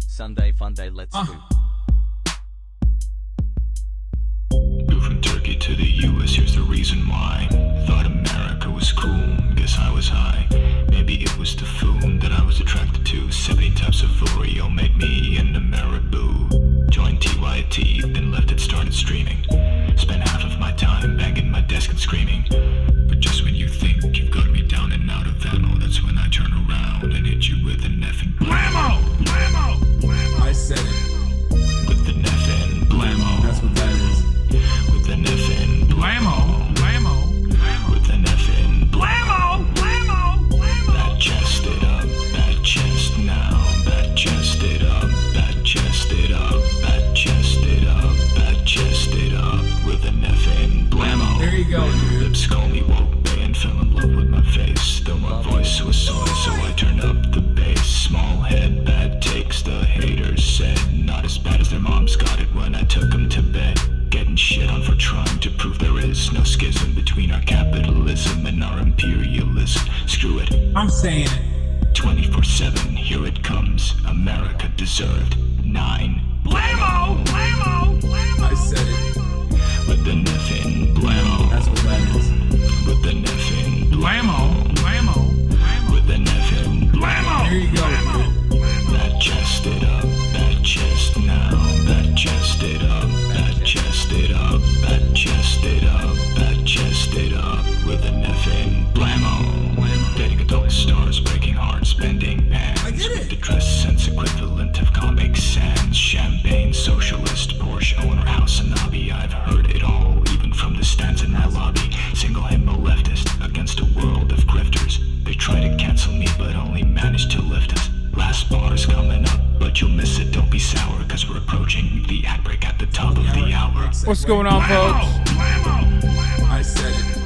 Sunday, FUNDAY, let's go. Moved from Turkey to the US, here's the reason why. Thought America was cool, guess I was high. Maybe it was the food that I was attracted to. 70 types of Oreo made me an Ameriboo. Joined TYT, then left it, started streaming. Spent half of my time banging my desk and screaming. But just when you think you've got me down and out of ammo, that's when I turn around and hit you with an effing blammo! Blammo! Blammo! I said it. With an effing blammo. That's what that is. With an effing blammo. Blammo. With an effing blammo. Blammo. Blammo. That chest it up. That chest now. That chest it up. That chest it up. That chest it up. That chest it up. With an effing blammo. There you go, dude. Lips call me woke bay and fell in love with my face. Though my voice was soy, so I turned up the bass. Small head, bad takes, the haters said. Not as bad as their moms got it when I took them to bed. Getting shit on for trying to prove there is no schism between our capitalism and our imperialism. Screw it. I'm saying it. 24/7, here it comes. America deserved 9. Blammo! Blammo! Blammo! I said it. With the effing blammo. That's what that is. With the effing blammo. Blammo. With the effing blammo. There you go, dude. That chest it up. That chest now. That chest it up. That chest it up. That chest it up. That chest it up. With an effing blammo. Dating adult stars, breaking hearts, bending pants. I get it. With the dress sense equivalent of Comic Sans. Champagne, socialist, Porsche owner, HasanAbi. I've heard it all, even from the stands in my lobby. Single himbo leftist against a world of be sour, cause we're approaching the ad break at the top of the hour. What's going on, folks? I said it.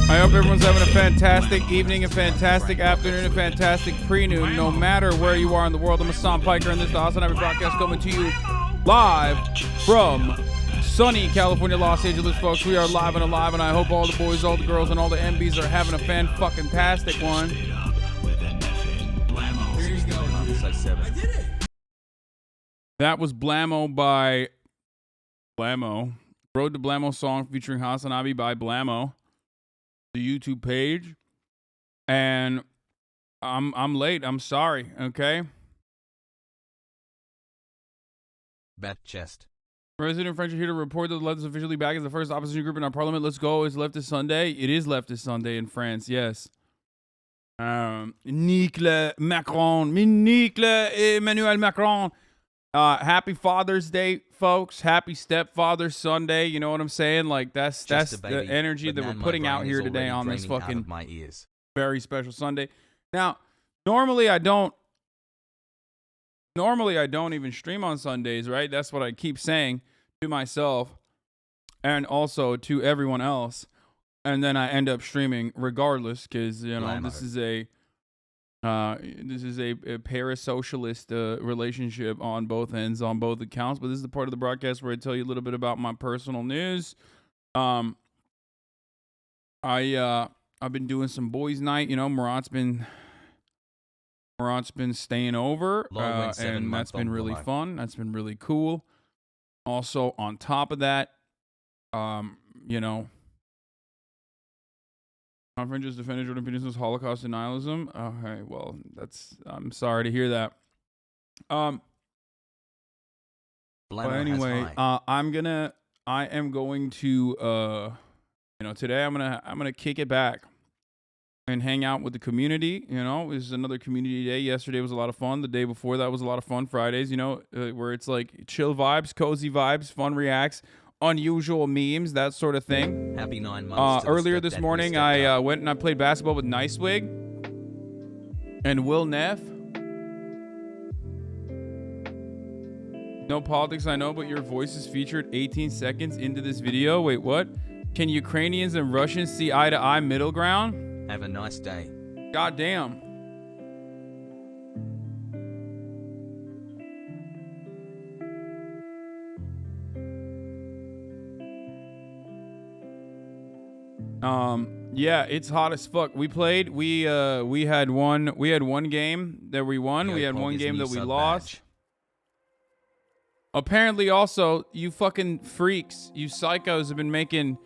I hope everyone's having a fantastic evening, a fantastic afternoon, a fantastic pre-noon, no matter where you are in the world. I'm Hasan Piker, and this is the HasanAbi broadcast coming to you live from sunny California, Los Angeles, folks. We are live and alive, and I hope all the boys, all the girls, and all the MBs are having a fan-fucking-tastic one. There you go, dude. So 7. I did it. That was Blammo by Blammo. Road to Blammo song featuring HasanAbi by Blammo. The YouTube page. And I'm late. I'm sorry, okay? Bat chest. President French are here to report that the left is officially back as the first opposition group in our parliament. Let's go. It's Leftist Sunday. It is Leftist Sunday in France, yes. Nicolas Macron. Nicolas Emmanuel Macron. Happy Father's Day, folks. Happy Stepfather Sunday. You know what I'm saying? Like, that's the energy that we're putting out here today on this fucking my ears. very special Sunday. Now, normally I don't even stream on Sundays, right? That's what I keep saying to myself and also to everyone else. And then I end up streaming regardless because, you know, Blammo. this is a parasocialist relationship on both ends, on both accounts. But this is the part of the broadcast where I tell you a little bit about my personal news. I've been doing some boys' night. You know, Murat's been staying over, and that's been really fun. That's been really cool. Also, on top of that, you know, conference just defended Jordan Peterson's Holocaust denialism. Okay, well, I'm sorry to hear that. But anyway, I am going to, you know, today I'm gonna kick it back and hang out with the community. You know, this is another community day. Yesterday was a lot of fun. The day before that was a lot of fun. Fridays, you know, where it's like chill vibes, cozy vibes, fun reacts, unusual memes, that sort of thing. Happy 9 months. Earlier this morning, I went and I played basketball with Nicewigg and Will Neff. No politics, I know, but your voice is featured 18 seconds into this video. Wait, what? Can Ukrainians and Russians see eye to eye middle ground? Have a nice day. God damn. Yeah, it's hot as fuck. We played. We had one game that we won. We had one game that we lost. Apparently, also, you fucking freaks, you psychos have been making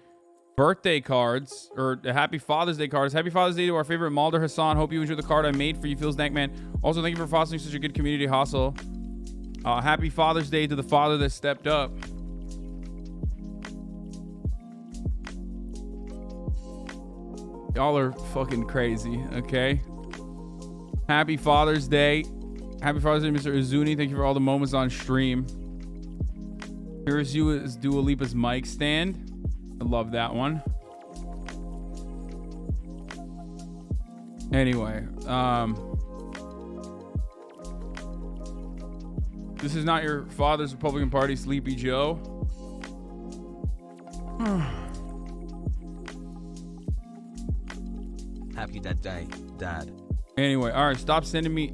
birthday cards or Happy Father's Day cards. Happy Father's Day to our favorite Mulder Hasan. Hope you enjoy the card I made for you, Phil's Dank Man. Also, thank you for fostering such a good community hustle. Happy Father's Day to the father that stepped up. Y'all are fucking crazy, okay? Happy Father's Day. Happy Father's Day, Mr. Uzuni. Thank you for all the moments on stream. Here's you as Dua Lipa's mic stand. I love that one. Anyway, this is not your father's Republican Party, Sleepy Joe. Happy that day, Dad. Anyway, all right, stop sending me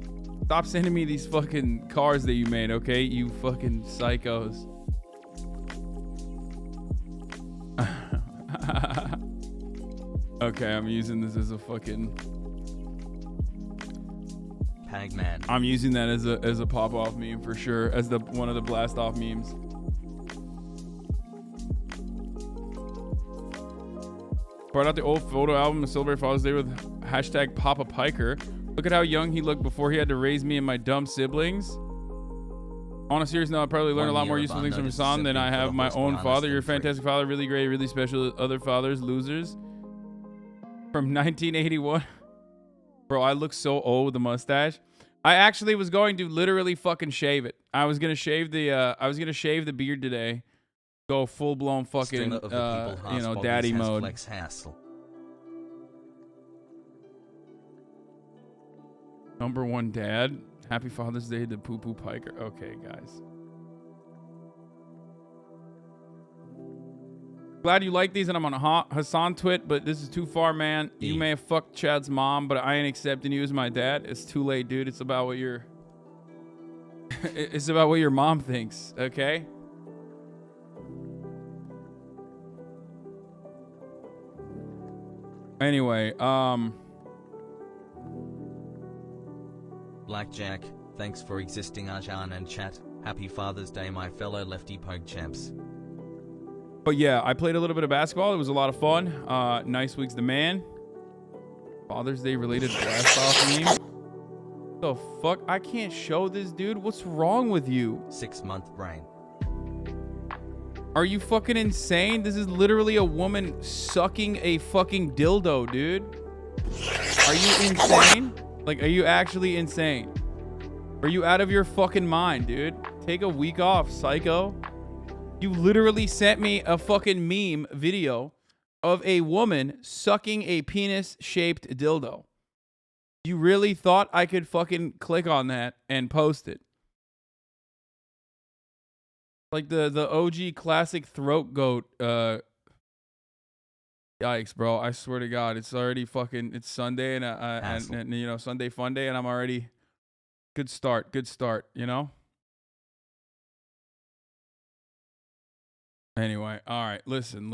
these fucking cards that you made, okay? You fucking psychos. Okay, I'm using this as a fucking Pagman. I'm using that as a pop-off meme for sure, as one of the blast-off memes. Brought out the old photo album to celebrate Father's Day with hashtag Papa Piker. Look at how young he looked before he had to raise me and my dumb siblings. On a serious note, I probably learned a lot more useful things from Hasan than I have my own father. You're a fantastic father, really great, really special. Other fathers, losers. From 1981. Bro, I look so old with the mustache. I actually was going to literally fucking shave it. I was gonna shave the beard today. Go full blown fucking daddy mode. Number one dad. Happy Father's Day to Poo Poo Piker. Okay, guys. Glad you like these, and I'm on Hasan twit, but this is too far, man. You may have fucked Chad's mom, but I ain't accepting you as my dad. It's too late, dude. It's about what your it's about what your mom thinks, okay? Anyway, Blackjack, thanks for existing Arjan and chat. Happy Father's Day, my fellow lefty poke champs. but yeah, I played a little bit of basketball. It was a lot of fun. Nicewigg's the man. Father's Day related blast off meme. The fuck? I can't show this, dude. What's wrong with you? 6-month brain. Are you fucking insane? This is literally a woman sucking a fucking dildo, dude. Are you insane? Like, are you actually insane? Are you out of your fucking mind, dude? Take a week off, psycho. You literally sent me a fucking meme video of a woman sucking a penis-shaped dildo. You really thought I could fucking click on that and post it? Like the OG classic throat goat. Yikes, bro! I swear to God, it's already fucking. It's Sunday and you know, Sunday fun day, and I'm already. Good start. You know. Anyway, all right. Listen.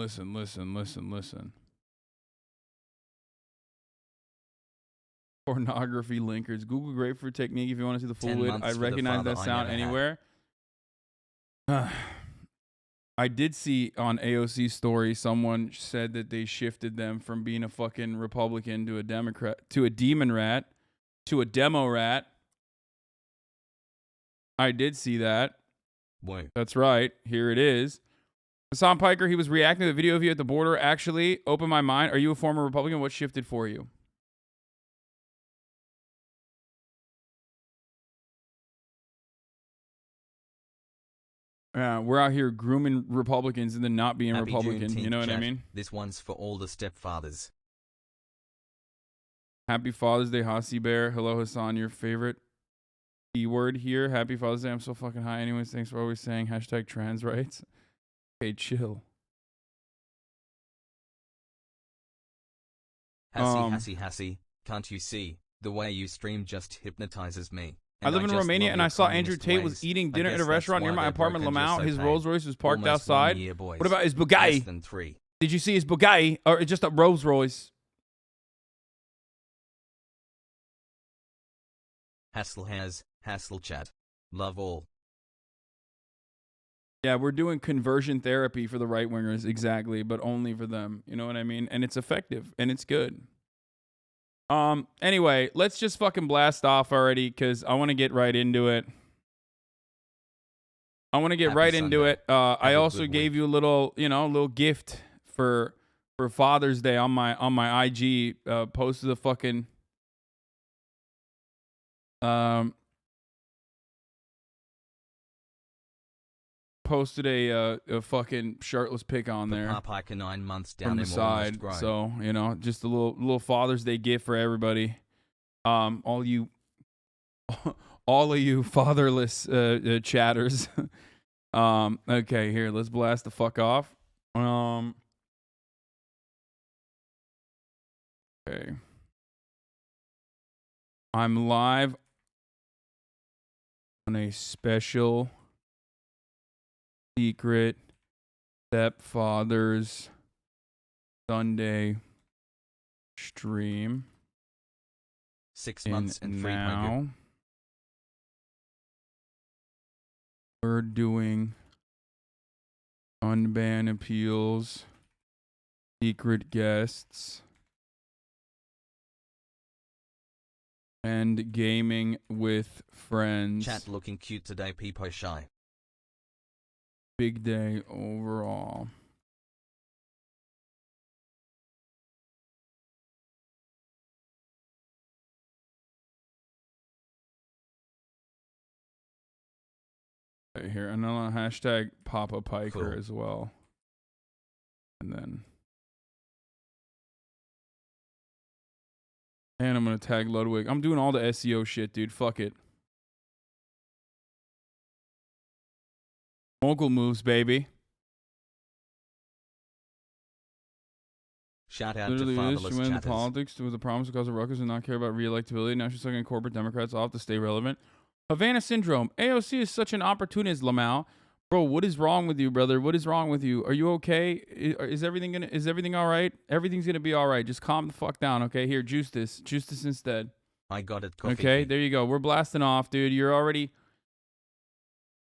Pornography linkers. Google grapefruit technique if you want to see the full 10 vid. months I for the recognize father that I sound never had. anywhere. I did see on AOC story someone said that they shifted them from being a fucking Republican to a Democrat to a demon rat to a demo rat. I did see that. Wait. That's right. Here it is. Hassan Piker, he was reacting to the video of you at the border. Actually, open my mind. Are you a former Republican? What shifted for you? Yeah, we're out here grooming Republicans and then not being Happy Republican. Juneteenth, You know what I chat. mean? This one's for all the stepfathers. Happy Father's Day, Hasi Bear. Hello, Hassan. Your favorite keyword here. Happy Father's Day. I'm so fucking high. Anyways, thanks for always saying hashtag trans rights. Okay, chill. Hassie, can't you see? The way you stream just hypnotizes me. I live in Romania and I saw Andrew Tate was eating dinner at a restaurant near my apartment in Lamau. His Rolls Royce was parked outside. What about his Bugatti? Than 3. Did you see his Bugatti? Or just a Rolls Royce? Hassle chat. Love all. Yeah, we're doing conversion therapy for the right wingers, exactly, but only for them. You know what I mean? And it's effective and it's good. Anyway, let's just fucking blast off already because I want to get right into it. Happy Sunday. I a also good gave week. you a little gift for Father's Day on my IG. Posted a fucking posted a fucking shirtless pic on there Papa 9 months down from the him side. So, you know, just a little Father's Day gift for everybody. All you fatherless chatters. Okay, here, let's blast the fuck off. Okay. I'm live on a special secret stepfather's Sunday stream. 6 months and 300. Now we're doing unban appeals, secret guests, and gaming with friends. Chat looking cute today, Peepo Shy. Big day overall. Right here, and then hashtag Papa Piker Cool. as well. And then. And I'm going to tag Ludwig. I'm doing all the SEO shit, dude. Fuck it. Mogul moves, baby. Shout out Literally, to she fatherless went into chatters. politics with a promise to cause a ruckus and not care about re-electability. Now she's sucking corporate Democrats off to stay relevant. Havana syndrome. AOC is such an opportunist, Lamau. Bro, what is wrong with you, brother? What is wrong with you? Are you okay? Is everything all right? Everything's gonna be all right. Just calm the fuck down, okay? Here, juice this instead. I got it. Coffee. Okay, there you go. We're blasting off, dude. You're already.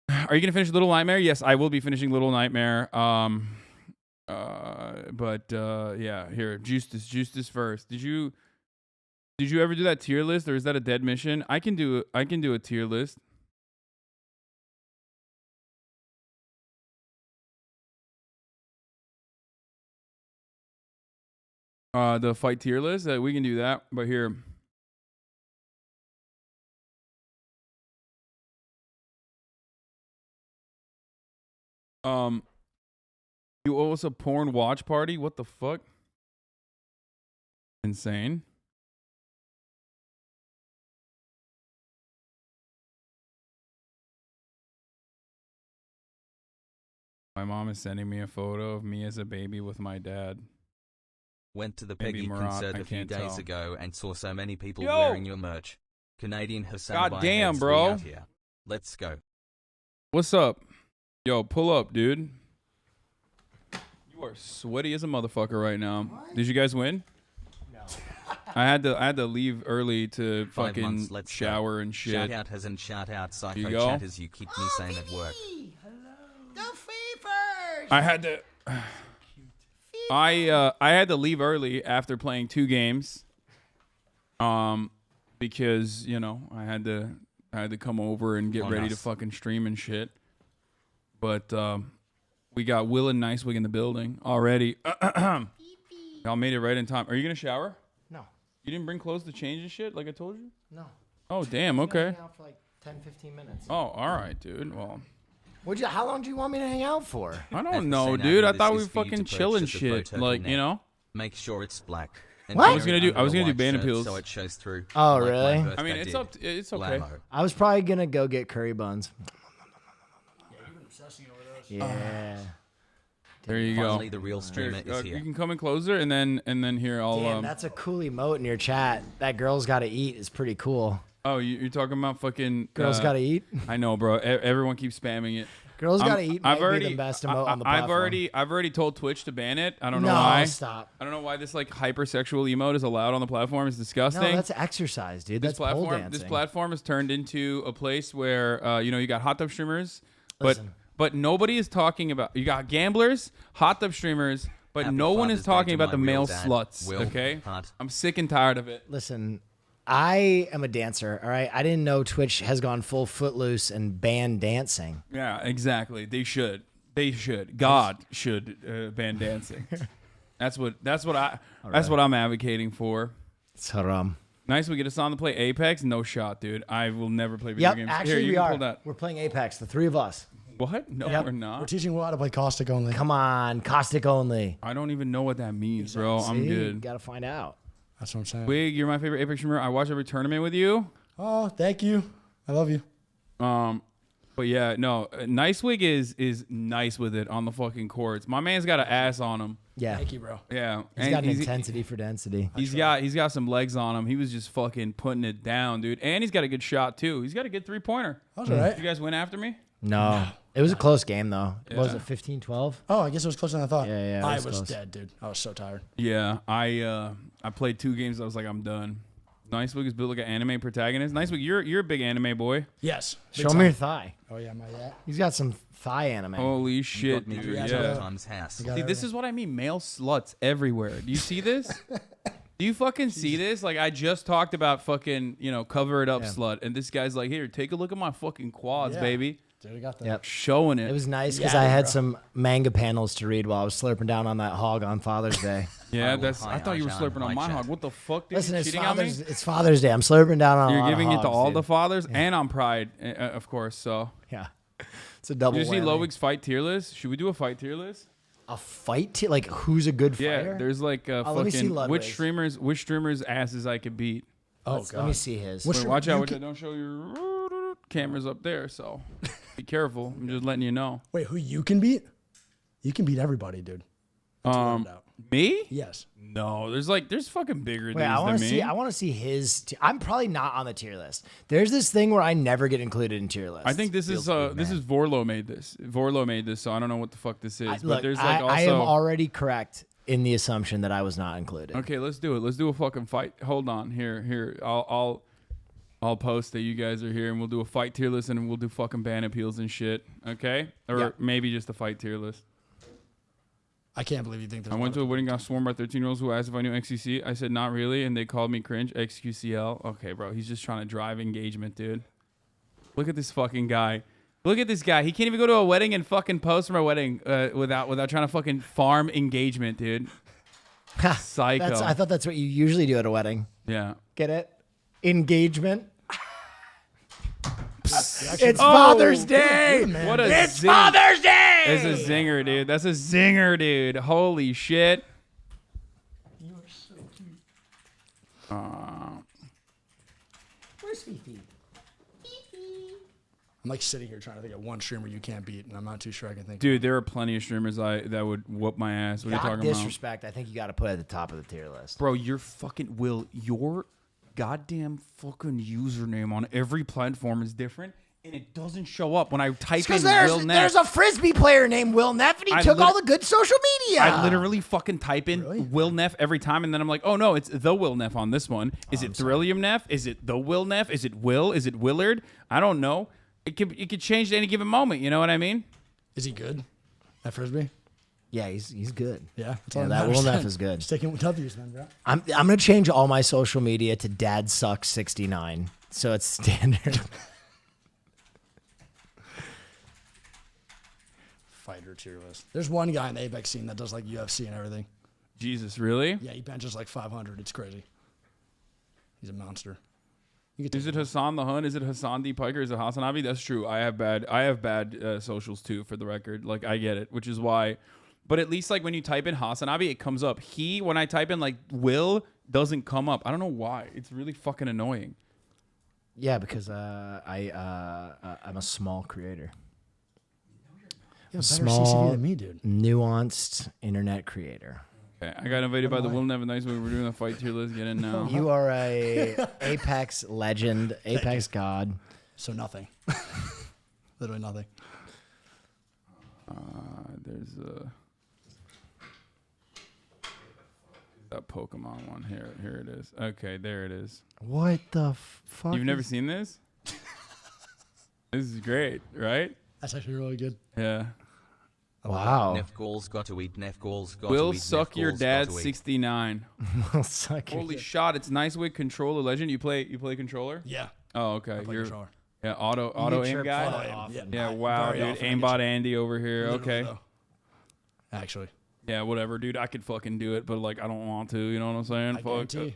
Are you gonna finish Little Nightmare? Yes, I will be finishing Little Nightmare. Yeah. Here, juice this first. Did you ever do that tier list, or is that a dead mission? I can do a tier list. The fight tier list, we can do that. But here. You owe us a porn watch party? What the fuck? Insane. My mom is sending me a photo of me as a baby with my dad. Went to the Maybe Peggy Murat, concert I a few can't days tell. ago and saw so many people Yo! wearing your merch. Canadian HasanAbi God damn, heads, bro. we out here. Let's go. What's up? Yo, pull up, dude. You are sweaty as a motherfucker right now. What? Did you guys win? No. I had to leave early to 5 fucking months, let's shower go. and shit. Shout out Hasan, shout out You Psycho go. Chatters, you keep me sane at work. I had to. I had to leave early after playing 2 games. Because I had to come over and get ready to fucking stream and shit. But we got Will and Nicewigg in the building already. Y'all made it right in time. Are you gonna shower? No. You didn't bring clothes to change and shit like I told you? No. Oh damn. I'm gonna Okay. hang out for like 10, 15 minutes. Oh, all right, dude. Well, How long do you want me to hang out for? I At don't the know, same dude. I time, thought this we is were for you fucking to chilling purchase a shit. photo Like, net. Make sure it's black. And What? I was gonna do under a band white appeals. shirt so it shows through. Oh, like my really? birthday I mean, it's did. up. It's okay. Blammo. I was probably gonna go get curry buns. Yeah. There you go. Finally, the real streamer is You here. can come in closer, and then here I'll. Damn, that's a cool emote in your chat. That girl's gotta eat is pretty cool. Oh, you're talking about fucking Girls gotta eat. I know, bro. Everyone keeps spamming it. Girls I'm- gotta eat might be the best emote on the platform. I've already told Twitch to ban it. I don't know No, why. stop. I don't know why this like hypersexual emote is allowed on the platform. It's disgusting. No, that's exercise, dude. this That's pole platform. dancing. This platform has turned into a place where you got hot tub streamers, Listen. but nobody is talking about. You got gamblers, hot tub streamers, but Happy no one Father's is Day talking to about the my real male dad, sluts. Will Okay, Hart. I'm sick and tired of it. Listen, I am a dancer, all right? I didn't know Twitch has gone full footloose and banned dancing. Yeah, exactly. They should. They should. God should ban dancing. That's what I'm advocating for. It's haram. Nice. We get us on to play Apex. No shot, dude. I will never play video Yep, games. actually Here, you we can are. pull that. We're playing Apex, the 3 of us. What? No, Yep. we're We're not. teaching Will how to play caustic only. Come on, caustic only. I don't even know what that means, bro. I'm See? good. Gotta find out. That's what I'm saying. Wig, you're my favorite Apex streamer. I watch every tournament with you. Oh, thank you. I love you. But yeah, no, Nicewigg is nice with it on the fucking courts. My man's got an ass on him. Yeah. Thank you, bro. Yeah, He's got an intensity for density. He's got some legs on him. He was just fucking putting it down, dude. And he's got a good shot too. He's got a good 3-pointer. That was all right. You guys win after me? No. It was a close game, though. Yeah. Was it 15-12? Oh, I guess it was closer than I thought. Yeah, it I was was close. dead, dude. I was so tired. Yeah, I played 2 games. I was like, I'm done. Nicewigg is built like an anime protagonist. Nicewigg, you're a big anime boy. Yes. Big Show time. me your thigh. Oh, yeah, my yeah. He's got some thigh anime. Holy shit, Got me dude. through Yeah. yeah. Yeah. Tom's house. got See, it. this is what I mean. Male sluts everywhere. Do you see this? Do you fucking see this? Like, I just talked about fucking, cover it up slut. And this guy's like, here, take a look at my fucking quads, Yeah. baby. Dude, we got that. Yep. Showing it. It was nice because Yeah, I had bro. some manga panels to read while I was slurping down on that hog on Father's Day. yeah, I that's. will I thought you were hi, slurping on hi, my chat. hog. What the fuck, dude? Listen, You it's cheating on me? Father's Day. I'm slurping down on a You're lot giving of it to hogs, all dude. the fathers and on Pride, of course. So, Yeah. It's a double did you see whammy. Lowick's fight tier list? Should we do a fight tier list? A fight? Like, who's a good Yeah, fighter? there's like let me see fucking Ludwig's. which streamers asses I could beat. Oh, Let me God. see his. What's Wait, your- watch out, you which I can- don't show your cameras up there. So, be careful. I'm just letting you know. Wait, who you can beat? You can beat everybody, dude. Out. Me? Yes. No, there's fucking bigger Wait, dudes I want than to me. see. I want to see his. I'm probably not on the tier list. There's this thing where I never get included in tier lists. I think this is Vorlo made this. Vorlo made this, so I don't know what the fuck this is. But Look, there's I am already correct in the assumption that I was not included. Okay, let's do it. Let's do a fucking fight. Hold on, here. I'll post that you guys are here, and we'll do a fight tier list, and we'll do fucking ban appeals and shit. Okay, or maybe just a fight tier list. I can't believe you think there's I went to a wedding, got swarmed by 13-year-olds who asked if I knew XQC. I said not really, and they called me cringe. XQCL. Okay, bro, he's just trying to drive engagement, dude. Look at this fucking guy. Look at this guy. He can't even go to a wedding and fucking post from a wedding without trying to fucking farm engagement, dude. Psycho. I thought that's what you usually do at a wedding. Yeah. Get it? Engagement. It's Father's Day. What a It's Father's Day. It's a zinger, dude. That's a zinger, dude. Holy shit. You are so cute. Where's Fifi? I'm like sitting here trying to think of one streamer you can't beat, and I'm not too sure I can think. Dude, there are plenty of streamers that would whoop my ass. What are you Not talking disrespect. I think you got to put it at the top of the tier list. Bro, your goddamn fucking username on every platform is different, and it doesn't show up when I type in Will Neff. There's a frisbee player named Will Neff, and he took all the good social media. I literally fucking type in Will Neff every time, and then I'm like, oh no, it's the Will Neff on this one. Is it Thrillium Neff? Is it the Will Neff? Is it Will? Is it Willard? I don't know. It could change at any given moment. You know what I mean? Is he good at frisbee? Yeah, he's good. Yeah, that Will Neff is good. Sticking with W's, man, bro. I'm gonna change all my social media to Dad Sucks 69, so it's standard. Fighter tier list. There's one guy in the Apex scene that does like UFC and everything. Jesus, really? Yeah, he benches like 500. It's crazy. He's a monster. Is it Hasan the Hun? Is it Hasan D Piker? Is it HasanAbi? That's true. I have bad socials too, for the record. Like, I get it, which is why. But at least like when you type in HasanAbi, it comes up. When I type in like Will, doesn't come up. I don't know why. It's really fucking annoying. Yeah, because I'm a small creator. You have a better CCD than me, dude. Nuanced internet creator. Okay, I got invited by the Will Neff and Nicewigg. We're doing a fight tier list. Get in now. You are a Apex legend, Apex god. So nothing. Literally nothing. There's that Pokemon one here. Here it is. Okay, there it is. What the fuck? You've never seen this? This is great, right? That's actually really good. Yeah. Wow. Neff Gall's got to eat. Neff Gall's got Will to eat. suck Neff your Gall's dad got to eat. 69. Will suck your Holy shot! It's Nicewigg controller legend. You play controller? Yeah. Oh, okay. Play You're controller. auto aim guy. Often. Yeah. Wow, Very dude. often. Aimbot Andy over here. Literally, Okay. though. Actually. Yeah, whatever, dude. I could fucking do it, but like I don't want to. You know what I'm saying? I guarantee.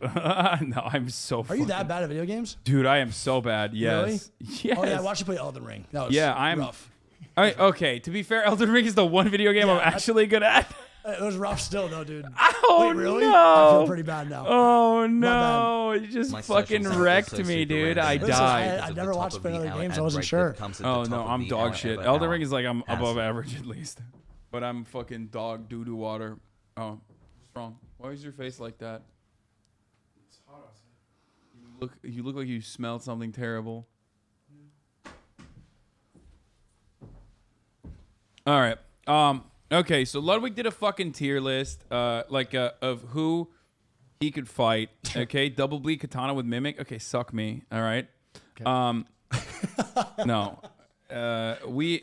No, I'm so. Are you that bad at video games? Dude, I am so bad. Yes. Yes. Oh yeah, I watched you play Elden Ring. That was I'm rough. Okay, to be fair, Elden Ring is the one video game I'm actually good at. It was rough still though, dude. Oh, Wait, really? no. I feel pretty bad now. Oh bad. no! You just My fucking socials are wrecked also me, super dude. random. I Listen, died. I At never the watched top of any the other hour games, ad I wasn't break sure. that comes at the Oh top no, of I'm the dog hour shit. every Elden hour. Ring is like I'm above Hasan. average at least, but I'm fucking dog doo-doo water. Oh, what's wrong? Why is your face like that? It's hot outside. You look like you smelled something terrible. All right. Okay, so Ludwig did a fucking tier list, of who he could fight. Okay, double bleed katana with mimic. Okay, suck me. All right. Okay. No. We.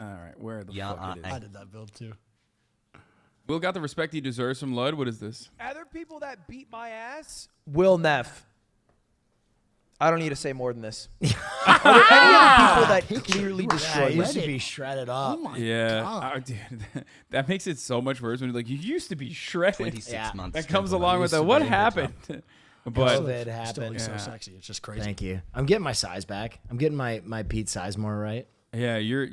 All right. Where the fuck it is? I did that build too. Will got the respect he deserves from Lud. What is this? Other people that beat my ass? Will Neff. I don't need to say more than this. Are there any other people that clearly Yeah, destroyed he me? used to be shredded up. Oh my Yeah, god. dude, that makes it so much worse when you're like, you used to be shredded. 26 Yeah. months. That comes gentlemen. along with Used that. to What be able to- happened? But COVID Still happened. looks so Yeah. sexy. It's just crazy. Thank you. I'm getting my size back. I'm getting my Pete size more right. yeah, you're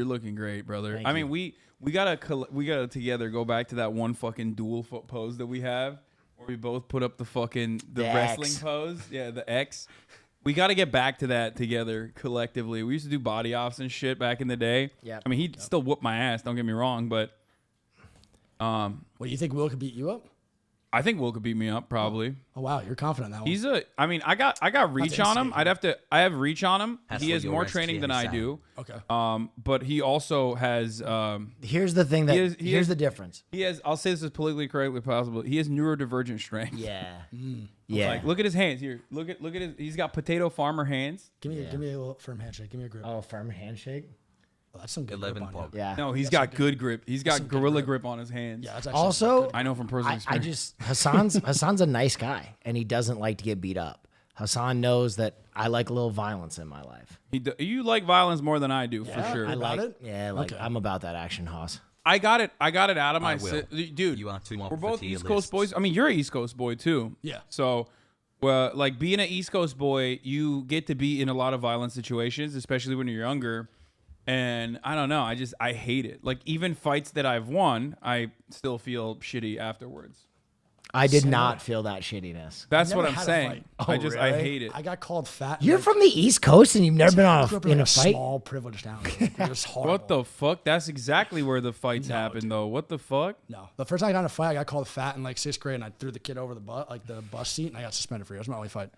looking great, brother. Thank I you. mean, we gotta together go back to that one fucking dual foot pose that we have, where we both put up the The wrestling X. pose. Yeah, the X. We got to get back to that together collectively. We used to do body offs and shit back in the day. Yep. I mean, he'd still whoop my ass. Don't get me wrong, but What do you think? Will could beat you up? I think Will could beat me up probably. Oh wow, you're confident in that one. I mean, I got reach on him. I have reach on him. That's He what has your more rest training here than is I at. do. Okay. But he also has Here's the thing that here's the difference. he has. I'll say this as politically correctly possible. He has neurodivergent strength. Yeah. Yeah. Like, look at his hands here. Look at his. He's got potato farmer hands. Give me a little firm handshake. Give me a grip. Oh, firm handshake. Oh, that's some good 11 grip on pop. you. Yeah. No, he's got good grip. He's got gorilla grip on his hands. Yeah, that's actually Also, I know from personal I experience. just Hasan's a nice guy and he doesn't like to get beat up. Hasan knows that I like a little violence in my life. You like violence more than I do, for sure. I about like it? Yeah, like Okay. I'm about that action, Hoss. I got it out of my will. dude. You are too We're much both for tier East Coast lists. boys. I mean, you're an East Coast boy too. Yeah. So, well, like being an East Coast boy, you get to be in a lot of violent situations, especially when you're younger. And I don't know. I hate it. Like even fights that I've won, I still feel shitty afterwards. I did not feel that shittiness. That's Never what I'm had a saying. fight. I really? hate it. I got called fat. You're from the East Coast and you've never been on grew up in a a fight? small privileged town. It was horrible. What the fuck? That's exactly where the fights happen, though. What the fuck? No. The first time I got in a fight, I got called fat in like 6th grade, and I threw the kid over the bus seat, and I got suspended for it. It was my only fight.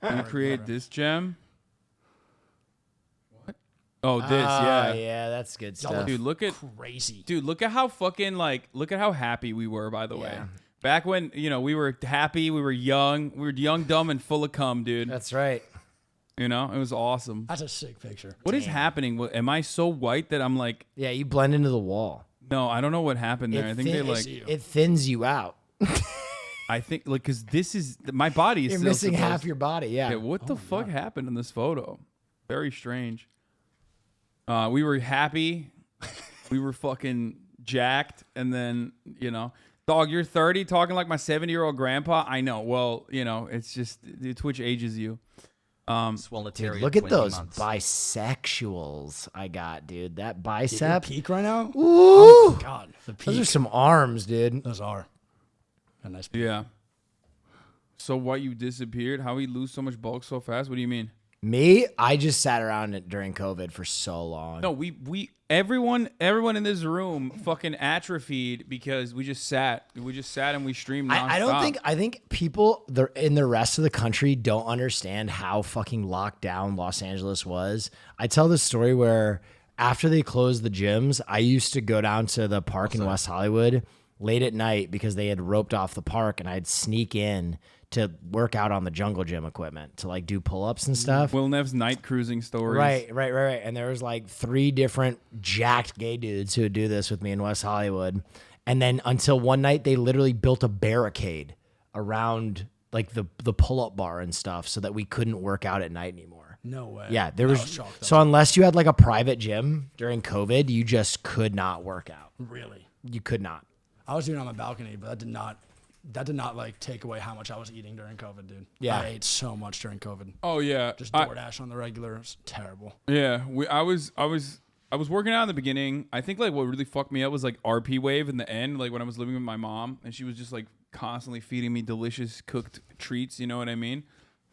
You create this gem? What? Oh, this, Ah, yeah. yeah, that's good Y'all stuff. Dude, look at Crazy. look at how fucking look at how happy we were, by the way. Back when, we were happy, we were young, dumb, and full of cum, dude. That's right. It was awesome. That's a sick picture. What is happening? Am I so white that I'm like, Yeah, you blend into the wall. no, I don't know what happened there. I think they it thins you out. I think because this is my body is You're still missing supposed- half your body. Yeah. Yeah, what the fuck happened in this photo? Very strange. We were happy. We were fucking jacked. And then, dog, you're 30 talking like my 70-year-old grandpa. I know. Well, it's just Twitch ages you. Swalotarian Dude, look at 20 those months. bisexuals I got, dude. That Your bicep. peak right now? Ooh. God, the peak. Those are some arms, dude. Those are. A nice peak. Yeah. So what, you disappeared? How we lose so much bulk so fast? What do you mean? Me, I just sat around it during COVID for so long. No, everyone in this room fucking atrophied because we just sat. We just sat and we streamed nonstop. I think people in the rest of the country don't understand how fucking locked down Los Angeles was. I tell this story where after they closed the gyms, I used to go down to the park in West Hollywood late at night because they had roped off the park, and I'd sneak in to work out on the jungle gym equipment to like do pull-ups and stuff. Will Nev's night cruising stories. Right. And there was like 3 different jacked gay dudes who would do this with me in West Hollywood. And then until one night, they literally built a barricade around like the pull-up bar and stuff so that we couldn't work out at night anymore. No way. Yeah, there I was shocked, though. so unless you had like a private gym during COVID, you just could not work out. Really? You could not. I was doing it on my balcony, but that did not like take away how much I was eating during COVID, dude. Yeah. I ate so much during COVID. Oh yeah. Just DoorDash on the regular. It was terrible. Yeah, I was working out in the beginning. I think like what really fucked me up was like RP wave in the end, like when I was living with my mom and she was just like constantly feeding me delicious cooked treats, you know what I mean?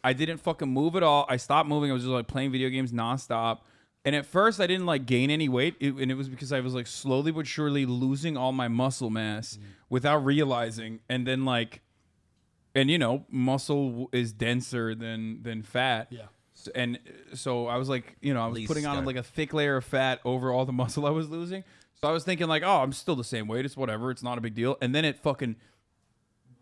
I didn't fucking move at all. I stopped moving. I was just like playing video games nonstop. And at first I didn't like gain any weight, and it was because I was like slowly but surely losing all my muscle mass without realizing. And then like, and muscle is denser than fat. Yeah. And so I was like, I was Least putting on scope. like a thick layer of fat over all the muscle I was losing. So I was thinking like, oh, I'm still the same weight. It's whatever. It's not a big deal. And then it fucking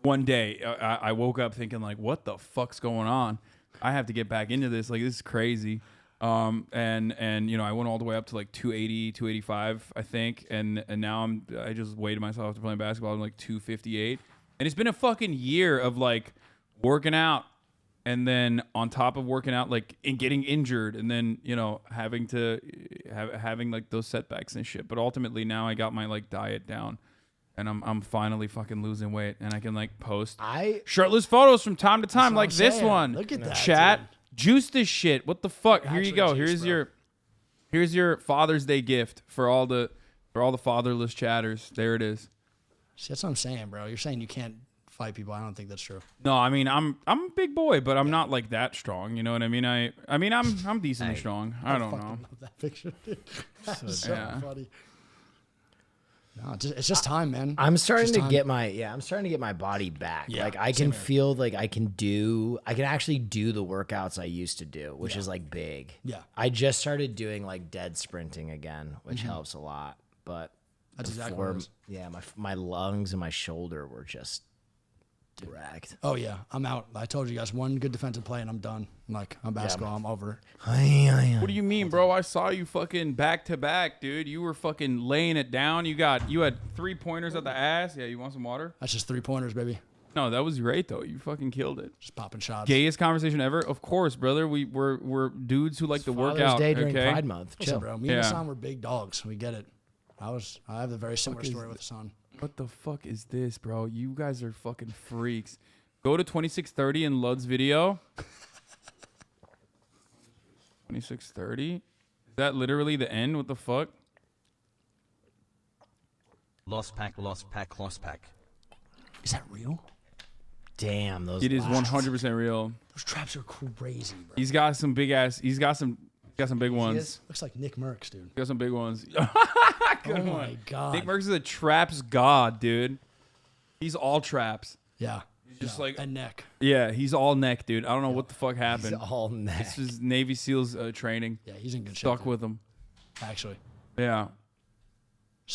one day I woke up thinking like, what the fuck's going on? I have to get back into this. Like, this is crazy. And I went all the way up to like 280, 285, I think. And now I just weighed myself after playing basketball. I'm like 258. And it's been a fucking year of like working out. And then on top of working out, like and getting injured, and then having to having like those setbacks and shit. But ultimately, now I got my like diet down, and I'm finally fucking losing weight, and I can like post shirtless photos from time to time, what like I'm this saying. one. Look at that, chat. dude. Juice this shit. What the fuck? Here you Actually go. juice, Here's your Father's Day gift for all the fatherless chatters. There it is. See, that's what I'm saying, bro. You're saying you can't fight people. I don't think that's true. No, I mean I'm a big boy, but I'm not like that strong. You know what I mean? I'm decently Hey. strong. I don't know. Love that picture, dude. That's so Yeah. funny. No, it's just time, man. I'm starting Just to time. get my body back. Yeah, like I same can here. feel like I can actually do the workouts I used to do, which is like big. Yeah. I just started doing like dead sprinting again, which helps a lot. But That's exactly what it is. yeah, my lungs and my shoulder were just wrecked. Oh yeah, I'm out. I told you guys, one good defensive play and I'm done. I'm basketball. I'm over. What do you mean, bro? I saw you fucking back to back, dude. You were fucking laying it down. You had 3-pointers at the ass. Yeah, you want some water? That's just 3-pointers, baby. No, that was great though. You fucking killed it. Just popping shots. Gayest conversation ever? Of course, brother. We're dudes who like to work Father's out. Day during Okay. Pride Month. Listen, Chill. bro. Me and Hasan were big dogs. We get it. I have a very similar story with Hasan. What the fuck is this, bro? You guys are fucking freaks. Go to 2630 in Lud's video. 2630? Is that literally the end? What the fuck? Lost pack, lost pack, lost pack. Is that real? Damn, those. It is lasts. 100% real. Those traps are crazy, bro. He's got some big ass. He's got some big ones. Looks like Nick Merckx, dude. He's got some big ones. Good Oh one. my god. Nick Merckx is a traps god, dude. He's all traps. Yeah. Just like a neck. yeah, he's all neck, dude. I don't know what the fuck He's happened. all neck. This is Navy SEALs training. Yeah, he's in good shape. Stuck dude. with him. Actually. Yeah.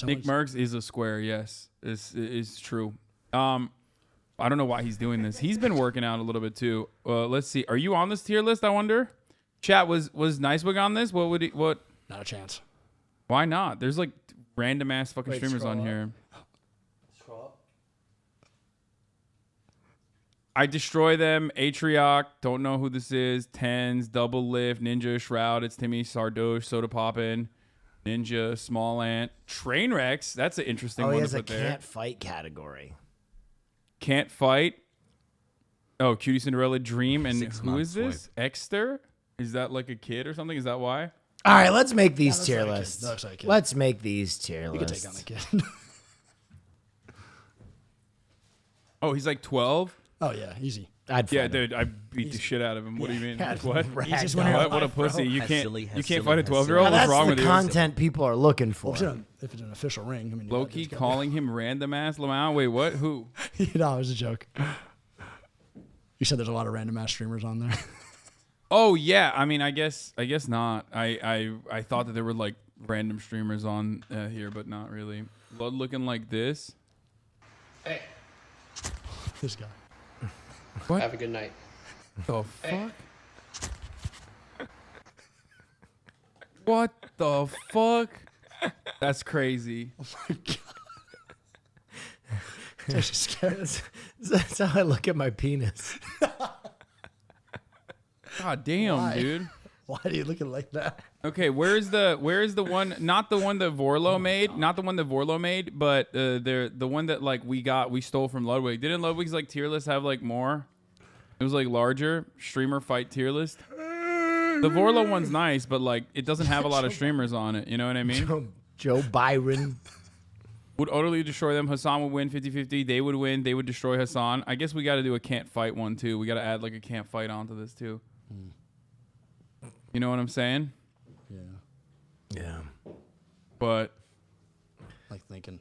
Nick Someone's- Merckx is a square. Yes, it's true. I don't know why he's doing this. He's been working out a little bit too. Let's see. Are you on this tier list? I wonder. Chat, was Nicewigg on this? What would he? What? Not a chance. Why not? There's like random ass fucking Wait, streamers on scroll up. here. Scroll up. I destroy them. Atrioc, don't know who this is. Tens, Double Lift, Ninja, Shroud. It's Timmy, Sardoche, Soda Poppin', Ninja, Small Ant, Trainwrecks. That's an interesting Oh, one he to has a put there. can't fight category. Can't fight. Oh, Cutie Cinderella, Dream, and 6 who is months this? Exter? Is that like a kid or something? Is that why? All right, let's make these looks tier like a kid. lists. That looks like a kid. Let's make these tier You can lists. take on the kid. Oh, he's like 12? Oh yeah, easy. I'd Yeah, fight him. dude, I beat the shit out of him. What do you mean? Yeah, What? Easiest ragdoll. one in your What a life, bro. pussy. You Has can't silly, has you can't silly, fight a has 12-year-old? Now, What's that's wrong the with you? content people are looking for. If it's an official ring, I mean, Low-key it's gotta calling him random ass Lamau? Wait, what? Who? be- no, it was a joke. You said there's a lot of random ass streamers on there. Oh yeah, I mean, I guess not. I thought that there were like random streamers on here, but not really. Blood looking like this. Hey, This guy. What have a good night. the fuck? What the fuck? That's crazy. Just scared. That's how I look at my penis. God damn, Why? dude. Why are you looking like that? Okay, where's the one? Not the one that Vorlo made, not the one that Vorlo made, but the one that like we stole from Ludwig. Didn't Ludwig's like tier list have like more? It was like larger streamer fight tier list. The Vorlo one's nice, but like it doesn't have a lot of streamers on it. You know what I mean? Joe Byron. Would utterly destroy them. Hasan would win 50-50. They would win. They would destroy Hasan. I guess we got to do a can't fight one too. We got to add like a can't fight onto this too. You know what I'm saying? Yeah. Yeah. But Like thinking.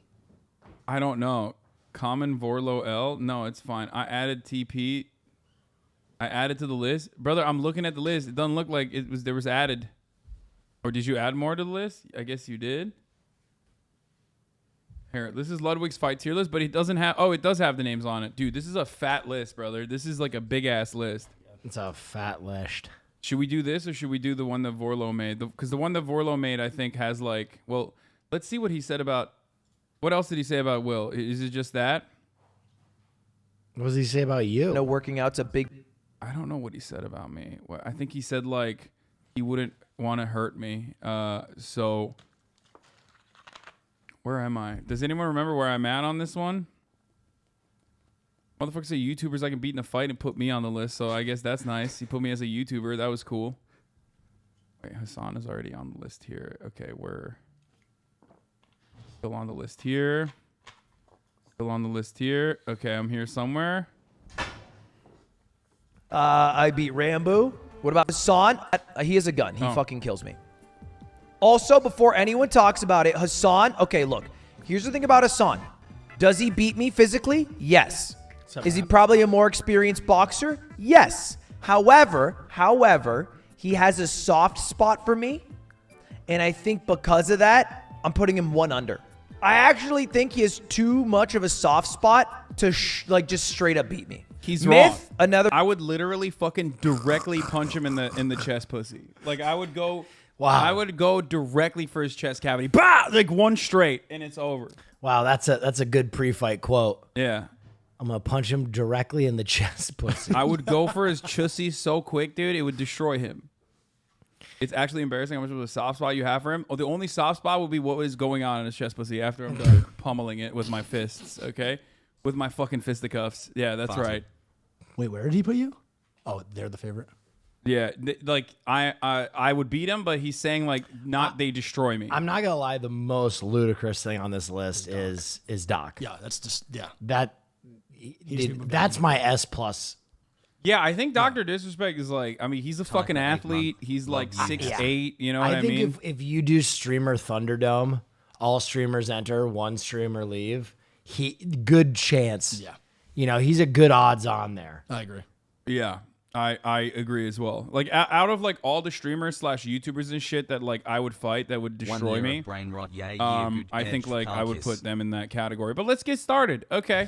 I don't know. Common Vorlo L? No, it's fine. I added TP. I added to the list. Brother, I'm looking at the list. It doesn't look like there was added. Or did you add more to the list? I guess you did. Here, this is Ludwig's fight tier list, but it doesn't have it does have the names on it. Dude, this is a fat list, brother. This is like a big ass list. It's a fat list. Should we do this or should we do the one that Vorlo made? Because the one that Vorlo made, I think, has like, well, let's see what he said about. What else did he say about Will? Is it just that? What does he say about you? No, working out's a big. I don't know what he said about me. I think he said like he wouldn't want to hurt me. So where am I? Does anyone remember where I'm at on this one? Motherfuckers say YouTubers I can beat in a fight and put me on the list. So I guess that's nice. He put me as a YouTuber. That was cool. Wait, Hasan is already on the list here. Okay, we're still on the list here. Still on the list here. Okay, I'm here somewhere. I beat Rambo. What about Hasan? He has a gun. He Oh. fucking kills me. Also, before anyone talks about it, Hasan, okay, look. Here's the thing about Hasan. Does he beat me physically? Yes. Is he probably a more experienced boxer? Yes. However, he has a soft spot for me. And I think because of that, I'm putting him 1 under. I actually think he has too much of a soft spot to just straight up beat me. He's Myth, wrong. another. I would literally fucking directly punch him in the chest pussy. Like I would go. Wow. I would go directly for his chest cavity. Bah! Like one straight, and it's over. Wow, that's a good pre-fight quote. Yeah. I'm gonna punch him directly in the chest, pussy. I would go for his chussy so quick, dude. It would destroy him. It's actually embarrassing how much of a soft spot you have for him. Oh, the only soft spot will be what is going on in his chest pussy after I'm done pummeling it with my fists. Okay, with my fucking fisticuffs. Yeah, that's right. Wait, where did he put you? Oh, they're the favorite. Yeah, like I would beat him, but he's saying like not they destroy me. I'm not gonna lie. The most ludicrous thing on this list is Doc. Yeah, that's just That's my S+. Yeah, I think Dr. Disrespect is like, I mean, he's a fucking athlete. He's like 6'8", you know what I mean? I think if you do streamer Thunderdome, all streamers enter, one streamer leave, good chance. Yeah. You know, he's a good odds on there. I agree. Yeah, I agree as well. Like out of like all the streamers / YouTubers and shit that like I would fight that would destroy me, brain rot, I think like I would put them in that category. But let's get started. Okay.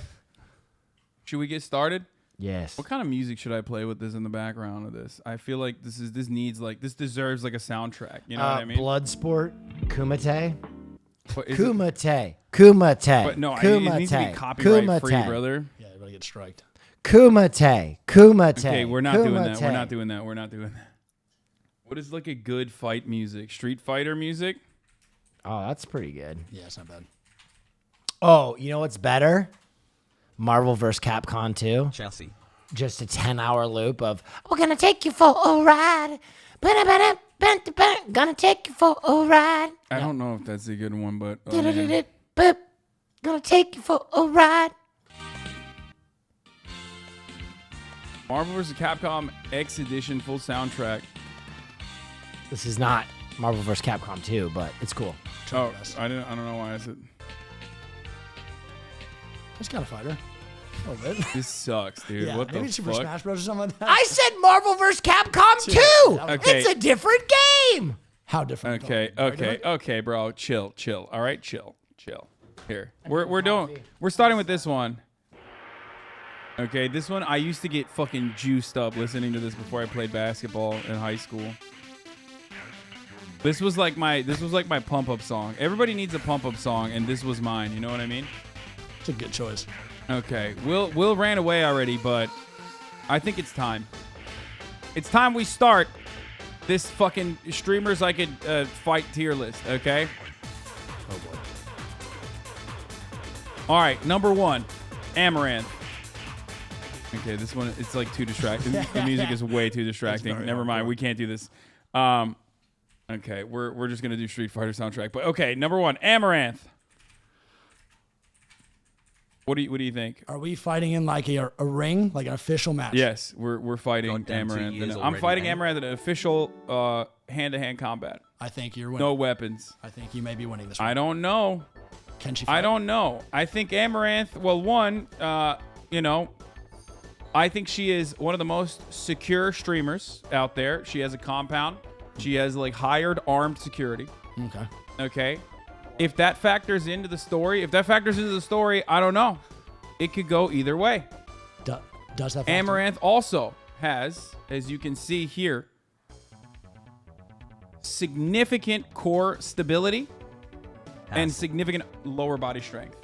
Should we get started? Yes. What kind of music should I play with this in the background of this? I feel like this deserves like a soundtrack. You know what I mean? Bloodsport, Kumite. Kumite. Kumite. But no, Kumite. it needs to be copyright free, brother. Yeah, you're gonna get striked. Kumite. Okay, we're not doing that. We're not doing that. We're not doing that. What is like a good fight music? Street Fighter music? Oh, that's pretty good. Yeah, it's not bad. Oh, you know what's better? Marvel vs. Capcom 2. Chelsea. Just a 10-hour loop of, we're going to take you for a ride. Gonna take you for a ride. I don't know if that's a good one, but... Gonna take you for a ride. Marvel vs. Capcom X Edition full soundtrack. This is not Marvel vs. Capcom 2, but it's cool. Oh, I don't know why I said... It's kind of fighter. A little bit. This sucks, dude. Yeah, What the maybe Super fuck? Smash Bros. Or something like that. I said Marvel vs. Capcom 2. Okay. It's a different game. How different? Okay, bro. Chill. All right, chill. Here. We're starting with this one. Okay, this one I used to get fucking juiced up listening to this before I played basketball in high school. This was like my pump up song. Everybody needs a pump up song, and this was mine. You know what I mean? It's a good choice. Okay, Will ran away already, but I think it's time. It's time we start this fucking streamers I could fight tier list, okay? Oh boy. All right, number 1, Amaranth. Okay, this one, it's like too distracting. The music is way too distracting. Never mind, we can't do this. Okay, we're just gonna do Street Fighter soundtrack. But okay, number 1, Amaranth. What do you think? Are we fighting in like a ring, like an official match? Yes, we're fighting Goddamn 2 Amaranth. years I'm already, fighting man. Amaranth in an official hand-to-hand combat. I think you're winning. No weapons. I think you may be winning this one. I don't know. Can she fight? I don't know. I think Amaranth, well, one, you know, I think she is one of the most secure streamers out there. She has a compound. She has like hired armed security. Okay. Okay. If that factors into the story, I don't know. It could go either way. Does that factor? Amaranth also has, as you can see here, significant core stability and significant lower body strength.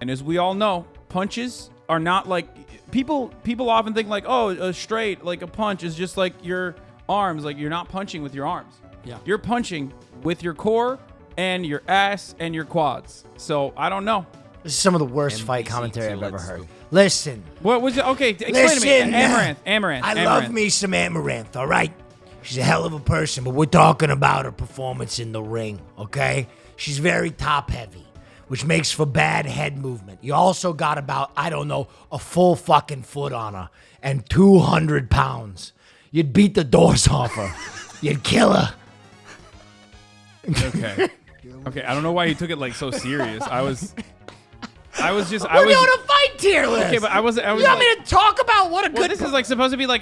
And as we all know, punches are not like people often think like, oh, a straight, like a punch is just like your arms. Like you're not punching with your arms. Yeah. You're punching with your core and your ass and your quads. So I don't know. This is some of the worst fight commentary I've ever heard. Listen. What was it? Okay, explain to me. Amaranth. I love me some Amaranth, all right? She's a hell of a person, but we're talking about her performance in the ring, okay? She's very top-heavy, which makes for bad head movement. You also got about, I don't know, a full fucking foot on her and 200 pounds. You'd beat the doors off her. You'd kill her. Okay. Okay, I don't know why you took it like so serious. I was We're doing a fight tier list. Okay, but I was You want like, me to talk about what a well, good? this is like supposed to be like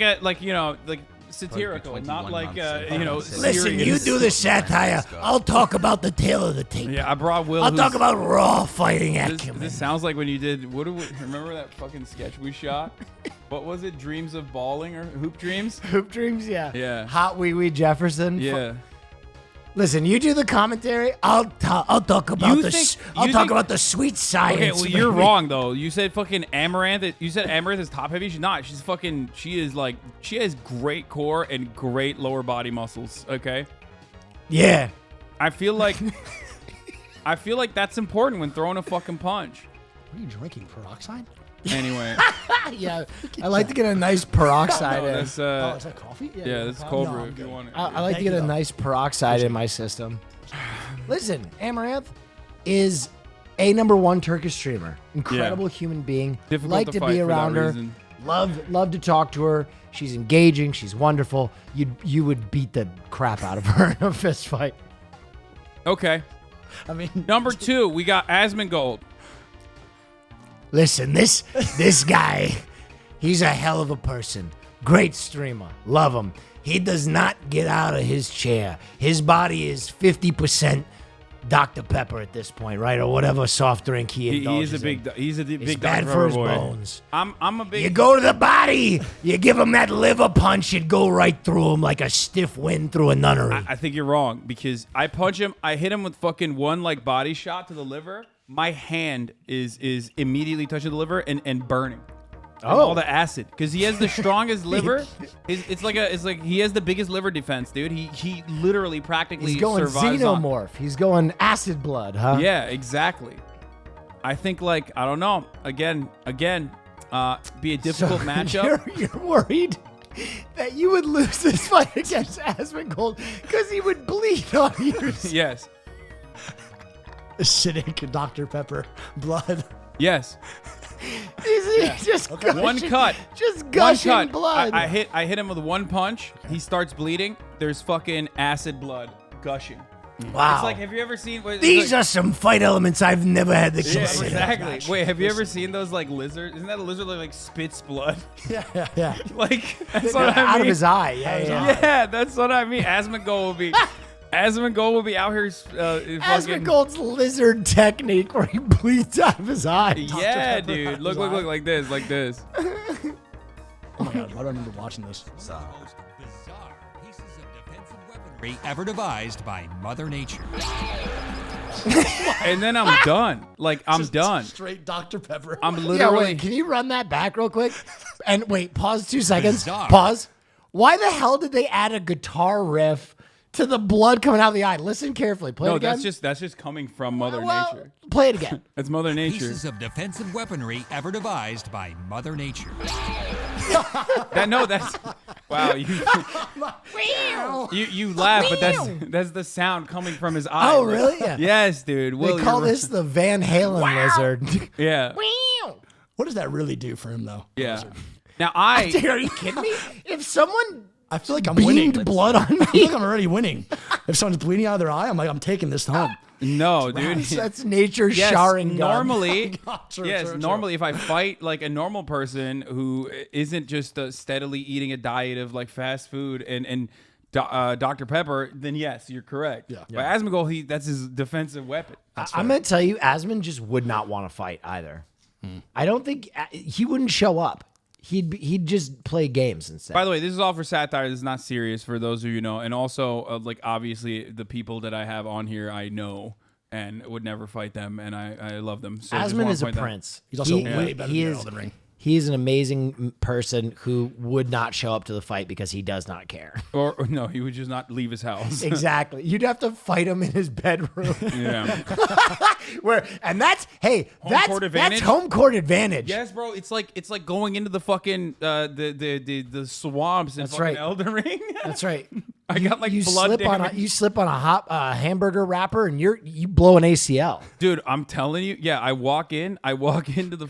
satirical, not like Listen, serious. you do the satire. I'll talk about the tail of the tape. Yeah, I brought Will. I'll who's- talk about raw fighting This, acumen. this sounds like when you did. Remember that fucking sketch we shot? What was it? Dreams of Balling or Hoop Dreams? Hoop Dreams, yeah. Yeah. Hot Wee Wee Jefferson. Yeah. Listen, you do the commentary. I'll talk about You the think- I'll you talk think- about the sweet science. Okay, well you're baby. wrong though. You said fucking Amaranth. You said Amaranth is top heavy. She's not. She's fucking. She is like. She has great core and great lower body muscles. Okay. Yeah. I feel like. I feel like that's important when throwing a fucking punch. What are you drinking? Peroxide? Anyway. Yeah. I like to get a nice peroxide in. That's Oh, is that coffee? yeah, this is coffee. cold No, brew I'm if you good. want it. I like to Thank get you, a though. nice peroxide in my system. Listen, Amaranth is a #1 Turkish streamer. Incredible human being. Difficult like to to fight be for that around her. reason. Love to talk to her. She's engaging. She's wonderful. You would beat the crap out of her in a fist fight. Okay. I mean, Number 2, we got Asmongold. Listen, this guy, he's a hell of a person. Great streamer. Love him. He does not get out of his chair. His body is 50% Dr. Pepper at this point, right? Or whatever soft drink he He indulges is a big. in. He's a big. It's Dr. bad Pepper for his boy. bones. I'm a big. You go to the body, you give him that liver punch, it'd go right through him like a stiff wind through a nunnery. I think you're wrong because I punch him. I hit him with fucking one like body shot to the liver. My hand is immediately touching the liver and burning. And all the acid because he has the strongest liver. It's like he has the biggest liver defense, dude. He literally practically He's going survives xenomorph. He's going acid blood, huh? Yeah, exactly. I think like I don't know. Again, be a difficult matchup. You're worried that you would lose this fight against Asmongold because he would bleed on you. Yes, acidic Dr. Pepper blood. yes. He's just gushing, One cut. just One gushing cut. blood. I hit him with one punch. He starts bleeding. There's fucking acid blood gushing. wow. It's like, have you ever seen? These are some fight elements I've never had the Yeah, chance to exactly. Wait, have you ever seen those like lizards? Isn't that a lizard that like spits blood? Yeah. Like that's what I mean. out of his eye. Yeah, yeah. Yeah, that's what I mean. Asmongold will be out here. Fucking, Asmongold's lizard technique where he bleeds out of his eye. yeah, dude. Look like this. Oh my god, why do I remember watching this? Bizarre pieces of defensive weaponry ever devised by Mother Nature. And then I'm done. Like I'm Just done. Straight Dr. Pepper. I'm Yeah, literally. wait, can you run that back real quick? And wait, pause 2 seconds. Bizarre. Pause. Why the hell did they add a guitar riff to the blood coming out of the eye? Listen carefully. Play it No, again. that's just coming from Mother Well, Nature. play it again. That's Mother Nature. Pieces of defensive weaponry ever devised by Mother Nature. That's wow. You laugh, but that's the sound coming from his eye. Oh, really? Yeah. Yes, dude. They call this the Van Halen lizard. Yeah. What does that really do for him, though? Yeah. Now I. Dude, are you kidding me? If someone I feel like I'm winning. beamed blood on I feel me, like I'm already winning. If someone's bleeding out of their eye, I'm taking this home. No, dude. that's nature Yes, showering gun. normally, True, yes, true. normally if I fight like a normal person who isn't just steadily eating a diet of like fast food and Dr. Pepper, then yes, you're correct. Yeah. But Asmongold, that's his defensive weapon. I'm going to tell you, Asmon just would not want to fight either. I don't think he wouldn't show up. He'd just play games instead. By the way, this is all for satire. This is not serious for those of you know. And also, like, obviously, the people that I have on here, I know and would never fight them. And I love them. So I just Asmon wanna is a point that- prince. He's also way better he than is, Elden Ring. He is an amazing person who would not show up to the fight because he does not care. Or no, he would just not leave his house. Exactly. You'd have to fight him in his bedroom. Yeah. That's court advantage? home court advantage. Yes, bro. It's like going into the fucking the swamps in That's fucking right. Elden Ring. That's right. I got like you blood slip damage. you slip on a hot hamburger wrapper and you blow an ACL. Dude, I'm telling you, yeah. I walk into the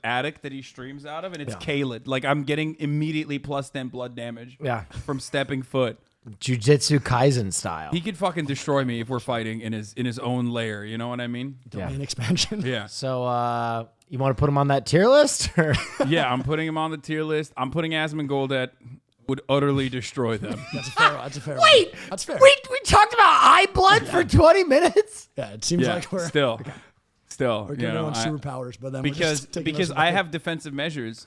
attic that he streams out of, and it's Caled. Like I'm getting immediately +10 blood damage. Yeah. From stepping foot. Jujutsu Kaisen style. He could fucking destroy me if we're fighting in his own lair. You know what I mean? Domain expansion. Yeah. So you want to put him on that tier list? Or? Yeah, I'm putting him on the tier list. I'm putting Asmongold at would utterly destroy them. That's a fair. Wait, one. That's fair. We talked about eye blood for 20 minutes. Yeah, it seems Yeah, like we're still, we're giving everyone superpowers, but then we're just taking because those I away. have defensive measures.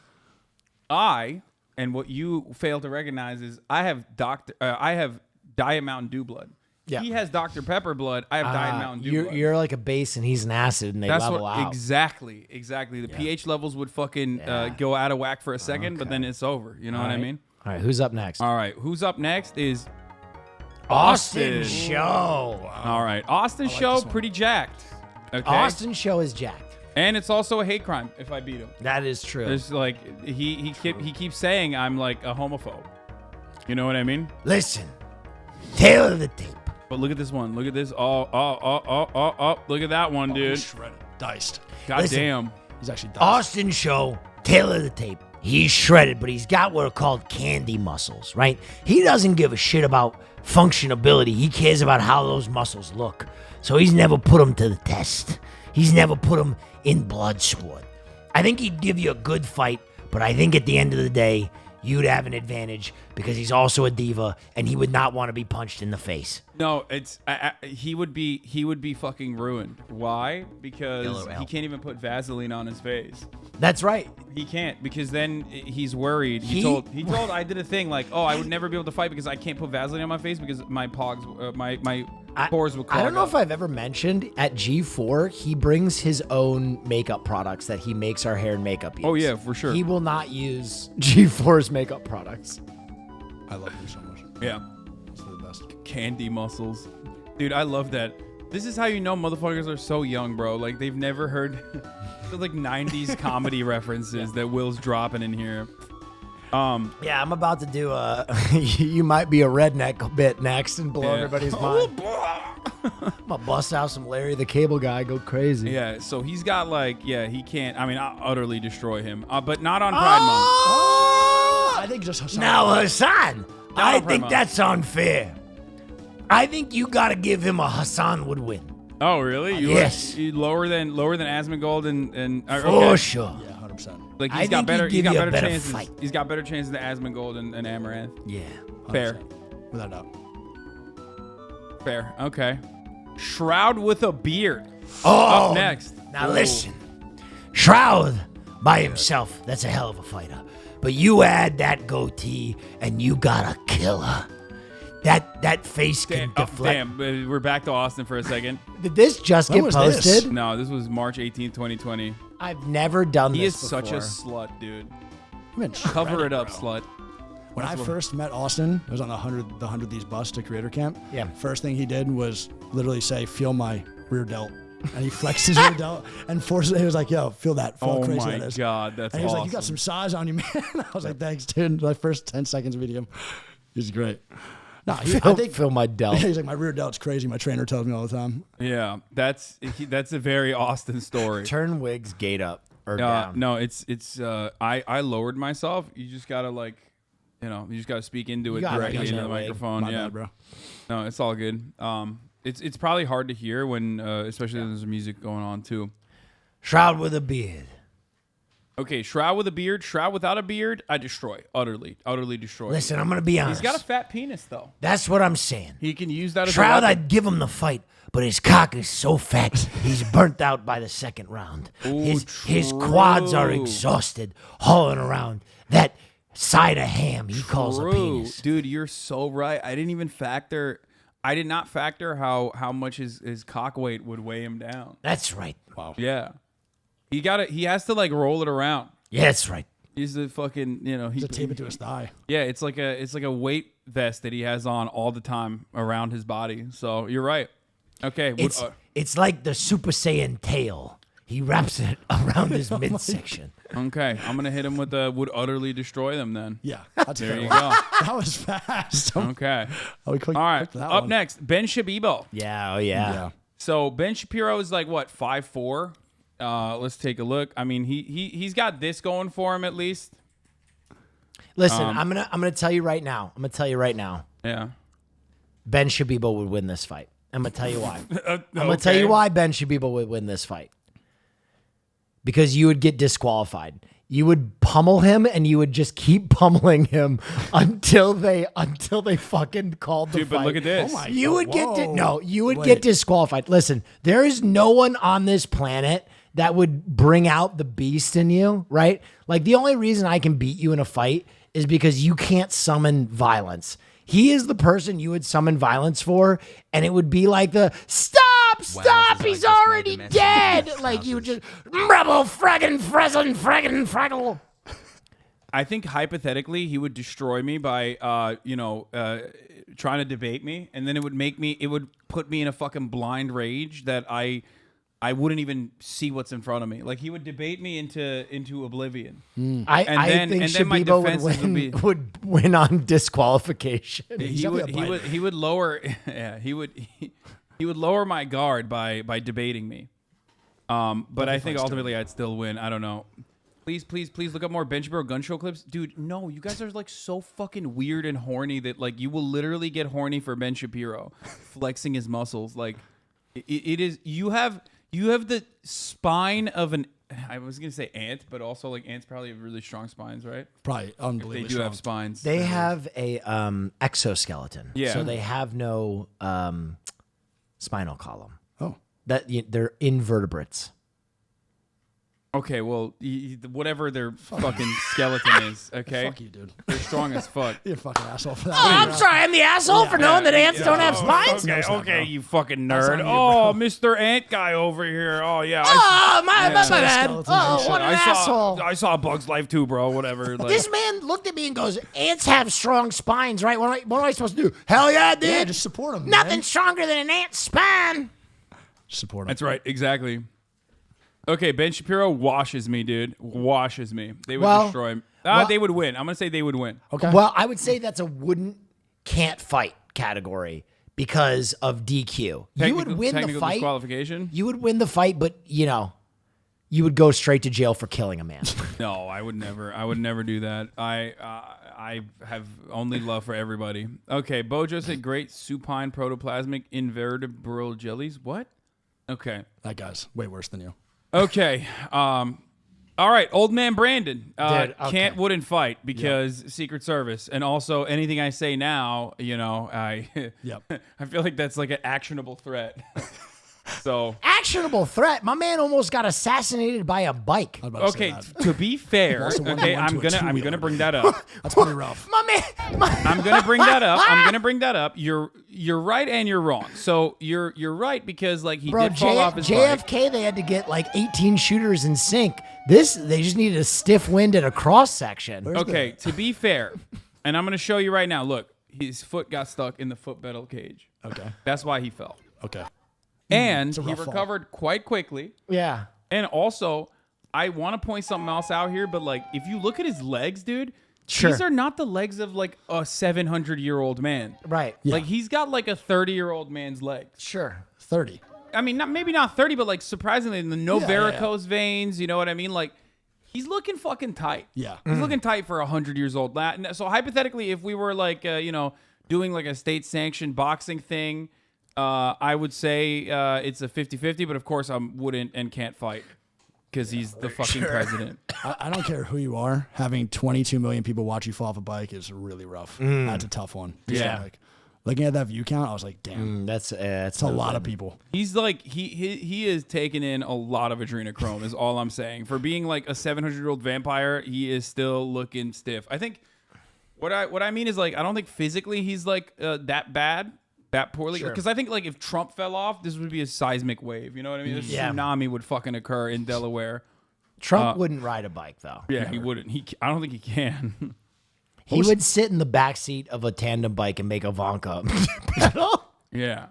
And what you fail to recognize is I have Diet Mountain Dew blood. Yeah. He has Dr. Pepper blood. I have Diet Mountain Dew blood. You're like a base and he's an acid, and they That's level what out. exactly. The pH levels would fucking go out of whack for a second, but then it's over. You know what I mean? All right, who's up next? All right, who's up next is Austin Show. All right, Austin Show, pretty jacked. Okay, Austin Show is jacked. and it's also a hate crime if I beat him. That is true. There's like he keeps saying I'm like a homophobe. You know what I mean? Listen, tail of the tape. But look at this one. Look at this. Oh. Look at that one, dude. shredded, diced. God Listen. damn. He's actually diced. Austin Show, tail of the tape. He's shredded, but he's got what are called candy muscles, right? He doesn't give a shit about functionability. He cares about how those muscles look. So he's never put them to the test. He's never put them in blood sport. I think he'd give you a good fight, but I think at the end of the day, you'd have an advantage because he's also a diva and he would not want to be punched in the face. No, it's he would be fucking ruined. Why? Because LOL. he can't even put Vaseline on his face. That's right. He can't because then he's worried. He- He told I did a thing like, oh, I would never be able to fight because I can't put Vaseline on my face because my pogs my pores would clog I don't know up. if I've ever mentioned at G4, he brings his own makeup products that he makes our hair and makeup use. Oh, yeah, for sure. He will not use G4's makeup products. I love him so much. Yeah. He's the best. Candy muscles. Dude, I love that. This is how you know motherfuckers are so young, bro. Like, they've never heard the, like, 90s comedy references that Will's dropping in here. Yeah, I'm about to do a you might be a redneck bit next and blow everybody's mind. I'm gonna bust out some Larry the Cable Guy, go crazy. Yeah, so he's got, like, he can't. I mean, I'll utterly destroy him. But not on Pride Month. I think just Hasan. Now, Hasan, I Pride think Month. that's unfair. I think you gotta give him a Hasan would win. Oh, really? Yes. You lower than Asmongold and For okay. sure. Yeah, 100%. Like I he's got think better. he'd He's give got you a better better chances. fight. He's got better chances than Asmongold and Amaranth. Yeah. Fair. Without a doubt. Fair. Okay. Shroud with a beard. Oh, Up next. Now listen, Shroud by himself, that's a hell of a fighter. But you add that goatee and you got a killer. That face can deflect. Damn. We're back to Austin for a second. Did this just When get was this? posted? No, this was March 18th, 2020. I've never done He this is such a before. slut, dude. I've been Cover shredded, it up, bro. slut. When I first met Austin, it was on the 100 These bus to Creator Camp. Yeah. First thing he did was literally say, "Feel my rear delt," and he flexed his rear delt and forced it. He was like, "Yo, feel that? Feel how Oh crazy my that is." god, that's And he was awesome. like, "You got some size on you, man." I was like, "Thanks, dude." My first 10 seconds of video, he's great. No, I think Feel my delt. he's like, "My rear delt's crazy." My trainer tells me all the time. Yeah, that's a very Austin story. Turn Wig's gate up or down. No, it's I lowered myself. You just gotta you just gotta speak into it gotta directly get into your the leg. microphone. My yeah, bad, bro. No, it's all good. It's probably hard to hear when, especially when there's music going on too. Shroud with a beard. Okay, Shroud with a beard, Shroud without a beard, I destroy. Utterly destroy. Listen, I'm gonna be honest. He's got a fat penis though. That's what I'm saying. He can use that as Shroud, a weapon. I'd give him the fight, but his cock is so fat, he's burnt out by the second round. Ooh, His quads are true. exhausted, hauling around that side of ham he calls a True. penis. Dude, you're so right. I did not factor how much his cock weight would weigh him down. That's right. Yeah. He has to like roll it around. Yeah, that's right. He's the fucking, To tape it to his thigh. yeah, it's like a weight vest that he has on all the time around his body. So you're right. Okay. It's like the Super Saiyan tail. He wraps it around his midsection. Okay. I'm gonna hit him with the would utterly destroy them then. Yeah, that's a There fair you one. go. That was fast. Okay. Oh, we clicked, All right. clicked that Up one. next, Ben Shabibo. Yeah, oh yeah. Yeah. So Ben Shapiro is like what, 5'4"? Let's take a look. I mean, he's got this going for him at least. Listen, I'm gonna tell you right now. Yeah. Ben Shabibo would win this fight. I'm going to tell you why. I'm going to tell you why Ben Shabibo would win this fight. Because you would get disqualified. You would pummel him, and you would just keep pummeling him until they fucking called the Dude, fight. but look at this. Oh my You would Whoa. get disqualified. Listen, there is no one on this planet that would bring out the beast in you, right? Like, the only reason I can beat you in a fight is because you can't summon violence. He is the person you would summon violence for, and it would be like the stop, he's already dead. Like, you would just rebel fraggin' fraggle. I think hypothetically he would destroy me by trying to debate me, and then it would put me in a fucking blind rage that I wouldn't even see what's in front of me. Like, he would debate me into oblivion. I think Shabibo would win on disqualification. He would lower he would lower my guard by debating me. But I think ultimately I'd still win. I don't know. Please look up more Ben Shapiro gun show clips. Dude, no, you guys are like so fucking weird and horny that like you will literally get horny for Ben Shapiro flexing his muscles. Like it is you have the spine of an I was gonna say ant, but also like ants probably have really strong spines, right? Probably unbelievably They do have spines. They have a exoskeleton. Yeah. So they have no spinal column. Oh. They're invertebrates. Okay, well, whatever their fucking skeleton is, okay? Fuck you, dude. They're strong as fuck. You're a fucking asshole for that. I'm sorry, I'm the asshole for knowing that ants don't have spines. Okay, you fucking That's nerd. on you, Oh, Mr. Ant guy over here. Oh, yeah. My bad. Skeletons and Oh, shit. what an asshole. I saw Bug's Life too, bro. Whatever. Like, This man looked at me and goes, ants have strong spines, right? What am I supposed to do? Hell yeah, dude. Yeah, just support them. Nothing stronger than an ant's spine. Support them. that's right. Exactly. Okay, Ben Shapiro washes me, dude. Washes me. They would Well, destroy him. well- They would win. I'm going to say they would win. Okay. Well, I would say that's a can't fight category because of DQ. You would win the Technical fight. disqualification? You would win the fight, but you would go straight to jail for killing a man. No, I would never. I would never do that. I have only love for everybody. Okay, Bojo said great supine protoplasmic invertebral jellies. What? Okay. That guy's way worse than you. Okay. All right. Old man Brandon Dude, okay. wouldn't fight because Secret Service, and also anything I say now, I I feel like that's like an actionable threat. So Actionable threat. My man almost got assassinated by a bike. I was about to say okay, that. to be fair, also won okay, one I'm to a gonna two-wheeler. bring that up. That's pretty rough. My man. I'm gonna bring that up. You're right and you're wrong. So you're right because like he Bro, did fall off his bike. JFK, they had to get like 18 shooters in sync. They just needed a stiff wind and a cross section. Okay, to be fair, and I'm gonna show you right now. Look, his foot got stuck in the foot pedal cage. Okay. That's why he fell. Okay. And It's a he rough fall. recovered quite quickly. Yeah. And also, I want to point something else out here, but like if you look at his legs, dude, Sure. these are not the legs of like a 700-year-old man. Right. Like he's got like a 30-year-old man's legs. Sure. 30. I mean, maybe not 30, but like surprisingly, no Yeah, varicose veins. You know what I mean? Like he's looking fucking tight. Yeah. He's looking tight for a 100 years old. So hypothetically, if we were like, doing like a state sanctioned boxing thing, I would say it's a 50-50, but of course I wouldn't and can't fight because he's the fucking president. I don't care who you are. Having 22 million people watch you fall off a bike is really rough. That's a tough one. Yeah. So, like, looking at that view count, I was like, damn, That's a lot of people. He's like he is taking in a lot of adrenochrome is all I'm saying. For being like a 700-year-old vampire, he is still looking stiff. I think what I mean is like I don't think physically he's like that bad. That poorly, because I think like if Trump fell off, this would be a seismic wave. You know what I mean? A tsunami would fucking occur in Delaware. Trump wouldn't ride a bike though. Yeah, he wouldn't. I don't think he can. He would sit in the back seat of a tandem bike and make Ivanka pedal. Yeah.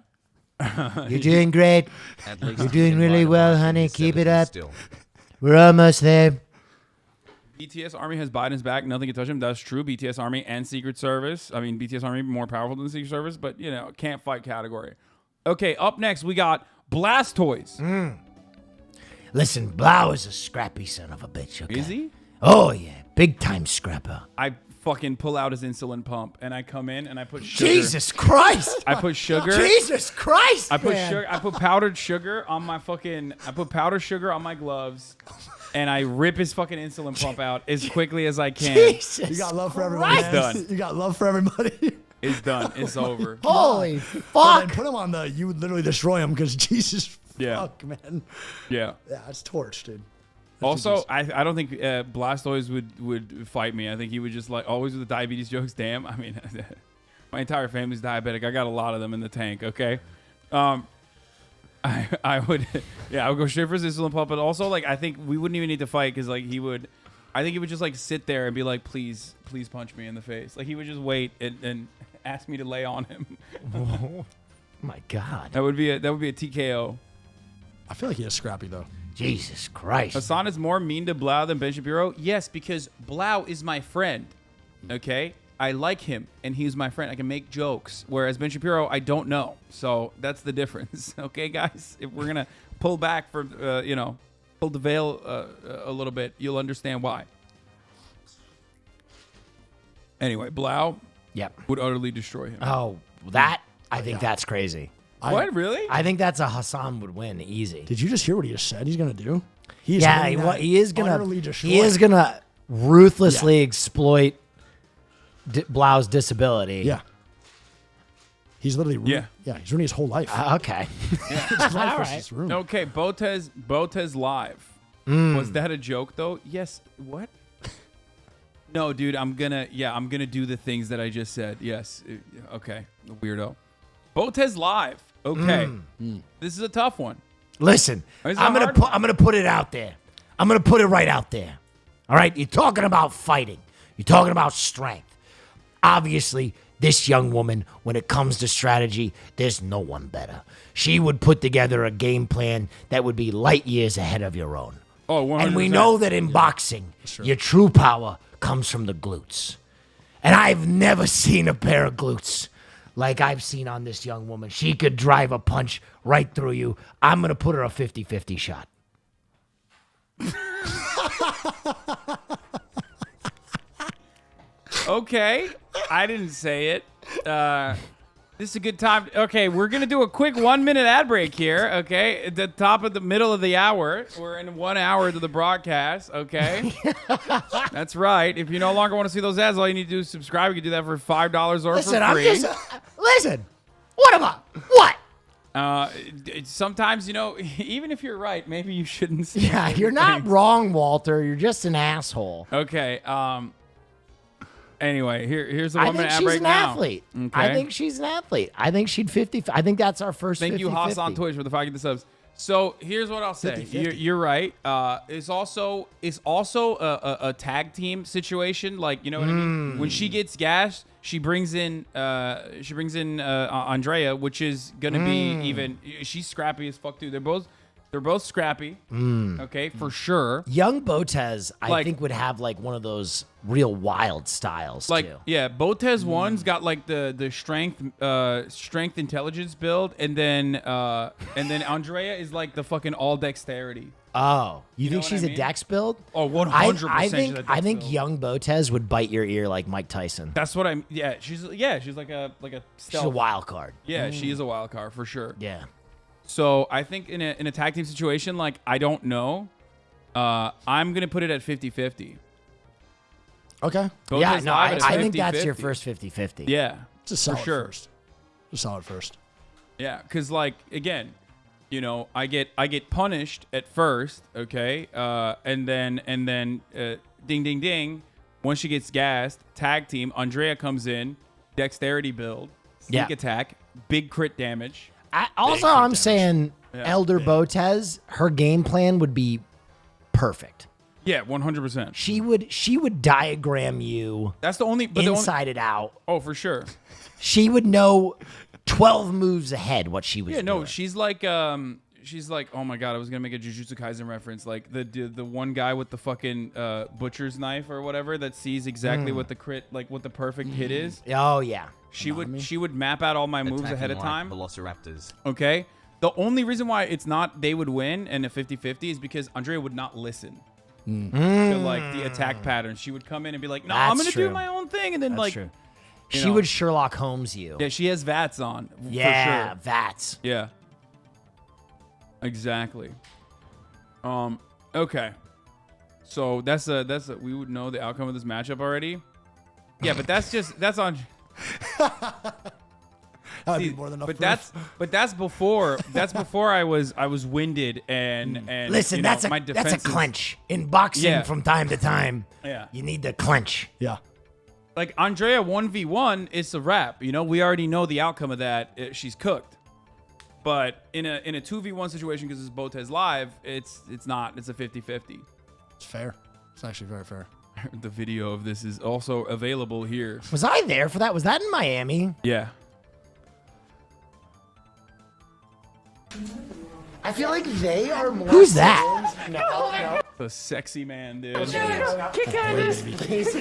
You're doing great. At least You're he doing can really ride a well, bike in honey. his Keep it 70s up. still. We're almost there. BTS Army has Biden's back. Nothing can touch him. That's true. BTS Army and Secret Service. I mean, BTS Army more powerful than the Secret Service, but can't fight category. Okay, up next we got Blastoise. Listen, Blau is a scrappy son of a bitch. Okay? Is he? Oh yeah, big time scrapper. I fucking pull out his insulin pump, and I come in and I put sugar. Jesus Christ! I put sugar. Jesus Christ! I put man. sugar. I put powdered sugar on my fucking. I put powdered sugar on my gloves, and I rip his fucking insulin pump out as quickly as I can. Jesus! You got love for everybody. Christ. Man. Done. You got love for everybody. It's done. It's over. Holy But fuck! then put him on the. You would literally destroy him because Jesus. Yeah. Fuck, man. Yeah. Yeah, it's torch, dude. Also, I don't think Blastoise would fight me. I think he would just like always with the diabetes jokes. Damn, I mean, my entire family's diabetic. I got a lot of them in the tank. Okay, I would I would go straight for his insulin pump. But also like I think we wouldn't even need to fight because like I think he would just like sit there and be like, please punch me in the face. Like he would just wait and ask me to lay on him. Oh my God! That would be a TKO. I feel like he is scrappy though. Jesus Christ! Hasan is more mean to Blau than Ben Shapiro? Yes, because Blau is my friend. Okay? I like him, and he's my friend. I can make jokes. Whereas Ben Shapiro, I don't know. So that's the difference. Okay, guys? If we're going to pull back for, pull the veil a little bit, you'll understand why. Anyway, Blau would utterly destroy him. Oh, that I think that's crazy. What? Really? I think that's a Hassan would win easy. Did you just hear what he just said? He's gonna do. He is gonna ruthlessly exploit Blau's disability. Yeah. He's literally. Yeah. He's ruining his whole life. Okay. His life was just ruined. Okay, Botez live. Was that a joke though? Yes. What? No, dude. I'm gonna do the things that I just said. Yes. Okay. Weirdo. Botez live. Okay. This is a tough one. Listen, I'm gonna put it out there. I'm gonna put it right out there. All right, you're talking about fighting. You're talking about strength. Obviously, this young woman, when it comes to strategy, there's no one better. She would put together a game plan that would be light years ahead of your own. Oh, 100%. And we know that in boxing, your true power comes from the glutes. And I've never seen a pair of glutes like I've seen on this young woman. She could drive a punch right through you. I'm going to put her a 50-50 shot. Okay. I didn't say it. This is a good time. Okay, we're going to do a quick 1-minute ad break here, okay? At the top of the middle of the hour. We're in 1 hour to the broadcast, okay? That's right. If you no longer want to see those ads, all you need to do is subscribe. You can do that for $5 or Listen, for free. Listen, what am I? What? Sometimes, even if you're right, maybe you shouldn't see Yeah, you're not wrong, Walter. You're just an asshole. Okay, anyway, here's the I 1 minute think ad she's break an now. athlete. Okay. I think she's an athlete. I think she'd 50. I think that's our first 50-50. Thank you, Hasan on Twitch, for the 5 subs. So here's what I'll say. 50-50. You're right. It's also a tag team situation. Like, you know what I mean? When she gets gassed, she brings in Andrea, which is gonna be even. She's scrappy as fuck too. They're both scrappy. Okay, for sure. Young Botez, I Like- think, would have like one of those real wild styles Like, too. yeah, Botez one's got like the strength intelligence build, and then Andrea is like the fucking all dexterity. Oh, you think know what she's I a mean? Dex build? Oh, 100%. I think young Botez would bite your ear like Mike Tyson. That's what I'm. Yeah, she's like a stealth. She's a wild card. Yeah, she is a wild card for sure. Yeah. So I think in a tag team situation, like, I don't know. I'm gonna put it at 50-50. Okay. Botez Yeah, no, live at I think that's your 50-50. first 50-50. Yeah, It's a solid for sure. first. It's a solid first. Yeah, because like again, I get punished at first, okay, and then ding ding ding. Once she gets gassed, tag team. Andrea comes in, dexterity build, sneak attack, big crit damage. I'm saying Elder Botez, her game plan would be perfect. Yeah, 100%. She would diagram you That's the only inside it out. Oh, for sure. She would know 12 moves ahead what she was Yeah, doing. no, she's like, oh my god, I was gonna make a Jujutsu Kaisen reference, like the one guy with the fucking butcher's knife or whatever that sees exactly what the crit, like what the perfect hit is. Oh yeah. She would map out all my moves ahead of time. Velociraptors. Okay. The only reason why it's not they would win and a 50-50 is because Andrea would not listen. to like the attack pattern. She would come in and be like, "No, I'm gonna do my own thing," and then That's like, true. She would Sherlock Holmes you. yeah, she has VATS on. Yeah, for sure. VATS. Yeah. Exactly. Okay. So that's we would know the outcome of this matchup already. Yeah, but that's on. That'd be more than enough. But that's before I was winded and Listen, that's a clench in boxing from time to time. Yeah. You need to clench. Yeah. Like Andrea 1v1, it's a wrap. You know, we already know the outcome of that. She's cooked. But in a 2v1 situation, because it's Botez live, it's not. It's a 50-50. It's fair. It's actually very fair. The video of this is also available here. Was I there for that? Was that in Miami? Yeah. I feel like they are more. Who's that? No. The sexy man, dude. Kick out of this.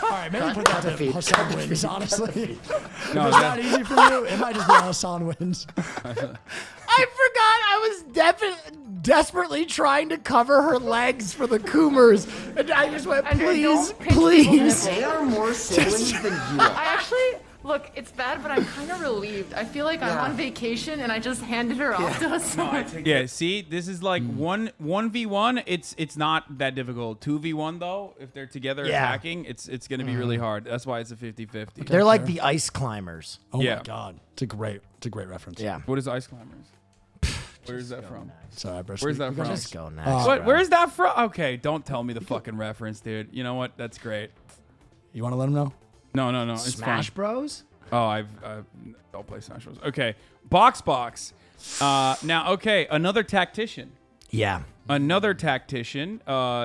All right, maybe put that to Hasan wins, honestly. No, it's not easy for you. It might just be Hasan wins. I forgot I was desperately trying to cover her legs for the Coomers. And I just went, please. They are more siblings than you are. I actually, look, it's bad, but I'm kind of relieved. I feel like I'm on vacation and I just handed her off to us. Yeah, see, this is like 1v1. It's not that difficult. 2v1 though, if they're together attacking, it's going to be really hard. That's why it's a 50-50. They're like the ice climbers. Oh my God, it's a great reference. Yeah. What is ice climbers? Where's that from? Sorry, bro. Where's that from? Just go next. Where's that from? Okay, don't tell me the fucking reference, dude. You know what? That's great. You want to let him know? No. It's Smash fine. Bros? Oh, I'll play Smash Bros. Okay, Box. Now, okay, another tactician. Yeah. Another tactician.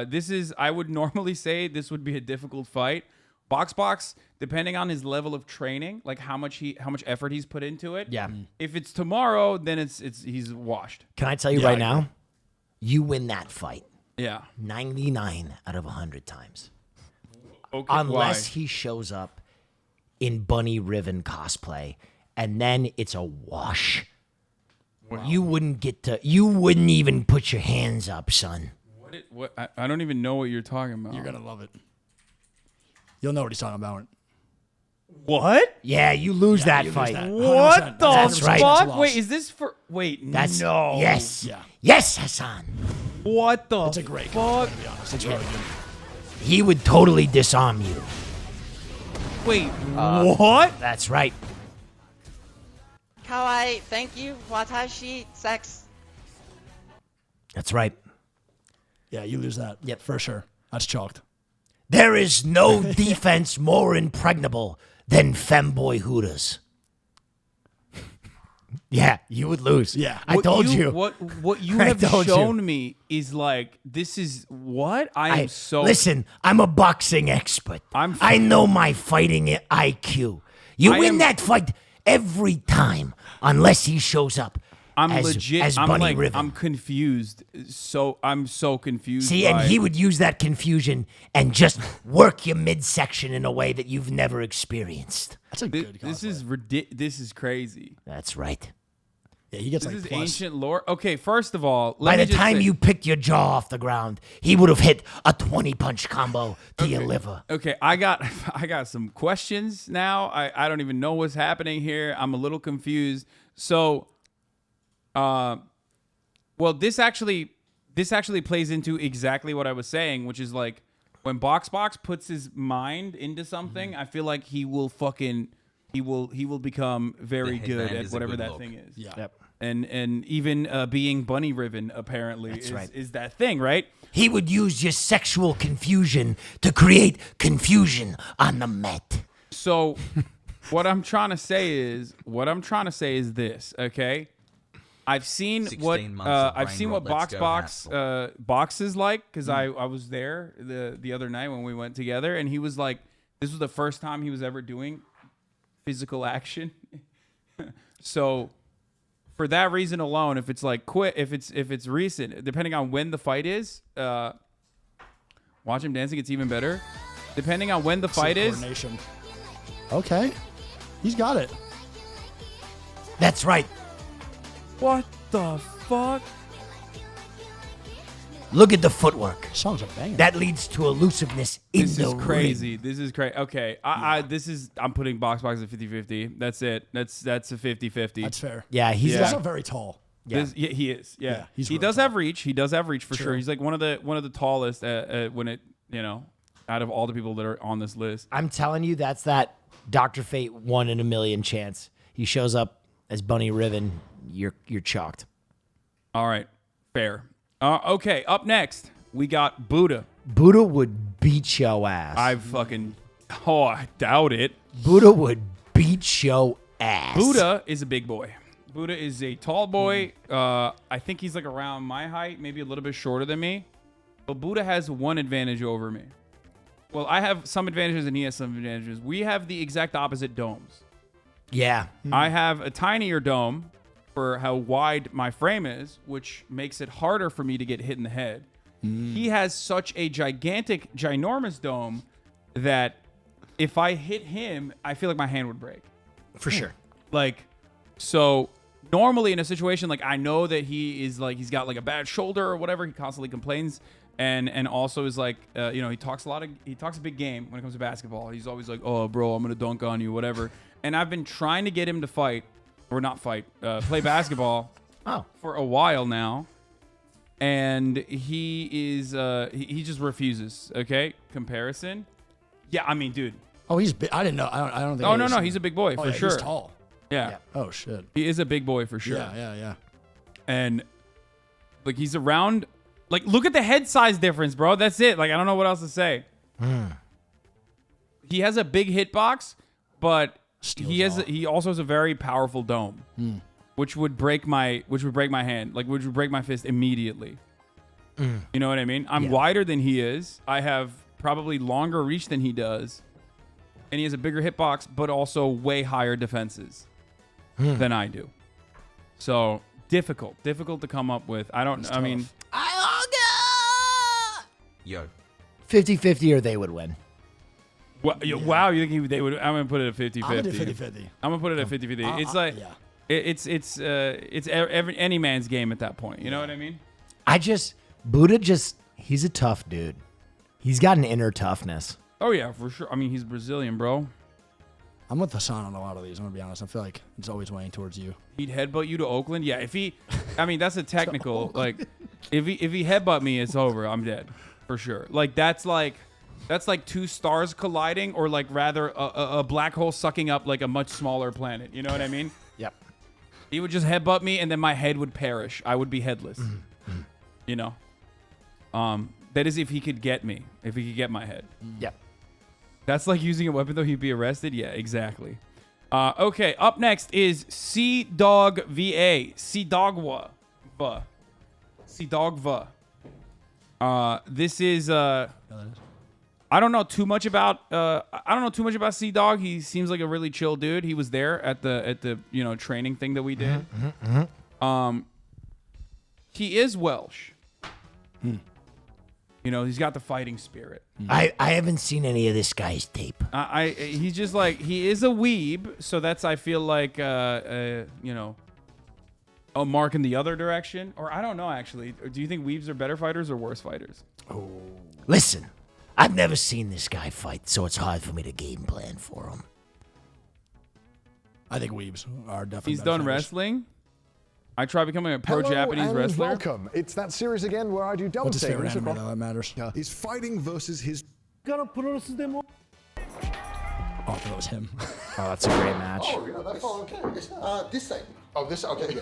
This is, I would normally say this would be a difficult fight. Box, depending on his level of training, like how much effort he's put into it. Yeah. If it's tomorrow, then he's washed. Can I tell you right now? You win that fight. Yeah. 99 out of 100 times. Okay. Unless why? he shows up in Bunny Riven cosplay, and then it's a wash. Wow. You wouldn't even put your hands up, son. What? I don't even know what you're talking about. You're gonna love it. You'll know what he's talking about. What? Yeah, you lose that fight. What the That's right. fuck? Wait, is this for? Wait, That's no. Yes. Yeah. Yes, Hasan. What the? It's a great fuck. game, to be honest. It's really good. He would totally disarm you. Wait, what? That's right. Kawaii, thank you. Watashi, sex. That's right. Yeah, you lose that. Yep, for sure. That's chalked. There is no defense more impregnable than femboy hooters. Yeah, you would lose. Yeah. I told you. What you have shown me is like, this is what? I am so... Listen, I'm a boxing expert. I know my fighting IQ. You win that fight every time, unless he shows up. I'm as, legit. As I'm Bunny like, Riven. I'm confused. I'm so confused. See, and he would use that confusion and just work your midsection in a way that you've never experienced. That's a good This is ridiculous. This is crazy. That's right. Yeah, he gets this like is plus. ancient lore. Okay, first of all, by the time you picked your jaw off the ground, he would have hit a 20-punch combo to your liver. Okay, I got some questions now. I don't even know what's happening here. I'm a little confused. So, well, this actually plays into exactly what I was saying, which is like when Box puts his mind into something, I feel like he will become very good at whatever that thing is. Yeah. Yep. And even being Bunny Riven apparently is that thing, right? He would use your sexual confusion to create confusion on the Met. So what I'm trying to say is this, okay? I've seen what Box is like, because I was there the other night when we went together, and he was like, this was the first time he was ever doing physical action. So for that reason alone, if it's like if it's recent, depending on when the fight is, watch him dancing, it's even better. Depending on when the fight is. Okay. He's got it. That's right. What the fuck? Look at the footwork. Songs are banging. That leads to elusiveness in This the is crazy. ring. This is crazy. Okay, I'm putting box at 50-50. That's it. That's a 50-50. That's fair. Yeah, he's He's also very tall. Yeah. He is. Yeah, he's he really does tall. have reach. He does have reach for True. sure. He's like one of the tallest when it out of all the people that are on this list. I'm telling you, that's that Dr. Fate 1 in a million chance. He shows up as Bunny Riven. You're chalked. All right, fair. Okay, up next we got Buddha. Buddha would beat your ass. I doubt it. Buddha would beat your ass. Buddha is a big boy. Buddha is a tall boy. I think he's like around my height, maybe a little bit shorter than me. But Buddha has one advantage over me. Well, I have some advantages and he has some advantages. We have the exact opposite domes. Yeah. I have a tinier dome for how wide my frame is, which makes it harder for me to get hit in the head. He has such a ginormous dome that if I hit him, I feel like my hand would break. For sure. Like, so normally in a situation like I know that he is like he's got like a bad shoulder or whatever, he constantly complains and also is like he talks a big game when it comes to basketball. He's always like, "Oh, bro, I'm gonna dunk on you," whatever. And I've been trying to get him to play basketball for a while now, and he is he just refuses. Okay, comparison. Yeah, I mean, dude. Oh, he's big. I didn't know. I don't think. Oh no, he's a big boy for sure. He's tall. Yeah. Oh shit. He is a big boy for sure. Yeah. And like he's around. Like, look at the head size difference, bro. That's it. Like, I don't know what else to say. He has a big hitbox, but he also has a very powerful dome, which would break my hand, like which would break my fist immediately. You know what I mean? I'm wider than he is. I have probably longer reach than he does, and he has a bigger hitbox, but also way higher defenses than I do. So difficult to come up with. I mean. Yo. 50-50 or they would win. Wow, you think they would? I'm gonna put it at 50-50. I'm gonna do 50-50. I'm gonna put it at 50-50. It's like it's any man's game at that point. You know what I mean? Buddha he's a tough dude. He's got an inner toughness. Oh yeah, for sure. I mean, he's Brazilian, bro. I'm with Hasan on a lot of these. I'm gonna be honest. I feel like it's always weighing towards you. He'd headbutt you to Oakland. Yeah, I mean that's a technical. Like, if he headbutt me, it's over. I'm dead for sure. Like that's like two stars colliding, or like rather a black hole sucking up like a much smaller planet. You know what I mean? Yep. He would just headbutt me, and then my head would perish. I would be headless. You know. That is if he could get me. If he could get my head. Yep. That's like using a weapon though. He'd be arrested. Yeah, exactly. Okay. Up next is Sea Dog VA. Sea Dogwa. Sea Dogva. This is I don't know too much about Sea Dog. He seems like a really chill dude. He was there at the training thing that we did. He is Welsh. He's got the fighting spirit. I haven't seen any of this guy's tape. He's just like, he is a weeb, so that's, I feel like a mark in the other direction. Or I don't know, actually. Do you think weebs are better fighters or worse fighters? Oh. Listen, I've never seen this guy fight, so it's hard for me to game plan for him. I think weebs are definitely He's better done fighters. wrestling. I tried becoming a pro Japanese and wrestler. Welcome. It's that series again where I do double What's his favorite statements. anime, though? That matters. He's fighting versus his. Oh, I thought it was him. Oh, that's a great match. Oh, yeah, that's all okay. This side. Oh, this, okay.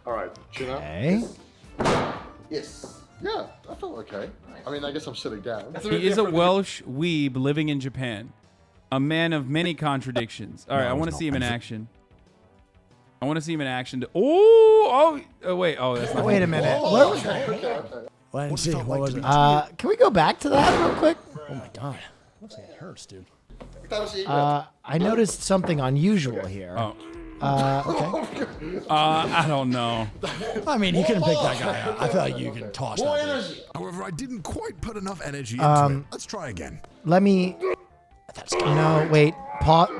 All right, chin up. Okay. Yes. Yeah, I felt okay. I mean, I guess I'm sitting down. He is a Welsh weeb living in Japan. A man of many contradictions. All right, I want to see him in action. Wait, that's not. Wait a minute. Well, I didn't see. What was it? Can we go back to that real quick? Oh my god. Looks like it hurts, dude. I noticed something unusual here. Oh. Okay. I don't know. I mean, you can pick that guy out. I feel like you can toss that dude. However, I didn't quite put enough energy into it. Let's try again. Let me. No, wait. Pause.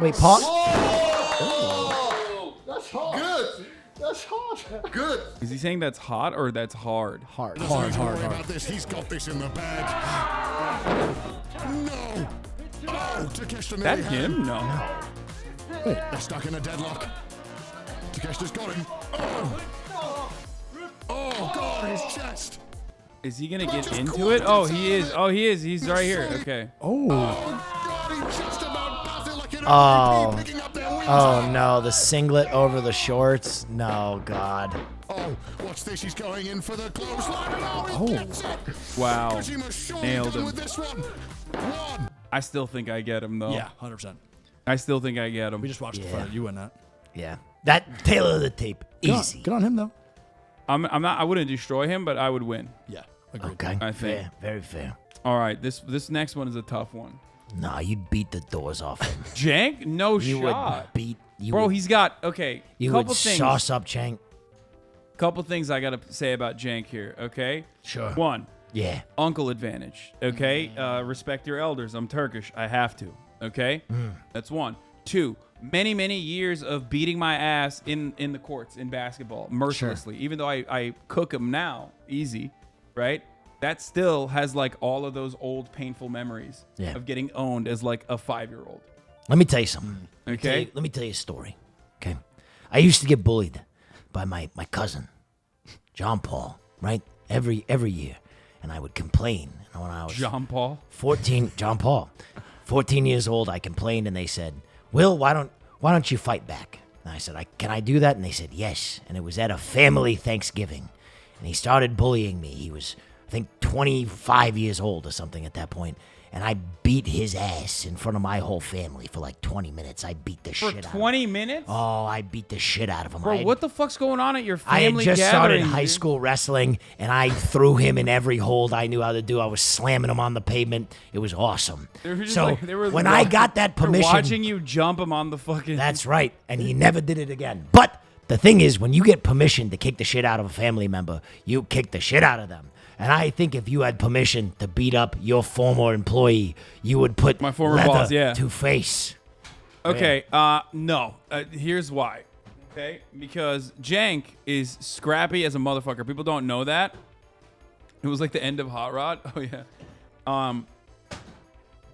Oh, that's hard. Good. That's hot. Good. Is he saying that's hot or that's hard? Hard. Don't worry about this. He's got this in the bag. No. Oh, Takeshita That nearly had him? No. They're stuck in a deadlock. Takeshita's got him. Oh, God, his chest. Is he gonna get into it? Oh, he is. Oh, he is. He's right here. Okay. Oh, God, he just about does it like an Oh. MVP picking up their wings. Oh no, the singlet over the shorts. No, God. Oh, what's this? He's going in for the clothesline. Oh. He gets it. Wow. Kojima's surely Nailed done him. with this one. One. I still think I get him though. Yeah, 100%. I still think I get him. We just watched the Yeah. fight. You win that. Yeah. That tail of the tape. Easy. Good on him, though. I'm not. I wouldn't destroy him, but I would win. Yeah. Agreed. Okay. I think. Fair. Very fair. All right. This next one is a tough one. Nah, you'd beat the doors off him. Jank? No You shot. would beat. You Bro, would, he's got okay. You couple would things. sauce up Chank. Couple things I gotta say about Jank here. Okay. Sure. One. Yeah. Uncle advantage. Okay. Respect your elders. I'm Turkish. I have to. Okay. That's one. Two. Many years of beating my ass in the courts in basketball mercilessly. Even though I cook him now easy, right? That still has like all of those old painful memories of getting owned as like a 5-year-old. Let me tell you something. Okay. Let me tell you a story. Okay. I used to get bullied by my cousin, John Paul, right? Every year. And I would complain. And when I was John Paul? 14, John Paul. 14 years old, I complained and they said, Will, why don't you fight back? And I said, can I do that? And they said, yes. And it was at a family Thanksgiving. And he started bullying me. He was, I think, 25 years old or something at that point. And I beat his ass in front of my whole family for like 20 minutes. I beat the shit out of him. For 20 minutes? Oh, I beat the shit out of him. Bro, what the fuck's going on at your I had family just started gathering, high dude? school wrestling, and I threw him in every hold I knew how to do. I was slamming him on the pavement. It was awesome. They were just So like- they were when I got that they're permission, watching you jump him on the fucking. that's right, and he never did it again. But the thing is, when you get permission to kick the shit out of a family member, you kick the shit out of them. And I think if you had permission to beat up your former employee, you would put My former leather boss, yeah. to face. Okay, no. Here's why. Okay, because Jank is scrappy as a motherfucker. People don't know that. It was like the end of Hot Rod. Oh yeah.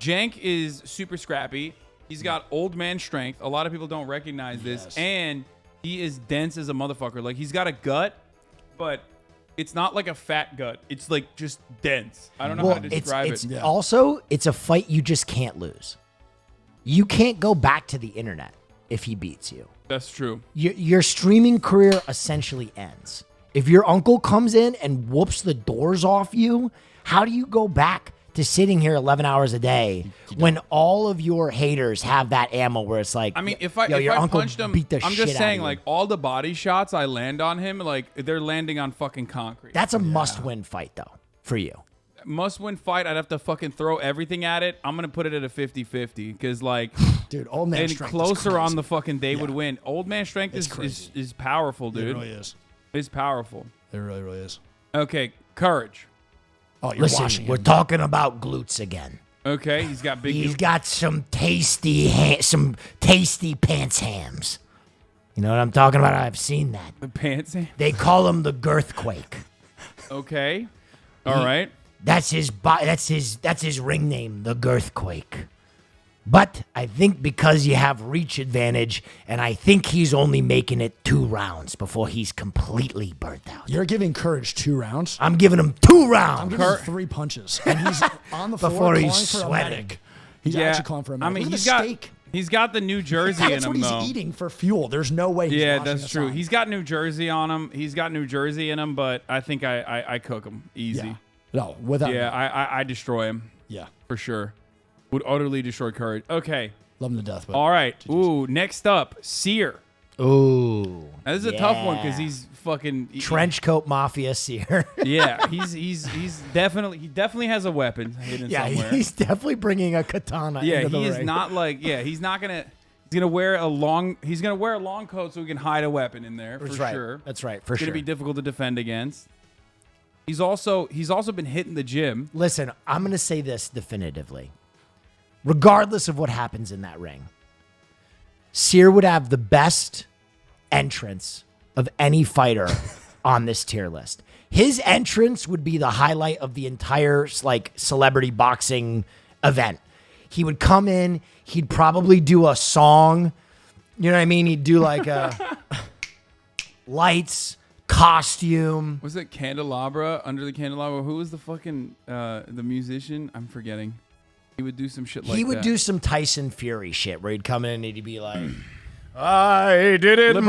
Jank is super scrappy. He's got old man strength. A lot of people don't recognize this, and he is dense as a motherfucker. Like he's got a gut, but it's not like a fat gut. It's like just dense. I don't know how to describe it's it. Also, it's a fight you just can't lose. You can't go back to the internet if he beats you. That's true. Your streaming career essentially ends. If your uncle comes in and whoops the doors off you, how do you go back to sitting here 11 hours a day when all of your haters have that ammo where it's like, I mean, if your I uncle punched him, beat the I'm shit just out saying, of you. like, all the body shots I land on him, like, they're landing on fucking concrete. That's a must-win fight, though, for you. Must-win fight. I'd have to fucking throw everything at it. I'm going to put it at a 50-50 because, like, Dude, old man and strength is closer on crazy. the fucking they would win. Old man strength is powerful, dude. It really is. It's powerful. It really is. Okay, courage. Oh, you're Listen, washing we're him. talking about glutes again. Okay, he's got big. He's got some tasty pants hams. You know what I'm talking about? I've seen that. The pants. They call him the Girthquake. Okay, all right. That's his ring name, the Girthquake. But I think because you have reach advantage, and I think he's only making it 2 rounds before he's completely burnt out. You're giving Courage 2 rounds. I'm giving him 2 I'm rounds. giving him 3 punches, and he's on the floor Before calling he's for a sweating. medic. He's actually calling for a medic. I mean, Look at he's the got steak. he's got the New Jersey in That's him what he's though. eating for fuel. There's no way. He's Yeah, washing that's us true. on. He's got New Jersey on him. He's got New Jersey in him, but I think I cook him easy. Yeah. No, without. Yeah, I destroy him. Yeah. For sure. Would utterly destroy Courage. Okay. Love him to death. But All right. Ooh, next up, Sear. Ooh. Now, this is a tough one because yeah. he's fucking Trench coat mafia seer. Yeah, he's definitely has a weapon hidden Yeah, somewhere. he's definitely bringing a katana. Yeah, into the he is ring. not like he's gonna wear a long coat so he can hide a weapon in there That's for right. sure. That's right, for It's gonna sure. be difficult to defend against. He's also been hitting the gym. Listen, I'm going to say this definitively. Regardless of what happens in that ring, Sear would have the best entrance of any fighter on this tier list. His entrance would be the highlight of the entire like celebrity boxing event. He would come in, he'd probably do a song. You know what I mean? He'd do like a lights, costume. Was it Candelabra? Under the Candelabra? Who was the fucking the musician? I'm forgetting. He would do some shit like that. He would do some Tyson Fury shit where he'd come in and he'd be like, I did it Liberace.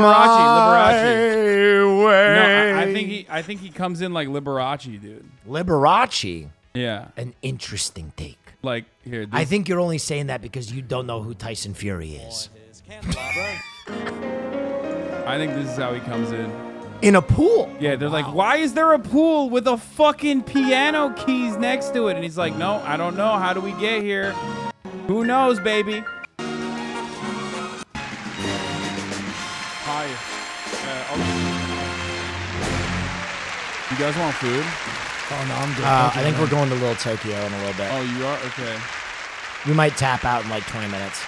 way. No, I think he comes in like Liberace, dude. Liberace? Yeah. An interesting take. Like, here. I think you're only saying that because you don't know who Tyson Fury is. I think this is how he comes in. In a pool? Yeah, they're like, why is there a pool with a fucking piano keys next to it? And he's like, no, I don't know. How do we get here? Who knows, baby? Hi. You guys want food? Oh, no, I'm good. I think we're going to Little Tokyo in a little bit. Oh, you are? Okay. We might tap out in like 20 minutes.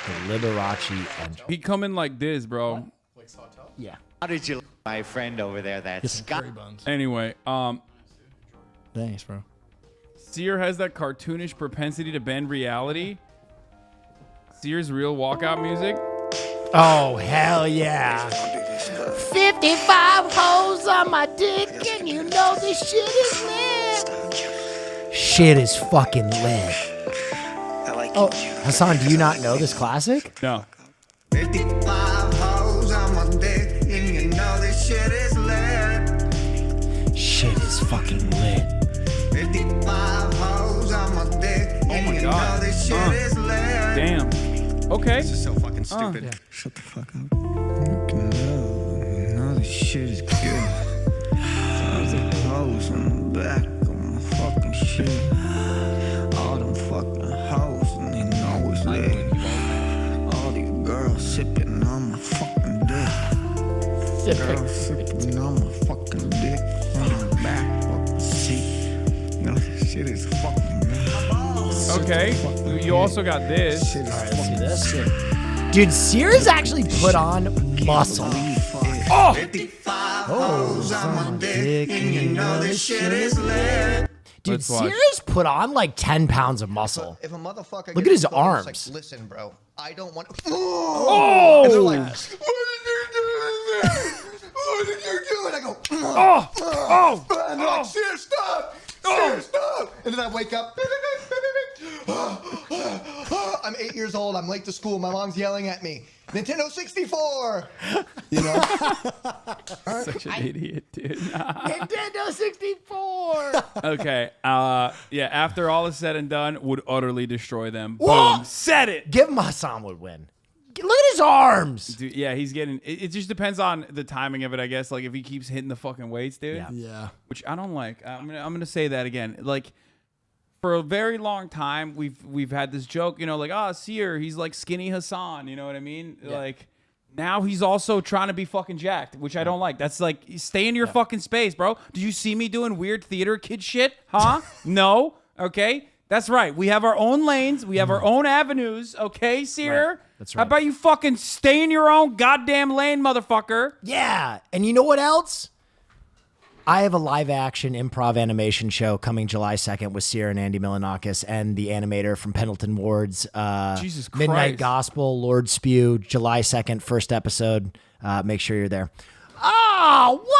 The Liberace entry. He come in like this, bro. Yeah. How did you like my friend over there? That's Scott. Anyway, Thanks, bro. Seer has that cartoonish propensity to bend reality. Seer's real walkout music. Oh, hell yeah. 55 holes on my dick, and you know this shit is lit. Shit is fucking lit. Oh, Hasan, do you not know this classic? No. 55 holes on my dick, and you know this shit is lit. Shit is fucking lit. 55 holes on my dick, and you know this shit is lit. Damn. Okay. This is so fucking stupid. Yeah. Shut the fuck up. You know this shit is good. Thousand hoes on the back of my fucking shit. All them fucking hoes, and they know it's lit. All these girls sipping on my fucking dick. Girls sipping on my fucking dick. On the back of the seat. You know this shit is fucking lit. Okay. You also got this. All right, let's see this. Dude, Seer's actually put on muscle. Oh! 55 hoes on my dick, and you know this shit is lit. Dude, Let's watch. Seer's put on like 10 pounds of muscle. If a motherfucker Look at gets his exposed, arms. It's like, listen, bro, I don't want. Oh! And they're like, what did you do? What did you do? And I go, and they're like, Seer, stop! Seer, stop! And then I wake up. I'm 8 years old. I'm late to school. My mom's yelling at me. Nintendo 64. You know. Such an idiot, dude. Nintendo 64. Okay. Yeah. After all is said and done, would utterly destroy them. Whoa! Boom. Said it. Give him Hasan would win. Look at his arms. Dude, yeah, he's getting. It just depends on the timing of it, I guess. Like if he keeps hitting the fucking weights, dude. Yeah. Which I don't like. I'm gonna say that again. Like for a very long time, we've had this joke, you know, like Seer, he's like skinny Hasan. You know what I mean? Yeah. Like now he's also trying to be fucking jacked, which I don't like. That's like stay in your fucking space, bro. Did you see me doing weird theater kid shit? Huh? No. Okay. That's right. We have our own lanes. We have our own avenues. Okay, Seer? Right. That's How right. about you fucking stay in your own goddamn lane, motherfucker? Yeah. And you know what else? I have a live action improv animation show coming July 2nd with Seer and Andy Milanakis and the animator from Pendleton Ward's Jesus Christ. Midnight Gospel, Lord Spew, July 2nd, first episode. Make sure you're there. Oh, what?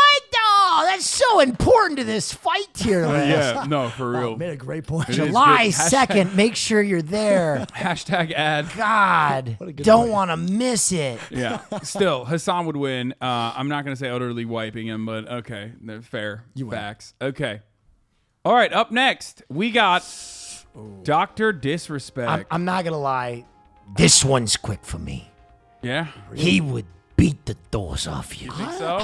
Oh, that's so important to this fight tier list. Yeah, no, for real. Made a great point. It is July good. 2nd, make sure you're there. Hashtag ad. God, don't want to miss it. Yeah. Still, Hasan would win. I'm not going to say utterly wiping him, but okay. Fair. Facts. Okay. All right. Up next, we got Dr. Disrespect. I'm not going to lie. This one's quick for me. Yeah? He would beat the doors off you. You think so?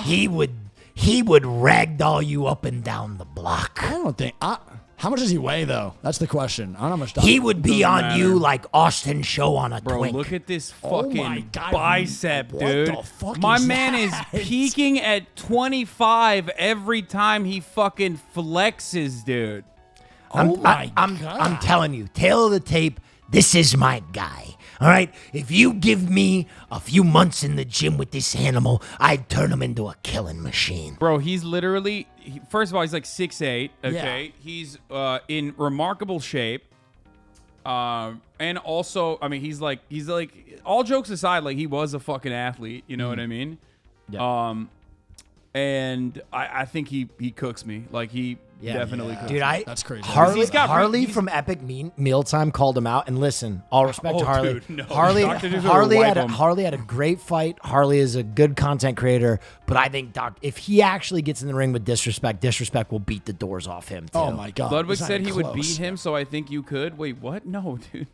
He would ragdoll you up and down the block. I don't think. How much does he weigh, though? That's the question. I don't know how much. He would be Doesn't on matter. you like Austin Show on a Bro, twink. look at this Oh fucking my God, bicep, what dude. the fuck My is man is that? peaking at 25 every time he fucking flexes, dude. I'm telling you, tail of the tape, this is my guy. All right? If you give me a few months in the gym with this animal, I'd turn him into a killing machine. Bro, he's literally, first of all, he's like 6'8", okay? Yeah. He's in remarkable shape. And also, I mean, he's like, all jokes aside, like, he was a fucking athlete, you know what I mean? Yeah. And I think he cooks me. Like, he definitely cooks Dude, me. That's crazy. Harley from Epic Mealtime called him out. And listen, all respect to Harley. Dude, no. Harley Dr. Dizzle will wipe him. Harley had a great fight. Harley is a good content creator. But I think if he actually gets in the ring with Disrespect will beat the doors off him, too. Oh, my God. Ludwig It's not said he even would beat close. him, so I think you could. Wait, what? No, dude.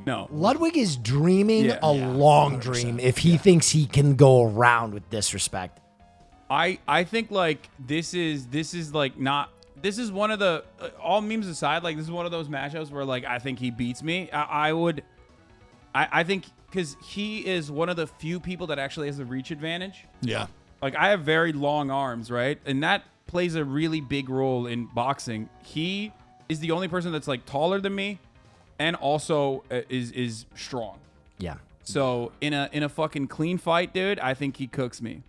No. Ludwig is dreaming Yeah. a long dream if he thinks he can go around with Disrespect. I think like this is like not, this is one of the all memes aside, like this is one of those matchups where like I think he beats me. I think because he is one of the few people that actually has a reach advantage. Yeah. Like I have very long arms, right? And that plays a really big role in boxing. He is the only person that's like taller than me and also is strong. Yeah. So in a fucking clean fight, dude, I think he cooks me.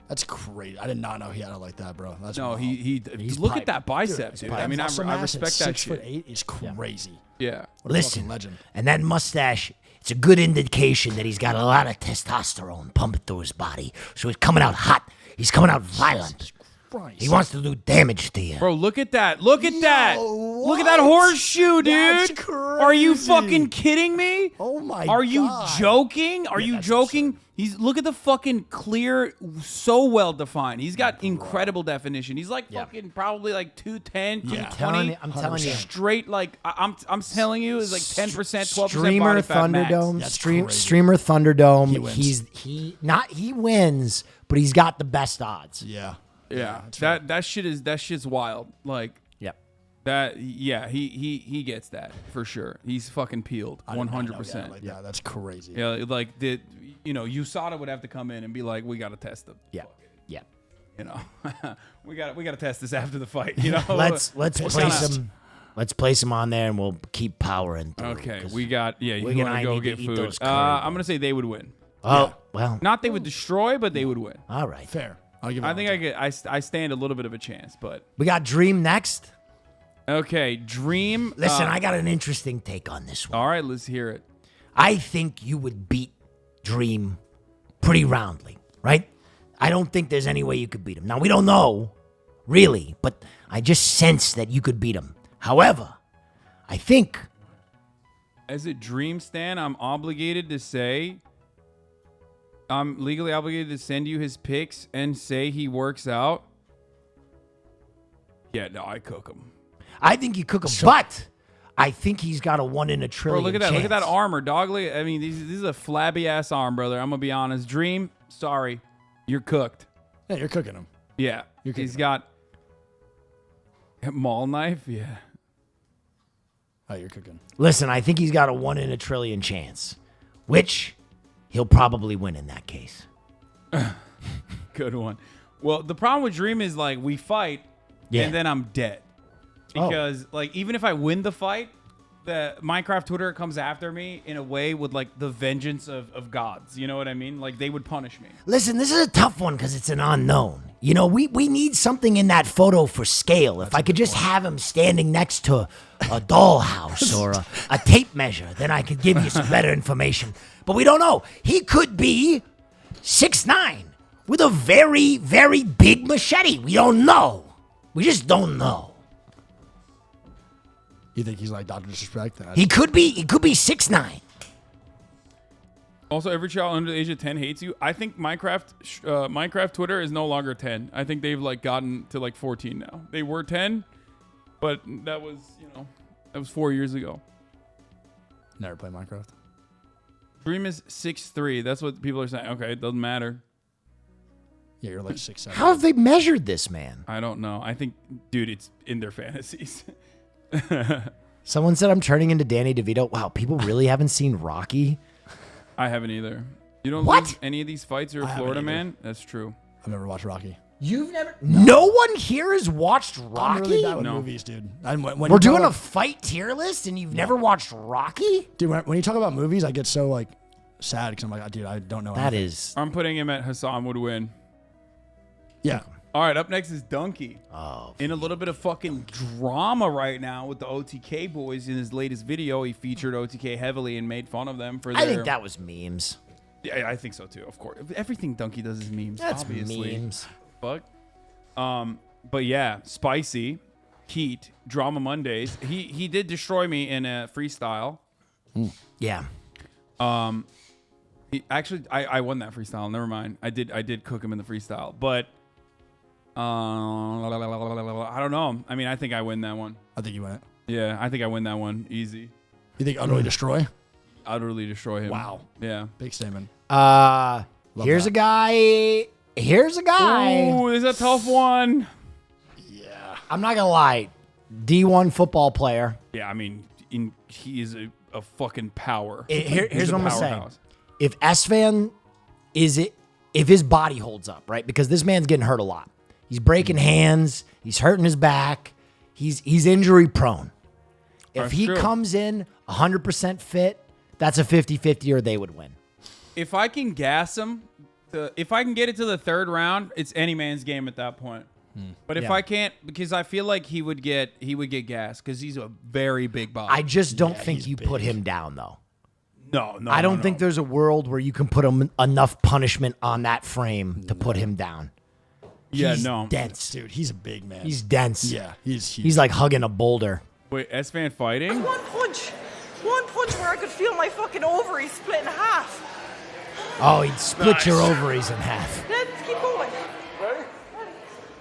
That's crazy. I did not know he had it like that, bro. That's No, wild. he's look at that bicep, dude. I mean, I respect that shit. 6'8" is crazy. Yeah. What a Listen, fucking legend. and that mustache, it's a good indication that he's got a lot of testosterone pumping through his body. So he's coming out hot. He's coming out violent. He wants to do damage to you. Bro, look at that. Look at that. Look at that horseshoe, dude. That's Are you fucking kidding me? Oh my Are you God. joking? Are you joking? Look at the fucking clear, so well defined. He's got incredible definition. He's like fucking probably like 210, 220. I'm telling you. Straight like I'm telling you, is like 10%, 12% Streamer body fat max. Thunderdome. Streamer Thunderdome. He wins, but he's got the best odds. Yeah. Yeah, that shit's wild. Like, he gets that for sure. He's fucking peeled, 100%. Yeah, that's crazy. Yeah, like USADA would have to come in and be like, we got to test him. Yeah, yeah. You know, we got to test this after the fight. You know, let's place him on there and we'll keep powering through. Okay, we got you Wigan want and I to go need to get eat food. those I'm gonna say they would win. Oh well, not they would destroy, but they would win. All right, fair. I'll give it I think I stand a little bit of a chance, but we got Dream next. Okay, Dream. Listen, I got an interesting take on this one. All right, let's hear it. I think you would beat Dream pretty roundly, right? I don't think there's any way you could beat him. Now, we don't know, really, but I just sense that you could beat him. However, I think... As a Dream stan, I'm obligated to say... I'm legally obligated to send you his pics and say he works out. Yeah, no, I cook him. I think you cook him, but I think he's got a 1 in a trillion Bro, look at that. chance. Look at that armor, dog. I mean, this is a flabby ass arm, brother. I'm gonna be honest. Dream, sorry, you're cooked. Yeah, you're cooking him. Yeah, he's got a maul knife. Yeah. Oh, you're cooking. Listen, I think he's got a 1 in a trillion chance, which he'll probably win in that case. Good one. Well, the problem with Dream is like we fight, and then I'm dead. Because like even if I win the fight, the Minecraft Twitter comes after me in a way with like the vengeance of gods. You know what I mean? Like they would punish me. Listen, this is a tough one because it's an unknown. You know, we need something in that photo for scale. If I could just have him standing next to a dollhouse or a tape measure, then I could give you some better information. But we don't know. He could be 6'9" with a very, very big machete. We don't know. We just don't know. You think he's like Dr. Disrespect? He could be 6'9". Also, every child under the age of 10 hates you. I think Minecraft Twitter is no longer 10. I think they've like gotten to like 14 now. They were 10, but that was 4 years ago. Never played Minecraft. Dream is 6'3". That's what people are saying. Okay, it doesn't matter. Yeah, you're like 6'7". How have they measured this man? I don't know. I think, dude, it's in their fantasies. Someone said I'm turning into Danny DeVito. Wow, people really haven't seen Rocky? I haven't either. You don't What? lose any of these fights. You're a Florida man. That's true. I've never watched Rocky. You've never. No one here has watched Rocky. I'm really bad with movies, dude. We're doing a fight tier list, and you've never watched Rocky, dude. When you talk about movies, I get so like sad because I'm like, dude, I don't know. That anything. is. I'm putting him at Hasan would win. Yeah. All right, up next is Donkey. Oh. In a little bit of fucking drama right now with the OTK boys. In his latest video, he featured OTK heavily and made fun of them for their... I think that was memes. Yeah, I think so too, of course. Everything Donkey does is memes, That's obviously. memes. Fuck. But yeah, Spicy, Heat, Drama Mondays. He did destroy me in a freestyle. Yeah. I won that freestyle. Never mind. I did cook him in the freestyle, but I don't know. I mean, I think I win that one. I think you win it. Yeah, I think I win that one easy. You think utterly destroy? Utterly destroy him. Wow. Yeah. Big statement. Here's a guy. Here's a guy. Ooh, this is a tough one. Yeah. I'm not gonna lie. D1 football player. Yeah, I mean, he is a fucking power. Here's what I'm gonna say. If S-Fan if his body holds up, right? Because this man's getting hurt a lot. He's breaking hands. He's hurting his back. He's injury prone. If he comes in 100% fit, that's a 50-50 or they would win. If I can gas him, if I can get it to the third round, it's any man's game at that point. But if I can't, because I feel like he would get gas because he's a very big body. I just don't think you put him down though. No. I don't think there's a world where you can put enough punishment on that frame to put him down. Yeah, He's no. dense. Dude, he's a big man. He's dense. Yeah, he's huge. He's like hugging a boulder. Wait, S-Fan fighting? One punch where I could feel my fucking ovaries split in half. Oh, he'd split your ovaries in half. Let's keep going. Ready?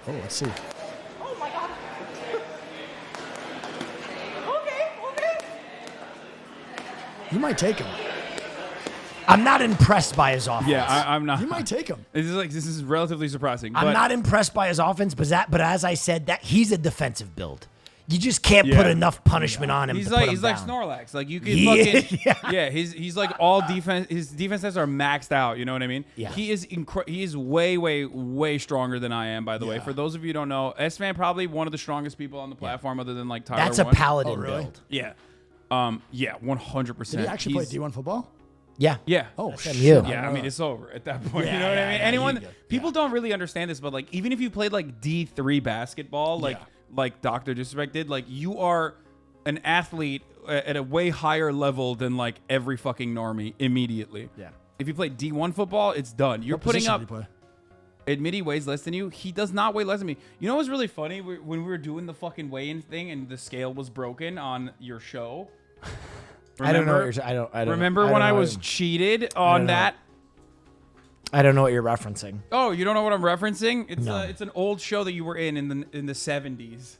Oh, let's see. Oh my god. Okay. You might take him. I'm not impressed by his offense. Yeah, I'm not. You might take him. This is relatively surprising. I'm not impressed by his offense, but as I said, that he's a defensive build. You just can't put enough punishment on him. He's to like put him down. Snorlax. Like you can fucking He's like all defense. His defense stats are maxed out. You know what I mean? Yeah. He is way stronger than I am. By the way, for those of you who don't know, S-Fan probably one of the strongest people on the platform, other than like Tyler. That's a paladin build. Yeah. 100%. Did he actually play D1 football? Yeah. Yeah. Oh, shit. Yeah, I mean, it's over at that point. Yeah, you know what I mean? yeah, People don't really understand this, but like, even if you played like D3 basketball, like Dr. Disrespect did, like you are an athlete at a way higher level than like every fucking normie immediately. Yeah. If you play D1 football, it's done. You're putting up. Admit he weighs less than you. He does not weigh less than me. You know what's really funny? When we were doing the fucking weigh-in thing and the scale was broken on your show. I don't know. I don't remember when I was cheated on that. I don't know what you're referencing. Oh, you don't know what I'm referencing? It's an old show that you were in the 70s.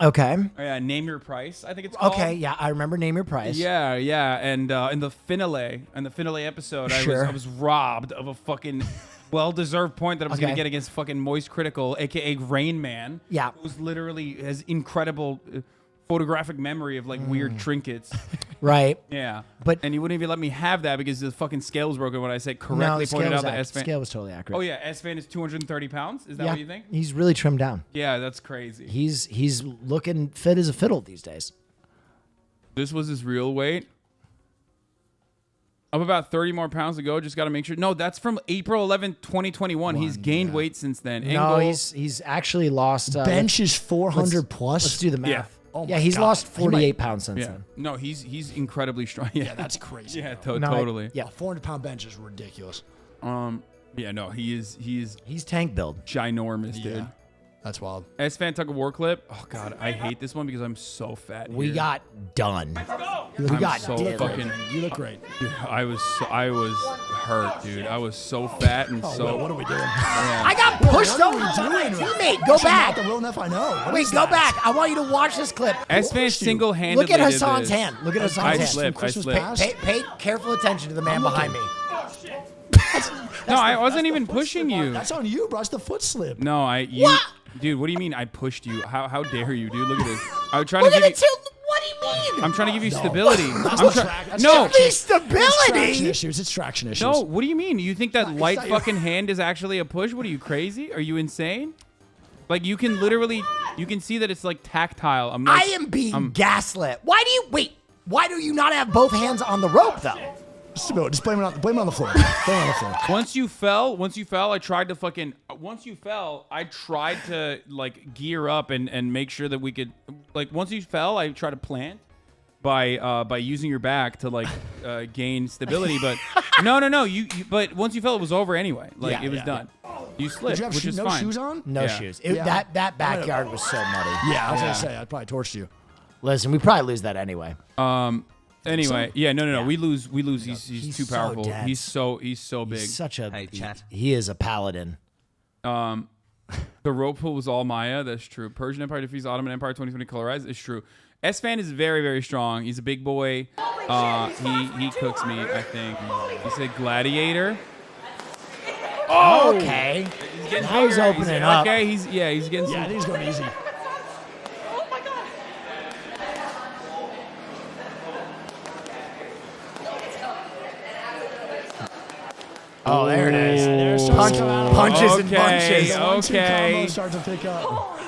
Okay. Name Your Price, I think it's called. Okay, yeah, I remember Name Your Price. Yeah, and in the finale episode, I was robbed of a fucking well-deserved point that I was going to get against fucking Moist Critical, aka Rain Man. Yeah. Who's literally has incredible photographic memory of like weird trinkets. Right. Yeah. And you wouldn't even let me have that because the fucking scale was broken when I said correctly pointed out that S-Fan. Scale was totally accurate. Oh yeah, S-Fan is 230 pounds. Is that what you think? He's really trimmed down. Yeah, that's crazy. He's looking fit as a fiddle these days. This was his real weight. Up about 30 more pounds to go. Just got to make sure. No, that's from April 11th, 2021. He's gained weight since then. No, he's actually lost. Bench is 400 plus. Let's do the math. Yeah. Oh yeah, he's lost 48 pounds since then. No, he's incredibly strong. Yeah, that's crazy. Yeah, totally. Yeah, 400-pound bench is ridiculous. Yeah, no, he's tank build. Ginormous, dude. That's wild. S-Fan tug of war clip. Oh god, I hate this one because I'm so fat. We got done. You look great. Dude, I was hurt, dude. I was so fat and so. What are we doing? I got pushed over by my teammate. Go back. Not the real enough I know. Wait, go back. I want you to watch this clip. S-Fan single-handedly. Look at Hasan's hand. Look at Hasan's hand. I slipped. Pay careful attention to the man behind me. No, I wasn't even pushing you. That's on you, bro. It's the foot slip. No, Dude, what do you mean I pushed you? How dare you, dude? Look at this. I was trying Look to at give the tilt. What do you mean mean? I'm trying to give you stability. No, stability. It's traction issues. No, what do you mean? You think that light fucking hand is actually a push? What are you, crazy? Are you insane? Like, you can literally, you can see that it's like tactile. I'm like, I am being gaslit. Why do you not have both hands on the rope though? Just blame it on the floor. Blame it on the floor. Once you fell, I tried to like gear up and make sure that we could, like, once you fell, I tried to plant by using your back to like gain stability. But no, but once you fell, it was over anyway. Like, it was done. You slipped, which is fine. Shoes on? No shoes. That backyard was so muddy. Yeah, I was gonna say I'd probably torched you. Listen, we probably lose that anyway. Anyway, no. We lose. He's too powerful. So dense. He's so big. He's such a. Hey, chat. He is a paladin. The rope pull was all Maya. That's true. Persian Empire defeats Ottoman Empire 2020 colorized. It's true. S-Fan is very, very strong. He's a big boy. He cooks me, I think. He said gladiator. Oh, okay. He's getting Now he's opening up. Okay, he's getting some. Yeah, I think he's going easy. Oh, there it is. Punches and bunches. Okay. Start to pick up.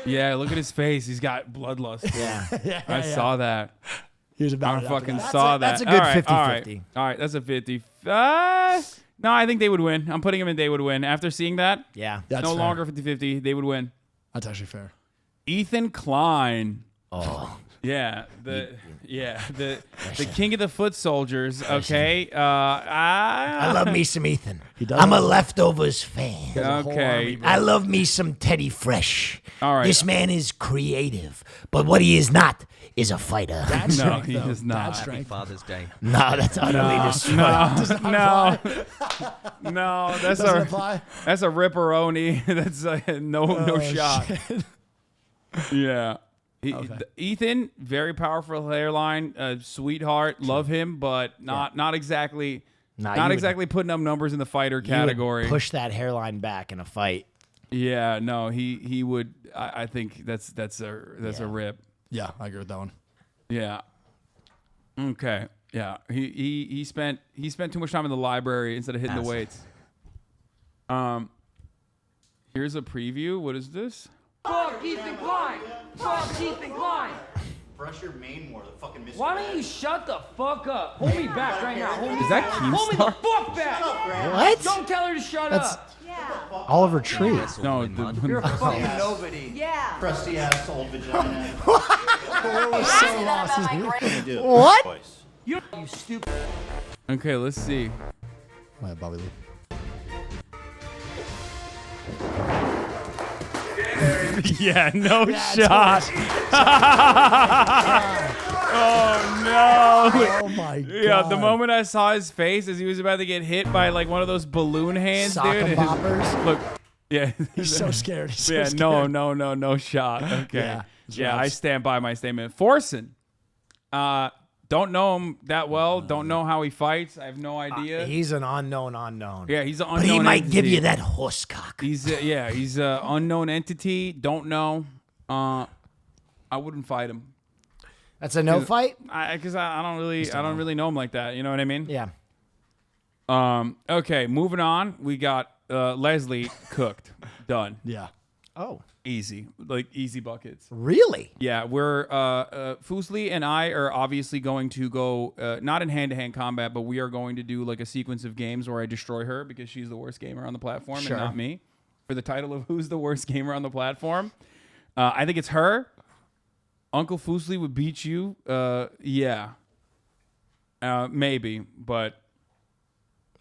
Yeah, look at his face. He's got bloodlust. Yeah. I saw that. He was about I fucking saw that. That's a good 50-50. All right, that's a 50. No, I think they would win. I'm putting them in they would win. After seeing that, yeah, that's no fair. longer 50-50. They would win. That's actually fair. Ethan Klein. Oh. Yeah, the king of the foot soldiers. Okay, I love me some Ethan. does I'm a have- leftovers fan. Okay. I love me some Teddy Fresh. All right. This man is creative, but what he is not is a fighter. No, he is not. Happy Father's Day. No, that's utterly destroyed. No, that's Doesn't a apply? that's a ripperoni. That's no shot. Shit. Yeah. Okay. Ethan, very powerful hairline, sweetheart, love him, but not exactly exactly putting up numbers in the fighter category. You would push that hairline back in a fight. Yeah, no, he would. I think that's a rip. Yeah, I agree with that one. Yeah. Okay. Yeah. He spent too much time in the library instead of hitting the weights. Here's a preview. What is this? Fuck Ethan Klein! Fuck Ethan Klein! Brush your mane more, the fucking Mr. Why don't you shut the fuck up? Hold me back right now. Hold me Is that back. Hold me the Keemstar? fuck back! What? Don't tell her to shut up! Oliver Tree. No, You're a fucking Nobody. Yeah. Crusty ass old vagina. What? You stupid. Okay, let's see. My Bobby Lee. Yeah, no shot. Oh no! Oh my god! Yeah, the moment I saw his face as he was about to get hit by like one of those balloon hands, Sock dude. 'em boppers. Look, yeah, He's so scared. He's so yeah, scared. no shot. Okay, Yeah, yeah, I drops. stand by my statement. Forsen, don't know him that well. Don't know how he fights. I have no idea. He's an unknown. Yeah, he's an unknown. But he might entity. give you that horse cock. He's he's a unknown entity. Don't know. I wouldn't fight him. That's a no fight? Because I don't really know him like that. You know what I mean? Yeah. Okay, moving on. We got Leslie cooked. Done. Yeah. Oh. Easy. Like easy buckets. Really? Yeah, we're Fusli and I are obviously going to go not in hand-to-hand combat, but we are going to do like a sequence of games where I destroy her because she's the worst gamer on the platform Sure. and not me. For the title of who's the worst gamer on the platform. I think it's her. Uncle Fusli would beat you. Yeah. Maybe, but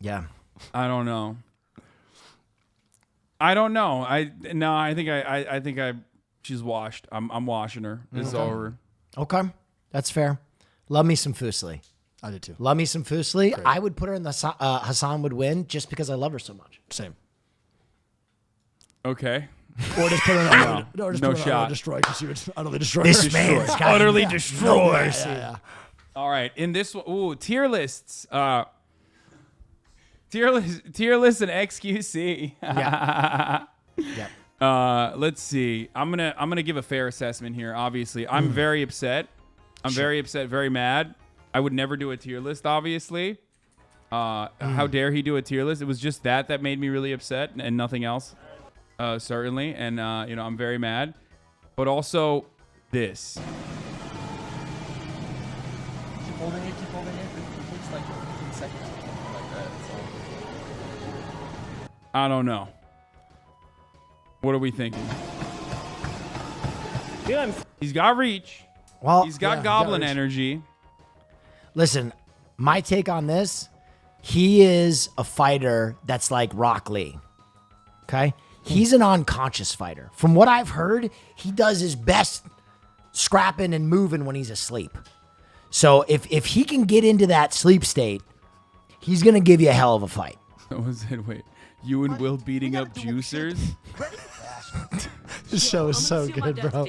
Yeah. I don't know. I think she's washed. I'm washing her. It's over. Okay. That's fair. Love me some Fusli. I did too. Love me some Fusli. I would put her in the Hasan would win just because I love her so much. Same. Okay. Or just put her on No shot. Destroy because she would utterly destroy This her. man's got Utterly no destroyed. mercy. Yeah. All right. In this one, tier lists. Tier list and XQC. Yep. Let's see. I'm gonna give a fair assessment here. Obviously, I'm very upset I'm very upset, very mad. I would never do a tier list, obviously. How dare he do a tier list? It was just that made me really upset and nothing else, certainly. And, I'm very mad. But also this. Keep holding it. It takes like 15 seconds like that. So. I don't know. What are we thinking? He's got reach. Well, he's got goblin energy. Listen, my take on this, he is a fighter that's like Rock Lee. Okay? He's an unconscious fighter. From what I've heard, he does his best scrapping and moving when he's asleep. So if he can get into that sleep state, he's going to give you a hell of a fight. What was it? Wait. You and Will beating up juicers? This show is so good, bro.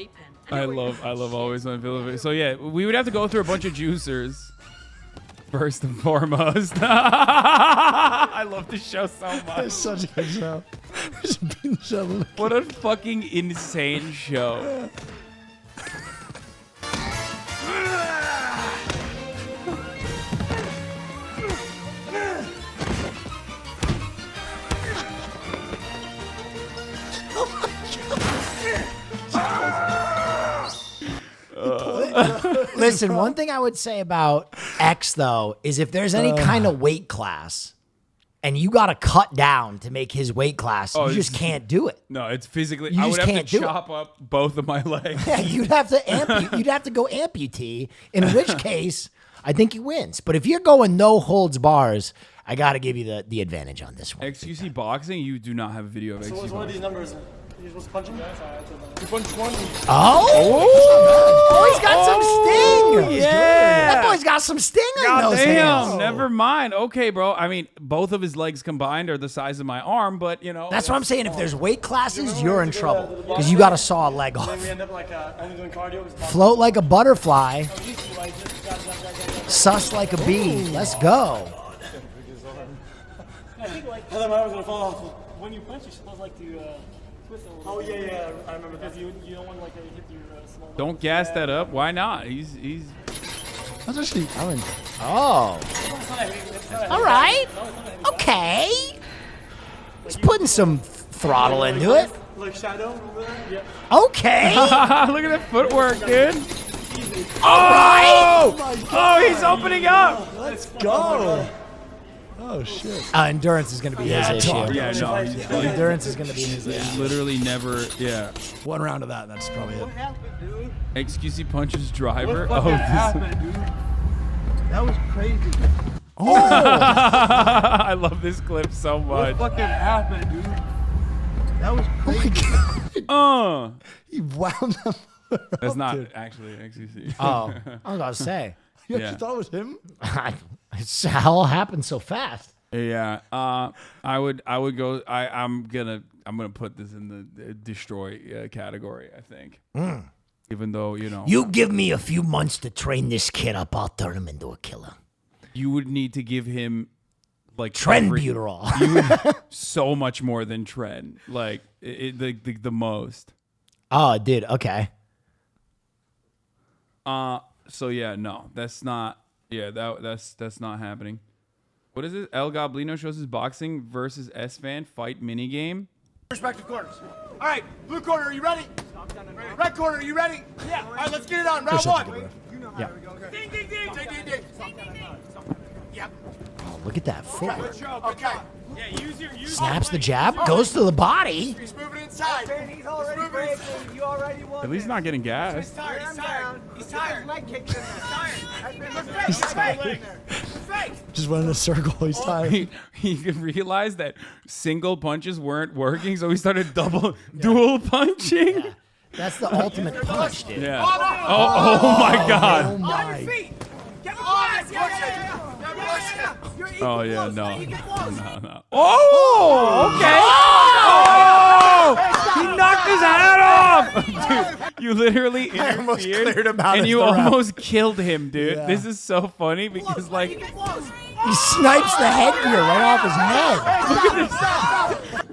I love always on Philion. So yeah, we would have to go through a bunch of juicers. First and foremost. I love this show so much. It's such a good show. What a fucking insane show. Listen, one thing I would say about X, though, is if there's any kind of weight class and you got to cut down to make his weight class, you just can't do it. No, it's physically. You I just would have can't to do it. chop up both of my legs. Yeah, you'd have to you'd have to go amputee, in which case I think he wins. But if you're going no holds bars, I got to give you the advantage on this one. XQC boxing, you do not have a video of XQC So what's one of these boxing. numbers? You're supposed to punch him? You punch one. Oh, he's got some sting. Yeah. That boy's got some sting on those hands. Never mind. Okay, bro. I mean, both of his legs combined are the size of my arm, but you know. That's what I'm saying. If there's weight classes, you're in trouble because you got to saw a leg off. Then we end up like only doing cardio. Float like a butterfly. Sus like a bee. Let's go. I think like I thought my arm was gonna fall off. When you punch, you're supposed like to twist a little. Oh yeah, I remember because you don't want like to hit your small. Don't gas that up. Why not? He's. That's actually. Oh. All right. Okay. He's putting some throttle into it. Like shadow. Yeah. Okay. Look at that footwork, dude. All right. Oh, he's opening up. Let's go. Oh shit. Endurance is going to be his issue. Yeah, no. Endurance is going to be his issue. He's literally never. Yeah. One round of that. That's probably it. XQC punches driver. What happened, dude? That was crazy. Oh. I love this clip so much. What fucking happened, dude? That was crazy. He wound them. That's not actually XQC. Oh, I was about to say. You actually thought it was him? It's how it happened so fast. Yeah. I would go. I'm gonna put this in the destroy category. I think. Even though You give me a few months to train this kid up, I'll turn him into a killer. You would need to give him like Trenbuterol. So much more than Tren. Like the most. Oh, dude. Okay. So yeah, no, that's not. Yeah, that's not happening. What is it? El Goblino shows his boxing versus S-Fan fight minigame. Respective corners. All right, blue corner, are you ready? Red corner, are you ready? Yeah. All right, let's get it on. Round one. Yeah. Ding, ding, ding, ding, ding, ding. Yep. Oh, look at that footwork. Okay. Yeah, use Snaps the jab, goes to the body. He's moving inside. He's already breaking. You already won. At least not getting gas. He's tired. He's tired. He's tired. Leg kicked in there. He's tired. Just went in a circle. He's tired. He realized that single punches weren't working, so he started dual punching. Yeah. That's the ultimate punch, dude. Yeah. Oh my God. On your feet. Get on. Oh yeah, no. Oh, okay. Oh, he knocked his hat off. Dude, you literally interfered and you almost killed him, dude. Yeah. This is so funny because like He snipes the headgear right off his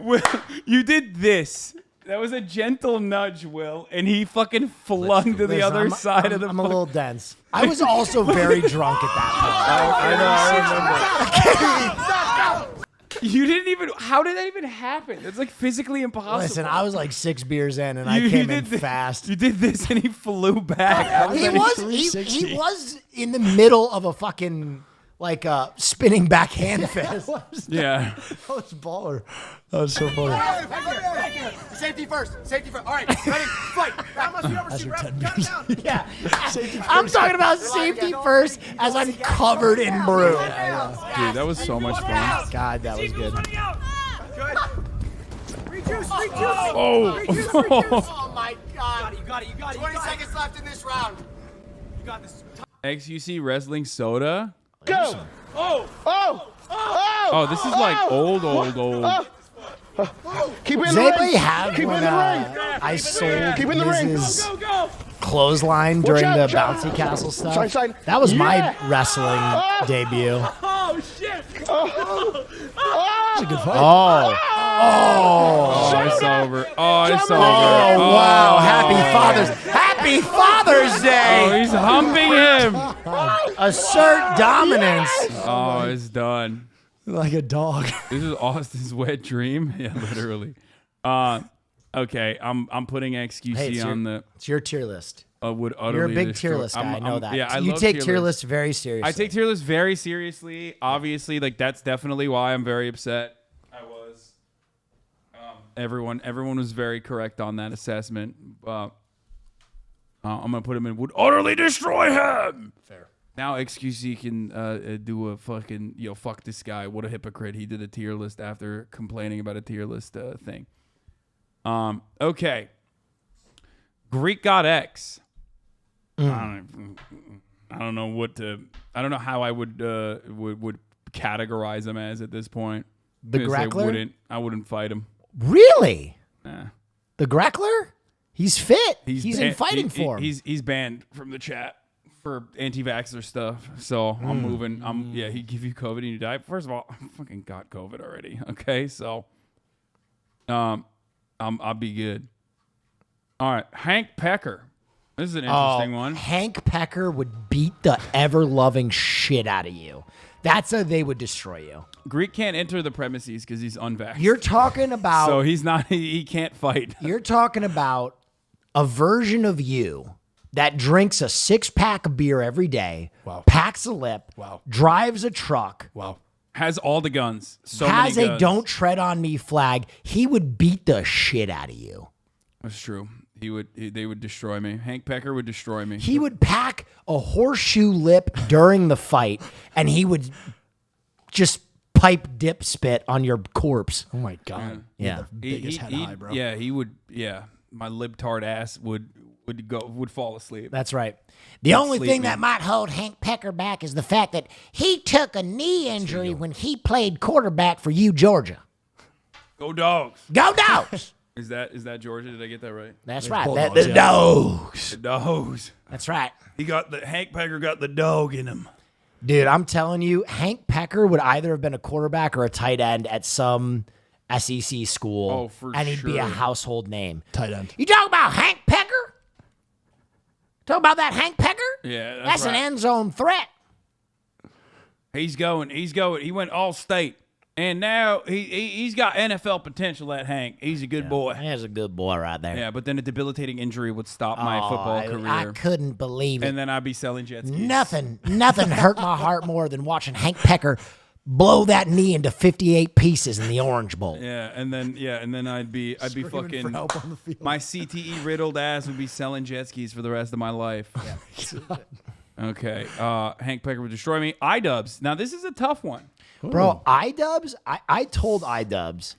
head. you did this That was a gentle nudge, Will, and he fucking flung to the other side of the. I'm a little dense. I was also very drunk at that I remember. You didn't even. How did that even happen? It's like physically impossible. Listen, I was like 6 beers in, and I came in fast. You did this, and he flew back. He was in the middle of a fucking like spinning backhand fist. Yeah. That was baller. That was so funny. Safety first. Safety first. All right, ready, fight. That must be over. That's your 10 beers. Yeah. I'm talking about safety first as I'm covered in brew. Dude, that was so much fun. God, that was good. Rejuice. Oh. Rejuice. Oh my God. You got it. 20 seconds left in this round. You got this. XUC Wrestling Soda. Go. Oh, this is like old. Keep it in Does the anybody ring. have Keep when it in the ring. I sold Keep in the ring. Miz's clothesline during the bouncy castle stuff? Shine. That was my Yeah. wrestling debut. Oh shit. That's a good fight. Oh, it's over. Oh, it's over. Oh, wow. Happy Father's Day. Oh, he's humping him. Assert dominance. Oh, it's done. Like a dog. This is Austin's wet dream. Yeah, literally. Okay, I'm putting XQC Hey, it's your tier list. Would utterly You're a big destroy- tier list guy. I know that. Yeah, you love take tier lists very seriously. I take tier lists very seriously. Obviously, like that's definitely why I'm very upset. I was. Everyone was very correct on that assessment. I'm gonna put him in. Would utterly destroy him. Fair. Now XQC can do a fucking fuck this guy. What a hypocrite. He did a tier list after complaining about a tier list thing. Okay. Greek God X. I don't know what to. I don't know how I would categorize him as at this point. The Grackler? I wouldn't fight him. Really? Nah. The Grackler? He's fit. He's in ban- fighting he- form. He's banned from the chat for anti-vaxxer stuff. So I'm moving. He give you COVID and you die. First of all, I fucking got COVID already. Okay, so I'll be good. All right, Hank Pecker. This is an interesting one. Hank Pecker would beat the ever-loving shit out of you. That's how they would destroy you. Greek can't enter the premises because he's unvaxxed. You're talking about... So he's not. He can't fight. You're talking about a version of you that drinks a 6-pack of beer every day, packs a lip, drives a truck, has all the guns, has many a guns. "Don't Tread on Me" flag. He would beat the shit out of you. That's true. They would destroy me. Hank Pecker would destroy me. He would pack a horseshoe lip during the fight, and he would just pipe dip spit on your corpse. Oh my God. Yeah. Biggest head high, bro. Yeah, he would. Yeah, my libtard ass would fall asleep. That's right. The only thing that might hold Hank Pecker back is the fact that he took a knee injury when he played quarterback for Georgia. Go Dogs. Go Dogs. Is that Georgia? Did I get that right? That's right. The Dogs. The Dogs. That's right. Hank Pecker got the dog in him. Dude, I'm telling you, Hank Pecker would either have been a quarterback or a tight end at some SEC school. Oh, for and he'd be a sure. household name. Tight end. You talk about Hank Pecker? Talk about that Hank Pecker? Yeah, That's right. an end zone threat. He's going. He went all state. And now he's got NFL potential, that Hank. He's a good boy. He's a good boy right there. Yeah, but then a debilitating injury would stop my football career. I couldn't believe it. And then I'd be selling jet skis. Nothing hurt my heart more than watching Hank Pecker blow that knee into 58 pieces in the Orange Bowl. Yeah, and then I'd be Screaming fucking for help on the field. my CTE riddled ass would be selling jet skis for the rest of my life. Okay. Hank Pecker would destroy me. iDubbbz. Now this is a tough one. Bro, iDubbbz, I told iDubbbz,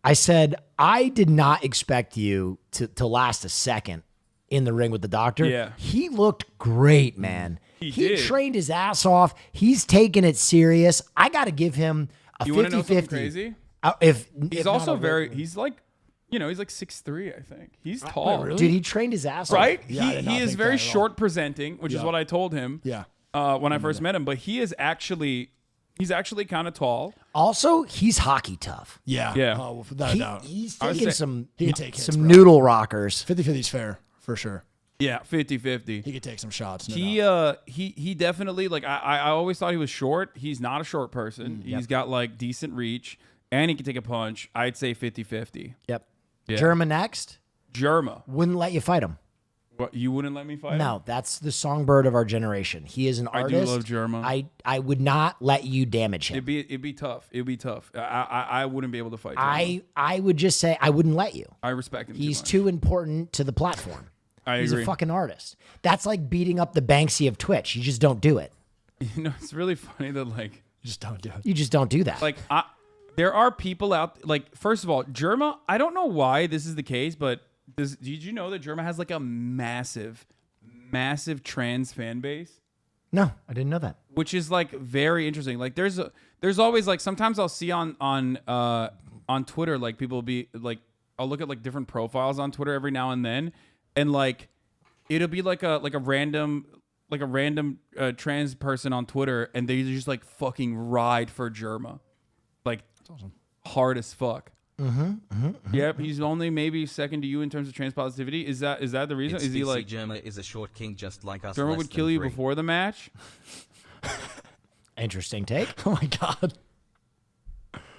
I said, I did not expect you to last a second in the ring with the doctor. Yeah. He looked great, man. He He did. trained his ass off. He's taking it serious. I got to give him a 50-50. You want to know something crazy? If He's not also a- very. He's like, he's like 6'3", I think. He's tall, Dude, he trained his ass right? off. Yeah, I did not he is think very that at all. short presenting, which is Yeah. what I told him. Yeah. When I first met him, but he is actually He's actually kind of tall. Also, he's hockey tough. Yeah. Yeah. Oh, without a doubt. He's taking some he can take hits, bro. noodle rockers. 50-50's fair for sure. Yeah, 50-50. He could take some shots. No doubt. He definitely, like, I always thought he was short. He's not a short person. He's got like decent reach, and he can take a punch. I'd say 50-50. Yep. Yeah. Germa next. Germa. Wouldn't let you fight him. What, you wouldn't let me fight him? No, that's the songbird of our generation. He is an artist. I do love Germa. I would not let you damage him. It'd be tough. It'd be tough. I wouldn't be able to fight Germa. I would just say I wouldn't let you. I respect him. He's too important to the platform. He's agree. a fucking artist. That's like beating up the Banksy of Twitch. You just don't do it. You know, it's really funny that like you just don't do it. You just don't do that. Like there are people out like first of all, Germa. I don't know why this is the case, but did you know that Germa has like a massive trans fan base? No, I didn't know that. Which is like very interesting. Like there's always like sometimes I'll see on Twitter like people will be like I'll look at like different profiles on Twitter every now and then, and like it'll be like a random trans person on Twitter, and they just like fucking ride for Germa, like awesome. Hard as fuck. Mm-hmm. Yep, he's only maybe second to you in terms of trans positivity. Is that the reason? Is he like Germa is a short king just like us? Germa would kill you before the match? Interesting take. Oh my god.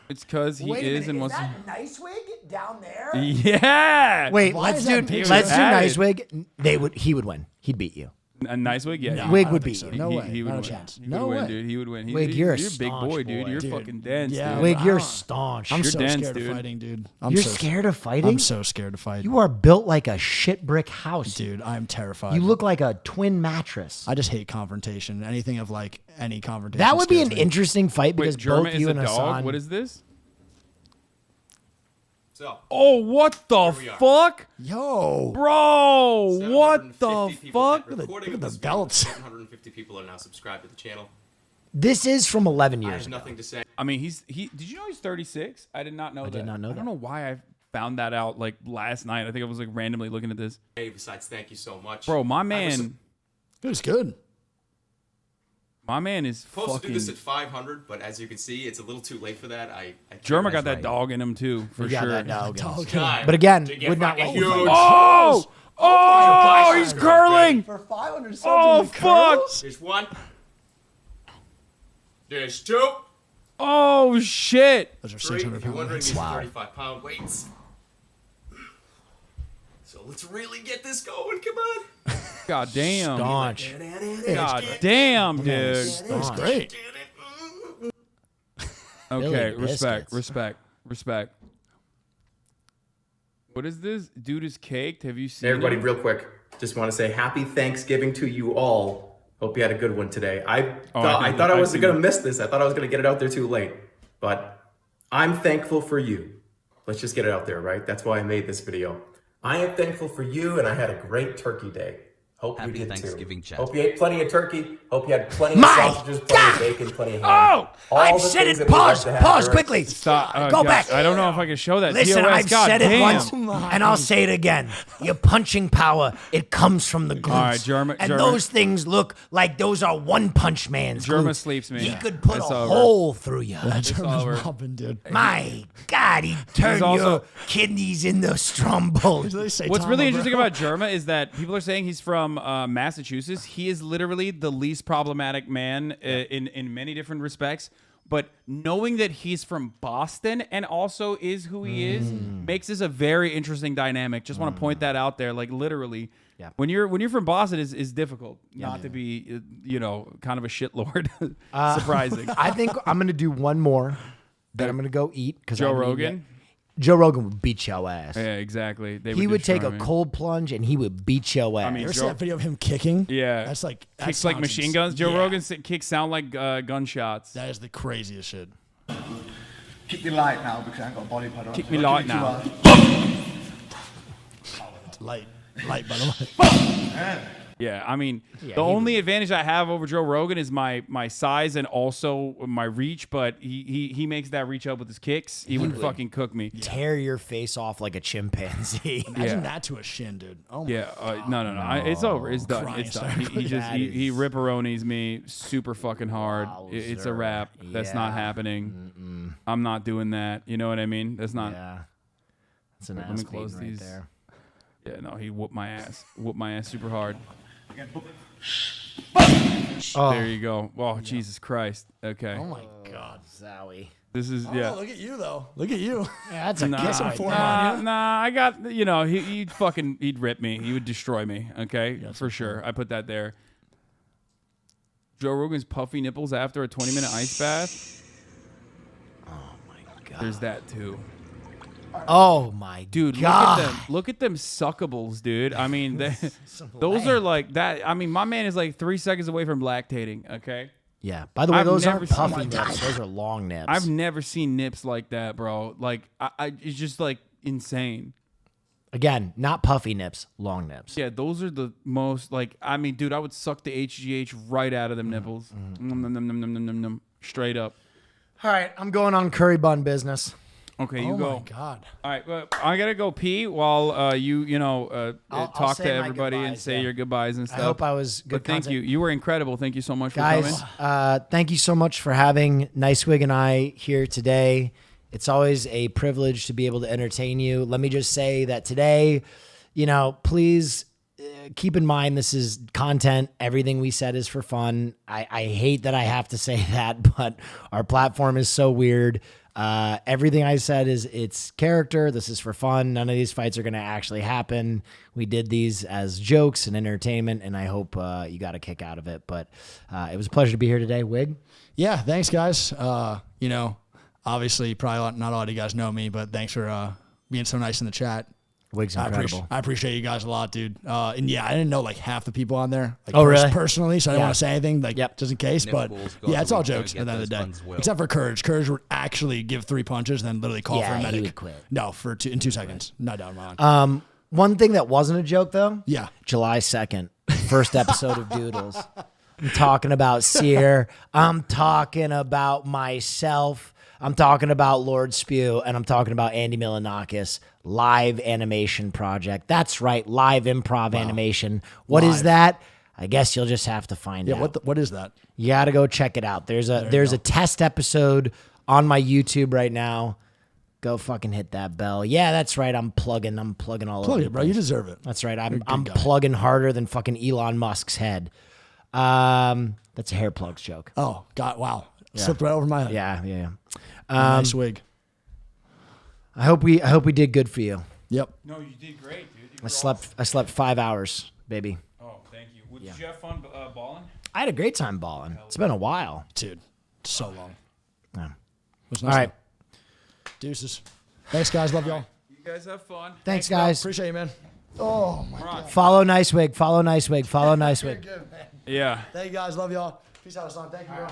It's because he is and wants to. Nicewigg down there? Yeah. Wait, Why let's is do that picture Nicewigg. He would win. He'd beat you. A Nicewigg, yeah. No, Wig I would don't beat think you. so. No way. He would Not a win. chance. He No would way. win, dude. He would win. Wig, you're a a big staunch boy, dude. boy. You're Dude. fucking dense, Yeah, dude. Wig, but you're I don't- staunch. I'm You're so dense, scared dude. of fighting, dude. You're scared of fighting? I'm so scared of fighting. You are built like a shit brick house. Dude, I'm terrified. You look like a twin mattress. I just hate confrontation. Anything of like any confrontation. That would be an scares me. interesting fight because Wait, Germa both is you a and dog? Hasan. What is this? So, Oh, what the we are. fuck? Yo. Bro, what the 750 people fuck? at recording of the this video, belts. 750 people are now subscribed to the channel. This is from 11 I years have ago. nothing to say. I mean, did you know he's 36? I did not know that. did not know I that. don't know why I found that out like last night. I think I was like randomly looking at this. Hey, besides, thank you so much. Bro, my I was man, It was good. my man is supposed to fucking. do this at 500, but as you can see, it's a little too late for that. I Germa got that dog in him too, for He got sure. that dog in him. Time But again, to get would not fucking let you huge. fight. Oh, he's curling. For 500 subs Oh, in the fuck. curls? There's one. There's two. Oh shit. Those are Three. 600 If you're wondering, pounds. these are 35-pound weights. So let's really get this going. Come on. God damn. Staunch. God damn, dude. That was great. Okay, Billy respect, biscuits. respect. What is this? Dude is caked. Have you seen Hey everybody, it? real quick. Just want to say happy Thanksgiving to you all. Hope you had a good one today. I thought I wasn't going to miss this. I thought I was going to get it out there too late. But I'm thankful for you. Let's just get it out there, right? That's why I made this video. I am thankful for you, and I had a great turkey day. Hope Happy you did Thanksgiving, too. chat. Hope you ate plenty of turkey. Hope you had plenty of My sausages, plenty of bacon, plenty of ham. Oh, All I've the said things it. that we like Pause. to have Pause here. quickly. Stop. Go God, back. I don't know if I can show that. Listen, TOS, I've God said it damn. once, and I'll say it again. Your punching power, it comes from the glutes. All right, Germa- and Germa- those things look like those are One Punch Man's Germa glutes. sleeps me. He Yeah. could put It's a over. hole through you. That It's German's over. mobbing, dude. My God, he turned also- your kidneys into strombone. They say What's Tama, really bro. interesting about Germa is that people are saying he's from Massachusetts. He is literally the least problematic man in many different respects. But knowing that he's from Boston and also is who he is makes this a very interesting dynamic. Just want to point that out there. Like literally, Yeah. when you're from Boston, is difficult not to be kind of a shitlord. Surprising. I think I'm gonna do one more. Then I'm gonna go eat because Joe Rogan? Joe Rogan would beat your ass. Yeah, exactly. They He would take destroy a me. cold plunge and he would beat your ass. I mean, You ever Joe- see that video of him kicking? Yeah, That's like that kicks like sounds machine ins- guns. Joe Yeah. Rogan's kicks sound like gunshots. That is the craziest shit. Kick me light now because I ain't got a body pad on. Kick so me I'll light kick you now. hard. Light by the way. Yeah, I mean, Yeah, the he only advantage I have over Joe Rogan is my size and also my reach, but he makes that reach up with his kicks. He would fucking cook me. Tear your face off like a chimpanzee. Imagine that to a shin, dude. Oh my God. No. It's over. It's done. Crying It's done. start. He ripperonis me super fucking hard. It's a wrap. That's not happening. I'm not doing that. You know what I mean? That's not. Yeah. That's an Let ass me close beating these. right there. Yeah, no, he whooped my ass. Whooped my ass super hard. Oh. There you go. Oh, Jesus Christ. Okay. Oh my God. Zowie. This is Oh, yeah. look at you though. Look at you. Yeah, that's a Nah, kiss some form on you. nah, I got, he'd rip me. He would destroy me, okay? For sure. I put that there. Joe Rogan's puffy nipples after a 20-minute ice bath. Oh my God. There's that too. Oh my Dude, God. look at them suckables, dude. I mean, Some those lamb. are like that. I mean, my man is like 3 seconds away from lactating, okay? Yeah. By the way, I've those never aren't seen- puffy nips. Those are long nips. I've never seen nips like that, bro. Like, it's just like insane. Again, not puffy nips, long nips. Yeah, those are the most like. I mean, dude, I would suck the HGH right out of them nipples. Nom, nom, nom, nom, nom, nom, nom, straight up. All right, I'm going on curry bun business. Okay, you Oh go. my God. All right, well, I gotta go pee while I'll talk say to my everybody and goodbyes, say yeah. your goodbyes and stuff. I hope I was good But thank content. you. You were incredible. Thank you so much for Guys, coming. thank you so much for having Nicewigg and I here today. It's always a privilege to be able to entertain you. Let me just say that today, please keep in mind this is content. Everything we said is for fun. I hate that I have to say that, but our platform is so weird. Everything I said it's character. This is for fun. None of these fights are going to actually happen. We did these as jokes and entertainment, and I hope you got a kick out of it. But it was a pleasure to be here today. Wig? Yeah, thanks, guys. Obviously, probably not a lot of you guys know me, but thanks for being so nice in the chat. Wig's incredible. I appreciate you guys a lot, dude. And yeah, I didn't know like half the people on there. Like, Oh, really? Personally, so I didn't Yeah. want to say anything, like just in case. But Nipples, yeah, it's all God, we jokes gotta at the end of get the those day. buns Except for Courage. Courage would actually give 3 punches, then literally call for a Yeah, he medic. would quit. No, in 2 seconds. Not down my line. One thing that wasn't a joke, though. Yeah. July 2nd, first episode of Doodles. I'm talking about Sear. I'm talking about myself. I'm talking about Lord Spew, and I'm talking about Andy Milanakis, live animation project. That's right, live improv animation. What is Live. that? I guess you'll just have to find out. What is that? You got to go check it out. There's a test episode on my YouTube right now. Go fucking hit that bell. Yeah, that's right. I'm plugging all Plug over. it, the bro. place. You deserve it. That's right. You're a I'm good guy. plugging harder than fucking Elon Musk's head. That's a hair plugs joke. Oh, God. Wow. Yeah. Slipped right over my head. Yeah. Nice wig. I hope we did good for you. Yep. No, you did great, dude. I slept 5 hours, baby. Oh, thank you. Did you have fun balling? I had a great time balling. It's been a while. Dude, so long. Yeah. It was All nice. right. Deuces. Thanks, guys. Love y'all. You guys have fun. Thanks, bro. guys. Appreciate you, man. Oh, my God. Follow Nicewigg. Follow Nicewigg. Follow Nicewigg. Good, man. Yeah. Thank you, guys. Love y'all. Peace out, Hasan. Thank you, bro.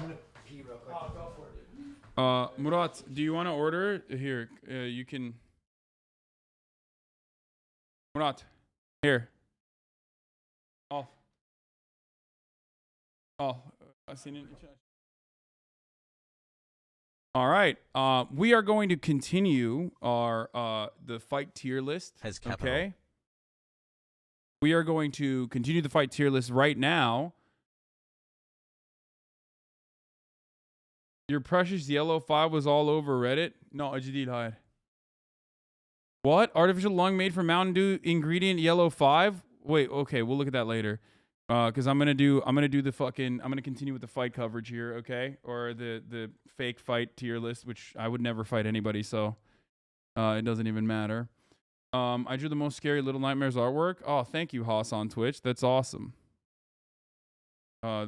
Murat, do you want to order? Here, you can. Murat, here. Oh. I've seen it. All right. We are going to continue our the fight tier list. Okay. We are going to continue the fight tier list right now. Your precious yellow 5 was all over Reddit. No, Ajadid hide. What? Artificial lung made from Mountain Dew ingredient yellow 5? Wait, okay, we'll look at that later. Cause I'm gonna continue with the fight coverage here, okay? Or the fake fight tier list, which I would never fight anybody, so it doesn't even matter. I drew the most scary Little Nightmares artwork. Oh, thank you, Haas on Twitch. That's awesome.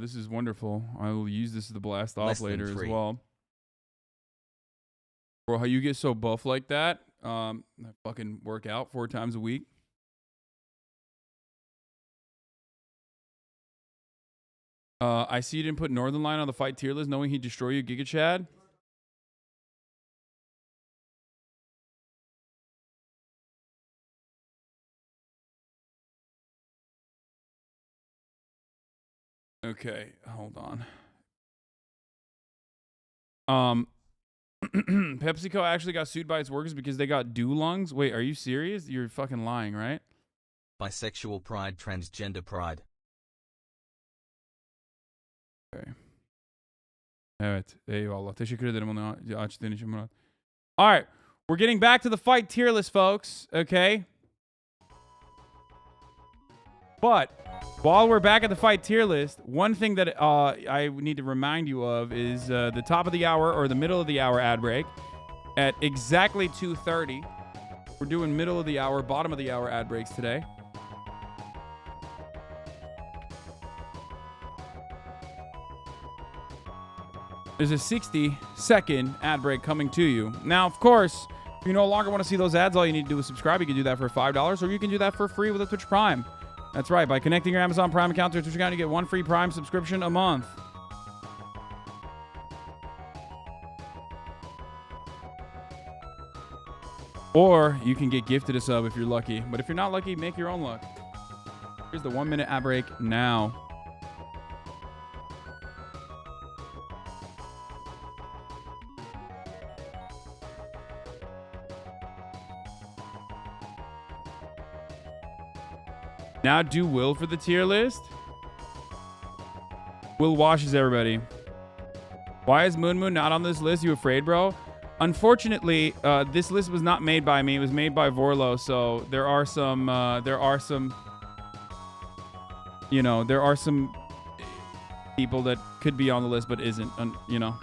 This is wonderful. I will use this as the blast off later as well. Bro, how you get so buff like that? I fucking work out 4 times a week. I see you didn't put Northern Line on the fight tier list knowing he'd destroy you, Giga Chad. Okay, hold on. PepsiCo actually got sued by its workers because they got dew lungs? Wait, are you serious? You're fucking lying, right? Bisexual pride, transgender pride. Okay. Evet, eyvallah. Teşekkür ederim onu açtığın için Murat. All right, we're getting back to the fight tier list, folks. Okay. But while we're back at the fight tier list, one thing that I need to remind you of is the top of the hour or the middle of the hour ad break at exactly 2:30. We're doing middle of the hour, bottom of the hour ad breaks today. There's a 60-second ad break coming to you. Now, of course, if you no longer want to see those ads, all you need to do is subscribe. You can do that for $5, or you can do that for free with a Twitch Prime. That's right. By connecting your Amazon Prime account to your Twitch account, you get one free Prime subscription a month. Or you can get gifted a sub if you're lucky. But if you're not lucky, make your own luck. Here's the 1 minute ad break now. Now do Will for the tier list. Will washes everybody. Why is Moon Moon not on this list? You afraid, bro? Unfortunately, this list was not made by me. It was made by Vorlo. So there are some, you know, there are some people that could be on the list but isn't, you know.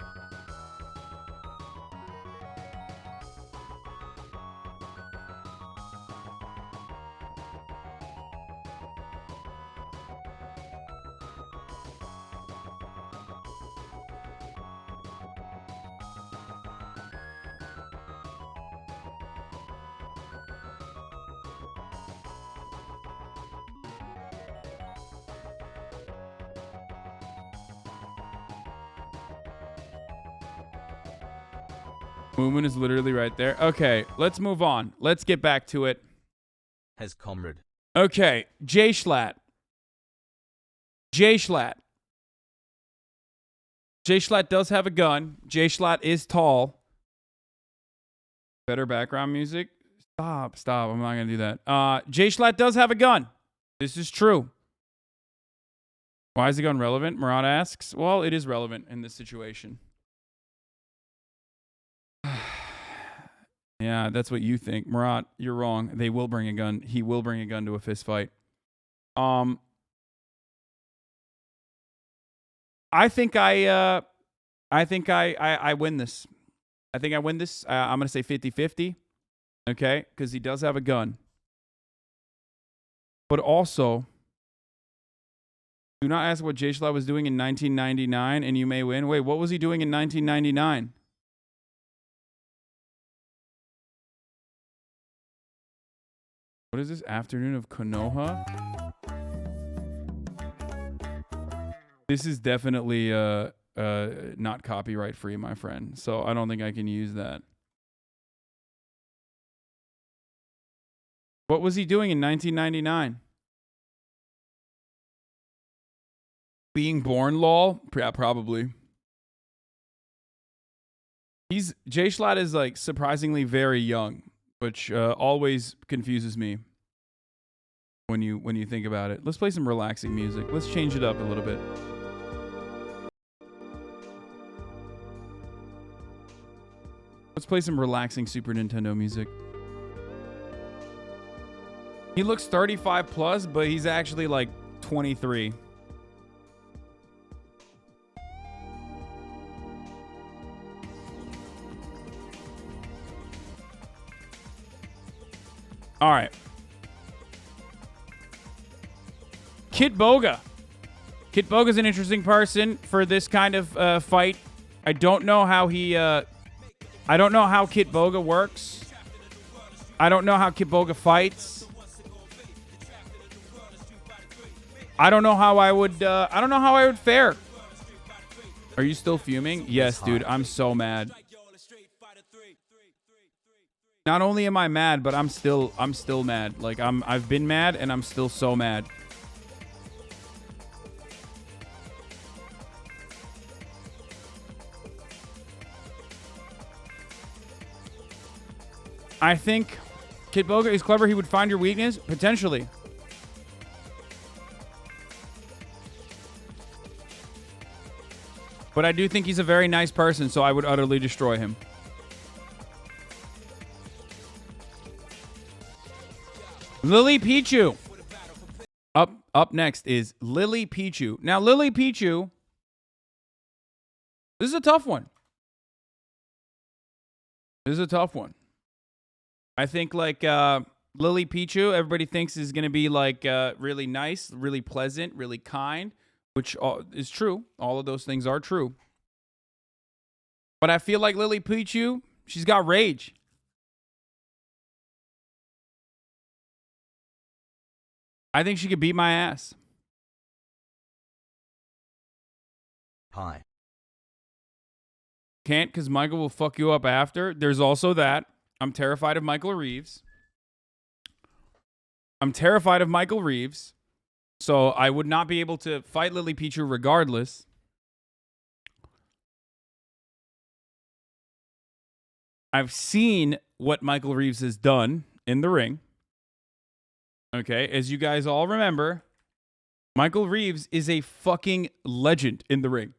Moon is literally right there. Okay, let's move on. Let's get back to it. Has comrade. Okay, J Schlatt. J Schlatt. J Schlatt does have a gun. J Schlatt is tall. Better background music. Stop. I'm not going to do that. J Schlatt does have a gun. This is true. Why is the gun relevant? Murat asks. Well, it is relevant in this situation. Yeah, that's what you think. Murat, you're wrong. They will bring a gun. He will bring a gun to a fist fight. I think I win this. I think I win this. I'm going to say 50-50. Okay? Because he does have a gun. But also, do not ask what Jay Schlatt was doing in 1999 and you may win. Wait, what was he doing in 1999? What is this? Afternoon of Konoha? This is definitely not copyright free, my friend. So I don't think I can use that. What was he doing in 1999? Being born, lol? Yeah, probably. Jay Schlatt is like surprisingly very young, which always confuses me when you think about it. Let's play some relaxing music. Let's change it up a little bit. Let's play some relaxing Super Nintendo music. He looks 35 plus, but he's actually like 23. All right. Kit Boga. Kit Boga's an interesting person for this kind of fight. I don't know how he... I don't know how Kit Boga works. I don't know how Kit Boga fights. I don't know how I would... I don't know how I would fare. Are you still fuming? Yes, dude. I'm so mad. Not only am I mad, but I'm still mad. Like I've been mad and I'm still so mad. I think Kid Boga is clever. He would find your weakness, potentially. But I do think he's a very nice person, so I would utterly destroy him. Lily Pichu. Up next is Lily Pichu. Now, Lily Pichu, this is a tough one. This is a tough one. I think like Lily Pichu, everybody thinks is going to be like really nice, really pleasant, really kind, which is true. All of those things are true. But I feel like Lily Pichu, she's got rage. I think she could beat my ass. Hi. Can't because Michael will fuck you up after. There's also that. I'm terrified of Michael Reeves. So I would not be able to fight Lily Pichu regardless. I've seen what Michael Reeves has done in the ring. Okay, as you guys all remember, Michael Reeves is a fucking legend in the ring.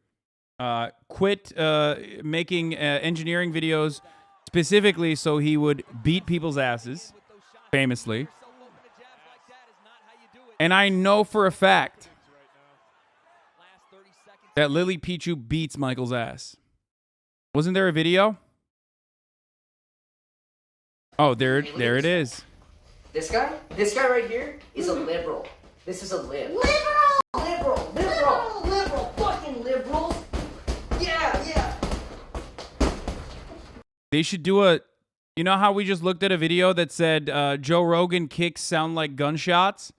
Quit making engineering videos specifically so he would beat people's asses, famously. And I know for a fact that Lily Pichu beats Michael's ass. Wasn't there a video? Oh, there it is. This guy right here is a liberal. This is a lib. Liberal, fucking liberals. Yeah. They should do a, you know how we just looked at a video that said Joe Rogan kicks sound like gunshots?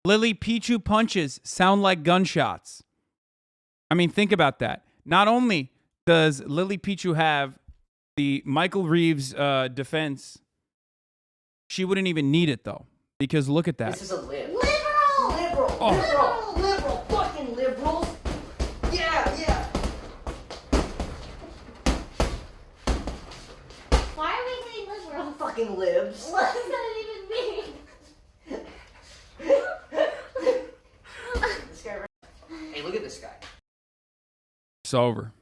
Lily Pichu punches sound like gunshots. I mean, think about that. Not only does Lily Pichu have the Michael Reeves defense, she wouldn't even need it, though. Because look at that. This is a lib. Liberal, fucking liberals. Yeah. Why are we saying liberal? Fucking libs. What does that even mean? This guy right. Hey, look at this guy. It's over.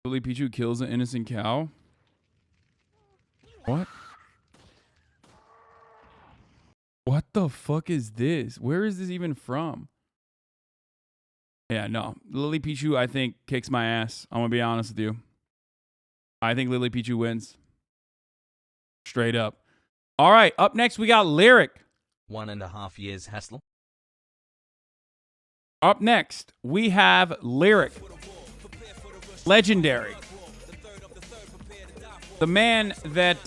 Lily Pichu kills an innocent cow. What? What the fuck is this? Where is this even from? Yeah, no. Lily Pichu, I think, kicks my ass. I'm going to be honest with you. I think Lily Pichu wins. Straight up. All right, up next we got Lyric. 1.5 years hassle. Up next, we have Lyric. Legendary. The man that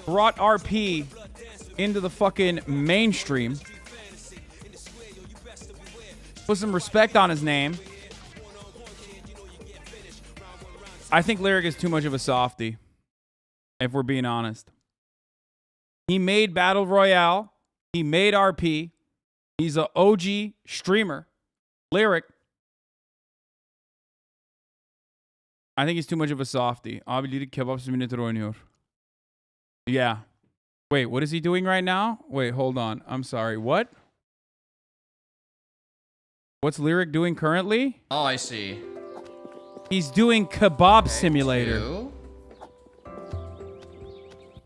brought RP into the fucking mainstream. Put some respect on his name. I think Lyric is too much of a softie, if we're being honest. He made Battle Royale. He made RP. He's an OG streamer. Lyric. I think he's too much of a softie. Abi lirik kebap simülatör oynuyor. Yeah. Wait, what is he doing right now? Wait, hold on. I'm sorry. What? What's Lyric doing currently? Oh, I see. He's doing Kebab Simulator. 2,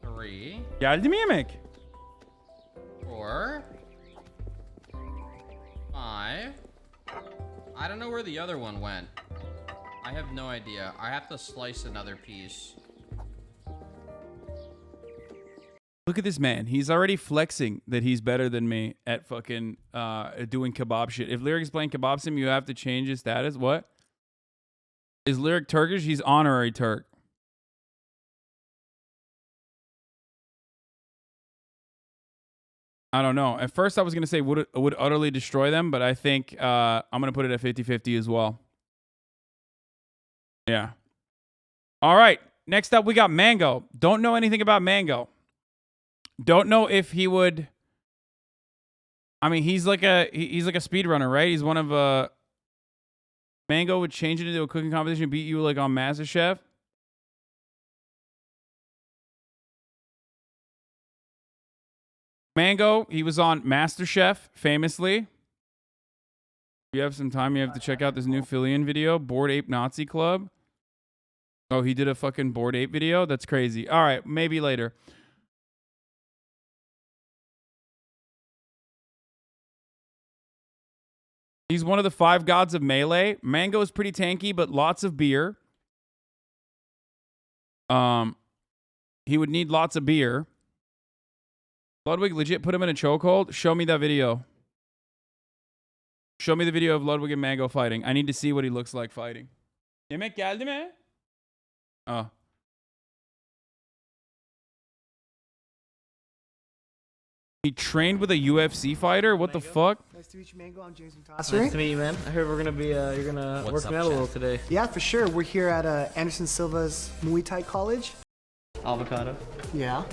3. Geldi mi yemek? 4, 5. I don't know where the other one went. I have no idea. I have to slice another piece. Look at this man. He's already flexing that he's better than me at fucking doing kebab shit. If Lyric's playing Kebab Sim, you have to change his status. What? Is Lyric Turkish? He's honorary Turk. I don't know. At first I was going to say would utterly destroy them, but I think I'm going to put it at 50-50 as well. Yeah. All right. Next up, we got Mango. Don't know anything about Mango. Don't know if he would. I mean, he's like a speedrunner, right? He's one of Mango would change it into a cooking competition, beat you like on MasterChef. Mango, he was on MasterChef, famously. If you have some time, you have to check out this new Philion video, Bored Ape Nazi Club. Oh, he did a fucking Bored Ape video? That's crazy. All right, maybe later. He's one of the 5 gods of Melee. Mango is pretty tanky, but lots of beer. He would need lots of beer. Ludwig legit put him in a chokehold. Show me that video. Show me the video of Ludwig and Mango fighting. I need to see what he looks like fighting. Yemek geldi mi? Oh. He trained with a UFC fighter? What the fuck? Nice to meet you, Mango. I'm James Nice to meet you, man. I heard we're gonna be you're gonna work me out a little today. Yeah, for sure. We're here at Anderson Silva's Muay Thai College. Avocado. Yeah.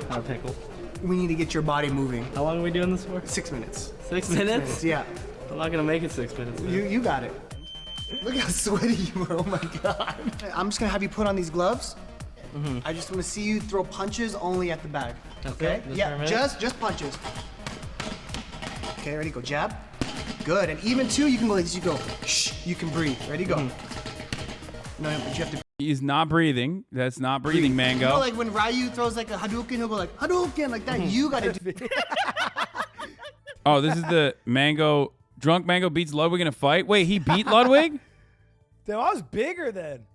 Not a pickle. We need to get your body moving. How long are we doing this for? 6 minutes. 6 minutes? Yeah. I'm not gonna make it 6 minutes. Man. You got it. Look how sweaty you are. Oh my god. I'm just gonna have you put on these gloves. I just want to see you throw punches only at the bag. Okay? Yeah, just punches. Okay, ready? Go jab. Good. And even too, you can go like this. You go. Shh. You can breathe. Ready? Go. No, but you have to. He's not breathing. That's not breathing, Mango. You know, like when Ryu throws like a Hadouken, he'll go like Hadouken like that. You gotta do. Oh, this is the Mango. Drunk Mango beats Ludwig in a fight. Wait, he beat Ludwig? Damn, I was bigger then.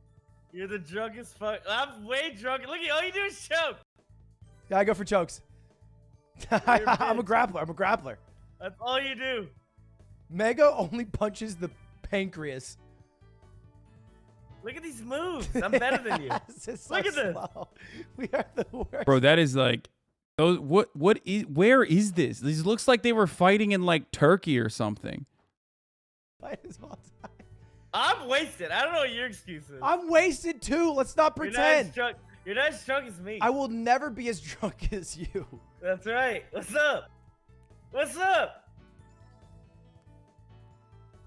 You're the drunkest fuck. I'm way drunk. Look at all you do is choke. Yeah, I go for chokes. I'm a grappler. I'm a grappler. That's all you do. Mango only punches the pancreas. Look at these moves. I'm better than you. Look at this. We are the worst. Bro, that is like those where is this? This looks like they were fighting in like Turkey or something. I'm wasted. I don't know what your excuse is. I'm wasted too. Let's not pretend. You're not as drunk as me. I will never be as drunk as you. That's right. What's up? What's up?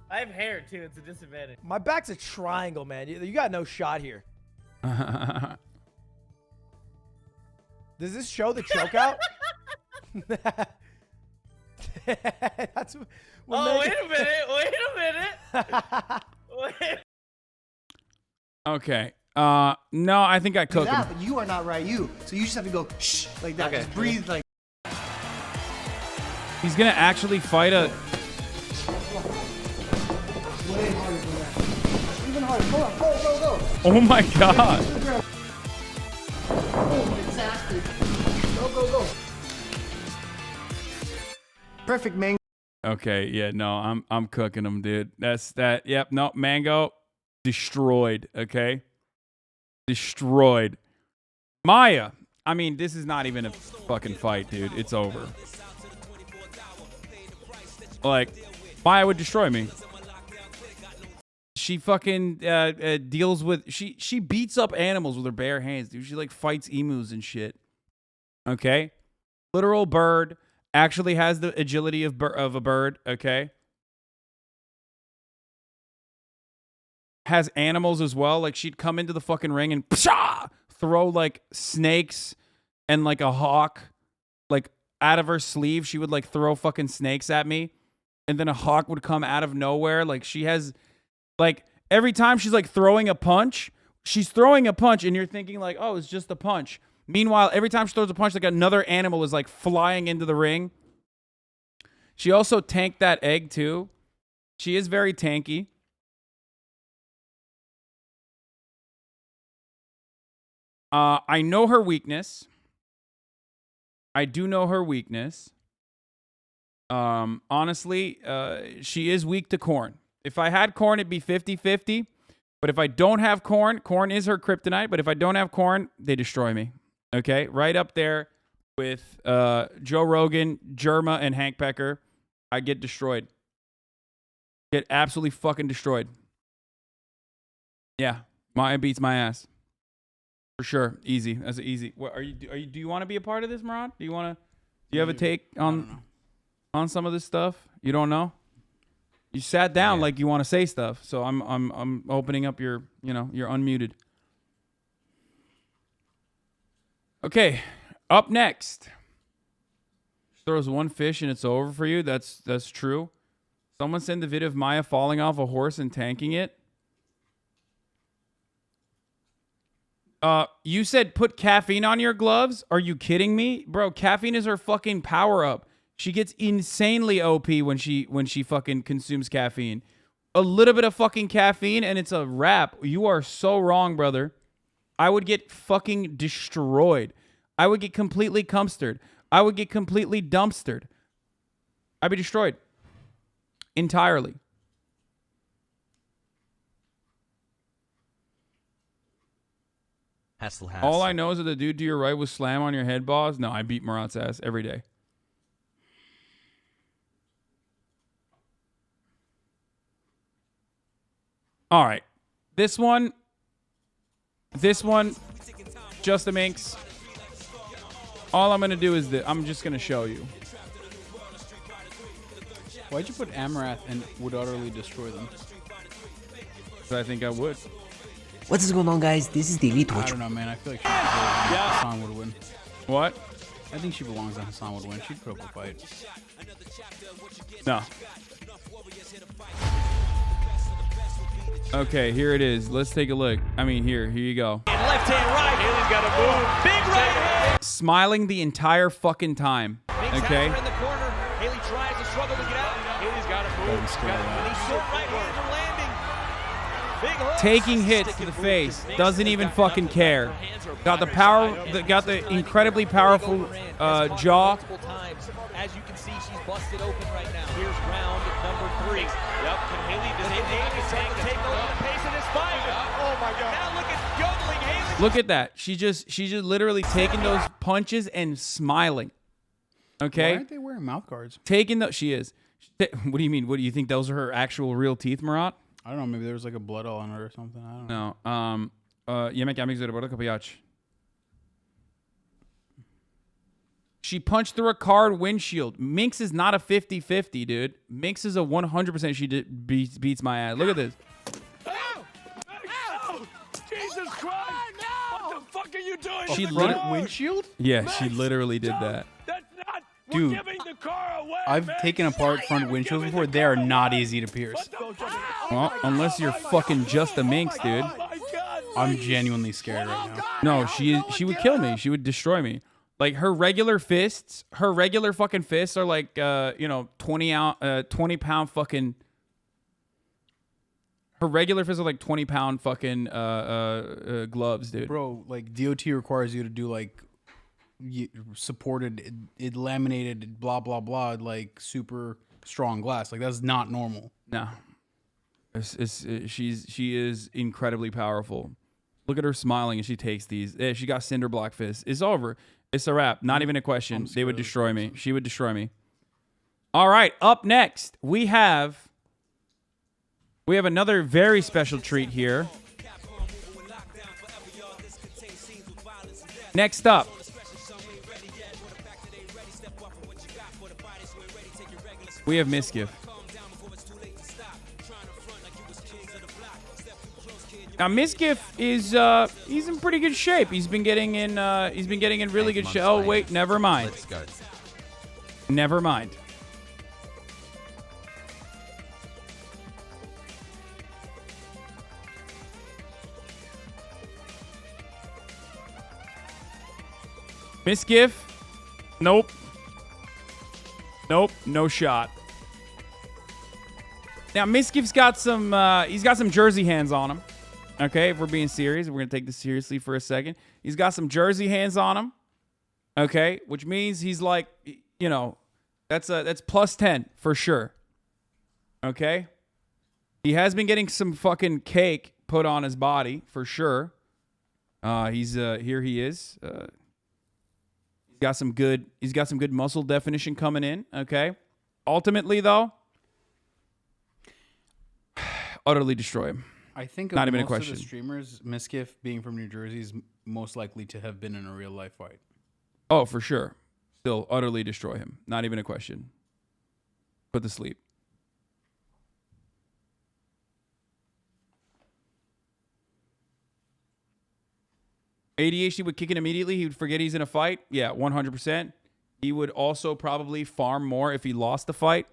I have hair too. It's a disadvantage. My back's a triangle, man. You got no shot here. Does this show the choke out? That's what wait a minute. Wait a minute. Wait. Okay. No, I think I cooked him. But you are not Ryu. So you just have to go shh like that. Okay. Just breathe like. He's gonna actually fight a. Way harder than that. Even harder. Go on. Go. Oh my god. Oh, exactly. Go. Perfect, man. Okay, yeah, no, I'm cooking him, dude. That's that. Yep, no, Mango destroyed. Okay, destroyed. Maya. I mean, this is not even a fucking fight, dude. It's over. Like, Maya would destroy me. She fucking deals with she beats up animals with her bare hands, dude. She like fights emus and shit. Okay, literal bird. Actually has the agility of a bird, okay? Has animals as well. Like, she'd come into the fucking ring and throw, like, snakes and, like, a hawk. Like, out of her sleeve, she would, like, throw fucking snakes at me. And then a hawk would come out of nowhere. Like, she has, like, every time she's, like, throwing a punch, she's throwing a punch, and you're thinking, like, oh, it's just a punch. Meanwhile, every time she throws a punch, like another animal is like flying into the ring. She also tanked that egg too. She is very tanky. I know her weakness. I do know her weakness. Honestly, she is weak to corn. If I had corn, it'd be 50-50. But if I don't have corn, corn is her kryptonite. But if I don't have corn, they destroy me. Okay, right up there with Joe Rogan, Jerma, and Hank Pecker. I get destroyed. Get absolutely fucking destroyed. Yeah, Maya beats my ass for sure. Easy. That's easy. What are you? Do you want to be a part of this, Marad? Do you want to? Do you have a take on some of this stuff? You don't know. You sat down like you want to say stuff, so I'm opening up your you're unmuted. Okay, up next, Throws one fish and it's over for you. That's true. Someone send the video of Maya falling off a horse and tanking it. You said put caffeine on your gloves? Are you kidding me? Bro, caffeine is her fucking power up. She gets insanely OP when she fucking consumes caffeine. A little bit of fucking caffeine and it's a wrap. You are so wrong, brother. I would get fucking destroyed. I would get completely cumstered. I would get completely dumpstered. I'd be destroyed. Entirely. Hassle. All I know is that the dude to your right was slam on your head, boss. No, I beat Murat's ass every day. All right. This one, just the minx. All I'm going to do is that I'm just going to show you. Why'd you put Amarath and would utterly destroy them? So I think I would. What's going on, guys? This is David. I don't know, man. I feel like Hasan would win. What? I think she belongs on Hasan would win. She'd put up a fight. No. Okay, here it is. Let's take a look. I mean, here you go. Left hand, right. Haley's got to move. Big right hand. Smiling the entire fucking time. Okay. In the corner. Haley tries to struggle to get out. Haley's got to move. He's short right hand for landing. Big hook. Taking hits to the face. Doesn't even fucking care. Got the power. Got the incredibly powerful jaw. As you can see, she's busted open right now. Here's round number 3. Yep. Can Haley take over the pace of this fight? Oh my God! Now look at juggling Haley. Look at that. She just literally taking those punches and smiling. Okay. Why aren't they wearing mouth guards? Taking the. She is. What do you mean? What do you think? Those are her actual real teeth, Murat? I don't know. Maybe there was like a blood all on her or something. I don't know. No. Yemek yemek üzere burada kapıyı aç. She punched through a car windshield. Minx is not a 50-50, dude. Minx is a 100% she beats my ass. Look at this. Ow! Ow! Jesus Christ! No! What the fuck are you doing? She windshield? Yeah, she literally did that. That's not. Dude, we're giving the car away. I've taken apart front windshields before. They are not easy to pierce. Well, unless you're fucking just a minx, dude. I'm genuinely scared right now. No, she would kill me. She would destroy me. Like her regular fucking fists are like 20 pound fucking. Her regular fists are like 20-pound fucking gloves, dude. Bro, like DOT requires you to do like supported, it laminated, blah blah blah, like super strong glass. Like that's not normal. No, she is incredibly powerful. Look at her smiling as she takes these. Yeah, she got cinder block fists. It's over. It's a wrap. Not even a question. They would destroy me. She would destroy me. All right. Up next, we have another very special treat here. Next up, we have Misgift. Now Misgift is he's in pretty good shape. He's been getting in really good shape. Oh wait, never mind. Let's go. Never mind. Misgift. Nope. Nope. No shot. Now Misgift's got some he's got some Jersey hands on him. Okay, if we're being serious, we're going to take this seriously for a second. He's got some Jersey hands on him. Okay, which means he's like, that's plus 10 for sure. Okay? He has been getting some fucking cake put on his body for sure. Here he is. He's got some good muscle definition coming in, okay? Ultimately though, utterly destroy him. I think not of even most a question. Of the streamers, Misgift being from New Jersey is most likely to have been in a real life fight. Oh, for sure. Still utterly destroy him. Not even a question. Put to sleep. ADHD would kick in immediately. He would forget he's in a fight. Yeah, 100%. He would also probably farm more if he lost the fight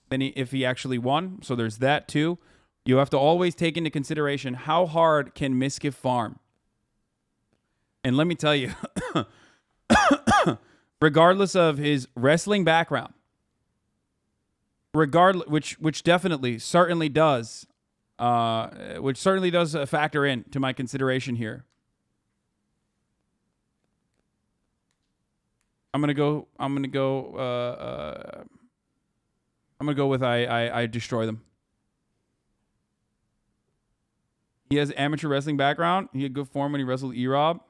than if he actually won. So there's that too. You have to always take into consideration how hard can Miskiff farm. And let me tell you, regardless of his wrestling background, which definitely certainly does factor in to my consideration here. I'm gonna go with I destroy them. He has amateur wrestling background. He had good form when he wrestled E-Rob.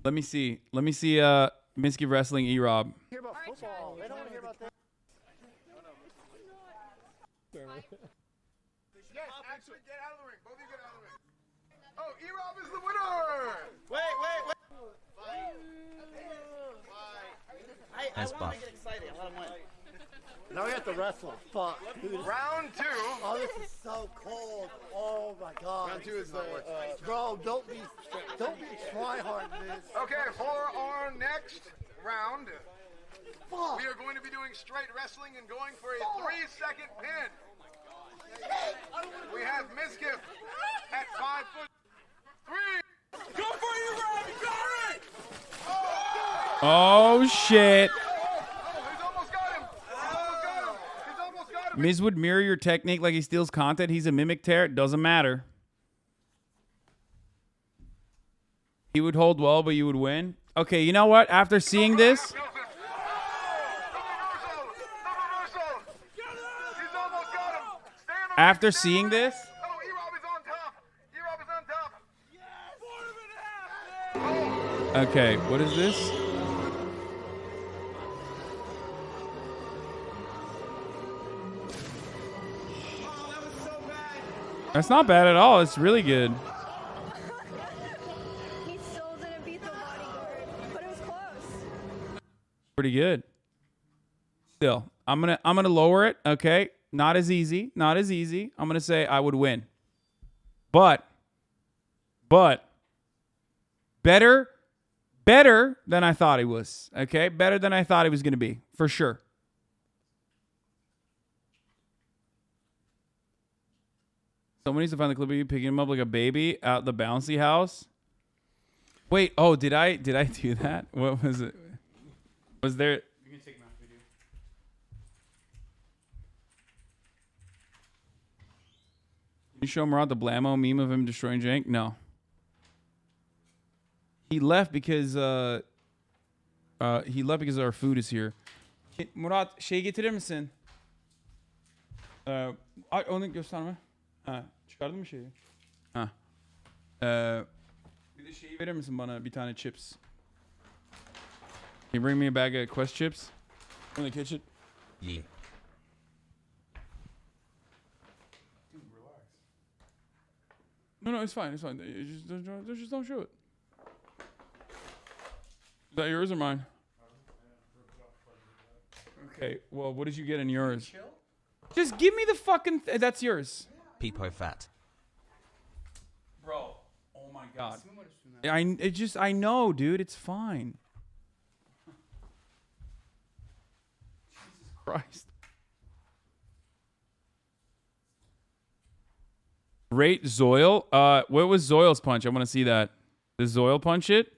Let me see Miskiff wrestling E-Rob. Hear about football. They don't want to hear about that. Yes, actually, get out of the ring. Both of you get out of the ring. Oh, E-Rob is the winner! Wait. As buff. Get excited. Let him win. Now we have to wrestle. Fuck. Dude. Round 2. Oh, this is so cold. Oh my god. Round 2 is the bro. Don't be tryhard in this. Okay, for our next round, Fuck. we are going to be doing straight wrestling and going for a 3-second pin. We have Miskiff at 5'3". Go for you, Rob! You got it! Oh shit. He's almost got him. He's almost got him. Miz would mirror your technique like he steals content. He's a mimic tear. It doesn't matter. He would hold well, but you would win. Okay, you know what? After seeing this, after seeing this, okay, what is this? That's not bad at all. It's really good. He still didn't beat the bodyguard, but it was close. Pretty good. Still, I'm gonna lower it. Okay, not as easy. Not as easy. I'm gonna say I would win. But better than I thought he was. Okay, better than I thought he was gonna be for sure. Someone needs to find the clip of you picking him up like a baby out the bouncy house. Wait, oh, did I do that? What was it? Was there? You can take my video. Can you show Murat the Blammo meme of him destroying Jank? No. He left because our food is here. Murat şey getirir misin? Ay onu gösterme. Ha, çıkardın mı şeyi? Ha. Bir de şeyi verir misin bana bir tane chips? Can you bring me a bag of Quest chips from the kitchen? Yeah. Dude, relax. No, it's fine. It's fine. Just don't show it. Is that yours or mine? Okay. Well, what did you get in yours? Just give me the fucking. That's yours. Peepo fat. Bro. Oh my god. I know, dude. It's fine. Jesus Christ. Rate Zoil. What was Zoil's punch? I want to see that. Does Zoil punch it?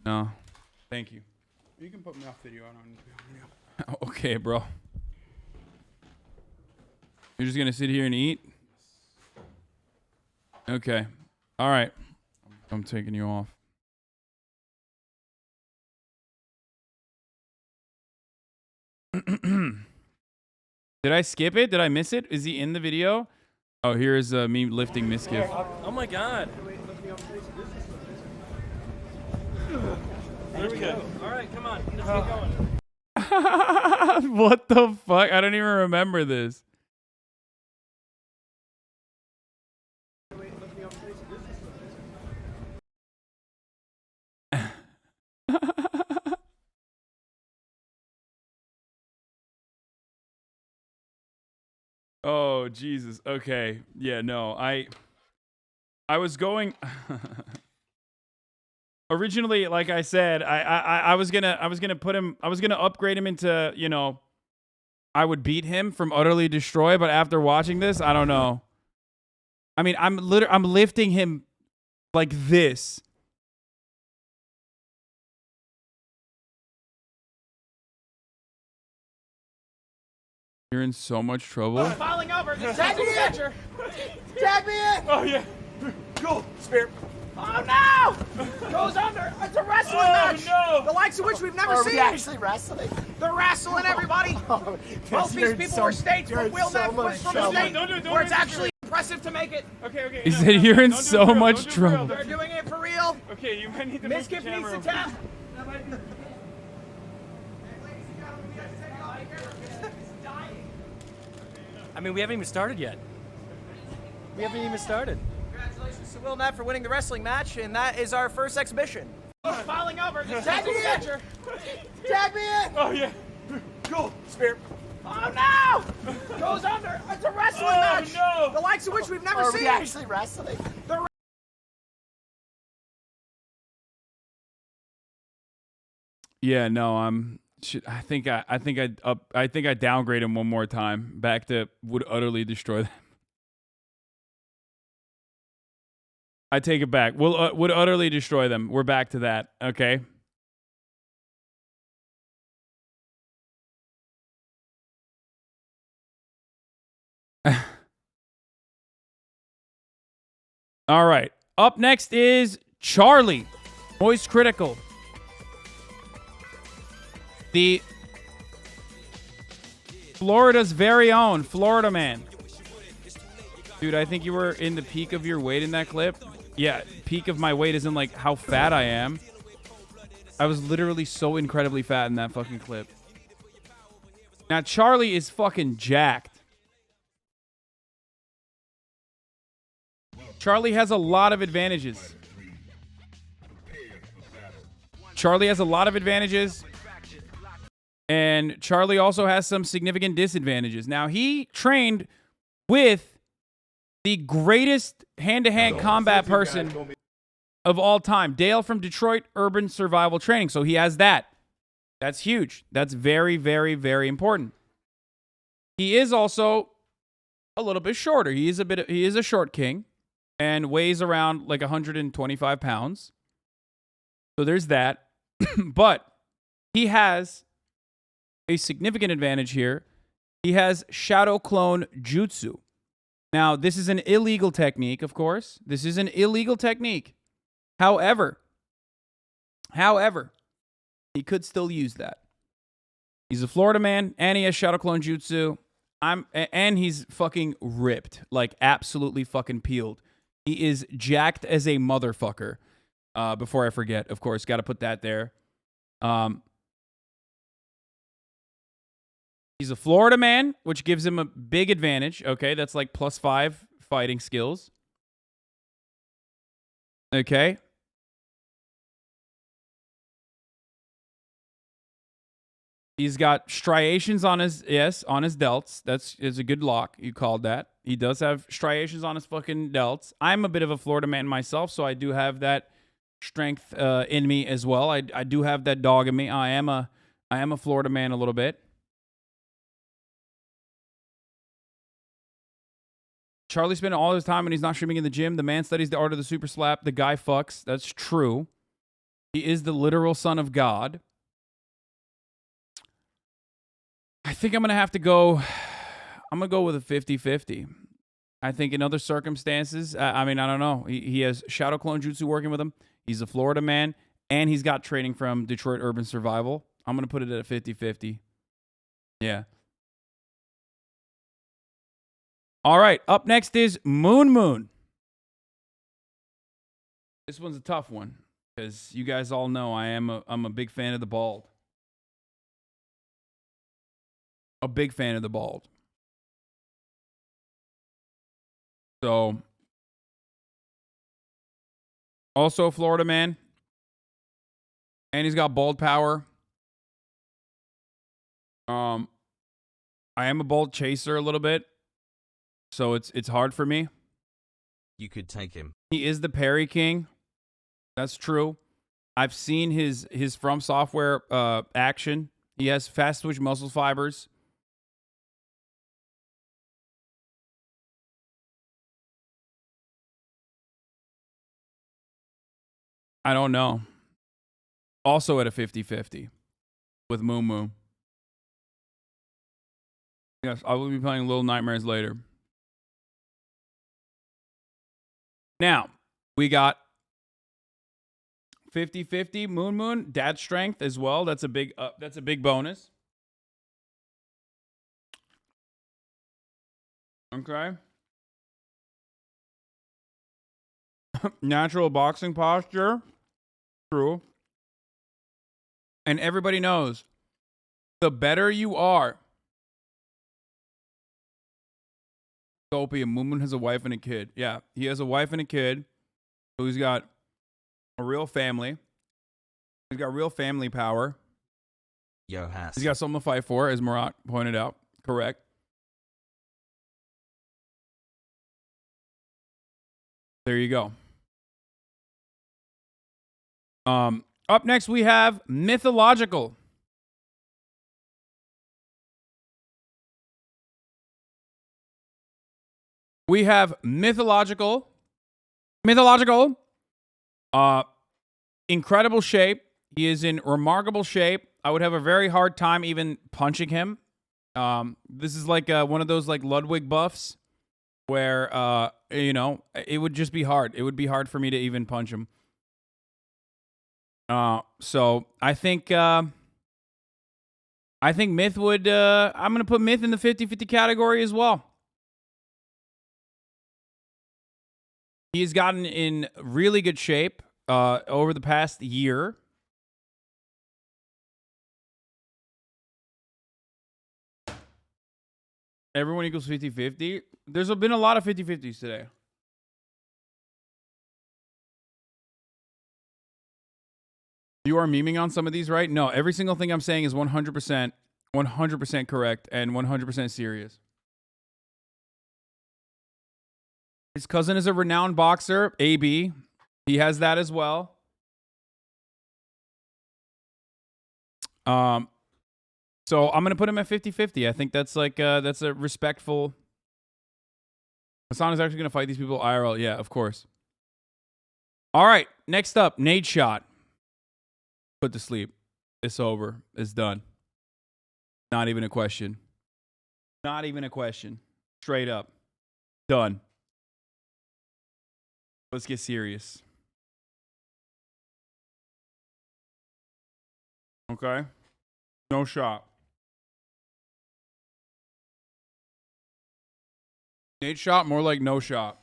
No. Thank you. You can put me off video. I don't need to be on video. Okay, bro. You're just going to sit here and eat? Okay. All right. I'm taking you off. Did I skip it? Did I miss it? Is he in the video? Oh, here's me lifting Miskiff. Oh my god. There we go. All right, come on. Let's get going. What the fuck? I don't even remember this. Oh, Jesus. Okay. Yeah, no. I was going originally, like I said, I was gonna put him, I was gonna upgrade him into, you know, I would beat him from Utterly Destroy, but after watching this, I don't know. I mean, I'm lifting him like this. You're in so much trouble. Falling over. Tag me in! Tag me in! Oh, yeah. Go, Spear. Oh, no! Goes under. It's a wrestling match. No. The likes of which we've never Are seen. we Actually wrestling? They're wrestling, everybody. Both these people were staged, but we'll never put from a state where it's actually impressive to make it. Okay. He said you're in so much trouble. They're doing it for real. Okay, you might need to Miskip needs to tap. I mean, we haven't even started yet. We haven't even started. Congratulations to Will Knapp for winning the wrestling match, and that is our first exhibition. Falling over. Tag me in! Tag me in! Oh, yeah. Go, Spear. Oh, no! Goes under. It's a wrestling match. No. The likes of which we've never seen. Actually wrestling? They're Yeah, no, I think I downgrade him one more time back to would utterly destroy them. I take it back. Would utterly destroy them. We're back to that. Okay. All right. Up next is Charlie, Moist Critical. The Florida's very own Florida man. Dude, I think you were in the peak of your weight in that clip. Yeah, peak of my weight isn't like how fat I am. I was literally so incredibly fat in that fucking clip. Now, Charlie is fucking jacked. Charlie has a lot of advantages. Charlie has a lot of advantages. And Charlie also has some significant disadvantages. Now, he trained with the greatest hand-to-hand combat person of all time, Dale from Detroit Urban Survival Training. So he has that. That's huge. That's very, very, very important. He is also a little bit shorter. He is a short king and weighs around like 125 pounds. So there's that. But he has a significant advantage here. He has Shadow Clone Jutsu. Now, this is an illegal technique, of course. This is an illegal technique. However, he could still use that. He's a Florida man, and he has Shadow Clone Jutsu. And he's fucking ripped, like absolutely fucking peeled. He is jacked as a motherfucker. Before I forget, of course, got to put that there. He's a Florida man, which gives him a big advantage. Okay, that's like +5 fighting skills. Okay. He's got striations on his, on his delts. Is a good lock. You called that. He does have striations on his fucking delts. I'm a bit of a Florida man myself, so I do have that strength in me as well. I do have that dog in me. I am a Florida man a little bit. Charlie spent all his time when he's not streaming in the gym. The man studies the art of the super slap. The guy fucks. That's true. He is the literal son of God. I think I'm going to have to go. I'm going to go with a 50-50. I think in other circumstances, I mean, I don't know. He has Shadow Clone Jutsu working with him. He's a Florida man, and he's got training from Detroit Urban Survival. I'm going to put it at a 50-50. Yeah. All right, up next is Moon. This one's a tough one because you guys all know I'm a big fan of the bald. A big fan of the bald. So, also a Florida man, and he's got bald power. I am a bald chaser a little bit. so it's hard for me. You could take him. He is the parry king. That's true. I've seen his From Software action. He has fast twitch muscle fibers. I don't know. Also at a 50-50 with Moo Moo. Yes, I will be playing Little Nightmares later. Now, we got 50-50 Moon Dad Strength as well. That's a big bonus. Okay. Natural boxing posture. True. And everybody knows the better you are. Opium. Moon has a wife and a kid. Yeah, he has a wife and a kid. So he's got a real family. He's got real family power. Yo, Hasan. He's got something to fight for, as Marat pointed out. Correct. There you go. Up next we have Mythological. We have Mythological. Incredible shape. He is in remarkable shape. I would have a very hard time even punching him. This is like one of those like Ludwig buffs where, you know, it would just be hard. It would be hard for me to even punch him. So I think Myth would, I'm going to put Myth in the 50-50 category as well. He's gotten in really good shape over the past year. Everyone equals 50-50. There's been a lot of 50-50s today. You are memeing on some of these, right? No, every single thing I'm saying is 100% correct and 100% serious. His cousin is a renowned boxer, AB. He has that as well. So I'm going to put him at 50-50. I think that's like that's a respectful. Hasan is actually going to fight these people IRL. Yeah, of course. All right, next up, Nate Shot. Put to sleep. It's over. It's done. Not even a question. Not even a question. Straight up. Done. Let's get serious. Okay. No shot. Nate Shot, more like no shot.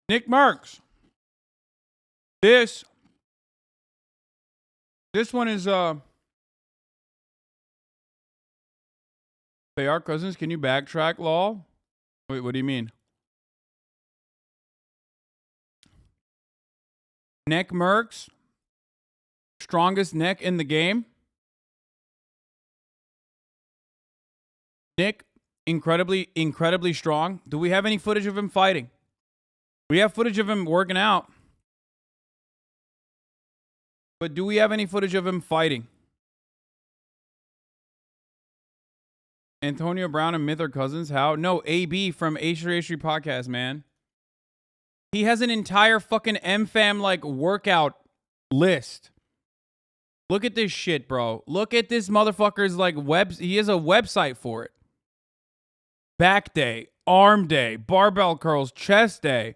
Nick Marks. This one is they are cousins. Can you backtrack, lol? Wait, what do you mean? Neck Mercs. Strongest neck in the game. Nick, incredibly strong. Do we have any footage of him fighting? We have footage of him working out. But do we have any footage of him fighting? Antonio Brown and Myth are cousins? How? No, AB from H3H3 Podcast, man. He has an entire fucking MFAM like workout list. Look at this shit, bro. Look at this motherfucker's like he has a website for it. Back day, arm day, barbell curls, chest day.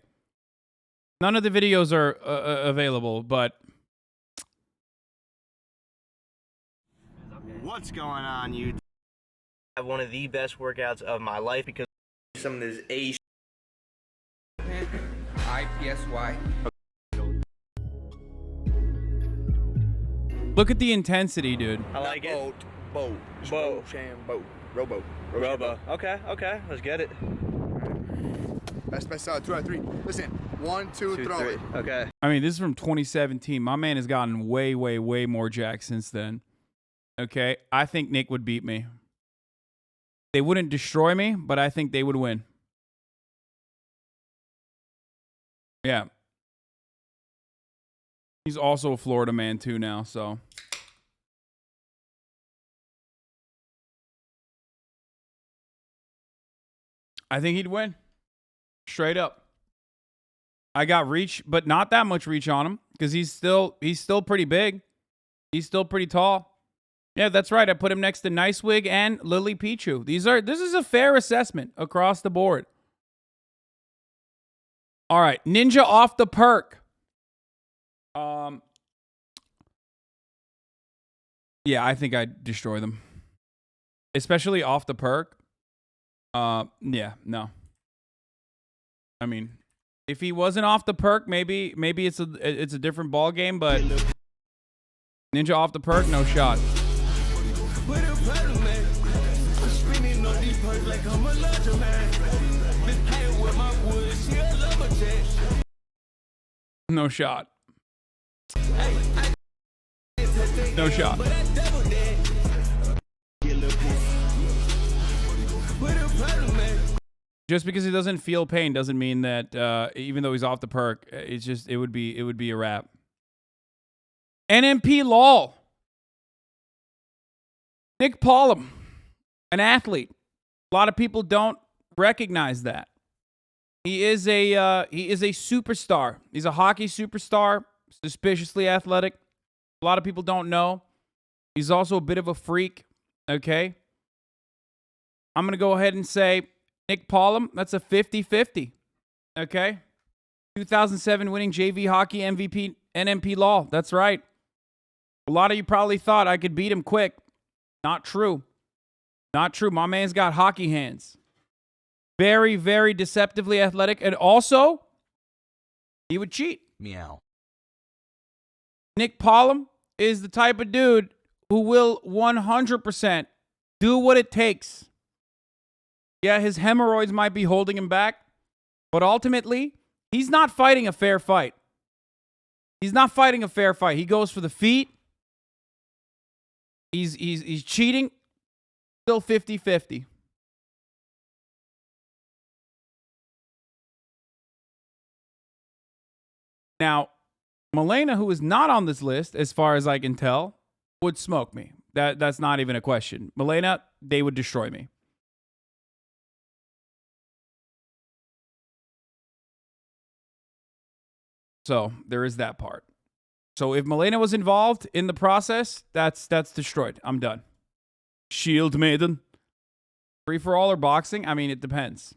None of the videos are available, but What's going on, you? I have one of the best workouts of my life because some of this A. IPSY. look at the intensity, dude. I like it. Boat. Robo. Okay. Let's get it. Best 2 out of 3. Listen, 1, 2, throw it. Okay. I mean, this is from 2017. My man has gotten way more jacked since then. Okay, I think Nick would beat me. They wouldn't destroy me, but I think they would win. Yeah. He's also a Florida man too now, so. I think he'd win. Straight up. I got reach, but not that much reach on him because he's still pretty big. He's still pretty tall. Yeah, that's right. I put him next to Nicewigg and Lily Pichu. This is a fair assessment across the board. All right, Ninja off the perk. Yeah, I think I'd destroy them. Especially off the perk. Yeah, no. I mean, if he wasn't off the perk, maybe it's a different ball game, but Ninja off the perk, no shot. No shot. No shot. Just because he doesn't feel pain doesn't mean that even though he's off the perk, it would be a wrap. NMP lol. Nick Paulum, an athlete. A lot of people don't recognize that. He is a superstar. He's a hockey superstar, suspiciously athletic. A lot of people don't know. He's also a bit of a freak, okay? I'm going to go ahead and say Nick Paulum, that's a 50-50, okay? 2007 winning JV hockey MVP NMP Law. That's right. A lot of you probably thought I could beat him quick. Not true. Not true. My man's got hockey hands. Very, very deceptively athletic. And also, he would cheat. Meow. Nick Paulum is the type of dude who will 100% do what it takes. Yeah, his hemorrhoids might be holding him back, but ultimately, he's not fighting a fair fight. He's not fighting a fair fight. He goes for the feet. He's cheating. Still 50-50. Now, Milena, who is not on this list, as far as I can tell, would smoke me. That's not even a question. Milena, they would destroy me. So there is that part. So if Milena was involved in the process, that's destroyed. I'm done. Shield Maiden. Free for all or boxing? I mean, it depends.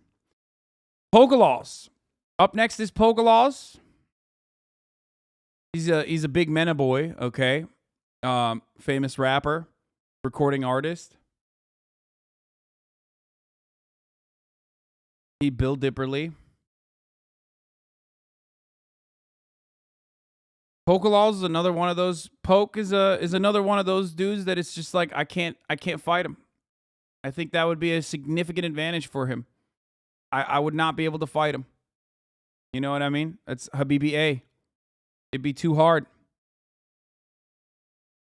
Pokelaws. Up next is Pokelaws. He's a big mena boy, okay? Famous rapper, recording artist. He Bill Dipperly. Pokelaws is another one of those. Poke is another one of those dudes that it's just like I can't fight him. I think that would be a significant advantage for him. I would not be able to fight him. You know what I mean? That's Habibi A. It'd be too hard.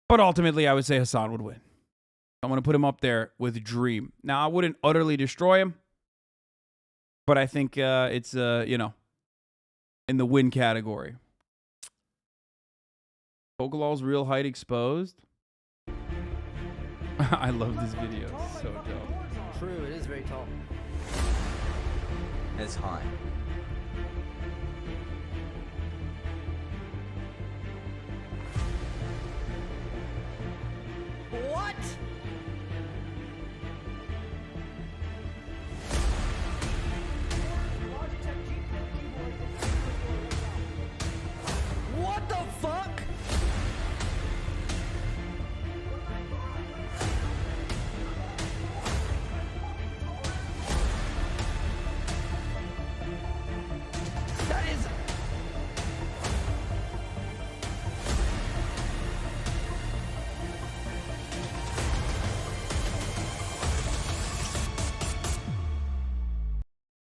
But ultimately, I would say Hasan would win. I'm going to put him up there with Dream. Now, I wouldn't utterly destroy him, but I think it's in the win category. Pokelaw's real height exposed. I love this video. It's so dope. True, it is very tall. As high. What? What the fuck? That is...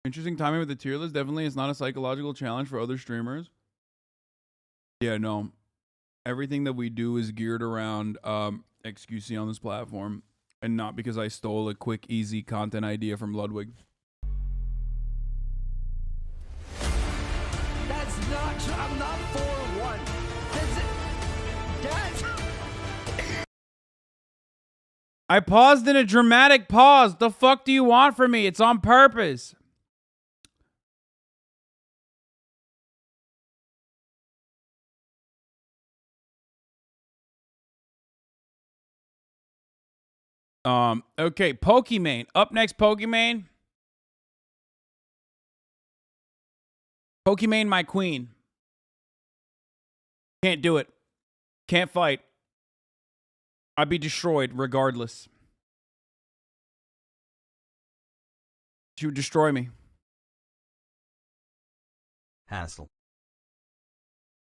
Interesting timing with the tier list. Definitely, it's not a psychological challenge for other streamers. Yeah, no. Everything that we do is geared around XQC on this platform. and not because I stole a quick, easy content idea from Ludwig. That's not. I'm not 4-1. That's. I paused in a dramatic pause. The fuck do you want from me? It's on purpose. Okay, Pokimane. Up next, Pokimane. Pokimane, my queen. Can't do it. Can't fight. I'd be destroyed regardless. She would destroy me. Hassle.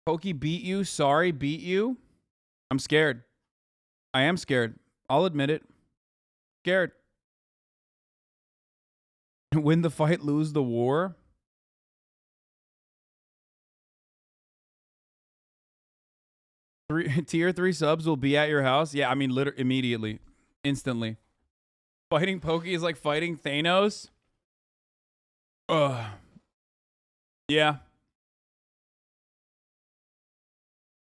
Pokey beat you. Sorry, beat you. I'm scared. I am scared. I'll admit it. Scared. Win the fight, lose the war. Tier 3 subs will be at your house. Yeah, I mean, literally, immediately. Instantly. Fighting Pokey is like fighting Thanos. Ugh. Yeah.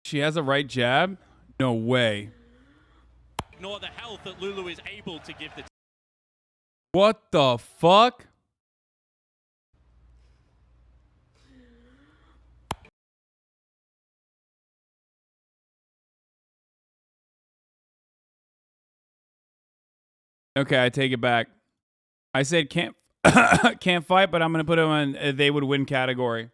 She has a right jab? No way. Ignore the health that Lulu is able to give the... What the fuck? Okay, I take it back. I said can't can't fight, but I'm gonna put them in they would win category.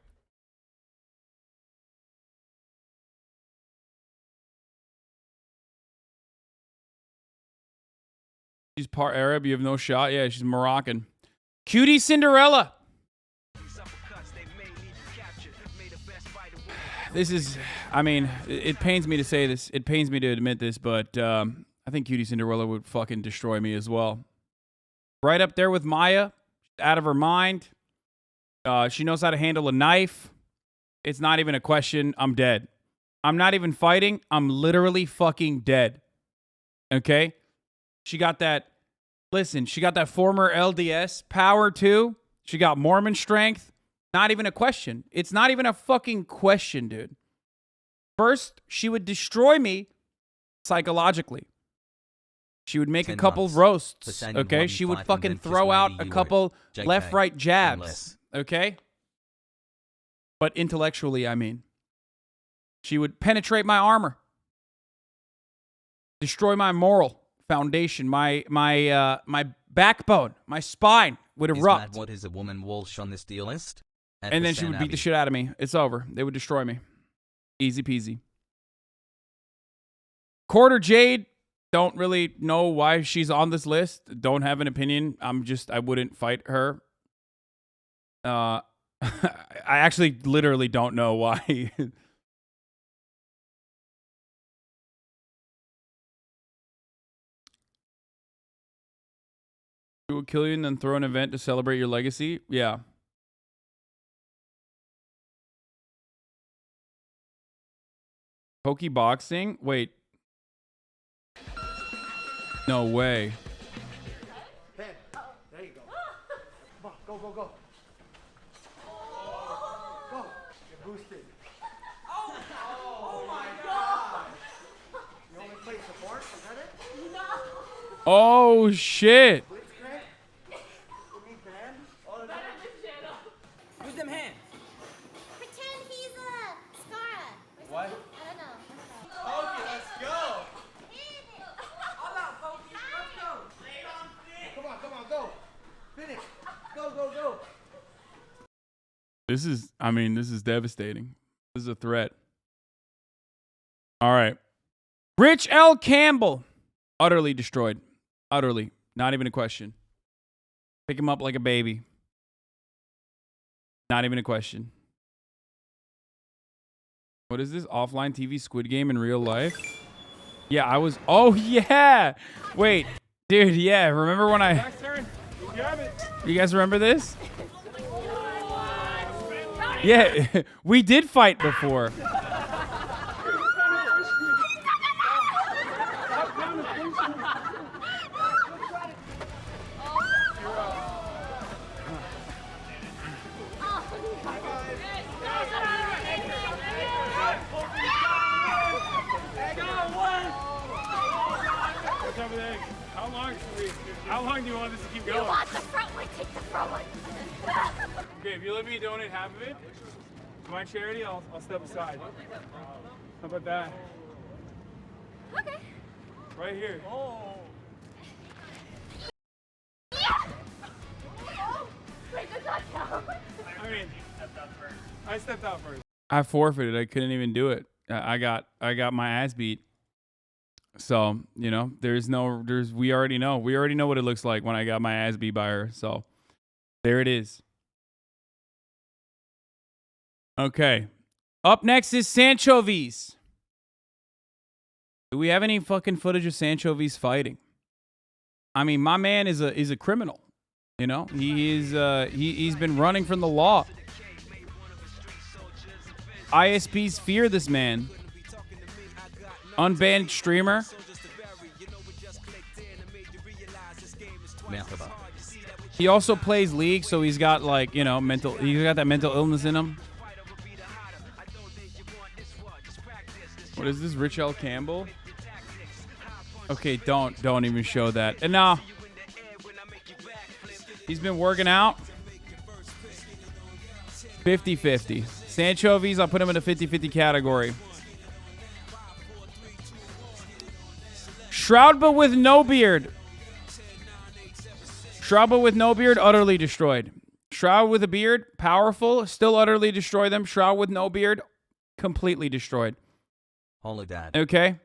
She's part Arab. You have no shot. Yeah, she's Moroccan. Cutie Cinderella. This is, I mean, it pains me to say this. It pains me to admit this, but I think Cutie Cinderella would fucking destroy me as well. Right up there with Maya. Out of her mind. She knows how to handle a knife. It's not even a question. I'm dead. I'm not even fighting. I'm literally fucking dead. Okay? She got that, listen, she got that former LDS power too. She got Mormon strength. Not even a question. It's not even a fucking question, dude. First, she would destroy me psychologically. She would make a couple roasts, okay? She would fucking throw out a couple left-right jabs, okay? But intellectually, I mean. She would penetrate my armor. Destroy my moral foundation, my backbone, my spine would erupt. What is a woman Walsh on this deal list? And then she would beat the shit out of me. It's over. They would destroy me. Easy peasy. Quarter Jade. Don't really know why she's on this list. Don't have an opinion. I wouldn't fight her. I actually literally don't know why. She will kill you and then throw an event to celebrate your legacy? Yeah. Pokey boxing? Wait. No way. Ben, there you go. Come on, go, go, go. Go. You're boosted. Oh my God. You only play support? Is that it? No. Oh shit. Use them hands. Pretend he's a Scara. What? I don't know. Okay, let's go. Come on, go. Finish. Go, go, go. This is devastating. This is a threat. All right. Rich L. Campbell. Utterly destroyed. Utterly. Not even a question. Pick him up like a baby. Not even a question. What is this? Offline TV Squid Game in real life? Yeah, I was... Oh, yeah! Wait. Dude, yeah. Remember when I... You guys remember this? Yeah, we did fight before. over there. How long do you want this to keep going? You want the front one? Take the front one. Okay, if you let me donate half of it to my charity, I'll step aside. How about that? Okay. Right here. Oh. Wait, does that count? I mean, I stepped out first. I forfeited. I couldn't even do it. I got my ass beat. So, you know, we already know what it looks like when I got my ass beat by her. So there it is. Okay. Up next is Sanchovies. Do we have any fucking footage of Sanchovies fighting? I mean, my man is a criminal. You know, he's been running from the law. ISPs fear this man. Unbanned streamer. He also plays League, so he's got like, you know, he's got that mental illness in him. What is this, Rich L. Campbell? Okay, don't even show that. And now he's been working out. 50-50. Sanchovies, I'll put him in a 50-50 category. Shroud but with no beard. Shroud but with no beard, utterly destroyed. Shroud with a beard, powerful, still utterly destroy them. Shroud with no beard, completely destroyed. Holy dad. Okay?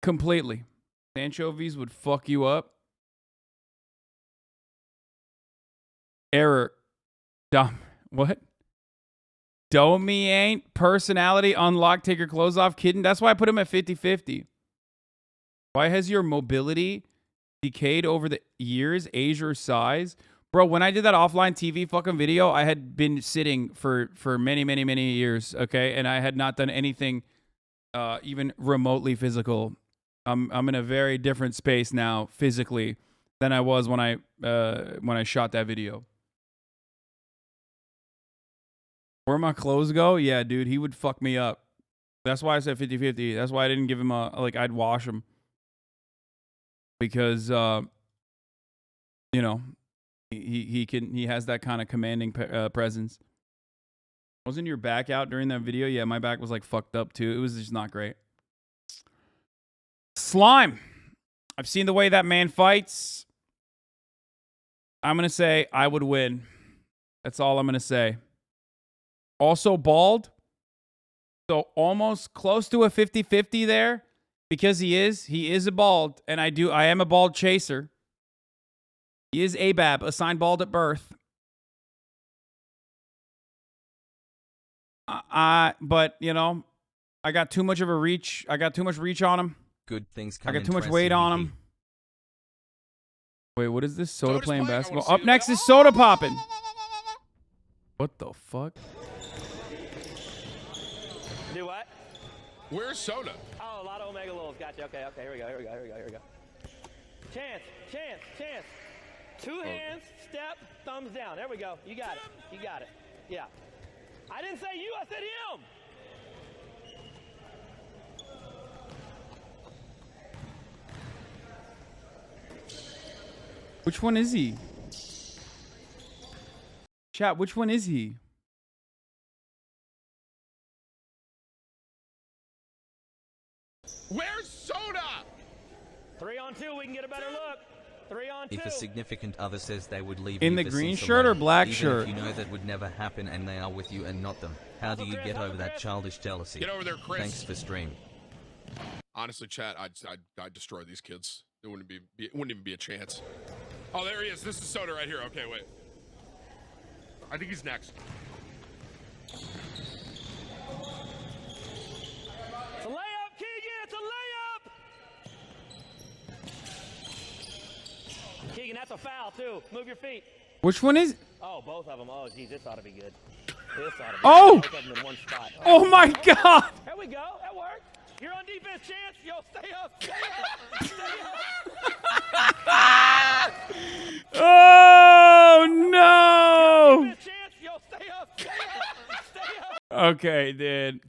Completely. Sanchovies would fuck you up. Error. Dumb. What? Domi ain't personality unlocked, take your clothes off, kitten. That's why I put him at 50-50. Why has your mobility decayed over the years, age, or size? Bro, when I did that offline TV fucking video, I had been sitting for many, many, many years, okay? And I had not done anything even remotely physical. I'm in a very different space now physically than I was when I shot that video. Where my clothes go? Yeah, dude, he would fuck me up. That's why I said 50-50. That's why I didn't give him I'd wash him. Because, you know, he has that kind of commanding presence. Wasn't your back out during that video? Yeah, my back was like fucked up too. It was just not great. Slime. I've seen the way that man fights. I'm going to say I would win. That's all I'm going to say. Also bald. So almost close to a 50-50 there. Because he is a bald. And I am a bald chaser. He is ABAB, assigned bald at birth. But, you know, I got too much of a reach. I got too much reach on him. Good things I come got in too much twice weight a on week. him. Wait, what is this? Soda playing basketball. Up next is Soda popping. What the fuck? Do what? Where's Soda? Oh, a lot of Omega Lulz. Gotcha. Okay. Here we go. Chance. Two hands, step, thumbs down. There we go. You got it. Yeah. I didn't say you, I said him. Which one is he? Chat, which one is he? Where's Soda? 3-on-2, we can get a better look. 3-on-2. If a significant other says they would leave In you the for green Cecil shirt or alone, black even shirt? If you know that would never happen and they are with you and not them. How do you get over that childish jealousy? Get over there, Chris. Thanks for stream. Honestly, chat, I'd destroy these kids. It wouldn't even be a chance. Oh, there he is. This is Soda right here. Okay, wait. I think he's next. It's a layup, Keegan. It's a layup. Keegan, that's a foul too. Move your feet. Which one is? Oh, both of them. Oh, geez, this ought to be good. This ought to be Oh! good. Both of them in one spot. Oh my God! There we go. That worked. You're on defense, Chance. Yo, stay up. Stay up. Oh no! Defense, Chance. Yo, stay up. Stay up. Stay up. Okay, dude.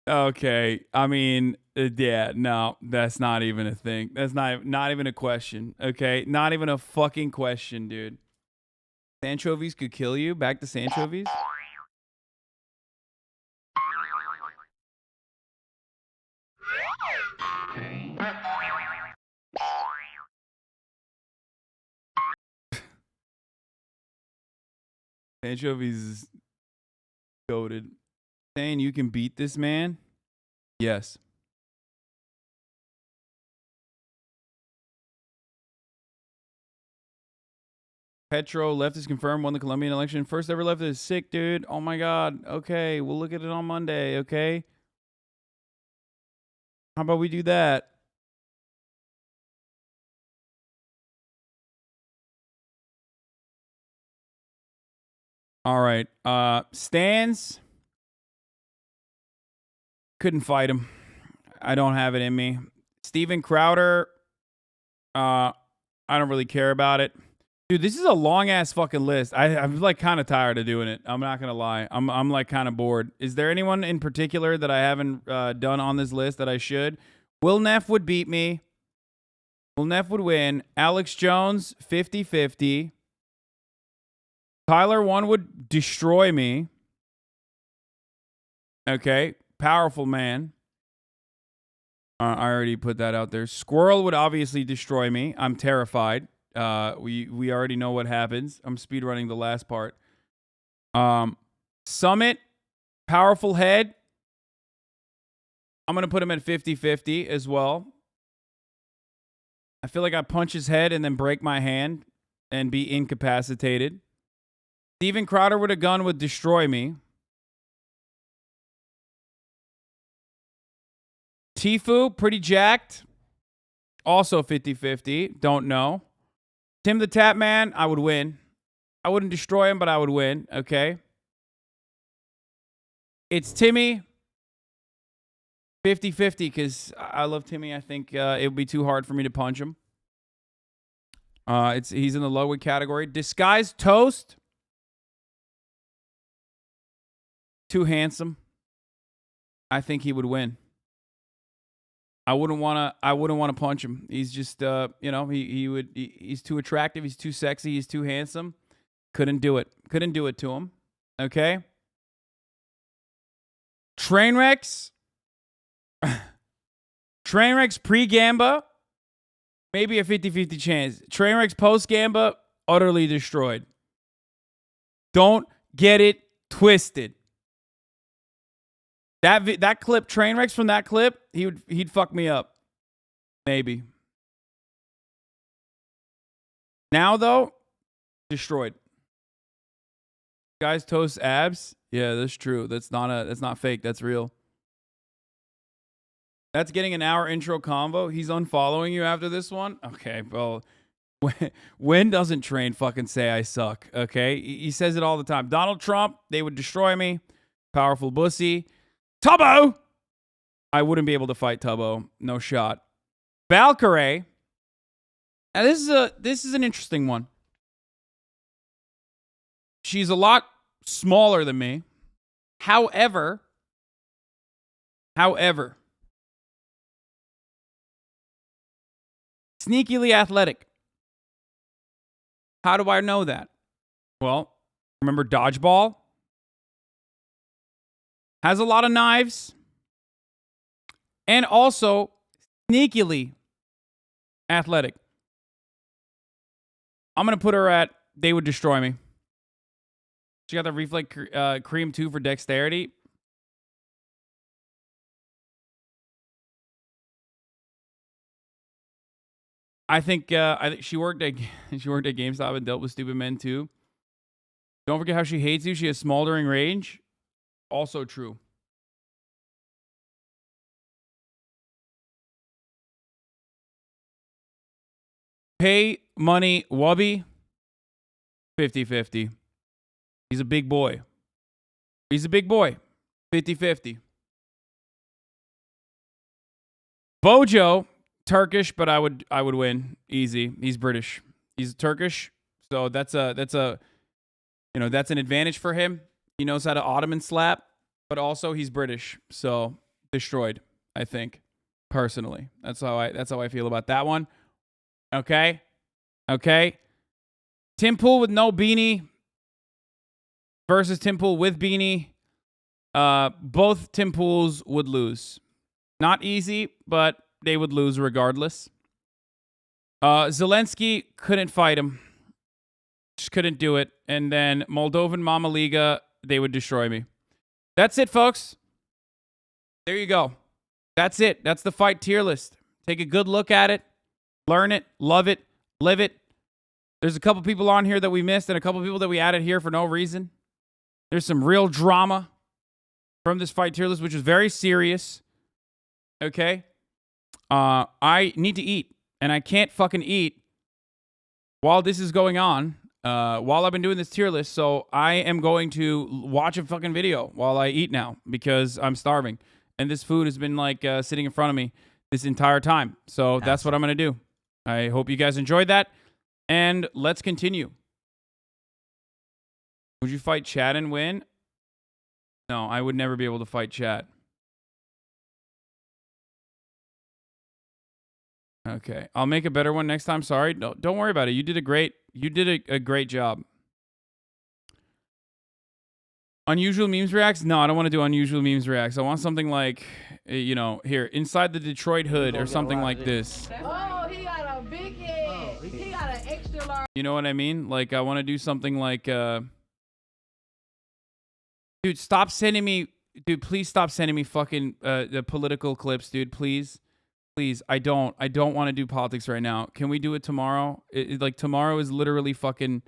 Okay, I mean, Yeah, no, that's not even a thing. That's not even a question. Okay, not even a fucking question, dude. Anchovies could kill you. Back to anchovies. Anchovies is goated. Saying you can beat this man? Yes. Petro, leftist confirmed, won the Colombian election. First ever leftist. Sick, dude. Oh my God. Okay, we'll look at it on Monday, okay? How about we do that? All right. Stans. Couldn't fight him. I don't have it in me. Steven Crowder. I don't really care about it. Dude, this is a long ass fucking list. I'm like kind of tired of doing it. I'm not gonna lie. I'm like kind of bored. Is there anyone in particular that I haven't done on this list that I should? Will Neff would beat me. Will Neff would win. Alex Jones 50-50. Tyler 1 would destroy me. Okay, powerful man. I already put that out there. Squirrel would obviously destroy me. I'm terrified. We already know what happens. I'm speedrunning the last part. Summit, powerful head. I'm going to put him at 50-50 as well. I feel like I punch his head and then break my hand and be incapacitated. Steven Crowder with a gun would destroy me. Tifu, pretty jacked. Also 50-50. Don't know. Tim the Tap Man, I would win. I wouldn't destroy him, but I would win. Okay. It's Timmy. 50-50 because I love Timmy. I think it would be too hard for me to punch him. He's in the low weight category. Disguised Toast. Too handsome. I think he would win. I wouldn't want to punch him. He's just he's too attractive, he's too sexy, he's too handsome. Couldn't do it to him. Okay? Trainwrecks pre-Gamba, maybe a 50-50 chance. Trainwrecks post-Gamba, utterly destroyed. Don't get it twisted. That clip, Trainwrecks from that clip, he'd fuck me up. Maybe. Now though, destroyed. Guys toast abs. Yeah, that's true. That's not fake. That's real. That's getting an hour intro convo. He's unfollowing you after this one? Okay, well, when doesn't Train fucking say I suck? Okay? He says it all the time. Donald Trump, they would destroy me. Powerful bussy. Tubbo! I wouldn't be able to fight Tubbo. No shot. Valkyrie. Now this is an interesting one. She's a lot smaller than me. However, sneakily athletic. How do I know that? Well, remember Dodgeball? Has a lot of knives. And also sneakily athletic. I'm going to put her at, they would destroy me. She got the Reflect Cream 2 for dexterity. I think she worked at GameStop and dealt with stupid men too. Don't forget how she hates you. She has smoldering rage. Also true. Pay money Wubby. 50-50. He's a big boy. 50-50. Bojo, Turkish, but I would win easy. He's British. He's Turkish, so that's an advantage for him. He knows how to Ottoman slap, but also he's British, so destroyed, I think. personally. That's how I feel about that one. Okay? Tim Pool with no beanie versus Tim Pool with beanie. Both Tim Pools would lose. Not easy, but they would lose regardless. Zelensky couldn't fight him. Just couldn't do it. And then Moldovan Mama Liga, they would destroy me. That's it, folks. There you go. That's it. That's the fight tier list. Take a good look at it. Learn it. Love it. Live it. There's a couple people on here that we missed and a couple people that we added here for no reason. There's some real drama from this fight tier list, which is very serious. Okay? I need to eat. And I can't fucking eat while this is going on. While I've been doing this tier list. So I am going to watch a fucking video while I eat now because I'm starving. And this food has been like sitting in front of me this entire time. So that's what I'm going to do. I hope you guys enjoyed that. And let's continue. Would you fight Chad and win? No, I would never be able to fight Chad. Okay, I'll make a better one next time. Sorry, no, don't worry about it. You did a great job. Unusual memes reacts? No, I don't want to do unusual memes reacts. I want something like, you know, here inside the Detroit hood or something like this. Oh, he got a big head. He got an extra large. You know what I mean? Like I want to do something like, dude, stop sending me, dude. Please stop sending me fucking the political clips, dude. Please. Please, I don't want to do politics right now. Can we do it tomorrow? Like tomorrow is literally fucking.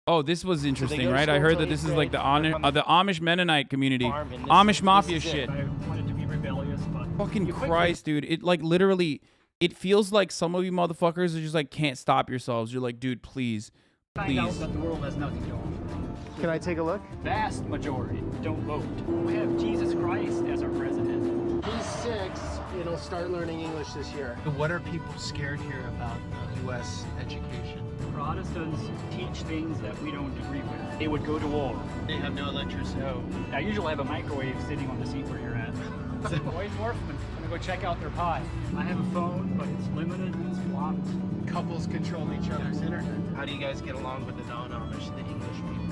Oh, this was interesting, right? I heard that this is like the Amish Mennonite community, Amish mafia shit. I wanted to be rebellious, but fucking Christ, dude! It like literally, it feels like some of you motherfuckers are just like can't stop yourselves. You're like, dude, please. Find out that the world has nothing to offer. Can I take a look? Vast majority don't vote. We have Jesus Christ as our president. He's 6. He'll start learning English this year. What are people scared here about the U.S. education? Protestants teach things that we don't agree with. They would go to war. They have no electricity. No. I usually have a microwave sitting on the seat where you're at. Boys and Orphan, I'm gonna go check out their pie. I have a phone, but it's limited, it's blocked. Couples control each other's internet. How do you guys get along with the non-Amish, the English people?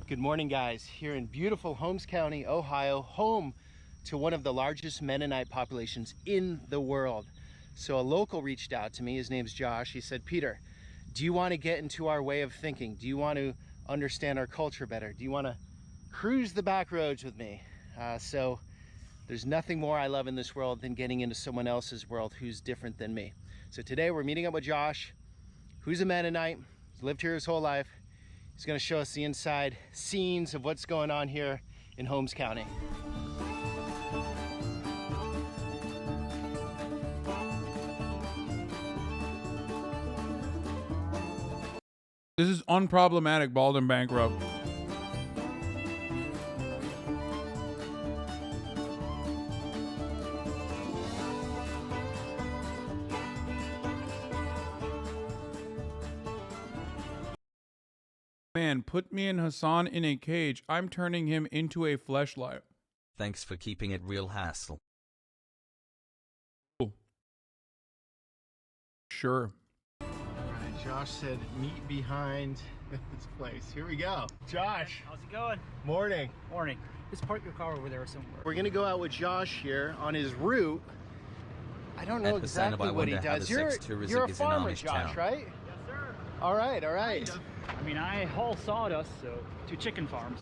Good morning, guys. Here in beautiful Holmes County, Ohio, home to one of the largest Mennonite populations in the world. So a local reached out to me. His name's Josh. He said, Peter, do you want to get into our way of thinking? Do you want to understand our culture better? Do you want to cruise the back roads with me? So there's nothing more I love in this world than getting into someone else's world who's different than me. So today we're meeting up with Josh, who's a Mennonite, he's lived here his whole life. He's going to show us the inside scenes of what's going on here in Holmes County. This is unproblematic, bald and bankrupt. Man, put me and Hasan in a cage. I'm turning him into a fleshlight. Thanks for keeping it real, Hassel. Cool. Sure. All right, Josh said meet behind this place. Here we go. Josh. How's it going? Morning. Morning. Just park your car over there somewhere. We're gonna go out with Josh here on his route. I don't know exactly what he does. You're a farmer, Josh, right? Yes, sir. All right, all right. I mean, I haul sawdust to chicken farms.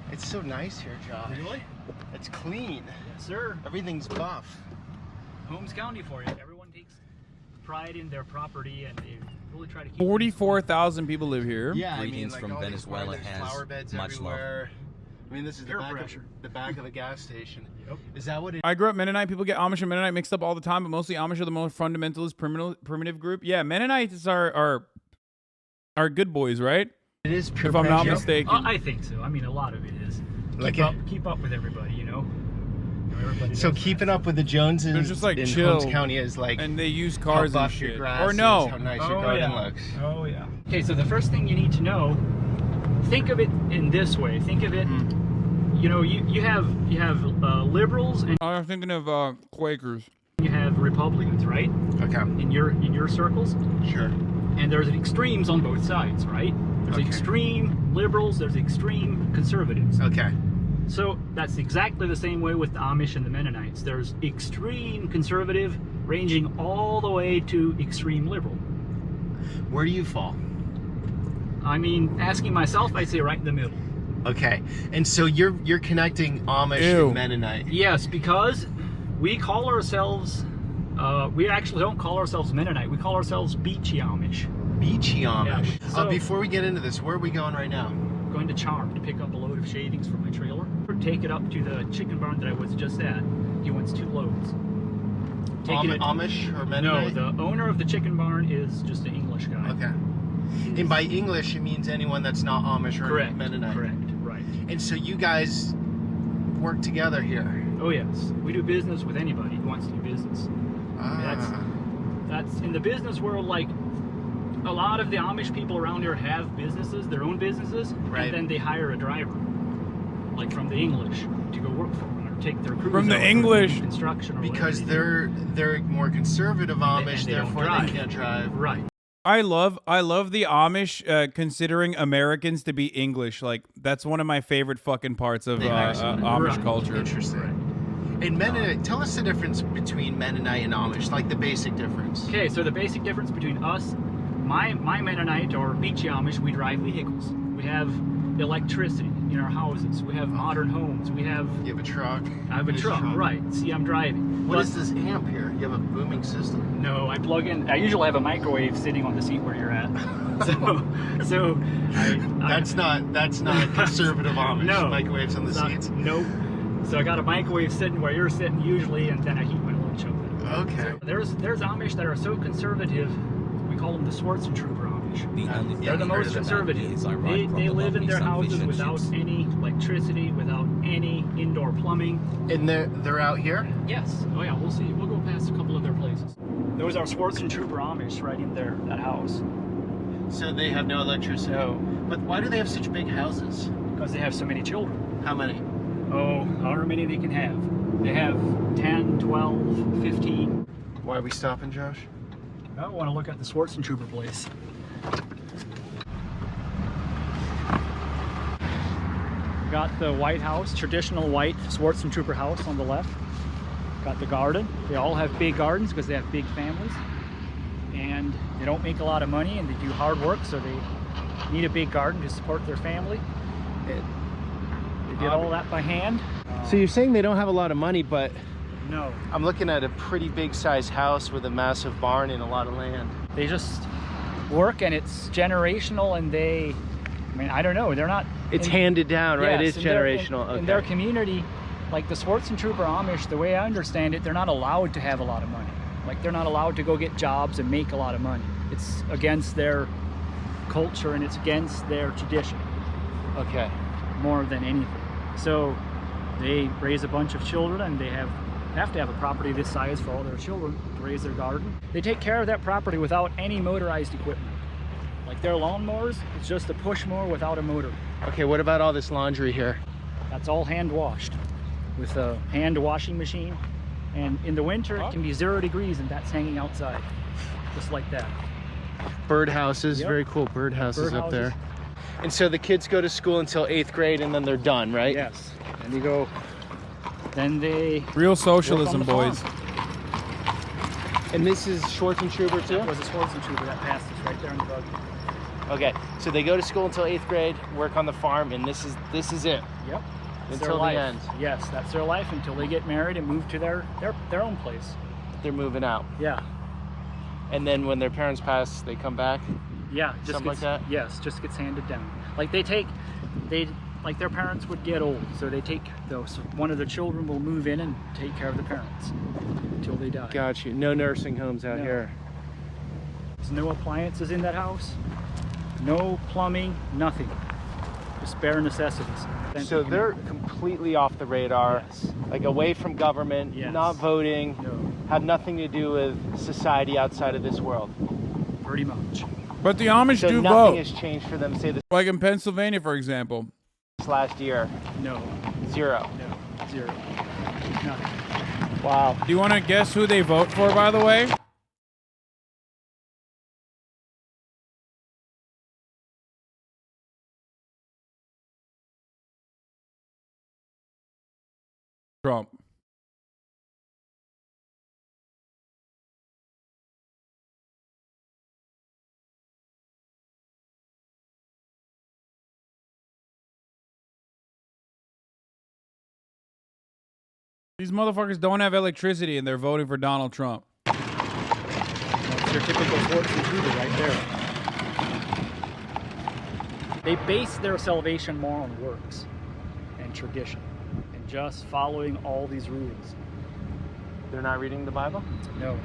It's so nice here, Josh. Really? It's clean. Yes, sir. Everything's buff. Holmes County for you. Everyone takes pride in their property and they really try to keep 44,000 people live here. Yeah, Greetings like from all Venezuela these has flower beds much everywhere. I mean, this is the back of a gas station. Yep. Is that what it is? I grew up Mennonite. People get Amish and Mennonite mixed up all the time, but mostly Amish are the most fundamentalist, primitive group. Yeah, Mennonites are good boys, right? It is, if I'm not mistaken. I think so. I mean, a lot of it is. Like keep up with everybody, you know. So keeping up with the Joneses They're just like in chill, Holmes County is like, and they use cars how and buff your shit. grass Or no. is, how nice your garden looks. Oh yeah. Okay, so the first thing you need to know, think of it in this way. Think of it, you know, you have liberals and I'm thinking of Quakers. you have Republicans, right? Okay. In your circles. Sure. And there's extremes on both sides, right? There's extreme liberals, there's extreme conservatives. Okay. So that's exactly the same way with the Amish and the Mennonites. There's extreme conservative ranging all the way to extreme liberal. Where do you fall? I mean, asking myself, I'd say right in the middle. Okay. And so you're connecting Amish and Mennonite. Yes, because we call ourselves, we actually don't call ourselves Mennonite. We call ourselves Beachy Amish. Beachy Amish. Yeah. So, before we get into this, where are we going right now? Going to Charm to pick up a load of shavings for my trailer. Take it up to the chicken barn that I was just at. He wants 2 loads. Amish or Mennonite? No, the owner of the chicken barn is just an English guy. Okay. And by English, it means anyone that's not Amish or Mennonite. Correct, right. And so you guys work together here. Oh yes, we do business with anybody who wants to do business. That's in the business world. Like a lot of the Amish people around here have businesses, their own businesses, and then they hire a driver, like from the English, to go work for them or take their crews From the out English construction or because whatever. they're more conservative Amish, they don't therefore drive. they can't drive. Right. I love the Amish considering Americans to be English. Like that's one of my favorite fucking parts of Amish culture. Interesting. And Mennonite, tell us the difference between Mennonite and Amish, like the basic difference. Okay, so the basic difference between us, my Mennonite or Beachy Amish, we drive vehicles. We have electricity in our houses. We have modern homes. We have. You have a truck. I have a truck, right? See, I'm driving. What is this amp here? You have a booming system? No, I plug in. I usually have a microwave sitting on the seat where you're at. That's not conservative Amish. No, microwaves on the seats. Nope. So I got a microwave sitting where you're sitting usually, and then I heat my lunch up. Okay. So there's Amish that are so conservative. We call them the Schwarzentrooper Amish. They're the most conservative. They live in their houses without any electricity, without any indoor plumbing. And they're out here? Yes. Oh yeah, we'll see. We'll go past a couple of their places. Those are Schwarzentrooper Amish right in there, that house. So they have no electricity? No. But why do they have such big houses? Because they have so many children. How many? Oh, however many they can have. They have 10, 12, 15. Why are we stopping, Josh? I want to look at the Schwarzentrooper place. Got the White House, traditional white Schwarzentrooper house on the left. Got the garden. They all have big gardens because they have big families. And they don't make a lot of money and they do hard work, so they need a big garden to support their family. They did all that by hand. So you're saying they don't have a lot of money, but no. I'm looking at a pretty big sized house with a massive barn and a lot of land. They just work and it's generational, and I mean, I don't know, they're not... It's handed down, right? Yes, it is generational. In their community, like the Schwarzentrooper Amish, the way I understand it, they're not allowed to have a lot of money. Like they're not allowed to go get jobs and make a lot of money. It's against their culture and it's against their tradition. Okay. More than anything. So they raise a bunch of children and they have to have a property this size for all their children to raise their garden. They take care of that property without any motorized equipment. Like their lawnmowers, it's just a push mower without a motor. Okay, what about all this laundry here? That's all hand washed with a hand washing machine. And in the winter, it can be 0 degrees and that's hanging outside, just like that. Birdhouses, very cool birdhouses up there. And so the kids go to school until 8th grade and then they're done, right? Yes. And you go, then they... Real socialism, boys. And this is Schwarzentrooper too? That was a Schwarzentrooper that passed us right there in the buggy. Okay, so they go to school until 8th grade, work on the farm, and this is it. Yep. Until the end. Yes, that's their life until they get married and move to their own place. They're moving out. Yeah. And then when their parents pass, they come back? Yeah, just something like that? Yes, just gets handed down. Like like their parents would get old, so they take those. One of their children will move in and take care of the parents until they die. Got you. No nursing homes out here. There's no appliances in that house. No plumbing, nothing. Just bare necessities. So they're completely off the radar, like away from government, not voting, have nothing to do with society outside of this world. Pretty much. But the Amish do vote. Nothing has changed for them, say this. Like in Pennsylvania, for example. Last year. No. 0. No. 0. Nothing. Wow. Do you want to guess who they vote for, by the way? Trump. These motherfuckers don't have electricity and they're voting for Donald Trump. That's your typical sports YouTuber right there. They base their salvation more on works and tradition and just following all these rules. They're not reading the Bible? No.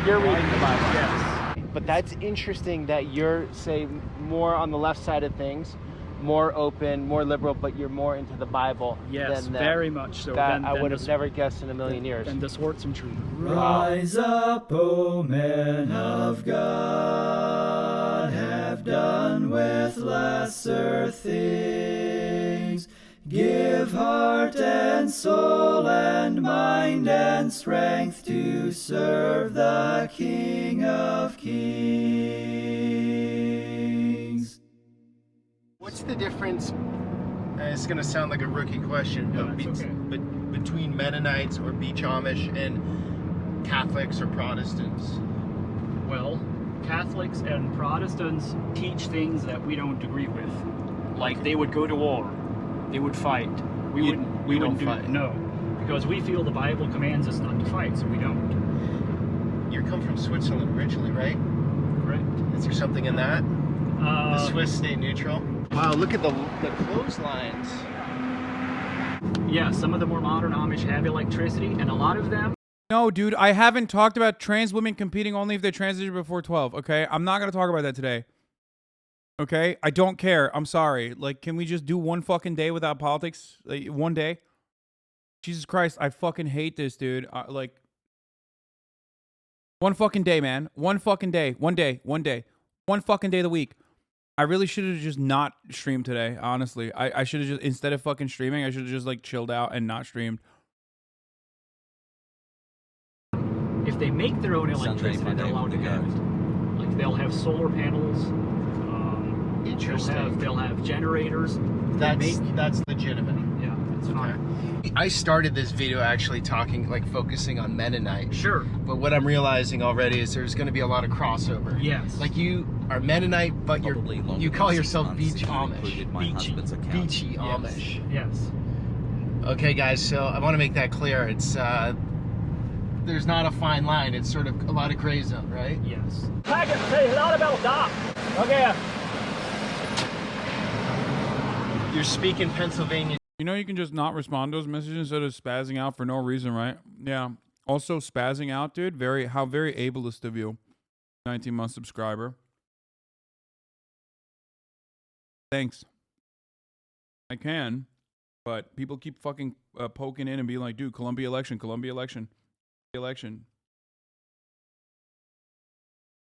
You're reading the Bible. Yes. But that's interesting that you're, say, more on the left side of things, more open, more liberal, but you're more into the Bible. Yes, than them. very much so. That I would have never guessed in a million years. And the Swartz and Tree. Rise up, O men of God, have done with lesser things. Give heart and soul and mind and strength to serve the King of Kings. What's the difference, and it's going to sound like a rookie question, but between Mennonites or Beach Amish and Catholics or Protestants? Well, Catholics and Protestants teach things that we don't agree with. Like they would go to war. They would fight. We wouldn't do fight. No, because we feel the Bible commands us not to fight, so we don't. You come from Switzerland originally, right? Correct. Is there something in that? The Swiss stay neutral? Wow, look at the clotheslines. Yeah, some of the more modern Amish have electricity, and a lot of them. No, dude, I haven't talked about trans women competing only if they transition before 12, okay? I'm not going to talk about that today. Okay? I don't care. I'm sorry. Like, can we just do one fucking day without politics? Like, one day? Jesus Christ, I fucking hate this, dude. Like, one fucking day, man. One fucking day. One day. One day. One fucking day of the week. I really should have just not streamed today, honestly. I should have just, instead of fucking streaming, I should have just, like, chilled out and not streamed. If they make their own electricity, they're allowed to have it. Like, they'll have solar panels. Interesting. They'll have generators. That's legitimate. Yeah, that's fine. I started this video actually talking, like, focusing on Mennonite. Sure. But what I'm realizing already is there's going to be a lot of crossover. Yes. Like, you are Mennonite, but you call yourself Beach Amish. Beachy Amish. Yes. Okay, guys, so I want to make that clear. It's, there's not a fine line. It's sort of a lot of gray zone, right? Yes. I can say a lot about that. Okay. You're speaking Pennsylvania. You know you can just not respond to those messages instead of spazzing out for no reason, right? Yeah. Also, spazzing out, dude, how very ableist of you. 19-month subscriber. Thanks. I can, but people keep fucking poking in and being like, dude, Columbia election.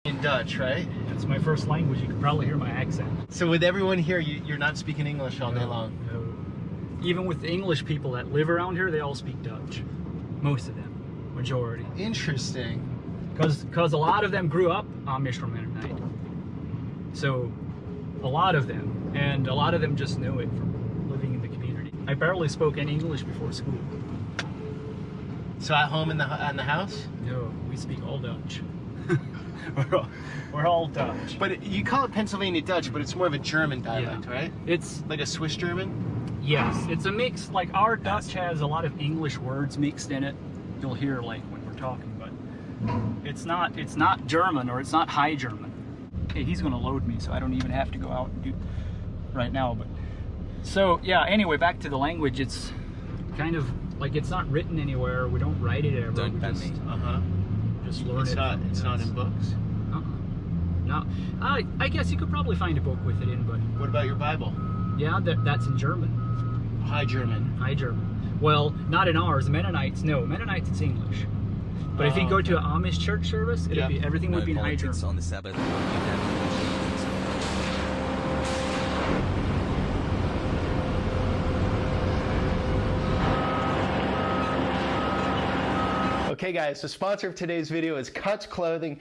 In Dutch, right? That's my first language. You can probably hear my accent. So with everyone here, you're not speaking English all day long? No. Even with the English people that live around here, they all speak Dutch. Most of them. Majority. Interesting. Because a lot of them grew up Amish or Mennonite. So, a lot of them. And a lot of them just know it from living in the community. I barely spoke any English before school. So at home in the house? No, we speak all Dutch. We're all Dutch. But you call it Pennsylvania Dutch, but it's more of a German dialect, right? It's like a Swiss German? Yes, it's a mix. Like our Dutch has a lot of English words mixed in it. You'll hear like when we're talking, but it's not German or it's not High German. Okay, he's gonna load me, so I don't even have to go out and do right now. But so yeah. Anyway, back to the language. It's kind of like it's not written anywhere. We don't write it ever. Don't bend me. Just learn it's it. It's not in books. No. I guess you could probably find a book with it in, but what about your Bible? Yeah, that's in German. High German. High German. Well, not in ours. Mennonites, no. Mennonites, it's English. But if you go to an Amish church service, it'd be everything would be in High German. On the Sabbath. Okay, guys, the sponsor of today's video is Cuts Clothing.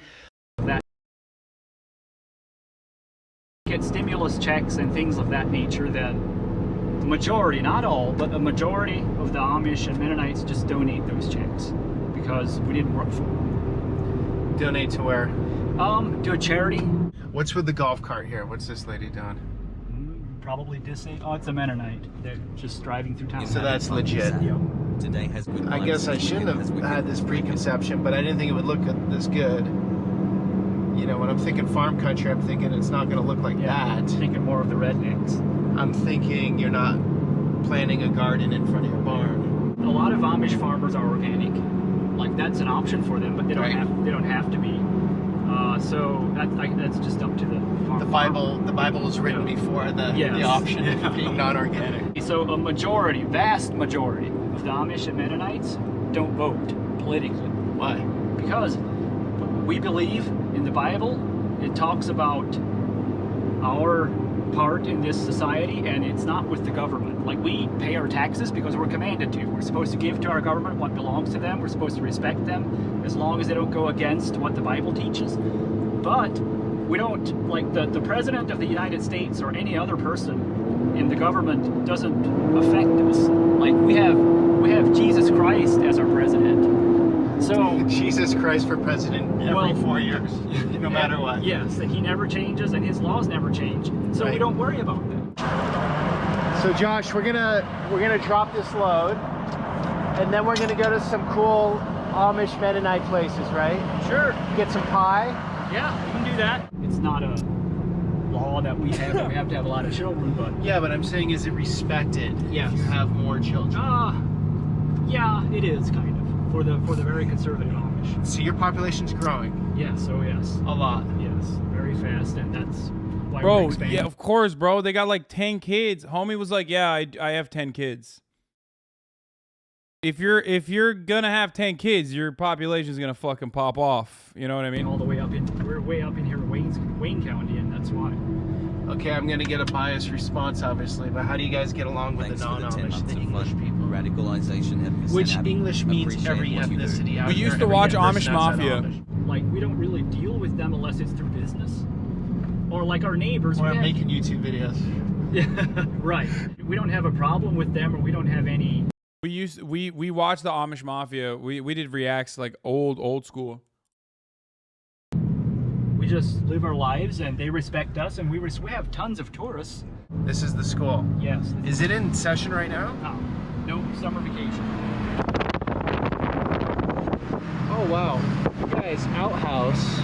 Get stimulus checks and things of that nature, then the majority, not all, but a majority of the Amish and Mennonites just donate those checks because we didn't work for them. Donate to where? To a charity. What's with the golf cart here? What's this lady doing? Probably disabled. Oh, it's a Mennonite. They're just driving through town. So that's legit. Yeah. Today has good I guess I shouldn't have had this preconception, but I didn't think it would look this good. You know, when I'm thinking farm country, I'm thinking it's not going to look like that. Thinking more of the rednecks. I'm thinking you're not planting a garden in front of your barn. A lot of Amish farmers are organic. Like that's an option for them, but they don't have. They don't have to be. So that's just up to the farmer. The Bible was written before the option of being non-organic. So a majority, vast majority of the Amish and Mennonites don't vote politically. Why? Because we believe in the Bible. It talks about our part in this society, and it's not with the government. Like, we pay our taxes because we're commanded to. We're supposed to give to our government what belongs to them. We're supposed to respect them as long as they don't go against what the Bible teaches. But we don't, like, the president of the United States or any other person in the government doesn't affect us. Like, we have Jesus Christ as our president. So Jesus Christ for president every 4 years, no matter what. Yes, and he never changes, and his laws never change. So we don't worry about that. So Josh, we're gonna drop this load, and then we're gonna go to some cool Amish Mennonite places, right? Sure. Get some pie. Yeah, we can do that. It's not a law that we have to have a lot of children, but yeah, but I'm saying, is it respected if you have more children? Yeah, it is kind of for the very conservative Amish. So your population's growing. Yes, oh yes, a lot. Yes, very fast, and that's why we're Bro, expanding. yeah, of course, bro. They got like 10 kids. Homie was like, yeah, I have 10 kids. If you're gonna have 10 kids, your population's gonna fucking pop off. You know what I mean? All the way up in, we're way up in here in Wayne County, and that's why. Okay, I'm gonna get a biased response, obviously, but how do you guys get along with the non-Amish, the English people? Radicalization. Which English means every ethnicity. We used to watch Amish Mafia. Like, we don't really deal with them unless it's through business. Or like our neighbors. Or making YouTube videos. Yeah, right. We don't have a problem with them, or we don't have any. We watched the Amish Mafia. We did reacts like old school. We just live our lives, and they respect us, and we have tons of tourists. This is the school. Yes. Is it in session right now? No, summer vacation. Oh wow, guys, outhouse.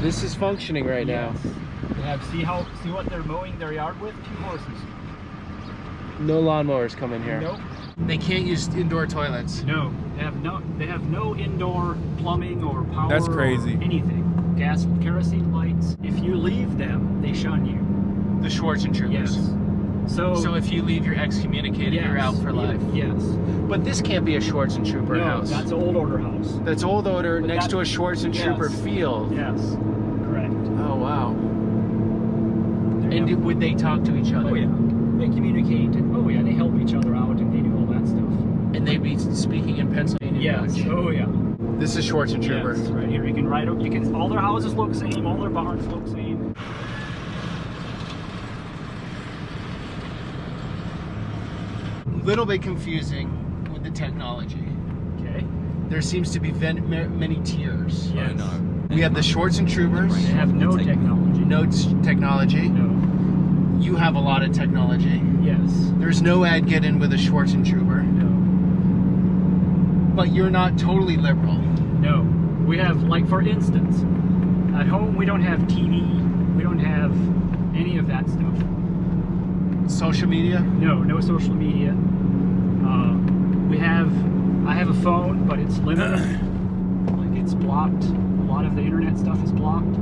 This is functioning right now. They have see what they're mowing their yard with? 2 horses. No lawnmowers come in here. Nope. They can't use indoor toilets. No, they have no indoor plumbing or power. That's crazy. Or anything. Gas, kerosene lights. If you leave them, they shun you. The Schwarzen Troopers. Yes. So if you leave, you're excommunicated. Yes, you're out for life. Yes. But this can't be a Schwarzen Trooper house. That's an old order house. That's old order next to a Schwarzen Trooper field. Yes. Correct. Oh wow. And would they talk to each other? Oh yeah. They communicate, and oh yeah, they help each other out, and they do all that stuff. And they'd be speaking in Pennsylvania. Yes. Dutch. Oh yeah. This is Schwarzen Trooper. Yes, right here. You can ride. You can. All their houses look the same. All their barns look the same. Little bit confusing with the technology. Okay. There seems to be many tiers. Yes. No. We have the Schwarzen Troopers. They have no technology. No technology. No. You have a lot of technology. Yes. There's no ad get in with a Schwarzen Trooper. No. But you're not totally liberal. No. We have, like, for instance, at home we don't have TV. We don't have any of that stuff. Social media? No, no social media. I have a phone, but it's limited. Like, it's blocked. A lot of the internet stuff is blocked.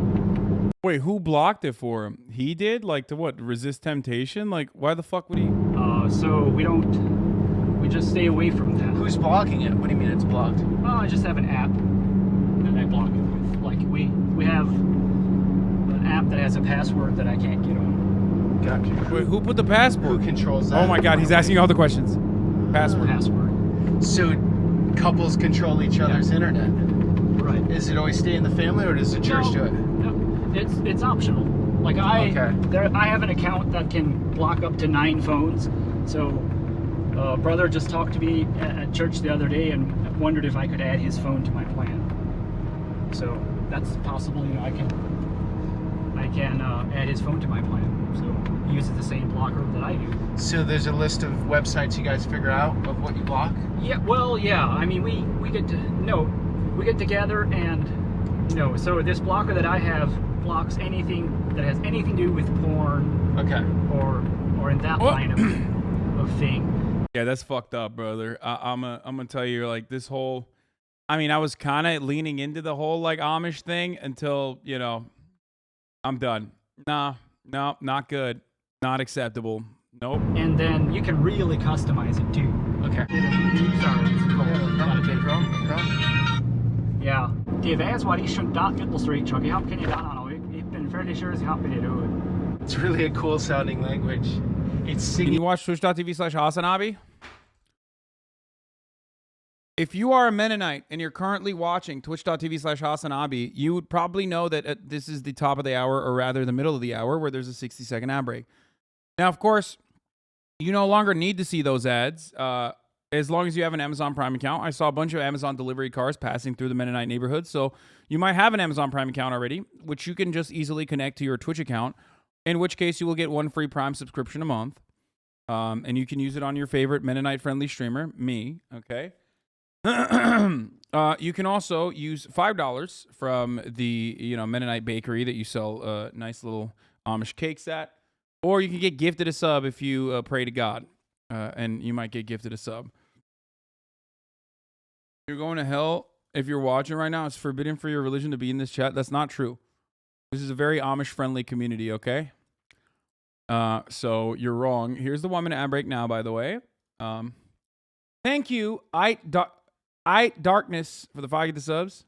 Wait, who blocked it for him? He did? Like to what? Resist temptation? Like why the fuck would he? So we just stay away from that. Who's blocking it? What do you mean it's blocked? Oh, I just have an app that I block it with. Like we have an app that has a password that I can't get on. Gotcha. Wait, who put the password? Who controls that? Oh my god, he's asking all the questions. Password. So couples control each other's internet. Right. Does it always stay in the family, or does the church do it? No, it's optional. Like I have an account that can block up to 9 phones. So, brother just talked to me at church the other day and wondered if I could add his phone to my plan. So that's possible. You know, I can add his phone to my plan. So he uses the same blocker that I do. So there's a list of websites you guys figure out of what you block? Yeah. Well, yeah. I mean, we get together and so this blocker that I have blocks anything that has anything to do with porn. Okay. Or in that line of thing. Yeah, that's fucked up, brother. I'm gonna tell you, like, this whole, I mean, I was kind of leaning into the whole like Amish thing until, I'm done. No, not good. Not acceptable. Nope. And then you can really customize it too. Okay. Ja, det är så att det är dat mittelsstreet jag har kan jag då I've been fairly sure it's happening to it. It's really a cool sounding language. It's Can you watch twitch.tv/HasanAbi? If you are a Mennonite and you're currently watching twitch.tv/HasanAbi, you would probably know that this is the top of the hour, or rather the middle of the hour, where there's a 60-second ad break. Now, of course, you no longer need to see those ads as long as you have an Amazon Prime account. I saw a bunch of Amazon delivery cars passing through the Mennonite neighborhood, so you might have an Amazon Prime account already, which you can just easily connect to your Twitch account, in which case you will get 1 free Prime subscription a month, and you can use it on your favorite Mennonite-friendly streamer, me, okay? You can also use $5 from the Mennonite bakery that you sell nice little Amish cakes at, or you can get gifted a sub if you pray to God, and you might get gifted a sub. You're going to hell if you're watching right now. It's forbidden for your religion to be in this chat. That's not true. This is a very Amish-friendly community, okay? So you're wrong. Here's the 1-minute ad break now, by the way. Thank you, I Darkness, for the 5 gifted subs.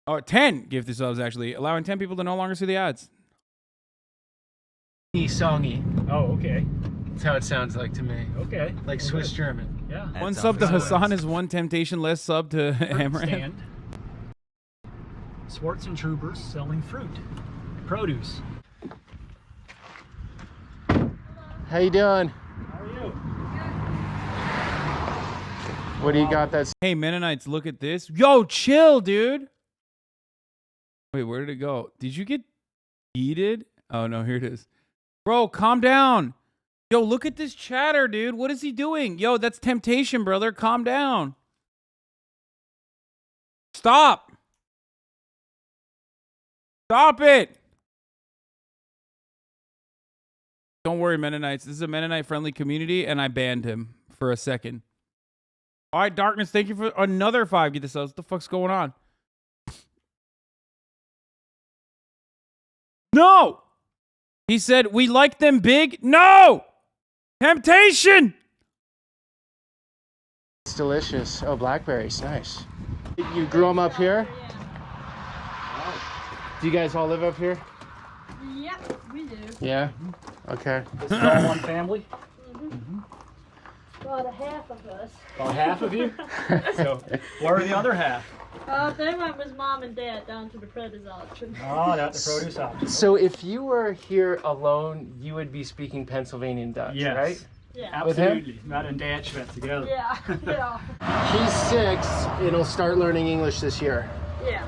Oh, 10 gifted subs, actually. Allowing 10 people to no longer see the ads. Songy. Oh, okay. That's how it sounds like to me. Okay. Like Swiss German. Yeah. 1 sub to Hasan is 1 temptation less sub to Amaranth. Swartz and Troopers selling fruit, produce. How you doing? How are you? What do you got that's... Hey, Mennonites, look at this. Yo, chill, dude. Wait, where did it go? Did you get yeeted? Oh, no, here it is. Bro, calm down. Yo, look at this chatter, dude. What is he doing? Yo, that's temptation, brother. Calm down. Stop. Stop it. Don't worry, Mennonites. This is a Mennonite-friendly community, and I banned him for a second. All right, Darkness, thank you for another 5 gifted subs. What the fuck's going on? No! He said, we like them big. No! Temptation! It's delicious. Oh, blackberries. Nice. You grew them up here? Do you guys all live up here? Yep, we do. Yeah? Okay. This is all one family? About a half of us. About half of you? So, where are the other half? They went with mom and dad down to the produce auction. Oh, not the produce auction. So if you were here alone, you would be speaking Pennsylvanian Dutch, Yes. right? Yeah. Absolutely. Matt and Dad went together. Yeah, yeah. He's 6 and he'll start learning English this year. Yeah.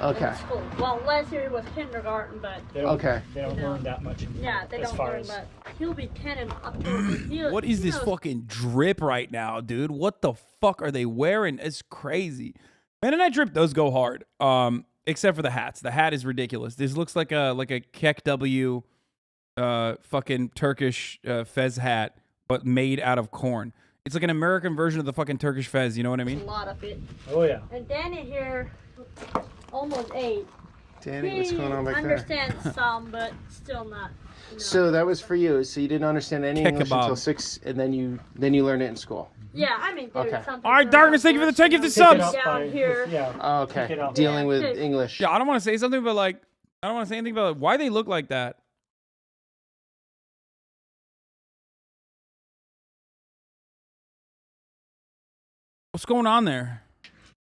Okay. In school. Well, last year was kindergarten, but... They don't learn that much. Yeah, they don't learn, but he'll be 10 in October. What is this fucking drip right now, dude? What the fuck are they wearing? It's crazy. Mennonite drip does go hard, except for the hats. The hat is ridiculous. This looks like a Kek W fucking Turkish fez hat, but made out of corn. It's like an American version of the fucking Turkish fez, you know what I mean? A lot of it. Oh, yeah. And Danny here, almost 8. Danny, what's going on back there? Understand some, but still not. So that was for you. So you didn't understand any English until 6, and then you learned it in school. Yeah, I mean, there's something. All right, Darkness, thank you for the 10 gifted subs. Down here. Oh, okay. Dealing with English. Yeah, I don't want to say something, but like, I don't want to say anything about like, why they look like that. What's going on there?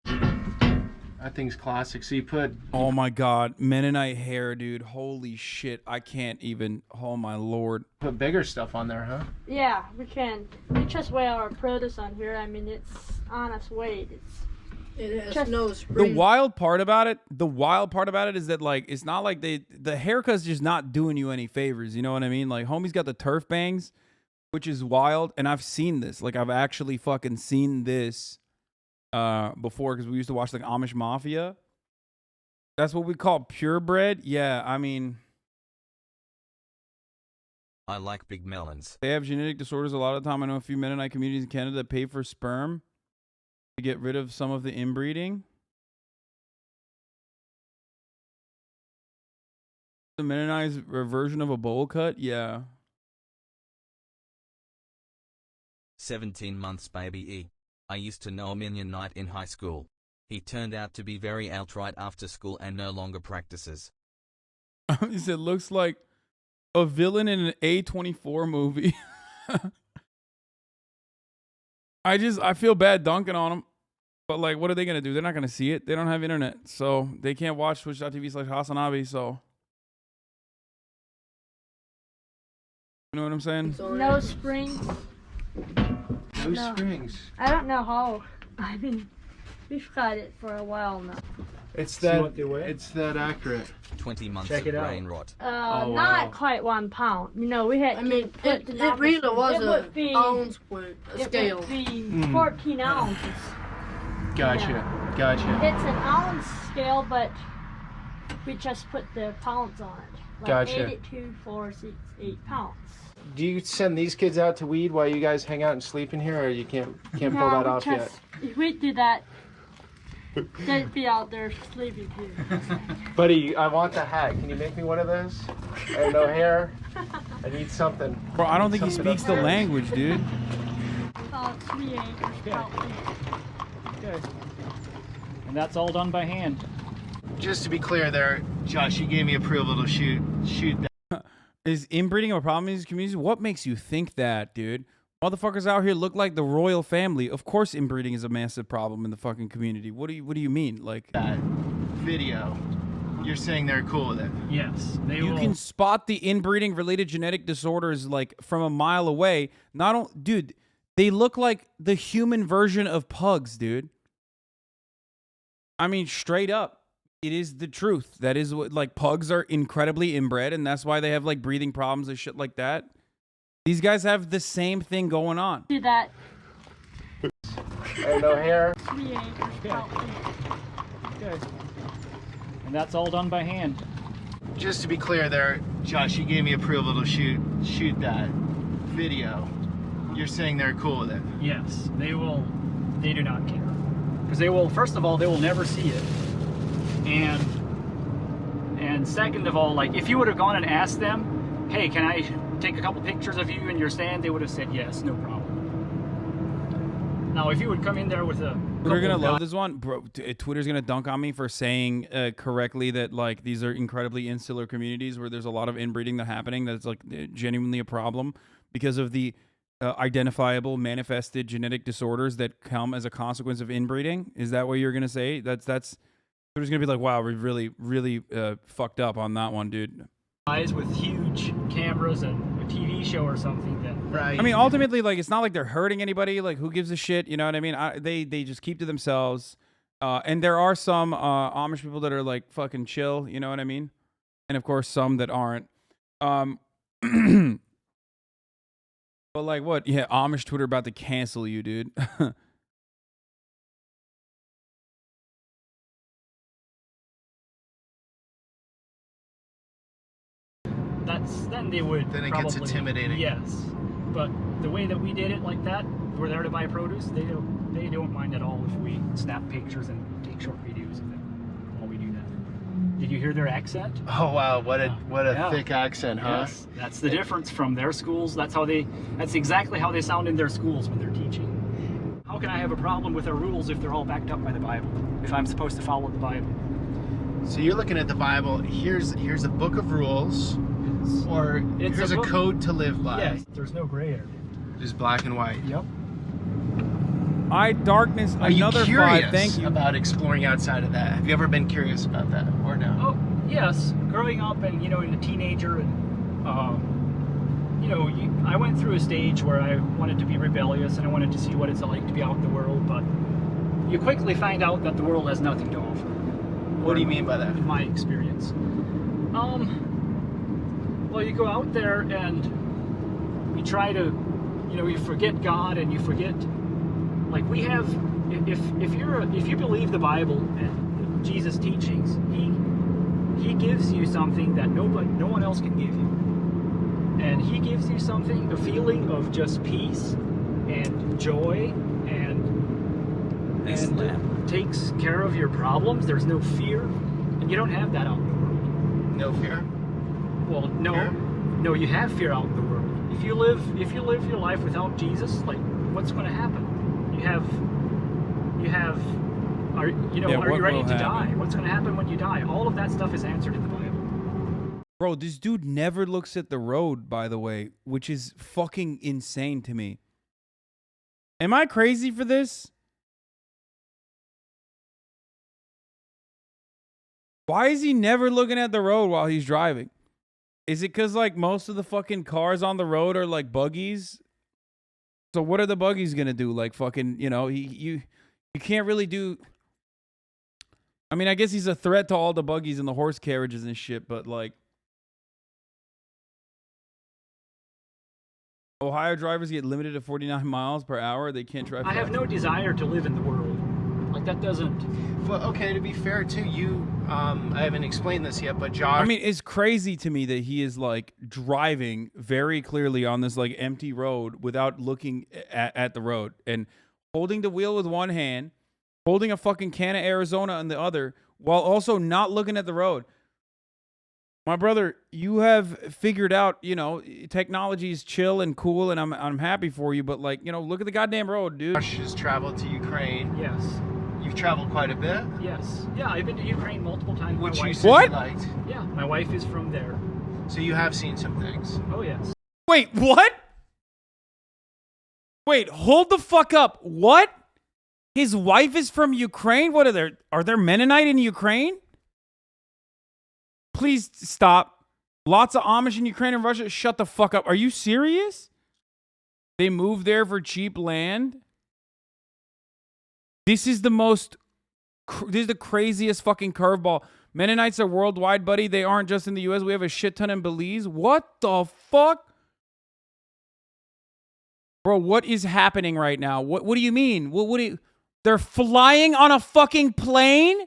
That thing's classic. So you put... Oh my God, Mennonite hair, dude. Holy shit, I can't even. Oh my Lord. Put bigger stuff on there, huh? Yeah, we can. We just weigh our produce on here. I mean, it's honest weight. It has no The spring. wild part about it is that like it's not like the haircut's just not doing you any favors. You know what I mean? Like homie's got the turf bangs, which is wild, and I've seen this. Like I've actually fucking seen this before because we used to watch like Amish Mafia. That's what we call purebred. Yeah, I mean, I like big melons. they have genetic disorders a lot of the time. I know a few Mennonite communities in Canada that pay for sperm to get rid of some of the inbreeding. The Mennonite version of a bowl cut, yeah. 17 months baby E. I used to know a Mennonite in high school. He turned out to be very outright after school and no longer practices. He said, looks like a villain in an A24 movie. I feel bad dunking on them. But like, what are they going to do? They're not going to see it. They don't have internet. So they can't watch twitch.tv/HasanAbi. So. You know what I'm saying? No springs. No springs. I don't know how. I mean, we've had it for a while now. It's that accurate. 20 months Check of it out. brain rot. Not quite 1 pound. You know, we had. I mean, it really was a ounce weight, a scale. It would be 14 ounces. Gotcha. It's an ounce scale, but we just put the pounds on it. Like Gotcha. 82, 4, 6, 8 pounds. Do you send these kids out to weed while you guys hang out and sleep in here, or you can't pull that off yet? If we do that, they'd be out there sleeping too. Buddy, I want the hat. Can you make me one of those? I have no hair. I need something. Bro, I don't think he speaks the language, dude. About 3 acres. Probably. Okay. And that's all done by hand. Just to be clear there, Josh, you gave me approval to shoot that. Is inbreeding a problem in these communities? What makes you think that, dude? Motherfuckers out here look like the royal family. Of course inbreeding is a massive problem in the fucking community. What do you mean? Like that video. You're saying they're cool with it. Yes. You can spot the inbreeding related genetic disorders like from a mile away. Dude, they look like the human version of pugs, dude. I mean, straight up. It is the truth. That is what, like, pugs are incredibly inbred, and that's why they have, like, breathing problems and shit like that. These guys have the same thing going on. Do that. I have no hair. 3 acres. Probably. Okay. And that's all done by hand. Just to be clear there, Josh, you gave me approval to shoot that video. You're saying they're cool with it. Yes. They do not care. Because first of all, they will never see it. And second of all, like if you would have gone and asked them, hey, can I take a couple pictures of you in your stand? They would have said yes, no problem. Now, if you would come in there with a... We're gonna love this one. Bro, Twitter's gonna dunk on me for saying correctly that like these are incredibly insular communities where there's a lot of inbreeding that's happening that's like genuinely a problem because of the identifiable manifested genetic disorders that come as a consequence of inbreeding. Is that what you're gonna say? That's Twitter's gonna be like, wow, we really fucked up on that one, dude. Guys with huge cameras and a TV show or something that... Right. I mean, ultimately, like, it's not like they're hurting anybody. Like, who gives a shit? You know what I mean? They just keep to themselves. And there are some Amish people that are, like, fucking chill. You know what I mean? And, of course, some that aren't. But, like, what? Yeah, Amish Twitter about to cancel you, dude. Then they would. Then it gets intimidating. Yes, but the way that we did it like that, we're there to buy produce. They don't mind at all if we snap pictures and take short videos of it while we do that. Did you hear their accent? Oh wow, what a thick accent, huh? Yes, that's the difference from their schools. That's exactly how they sound in their schools when they're teaching. How can I have a problem with their rules if they're all backed up by the Bible? If I'm supposed to follow the Bible? So you're looking at the Bible. Here's a book of rules, or here's a code to live by. Yes, there's no gray area. Just black and white. Yep. Darkness, Are you another curious 5. Thank you. about exploring outside of that? Have you ever been curious about that, or no? Oh, yes. Growing up and, in a teenager and, I went through a stage where I wanted to be rebellious and I wanted to see what it's like to be out in the world, but you quickly find out that the world has nothing to offer. What do you mean by that? In my experience. Well, you go out there and you try to, you forget God and you forget, like we have, if you believe the Bible and Jesus' teachings, he gives you something that no one else can give you. And he gives you something, a feeling of just peace and joy and takes care of your problems. There's no fear, and you don't have that out in the world. No fear? Well, no, you have fear out in the world. If you live your life without Jesus, like, what's going to happen? Are you ready to die? What's going to happen when you die? All of that stuff is answered in the Bible. Bro, this dude never looks at the road, by the way, which is fucking insane to me. Am I crazy for this? Why is he never looking at the road while he's driving? Is it because, like, most of the fucking cars on the road are, like, buggies? So what are the buggies going to do? Like, fucking, you can't really do... I mean, I guess he's a threat to all the buggies and the horse carriages and shit, but, like... Ohio drivers get limited to 49 miles per hour. They can't drive. I have no desire to live in the world. Like, that doesn't... Well, okay, to be fair, too, I haven't explained this yet, but Josh... I mean, it's crazy to me that he is, like, driving very clearly on this, like, empty road without looking at the road and holding the wheel with one hand, holding a fucking can of Arizona in the other, while also not looking at the road. My brother, you have figured out, technology is chill and cool, and I'm happy for you, but, like, look at the goddamn road, dude. Josh has traveled to Ukraine. Yes. You've traveled quite a bit? Yes. Yeah, I've been to Ukraine multiple times. Which my you wife said you liked. Yeah, my wife is from there. So you have seen some things? Oh, yes. Wait, what? Wait, hold the fuck up. What? His wife is from Ukraine? What are there Mennonite in Ukraine? Please stop. Lots of Amish in Ukraine and Russia. Shut the fuck up. Are you serious? They moved there for cheap land? This is the craziest fucking curveball. Mennonites are worldwide, buddy. They aren't just in the U.S. We have a shit ton in Belize. What the fuck? Bro, what is happening right now? What do you mean? They're flying on a fucking plane?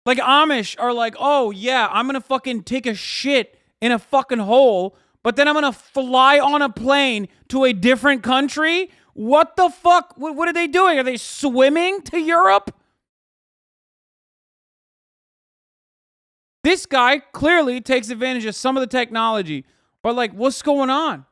Like, Amish are like, oh, yeah, I'm going to fucking take a shit in a fucking hole, but then I'm going to fly on a plane to a different country? What the fuck? What are they doing? Are they swimming to Europe? This guy clearly takes advantage of some of the technology, but, like, what's going on?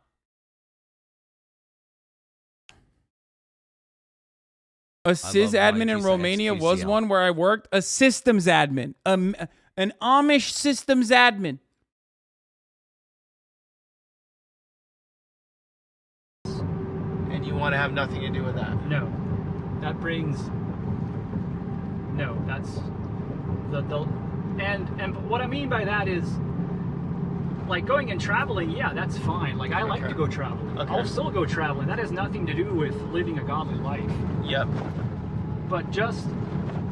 A sysadmin in Romania was one where I worked. A systems admin. An Amish systems admin. And you want to have nothing to do with that? No. That brings... No, that's... And what I mean by that is... Like, going and traveling, yeah, that's fine. Like, I like to go traveling. Okay. I'll still go traveling. That has nothing to do with living a godly life. Yep. But just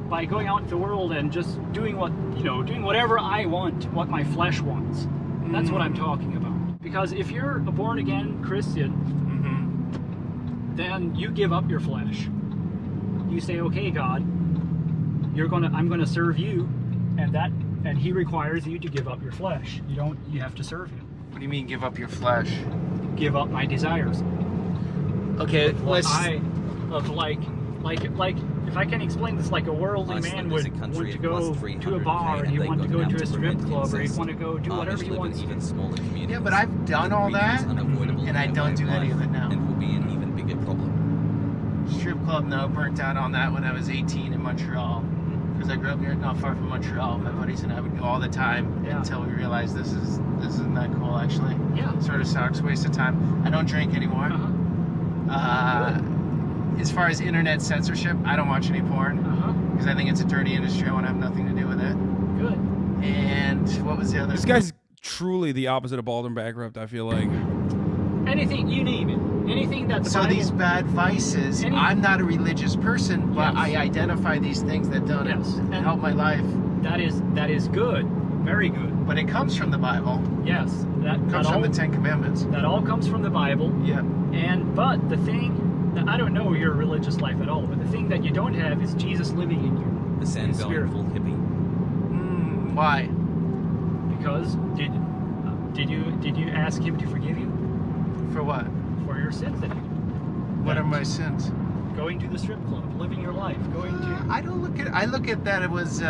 by going out into the world and just doing doing whatever I want, what my flesh wants. That's what I'm talking about. Because if you're a born-again Christian, then you give up your flesh. You say, okay, God, I'm gonna serve you, and he requires you to give up your flesh. You have to serve him. What do you mean give up your flesh? Give up my desires. Okay, Like if I can explain this, like a worldly man would want to go to a bar, and you want to go to a strip club, or you want to go do whatever you want. Yeah, but I've done all that, and I don't do any of it now. And will be an even bigger problem. Strip club, no. Burnt out on that when I was 18 in Montreal. Because I grew up here not far from Montreal. My buddies and I would go all the time until we realized this isn't that cool, actually. Yeah. Sort of sucks, waste of time. I don't drink anymore. As far as internet censorship, I don't watch any porn. Because I think it's a dirty industry. I want to have nothing to do with it. Good. And what was the other This guy's truly the opposite of bald and bankrupt, I feel like. Anything, you name it. Anything that the So Bible, these bad vices, I'm not a religious person, but I identify these things that don't help my life. That is good. Very good. But it comes from the Bible. Yes. That comes from the Ten Commandments. That all comes from the Bible. Yeah. But the thing that I don't know your religious life at all, but the thing that you don't have is Jesus living in you. The sand going full hippie. Why? Because did you ask him to forgive you? For what? For your sins that you. What are my sins? Going to the strip club, living your life, going to. I look at that it was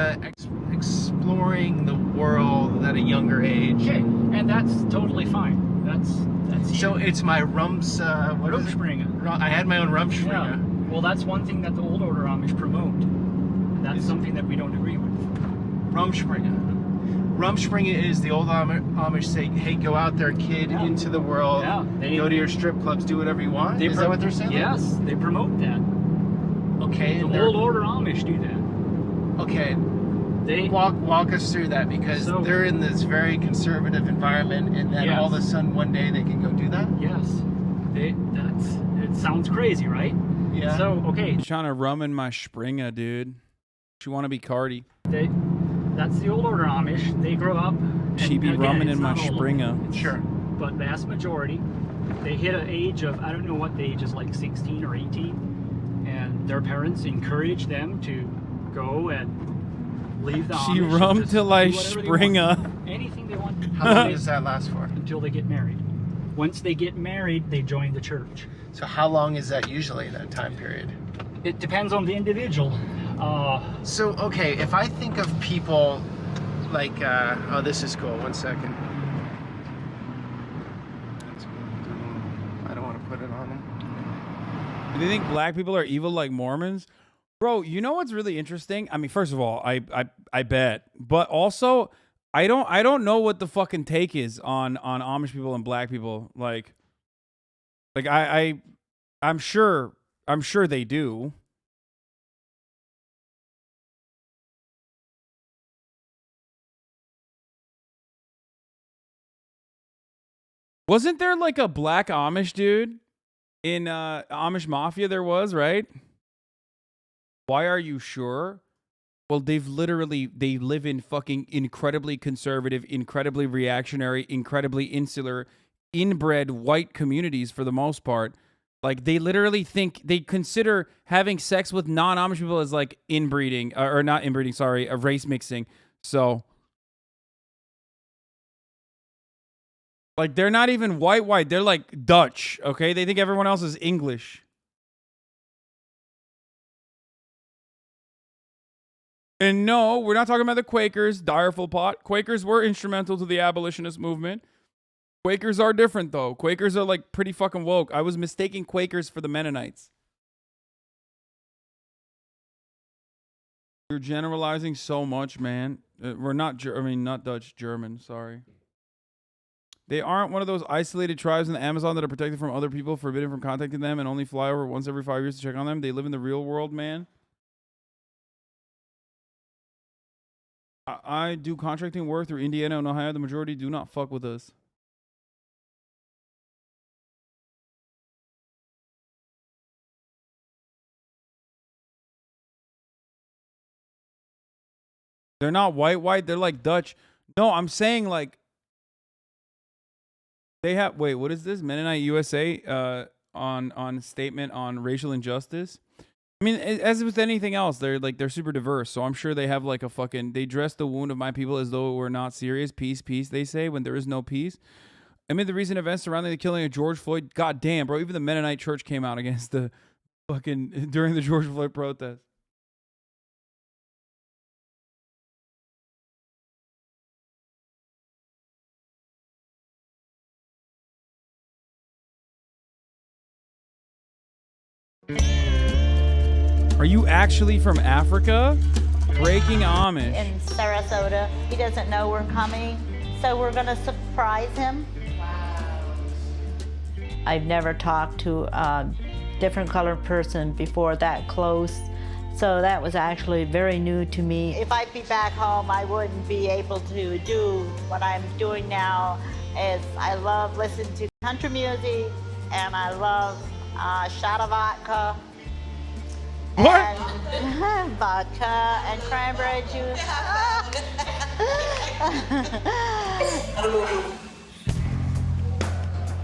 exploring the world at a younger age. Okay, and that's totally fine. That's. So it's my Rumspringa. I had my own Rumspringa. Yeah. Well, that's one thing that the old order Amish promote. That's something that we don't agree with. Rumspringa. Rumspringa is the old Amish saying, hey, go out there, kid, into the world. Yeah. Go to your strip clubs, do whatever you want. Is that what they're saying? Yes, they promote that. Okay. The old order Amish do that. Okay. They walk us through that, because they're in this very conservative environment, and then all of a sudden one day they can go do that? Yes. It sounds crazy, right? Yeah. So, okay. She's trying to rum in my Springa, dude. She want to be Cardi. That's the old order Amish. They grow up. She be rumming in my Springa. Sure. But vast majority, they hit an age of, I don't know what the age is, like 16 or 18. And their parents encourage them to go and leave the Amish. She rummed till I Springa. Anything they want. How long does that last for? Until they get married. Once they get married, they join the church. So how long is that usually, that time period? It depends on the individual. So, okay, if I think of people like, oh, this is cool. 1 second. I don't want to put it on them. Do you think black people are evil like Mormons? Bro, you know what's really interesting? I mean, first of all, I bet. But also, I don't know what the fucking take is on Amish people and black people. Like I'm sure they do. Wasn't there like a black Amish dude in Amish Mafia? There was, right? Why are you sure? Well, they live in fucking incredibly conservative, incredibly reactionary, incredibly insular, inbred white communities for the most part. Like, they literally they consider having sex with non-Amish people as like inbreeding, or not inbreeding, sorry, a race mixing. So, like, they're not even white. They're like Dutch, okay? They think everyone else is English. And no, we're not talking about the Quakers, direful pot. Quakers were instrumental to the abolitionist movement. Quakers are different, though. Quakers are, like, pretty fucking woke. I was mistaking Quakers for the Mennonites. You're generalizing so much, man. We're not, not Dutch, German, sorry. They aren't one of those isolated tribes in the Amazon that are protected from other people, forbidden from contacting them, and only fly over once every 5 years to check on them. They live in the real world, man. I do contracting work through Indiana and Ohio. The majority do not fuck with us. They're not white. They're like Dutch. No, I'm saying like they have. Wait, what is this? Mennonite USA on statement on racial injustice. I mean, as with anything else, they're super diverse. So I'm sure they have like a fucking. They dress the wound of my people as though it were not serious. Peace. They say when there is no peace. Amid the recent events surrounding the killing of George Floyd, goddamn, bro. Even the Mennonite Church came out against the Fucking during the George Floyd protest. Are you actually from Africa? Breaking Amish. In Sarasota. He doesn't know we're coming, so we're gonna surprise him. Wow. I've never talked to a different colored person before that close, so that was actually very new to me. If I'd be back home, I wouldn't be able to do what I'm doing now. Is I love listening to country music, and I love a shot of vodka. What? And vodka and cranberry juice.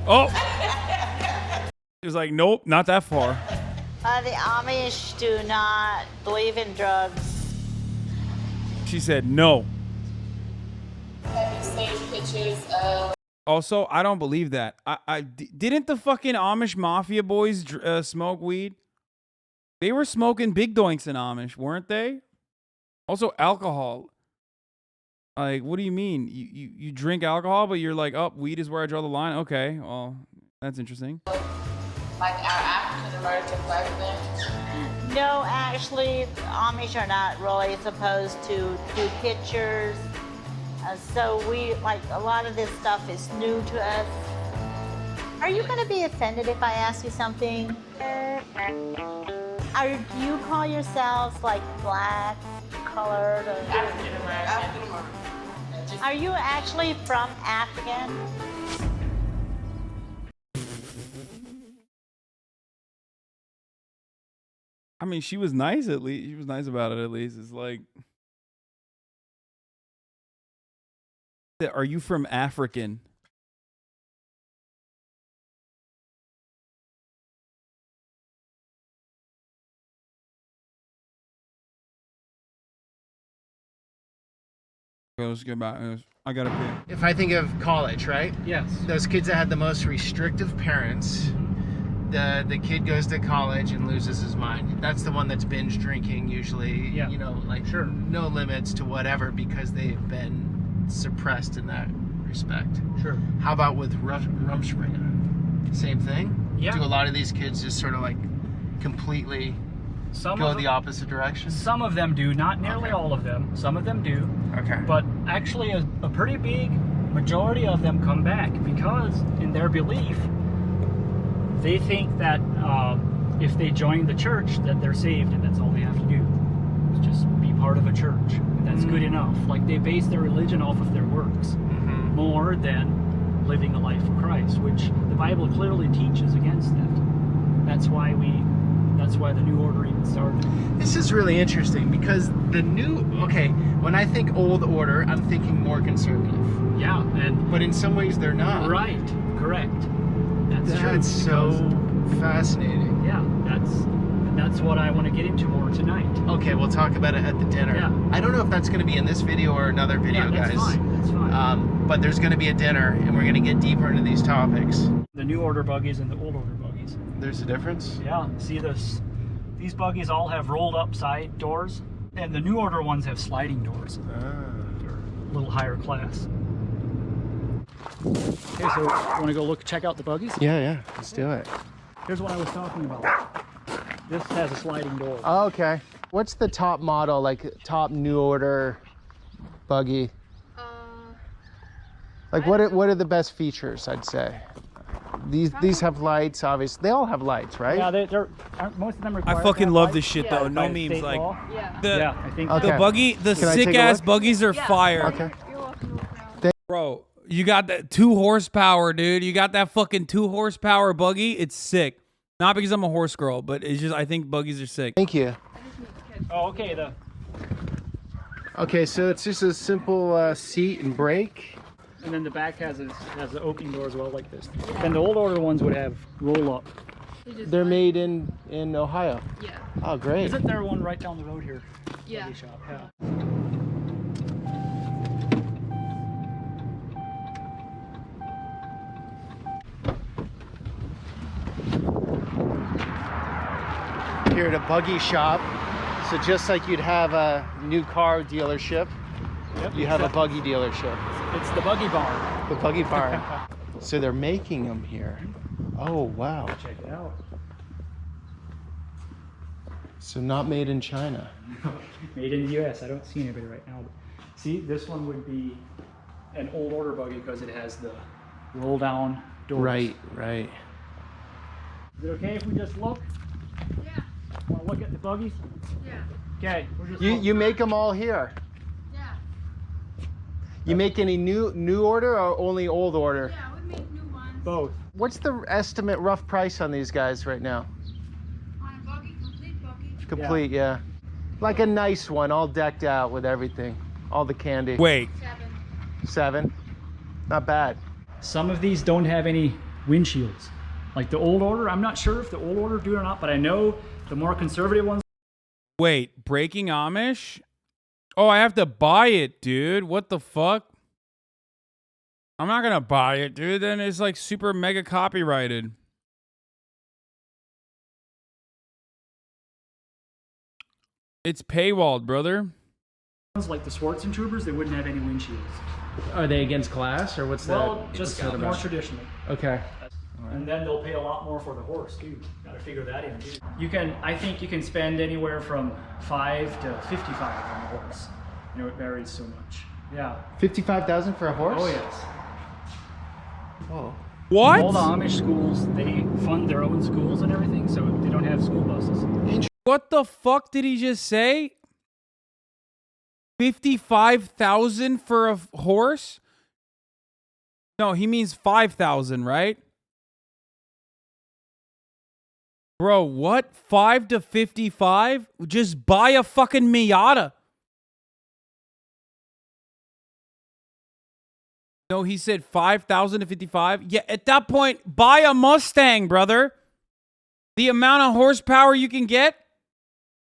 Oh! He was like, nope, not that far. The Amish do not believe in drugs. She said no. Stage pictures of. Also, I don't believe that. Didn't the fucking Amish mafia boys smoke weed? They were smoking big doinks in Amish, weren't they? Also, alcohol. Like, what do you mean? You drink alcohol, but you're like, oh, weed is where I draw the line? Okay, well, that's interesting. Like our African American black men? No, actually, Amish are not really supposed to do pictures. So we, like, a lot of this stuff is new to us. Are you going to be offended if I ask you something? Do you call yourselves like black, colored, or African American? Are you actually from African? I mean, she was nice at least. She was nice about it at least. It's like, are you from African? Let's get back. I gotta pee. If I think of college, right? Yes. Those kids that had the most restrictive parents, the kid goes to college and loses his mind. That's the one that's binge drinking usually. Yeah. You know, like sure, no limits to whatever because they've been suppressed in that respect. Sure. How about with Rumspringa? Same thing? Yeah. Do a lot of these kids just sort of like completely go the opposite direction? Some of them do, not nearly all of them. Some of them do. Okay. But actually a pretty big majority of them come back because in their belief, they think that if they join the church that they're saved and that's all they have to do. Is just be part of a church. And that's good enough. Like they base their religion off of their works more than living a life for Christ, which the Bible clearly teaches against that. That's why the New Order even started. This is really interesting because when I think Old Order, I'm thinking more conservative. Yeah, but in some ways they're not. Right, correct. That's true. That's so fascinating. Yeah, that's what I want to get into more tonight. Okay, we'll talk about it at the dinner. Yeah. I don't know if that's going to be in this video or another video, that's guys. Fine. That's fine. But there's going to be a dinner, and we're going to get deeper into these topics. The New Order buggies and the Old Order buggies. There's a difference? Yeah. See this? These buggies all have rolled up side doors, and the New Order ones have sliding doors. They're a little higher class. Okay, so want to go check out the buggies? Yeah, let's do it. Here's what I was talking about. This has a sliding door. Oh, okay. What's the top model, like top New Order buggy? Like what are the best features, I'd say? These have lights, obviously. They all have lights, right? Yeah, they're most of them require. I fucking love this lights. shit though. No memes like I think the buggy, the sick ass buggies are fire. Okay. Bro, you got that 2 horsepower, dude. You got that fucking 2 horsepower buggy. It's sick. Not because I'm a horse girl, but it's just I think buggies are sick. Thank you. Oh, okay. Okay, so it's just a simple seat and brake. And then the back has the opening door as well, like this. And the Old Order ones would have roll up. They're made in Ohio. Yeah. Oh, great. Isn't there one right down the road here? Yeah. Shop? Yeah. here at a buggy shop. So just like you'd have a new car dealership, you have a buggy dealership. It's the buggy barn. The buggy barn. So they're making them here. Oh, wow. Check it out. So not made in China. Made in the US. I don't see anybody right now. But see, this one would be an old order buggy because it has the roll down doors. Right, right. Is it okay if we just look? Yeah. Want to look at the buggies? Yeah. Okay. We're just You make them all here. Yeah. You make any new order or only old order? Yeah, we make new ones. Both. What's the estimate rough price on these guys right now? On a buggy, complete buggy. Complete, yeah. Like a nice one, all decked out with everything. All the candy. Wait. 7? Not bad. Some of these don't have any windshields. Like the old order, I'm not sure if the old order do it or not, but I know the more conservative ones. Wait, breaking Amish? Oh, I have to buy it, dude. What the fuck? I'm not gonna buy it, dude. Then it's like super mega copyrighted. It's paywalled, brother. Like the Schwarzentroopers, they wouldn't have any windshields. Are they against class or what's that? Well, just more traditional. Okay. And then they'll pay a lot more for the horse too. Got to figure that in too. I think you can spend anywhere from 5 to 55 on the horse. You know, it varies so much. Yeah. 55,000 for a horse? Oh yes. Oh. What? All the Amish schools, they fund their own schools and everything, so they don't have school buses. What the fuck did he just say? 55,000 for a horse? No, he means 5,000, right? Bro, what? 5 to 55? Just buy a fucking Miata. No, he said 5,000 to 55. Yeah, at that point, buy a Mustang, brother. The amount of horsepower you can get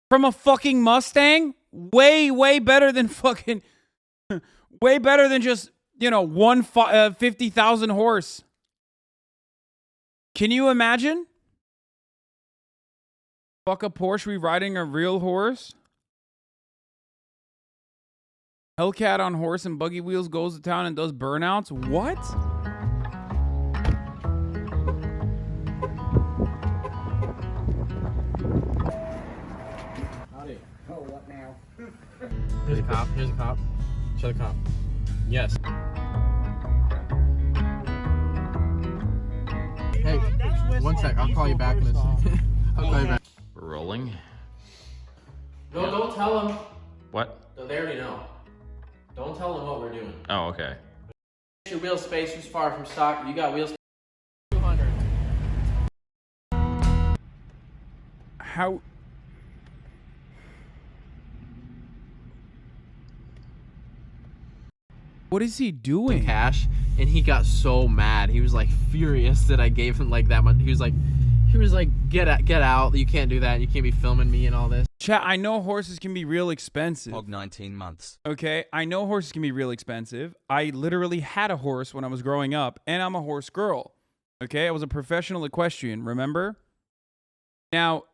from a fucking Mustang, way better than fucking, way better than just, you know, 50,000 horse. Can you imagine? Fuck a Porsche riding a real horse? Hellcat on horse and buggy wheels goes to town and does burnouts? What? Howdy. Oh, what now? Here's a cop. Here's a cop. Show the cop. Yes. Hey, one sec. I'll call you back in a second. I'll call you back. We're rolling. No, don't tell them. What? No, they already know. Don't tell them what we're doing. Oh, okay. Your wheel space is far from stock. You got wheel space. 200. How? What is he doing? Cash, and he got so mad. He was like furious that I gave him like that much. He was like, get out. You can't do that. You can't be filming me and all this. Chat, I know horses can be real expensive. Hog 19 months. Okay, I know horses can be real expensive. I literally had a horse when I was growing up, and I'm a horse girl. Okay, I was a professional equestrian, remember? Now,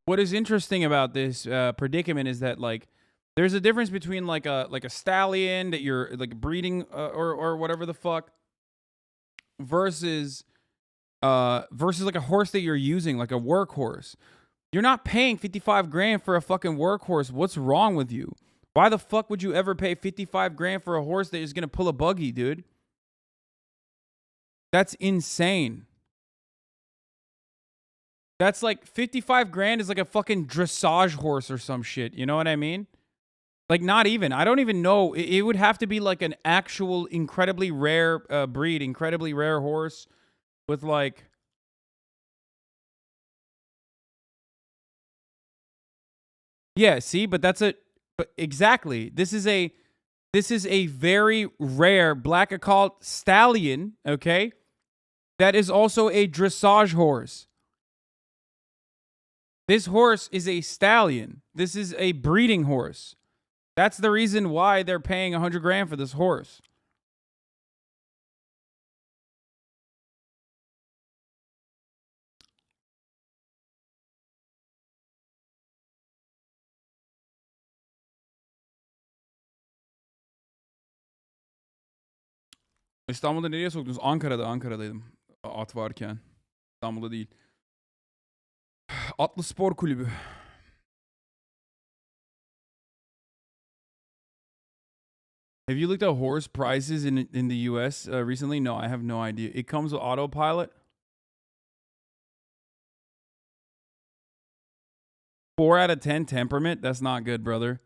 what is interesting about this predicament is that, like, there's a difference between like a stallion that you're like breeding or whatever the fuck versus like a horse that you're using, like a workhorse. You're not paying 55 grand for a fucking workhorse. What's wrong with you? Why the fuck would you ever pay 55 grand for a horse that is gonna pull a buggy, dude? That's insane. That's like 55 grand is like a fucking dressage horse or some shit. You know what I mean? Like, not even. I don't even know. It would have to be like an actual incredibly rare breed, incredibly rare horse with like... Yeah, see? But that's a... But exactly. This is a very rare black occult stallion, okay? That is also a dressage horse. This horse is a stallion. This is a breeding horse. That's the reason why they're paying 100 grand for this horse. İstanbul'da nereye soktunuz? Ankara'daydım. At varken. İstanbul'da değil. Atlı Spor Kulübü. Have you looked at horse prices in the US recently? No, I have no idea. It comes with autopilot. 4 out of 10 temperament? That's not good, brother.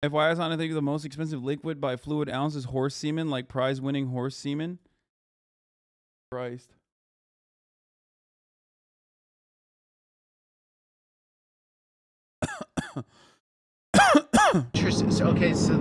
FYI, Hasan, I think the most expensive liquid by fluid ounce is horse semen, like prize-winning horse semen. Christ. Okay, so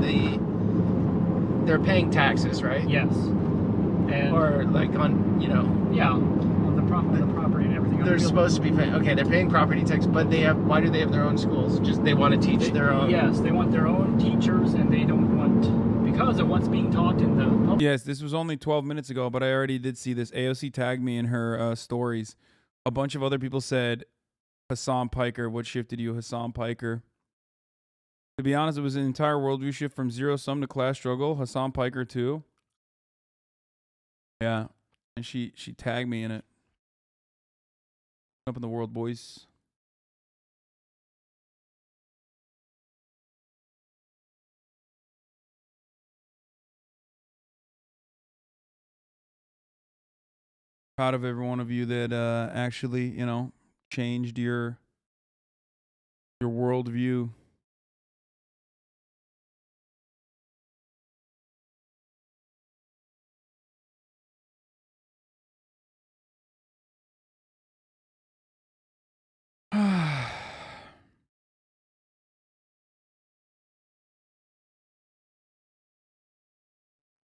they're paying taxes, right? Yes. And or like on, you know. Yeah, on the property and everything. They're supposed to be paying. Okay, they're paying property tax, but why do they have their own schools? Just they want to teach their own. Yes, they want their own teachers, and they don't want, because of what's being taught in the public. Yes, this was only 12 minutes ago, but I already did see this. AOC tagged me in her stories. A bunch of other people said, Hasan Piker, what shifted you, Hasan Piker? To be honest, it was an entire worldview shift from zero sum to class struggle. Hasan Piker too. Yeah, and she tagged me in it. Up in the world, boys. Proud of every one of you that actually, you know, changed your worldview.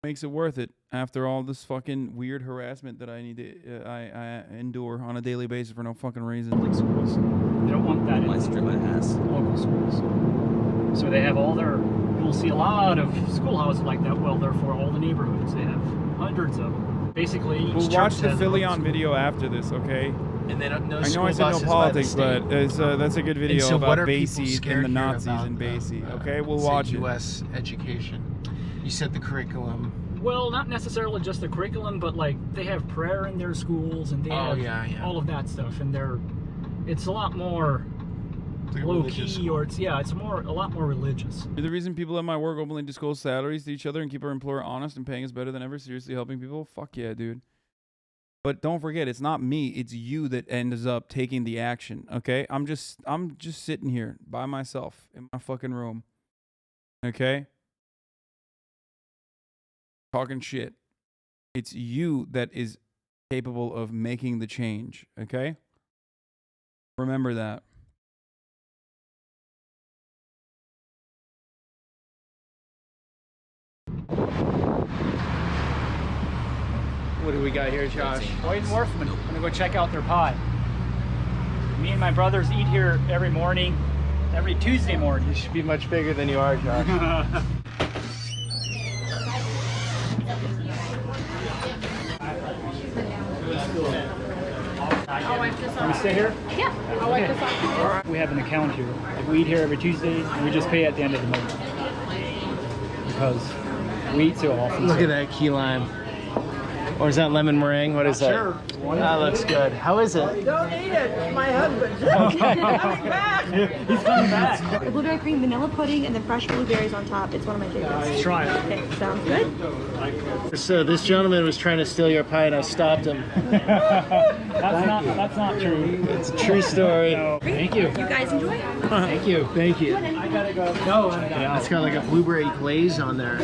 Makes it worth it after all this fucking weird harassment that I need to I endure on a daily basis for no fucking reason. Public schools. They don't want that in local schools. So they have all their. You'll see a lot of schoolhouses like that. Well, they're for all the neighborhoods. They have hundreds of them. Basically, each we'll watch the Philion video after this, okay? And then no I know I said no politics, but that's a good video so about Basie and the Nazis in Basie. Okay, we'll watch it. U.S. education. You said the curriculum. Well, not necessarily just the curriculum, but like they have prayer in their schools, and they have all of that stuff, and it's a lot more low key, or it's a lot more religious. The reason people at my work openly disclose salaries to each other and keep our employer honest and paying us better than ever, seriously helping people. Fuck yeah, dude. But don't forget, it's not me, it's you that ends up taking the action. Okay, I'm just sitting here by myself in my fucking room. Okay. Talking shit. It's you that is capable of making the change, okay? Remember that. What do we got here, Josh? White and Worthman. I'm gonna go check out their pie. Me and my brothers eat here every morning, every Tuesday morning. You should be much bigger than you are, Josh. I'll wipe this Can we off. stay here? Yeah, I'll wipe this off. We have an account here. We eat here every Tuesday, and we just pay at the end of the month. Because we eat so often. Look at that key lime. Or is that lemon meringue? What is that? Sure. That looks good. How is it? Don't eat it. My husband. Okay. He's coming back. He's coming back. The blueberry cream vanilla pudding and then fresh blueberries on top. It's one of my favorites. Let's try it. Okay, sounds good. So this gentleman was trying to steal your pie and I stopped him. That's not true. It's a true story. No. Thank you. You guys enjoy? Thank you. Thank you. I gotta go. No. Yeah, it's got like a blueberry glaze on there.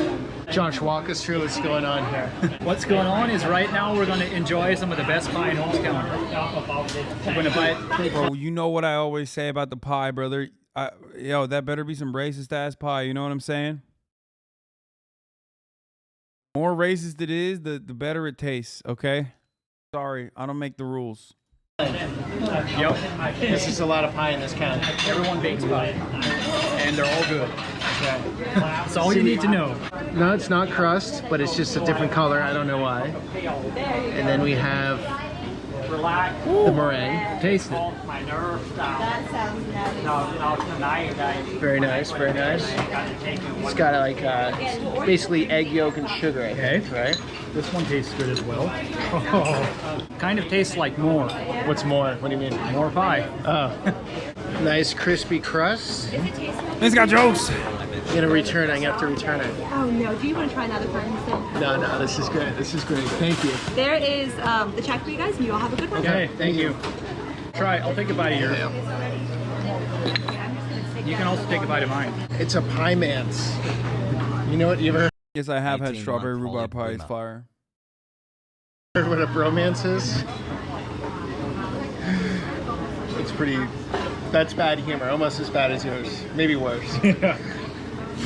Josh, walk us through what's going on here. What's going on is right now we're going to enjoy some of the best pie in Holmes County. We're going to buy it. Bro, you know what I always say about the pie, brother. Yo, that better be some racist ass pie. You know what I'm saying? More racist it is, the better it tastes. Okay. Sorry, I don't make the rules. Yep. This is a lot of pie in this can. Everyone bakes pie. and they're all good. Okay. That's all you need to know. No, it's not crust, but it's just a different color. I don't know why. And then we have the meringue. Taste it. Very nice, very nice. It's got like it's basically egg yolk and sugar, I think, right? This one tastes good as well. Kind of tastes like more. What's more? What do you mean? More pie. Oh. Nice crispy crust. He's got jokes. I'm gonna return it. I have to return it. Oh no, do you want to try another part instead? No, this is great. This is great. Thank you. There is the check for you guys, and you all have a good one. Okay, thank you. Try, I'll take a bite of yours. You can also take a bite of mine. It's a pie man's. You know what? You ever Yes, I have had strawberry rhubarb pie. It's fire. heard what a bromance is? It's pretty. That's bad humor. Almost as bad as yours. Maybe worse. Yeah.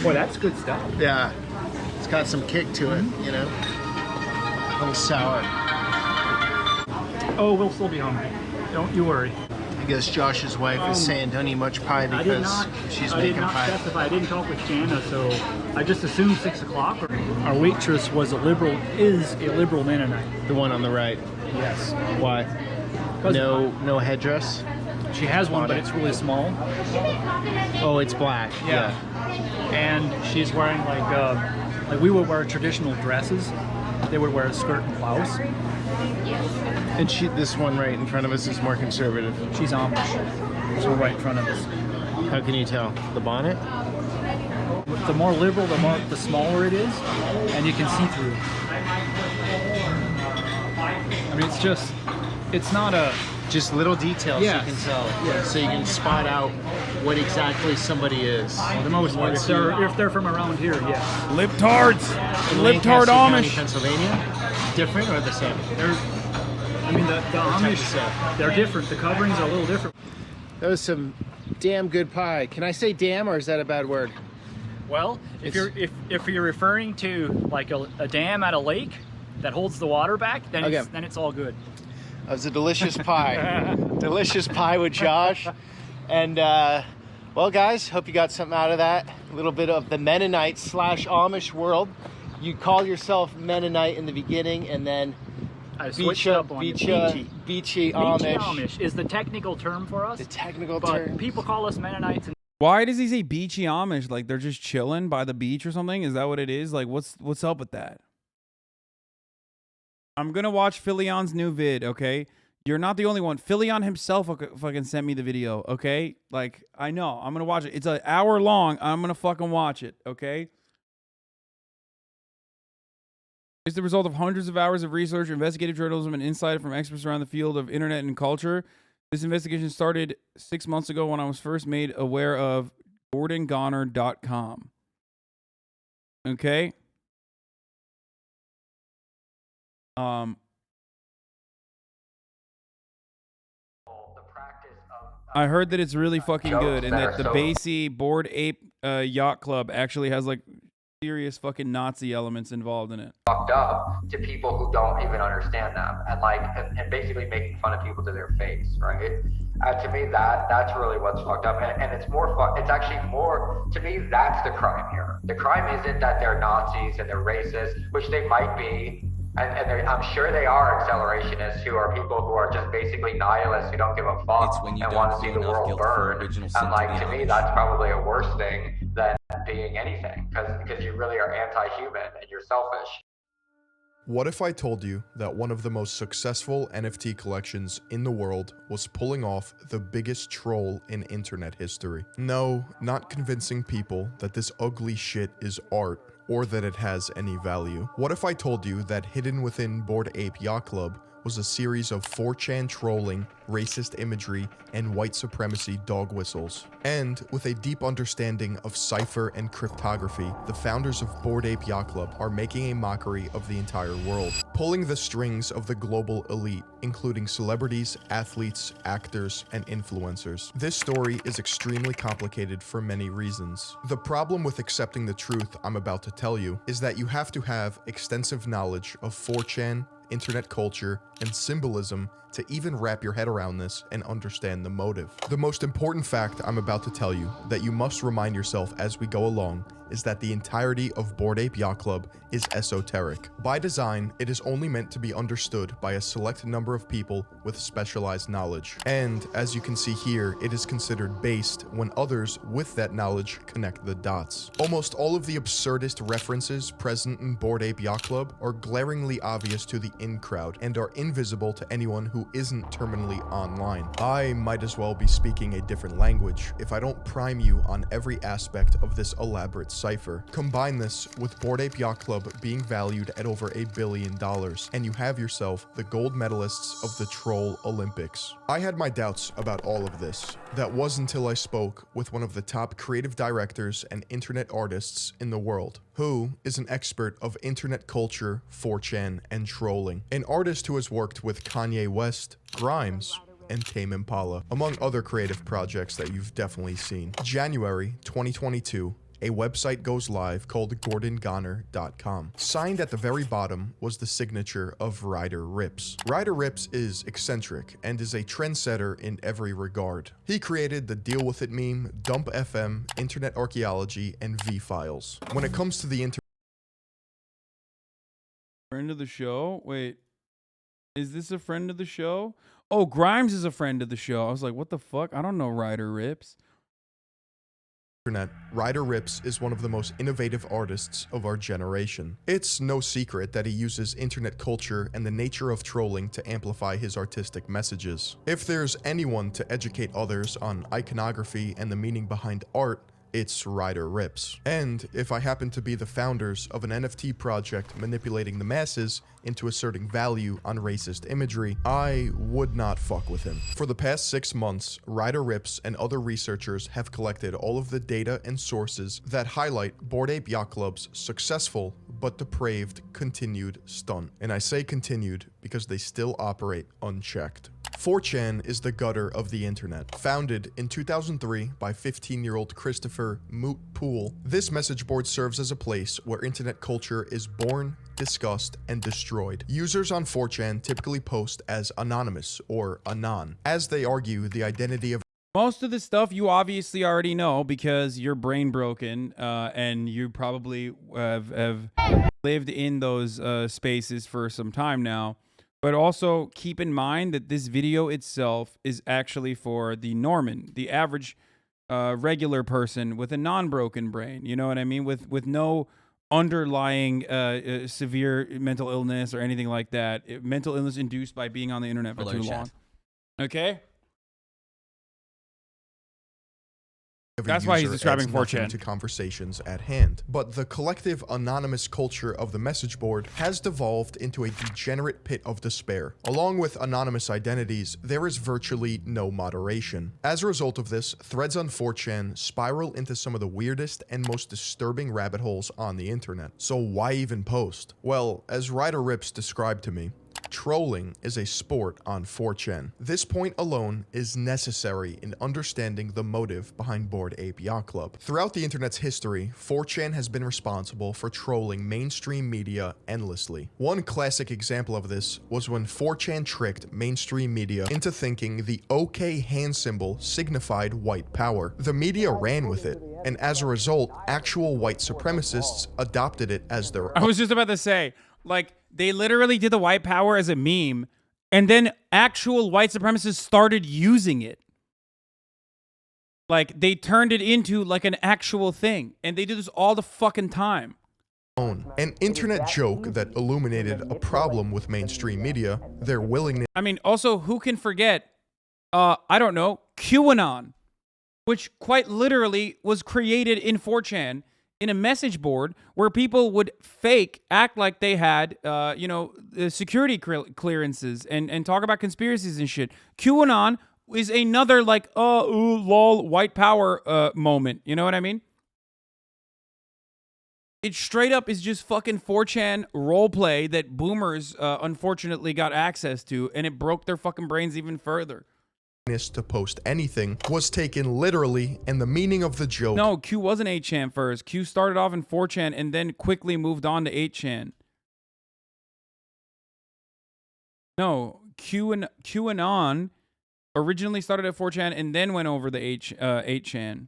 Boy, that's good stuff. Yeah. It's got some kick to it, you know? A little sour. Oh, we'll still be hungry. Don't you worry. I guess Josh's wife is saying don't eat much pie because she's making pie. I did not specify. I didn't talk with Jana, so I just assumed 6 o'clock. Our waitress was a liberal, is a liberal Mennonite. The one on the right. Yes. Why? No headdress? She has one, but it's really small. Oh, it's black. Yeah. And she's wearing like we would wear traditional dresses. They would wear a skirt and blouse. And this one right in front of us is more conservative. She's Amish. This one right in front of us. How can you tell? The bonnet? The more liberal, the smaller it is, and you can see through. I mean, it's not a... Just little details you can tell. Yeah. So you can spot out what exactly somebody is. For the most part, if they're from around here, yes. Libtards! Libtard Amish! Pennsylvania? Different or the same? The Amish, they're different. The coverings are a little different. That was some damn good pie. Can I say damn, or is that a bad word? Well, if you're referring to like a dam at a lake that holds the water back, then it's all good. That was a delicious pie. Delicious pie with Josh. And, well, guys, hope you got something out of that. A little bit of the Mennonite / Amish world. You call yourself Mennonite in the beginning, and then Beachy Amish. Beachy Amish is the technical term for us. The technical term. term. People call us Mennonites. Why does he say beachy Amish? Like they're just chilling by the beach or something? Is that what it is? Like what's up with that? I'm gonna watch Philion's new vid, okay? You're not the only one. Philion himself fucking sent me the video, okay? Like, I know. I'm gonna watch it. It's an hour long. I'm gonna fucking watch it, okay? It's the result of hundreds of hours of research, investigative journalism, and insight from experts around the field of internet and culture. This investigation started 6 months ago when I was first made aware of GordonGoner.com. Okay? I heard that it's really fucking good, and that the Basie Bored Ape Yacht Club actually has like serious fucking Nazi elements involved in it. Fucked up to people who don't even understand them, and basically making fun of people to their face, right? To me, that's really what's fucked up, and it's more fun. It's actually more, to me, that's the crime here. The crime isn't that they're Nazis and they're racist, which they might be. And I'm sure they are accelerationists who are people who are just basically nihilists who don't give a fuck and want to see the world burn. And like, to me, that's probably a worse thing than being anything, because you really are anti-human and you're selfish. What if I told you that one of the most successful NFT collections in the world was pulling off the biggest troll in internet history? No, not convincing people that this ugly shit is art or that it has any value. What if I told you that hidden within Bored Ape Yacht Club was a series of 4chan trolling, racist imagery, and white supremacy dog whistles? And with a deep understanding of cipher and cryptography, the founders of Bored Ape Yacht Club are making a mockery of the entire world, pulling the strings of the global elite, including celebrities, athletes, actors, and influencers. This story is extremely complicated for many reasons. The problem with accepting the truth I'm about to tell you is that you have to have extensive knowledge of 4chan, internet culture, and symbolism to even wrap your head around this and understand the motive. The most important fact I'm about to tell you that you must remind yourself as we go along is that the entirety of Bored Ape Yacht Club is esoteric. By design, it is only meant to be understood by a select number of people with specialized knowledge. And as you can see here, it is considered based when others with that knowledge connect the dots. Almost all of the absurdist references present in Bored Ape Yacht Club are glaringly obvious to the in-crowd and are invisible to anyone who isn't terminally online. I might as well be speaking a different language if I don't prime you on every aspect of this elaborate cipher. Combine this with Bored Ape Yacht Club being valued at over $1 billion, and you have yourself the gold medalists of the Troll Olympics. I had my doubts about all of this. That was until I spoke with one of the top creative directors and internet artists in the world, who is an expert of internet culture, 4chan, and trolling. An artist who has worked with Kanye West, Grimes, and Tame Impala, among other creative projects that you've definitely seen. January 2022, a website goes live called GordonGoner.com. Signed at the very bottom was the signature of Ryder Rips. Ryder Rips is eccentric and is a trendsetter in every regard. He created the Deal With It meme, Dump FM, Internet Archaeology, and V-Files. When it comes to the Friend of the show? Wait, is this a friend of the show? Oh, Grimes is a friend of the show. I was like, what the fuck? I don't know Ryder Rips. internet, Ryder Rips is one of the most innovative artists of our generation. It's no secret that he uses internet culture and the nature of trolling to amplify his artistic messages. If there's anyone to educate others on iconography and the meaning behind art, it's Ryder Rips. And if I happen to be the founders of an NFT project manipulating the masses into asserting value on racist imagery, I would not fuck with him. For the past 6 months, Ryder Rips and other researchers have collected all of the data and sources that highlight Bored Ape Yacht Club's successful but depraved continued stunt. And I say continued because they still operate unchecked. 4chan is the gutter of the internet. Founded in 2003 by 15-year-old Christopher Moot Poole, this message board serves as a place where internet culture is born, discussed, and destroyed. Users on 4chan typically post as anonymous or anon, as they argue the identity of most of the stuff you obviously already know because you're brain broken and you probably have lived in those spaces for some time now. But also keep in mind that this video itself is actually for the Norman, the average regular person with a non-broken brain. You know what I mean? With no underlying severe mental illness or anything like that. Mental illness induced by being on the internet for too long. Okay? That's why he's describing 4chan. To conversations at hand. But the collective anonymous culture of the message board has devolved into a degenerate pit of despair. Along with anonymous identities, there is virtually no moderation. As a result of this, threads on 4chan spiral into some of the weirdest and most disturbing rabbit holes on the internet. So why even post? Well, as Ryder Rips described to me, trolling is a sport on 4chan. This point alone is necessary in understanding the motive behind Bored Ape Yacht Club. Throughout the internet's history, 4chan has been responsible for trolling mainstream media endlessly. One classic example of this was when 4chan tricked mainstream media into thinking the OK hand symbol signified white power. The media ran with it, and as a result, actual white supremacists adopted it as their own. I was just about to say, like, they literally did the white power as a meme, and then actual white supremacists started using it. Like, they turned it into, like, an actual thing. And they do this all the fucking time. An internet joke that illuminated a problem with mainstream media, their willingness... I mean, also, who can forget, I don't know, QAnon, which quite literally was created in 4chan, in a message board where people would act like they had, security clearances and talk about conspiracies and shit. QAnon is another, like, lol, white power moment. You know what I mean? It straight up is just fucking 4chan roleplay that boomers unfortunately got access to, and it broke their fucking brains even further. To post anything was taken literally, and the meaning of the joke... No, Q wasn't 8chan first. Q started off in 4chan and then quickly moved on to 8chan. No, QAnon originally started at 4chan and then went over the 8chan.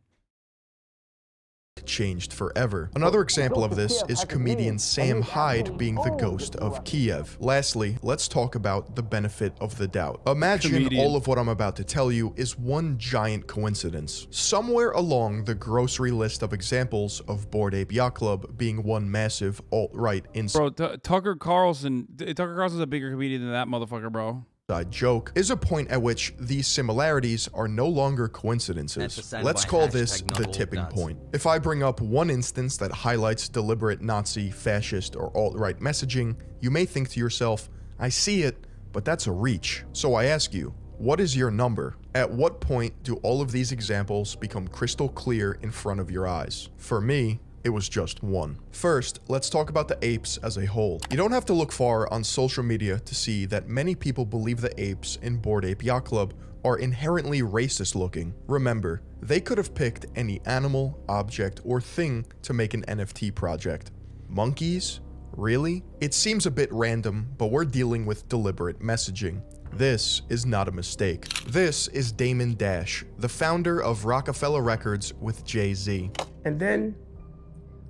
Changed forever. Another example of this is comedian Sam Hyde being the ghost of Kiev. Lastly, let's talk about the benefit of the doubt. Imagine all of what I'm about to tell you is one giant coincidence. Somewhere along the grocery list of examples of Bored Ape Yacht Club being one massive alt-right Bro, Tucker Carlson's a bigger comedian than that motherfucker, bro. Joke is a point at which these similarities are no longer coincidences. Let's call this the tipping point. If I bring up one instance that highlights deliberate Nazi, fascist, or alt-right messaging, you may think to yourself, I see it, but that's a reach. So I ask you, what is your number? At what point do all of these examples become crystal clear in front of your eyes? For me, it was just one. First, let's talk about the apes as a whole. You don't have to look far on social media to see that many people believe the apes in Bored Ape Yacht Club are inherently racist looking. Remember, they could have picked any animal, object, or thing to make an NFT project. Monkeys? Really? It seems a bit random, but we're dealing with deliberate messaging. This is not a mistake. This is Damon Dash, the founder of Rockefeller Records with Jay-Z. And then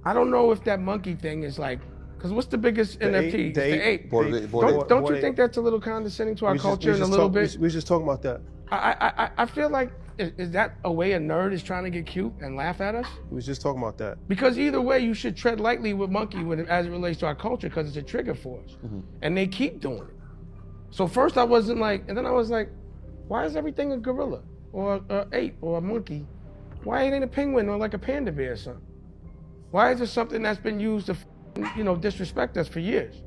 I don't know if that monkey thing is like, because what's the biggest NFT? It's the ape. Don't you think that's a little condescending to our culture in a little bit? We was just talking about that. I feel like, is that a way a nerd is trying to get cute and laugh at us? We was just talking about that. Because either way, you should tread lightly with monkey as it relates to our culture, because it's a trigger for us. And they keep doing it. So first I wasn't like, and then I was like, why is everything a gorilla or an ape or a monkey? Why ain't it a penguin or like a panda bear or something? Why is it something that's been used to, disrespect us for years?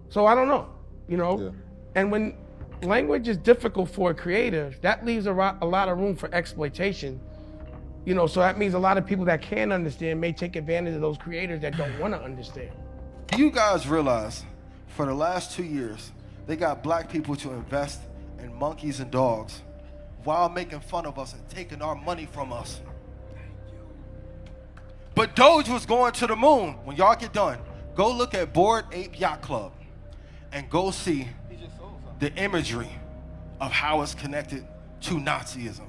So I don't know, Yeah. And when language is difficult for a creative, that leaves a lot of room for exploitation. So that means a lot of people that can understand may take advantage of those creators that don't want to understand. Do you guys realize for the last 2 years, they got black people to invest in monkeys and dogs while making fun of us and taking our money from us? But Doge was going to the moon. When y'all get done, go look at Bored Ape Yacht Club and go see the imagery of how it's connected to Nazism.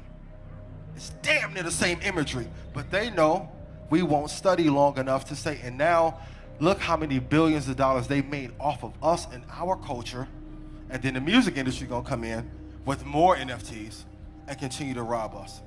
It's damn near the same imagery, but they know we won't study long enough to say, and now look how many billions of dollars they made off of us and our culture, and then the music industry gonna come in with more NFTs and continue to rob us.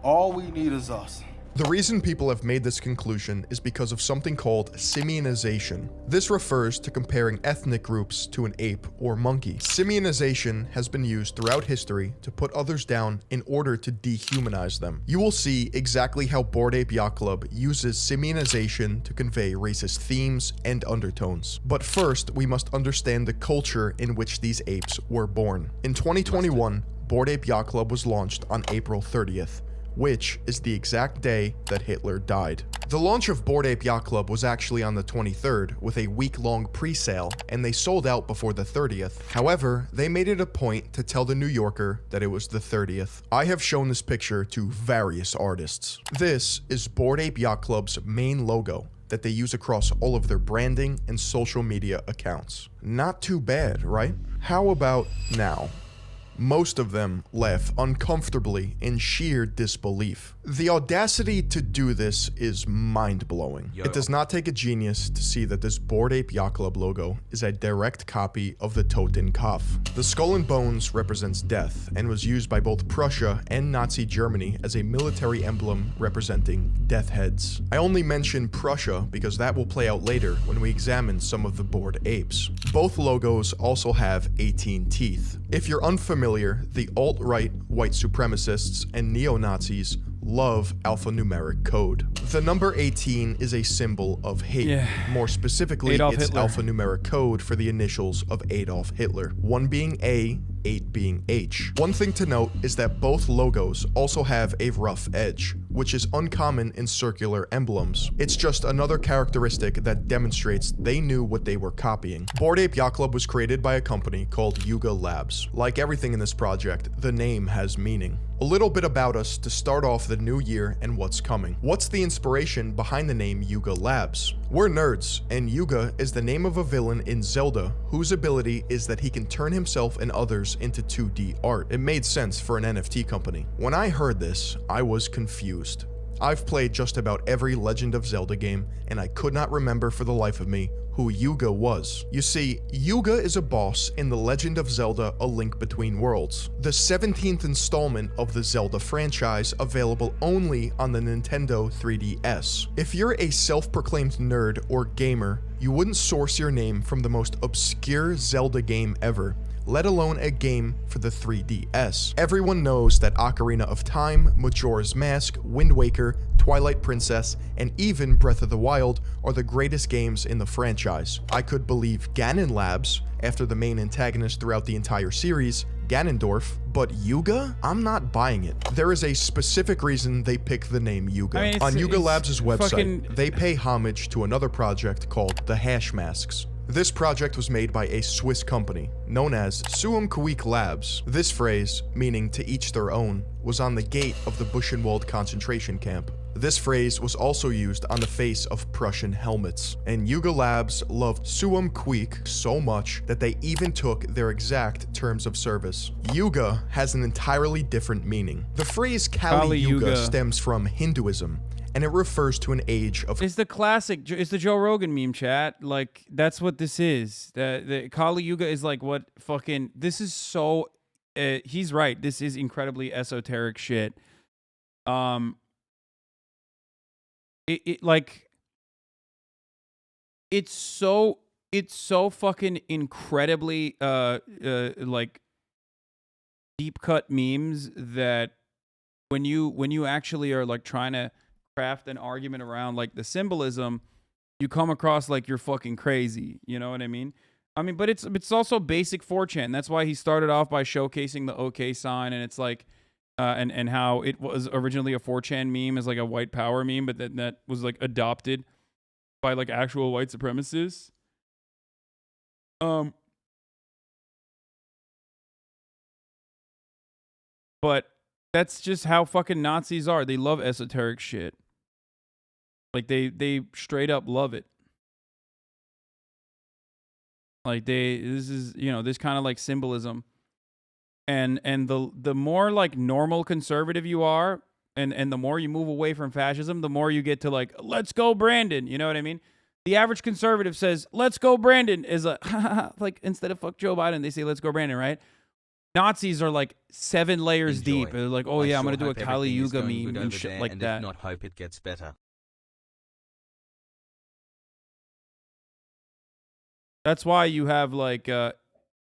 All we need is us. The reason people have made this conclusion is because of something called simianization. This refers to comparing ethnic groups to an ape or monkey. Simianization has been used throughout history to put others down in order to dehumanize them. You will see exactly how Bored Ape Yacht Club uses simianization to convey racist themes and undertones. But first, we must understand the culture in which these apes were born. In 2021, Bored Ape Yacht Club was launched on April 30th. Which is the exact day that Hitler died. The launch of Bored Ape Yacht Club was actually on the 23rd with a week-long pre-sale, and they sold out before the 30th. However, they made it a point to tell the New Yorker that it was the 30th. I have shown this picture to various artists. This is Bored Ape Yacht Club's main logo that they use across all of their branding and social media accounts. Not too bad, right? How about now? Most of them laugh uncomfortably in sheer disbelief. The audacity to do this is mind-blowing. It does not take a genius to see that this Bored Ape Yacht Club logo is a direct copy of the Totenkopf. The skull and bones represents death and was used by both Prussia and Nazi Germany as a military emblem representing death heads. I only mention Prussia because that will play out later when we examine some of the Bored Apes. Both logos also have 18 teeth. If you're unfamiliar, the alt-right, white supremacists, and neo-Nazis love alphanumeric code. The number 18 is a symbol of hate. More specifically, it's alphanumeric code for the initials of Adolf Hitler. 1 being A, 8 being H. One thing to note is that both logos also have a rough edge, which is uncommon in circular emblems. It's just another characteristic that demonstrates they knew what they were copying. Bored Ape Yacht Club was created by a company called Yuga Labs. Like everything in this project, the name has meaning. A little bit about us to start off the new year and what's coming. What's the inspiration behind the name Yuga Labs? We're nerds, and Yuga is the name of a villain in Zelda whose ability is that he can turn himself and others into 2D art. It made sense for an NFT company. When I heard this, I was confused. I've played just about every Legend of Zelda game, and I could not remember for the life of me who Yuga was. You see, Yuga is a boss in The Legend of Zelda: A Link Between Worlds, the 17th installment of the Zelda franchise available only on the Nintendo 3DS. If you're a self-proclaimed nerd or gamer, you wouldn't source your name from the most obscure Zelda game ever, let alone a game for the 3DS. Everyone knows that Ocarina of Time, Majora's Mask, Wind Waker, Twilight Princess, and even Breath of the Wild are the greatest games in the franchise. I could believe Ganon Labs, after the main antagonist throughout the entire series, Ganondorf, but Yuga? I'm not buying it. There is a specific reason they picked the name Yuga. I mean, on Yuga Labs' website, they pay homage to another project called the Hash Masks. This project was made by a Swiss company known as Suumkuik Labs. This phrase, meaning to each their own, was on the gate of the Buchenwald concentration camp. This phrase was also used on the face of Prussian helmets, and Yuga Labs loved Suumkuik so much that they even took their exact terms of service. Yuga has an entirely different meaning. The phrase Kali Yuga stems from Hinduism, and it refers to an age of— It's the classic, it's the Joe Rogan meme, chat. Like, that's what this is. The Kali Yuga is like what fucking, this is so, he's right. This is incredibly esoteric shit. Like, it's so fucking incredibly, like, deep cut memes that when you actually are like trying to craft an argument around like the symbolism, you come across like you're fucking crazy. You know what I mean? But it's also basic 4chan. That's why he started off by showcasing the OK sign, and it's like, and how it was originally a 4chan meme as like a white power meme, but that was like adopted by like actual white supremacists. But that's just how fucking Nazis are. They love esoteric shit. Like they straight up love it. Like this is, you know, this kind of like symbolism. And the more like normal conservative you are, and the more you move away from fascism, the more you get to like, let's go Brandon. You know what I mean? The average conservative says, let's go Brandon, is a like, instead of fuck Joe Biden, they say let's go Brandon, right? Nazis are like 7 layers deep. They're like, oh yeah, I'm gonna do a Kali Yuga meme and shit like that. If not, hope it gets better. That's why you have like,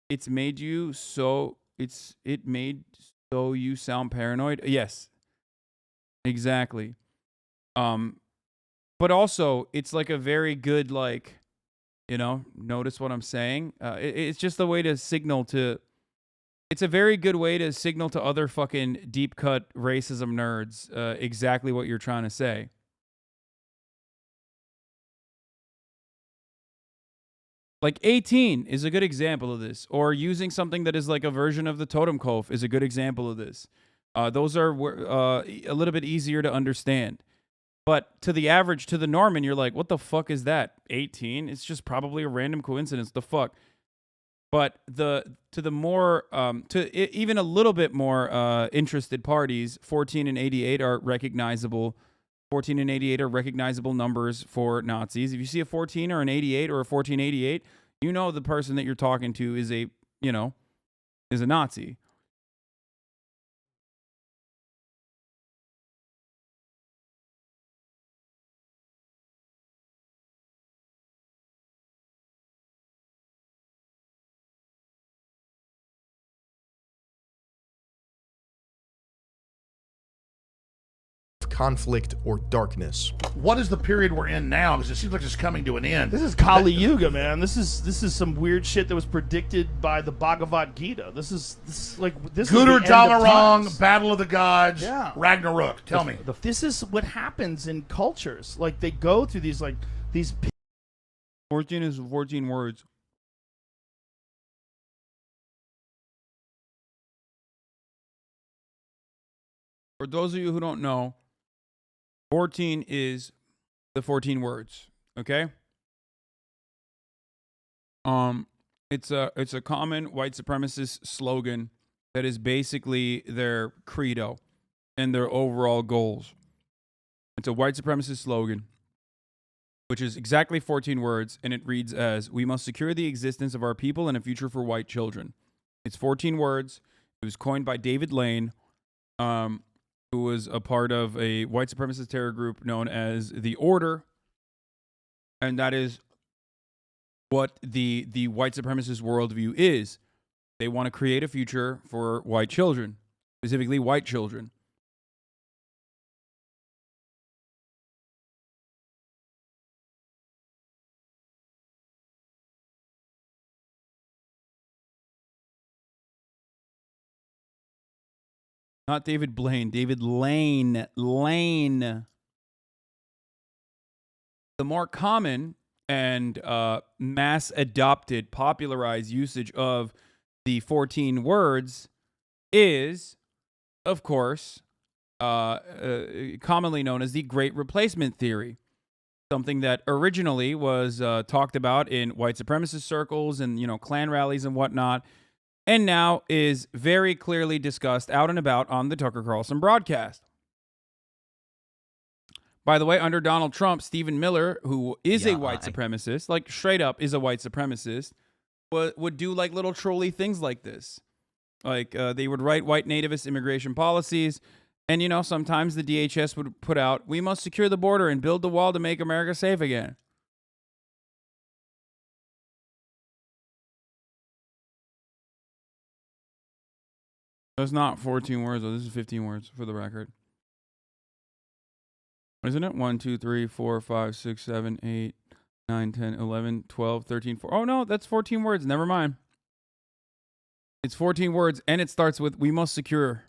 it's made you so, it made so you sound paranoid. Yes, exactly. But also it's like a very good, like, you know, notice what I'm saying. It's just a way to signal to. It's a very good way to signal to other fucking deep cut racism nerds exactly what you're trying to say. Like 18 is a good example of this, or using something that is like a version of the totem Kolf is a good example of this. Those are a little bit easier to understand. But to the average, to the Norman, you're like, what the fuck is that? 18? It's just probably a random coincidence. The fuck? But to the more even a little bit more interested parties, 14 and 88 are recognizable. 14 and 88 are recognizable numbers for Nazis. If you see a 14 or an 88 or a 1488, you know the person that you're talking to is a Nazi. Conflict or darkness. What is the period we're in now? Because it seems like it's coming to an end. This is Kali Yuga, man. This is some weird shit that was predicted by the Bhagavad Gita. This is Guder Damarong, Battle of the Gods, yeah. Ragnarok. Tell me. This is what happens in cultures. Like they go through these 14 is 14 words. For those of you who don't know, 14 is the 14 words. Okay. It's a common white supremacist slogan that is basically their credo and their overall goals. It's a white supremacist slogan, which is exactly 14 words, and it reads as, "We must secure the existence of our people and a future for white children." It's 14 words. It was coined by David Lane, who was a part of a white supremacist terror group known as the Order, and that is what the white supremacist worldview is. They want to create a future for white children, specifically white children. Not David Blaine, David Lane. Lane. The more common and mass adopted, popularized usage of the 14 words is, of course, commonly known as the Great Replacement Theory. Something that originally was talked about in white supremacist circles and, Klan rallies and whatnot, and now is very clearly discussed out and about on the Tucker Carlson broadcast. By the way, under Donald Trump, Stephen Miller, who is a white supremacist, like straight up is a white supremacist, would do like little trolly things like this. Like they would write white nativist immigration policies. And, sometimes the DHS would put out, "We must secure the border and build the wall to make America safe again." That's not 14 words, though. This is 15 words for the record. Isn't it? 1, 2, 3, 4, 5, 6, 7, 8, 9, 10, 11, 12, 13, 14. Oh, no, that's 14 words. Never mind. It's 14 words, and it starts with, "We must secure."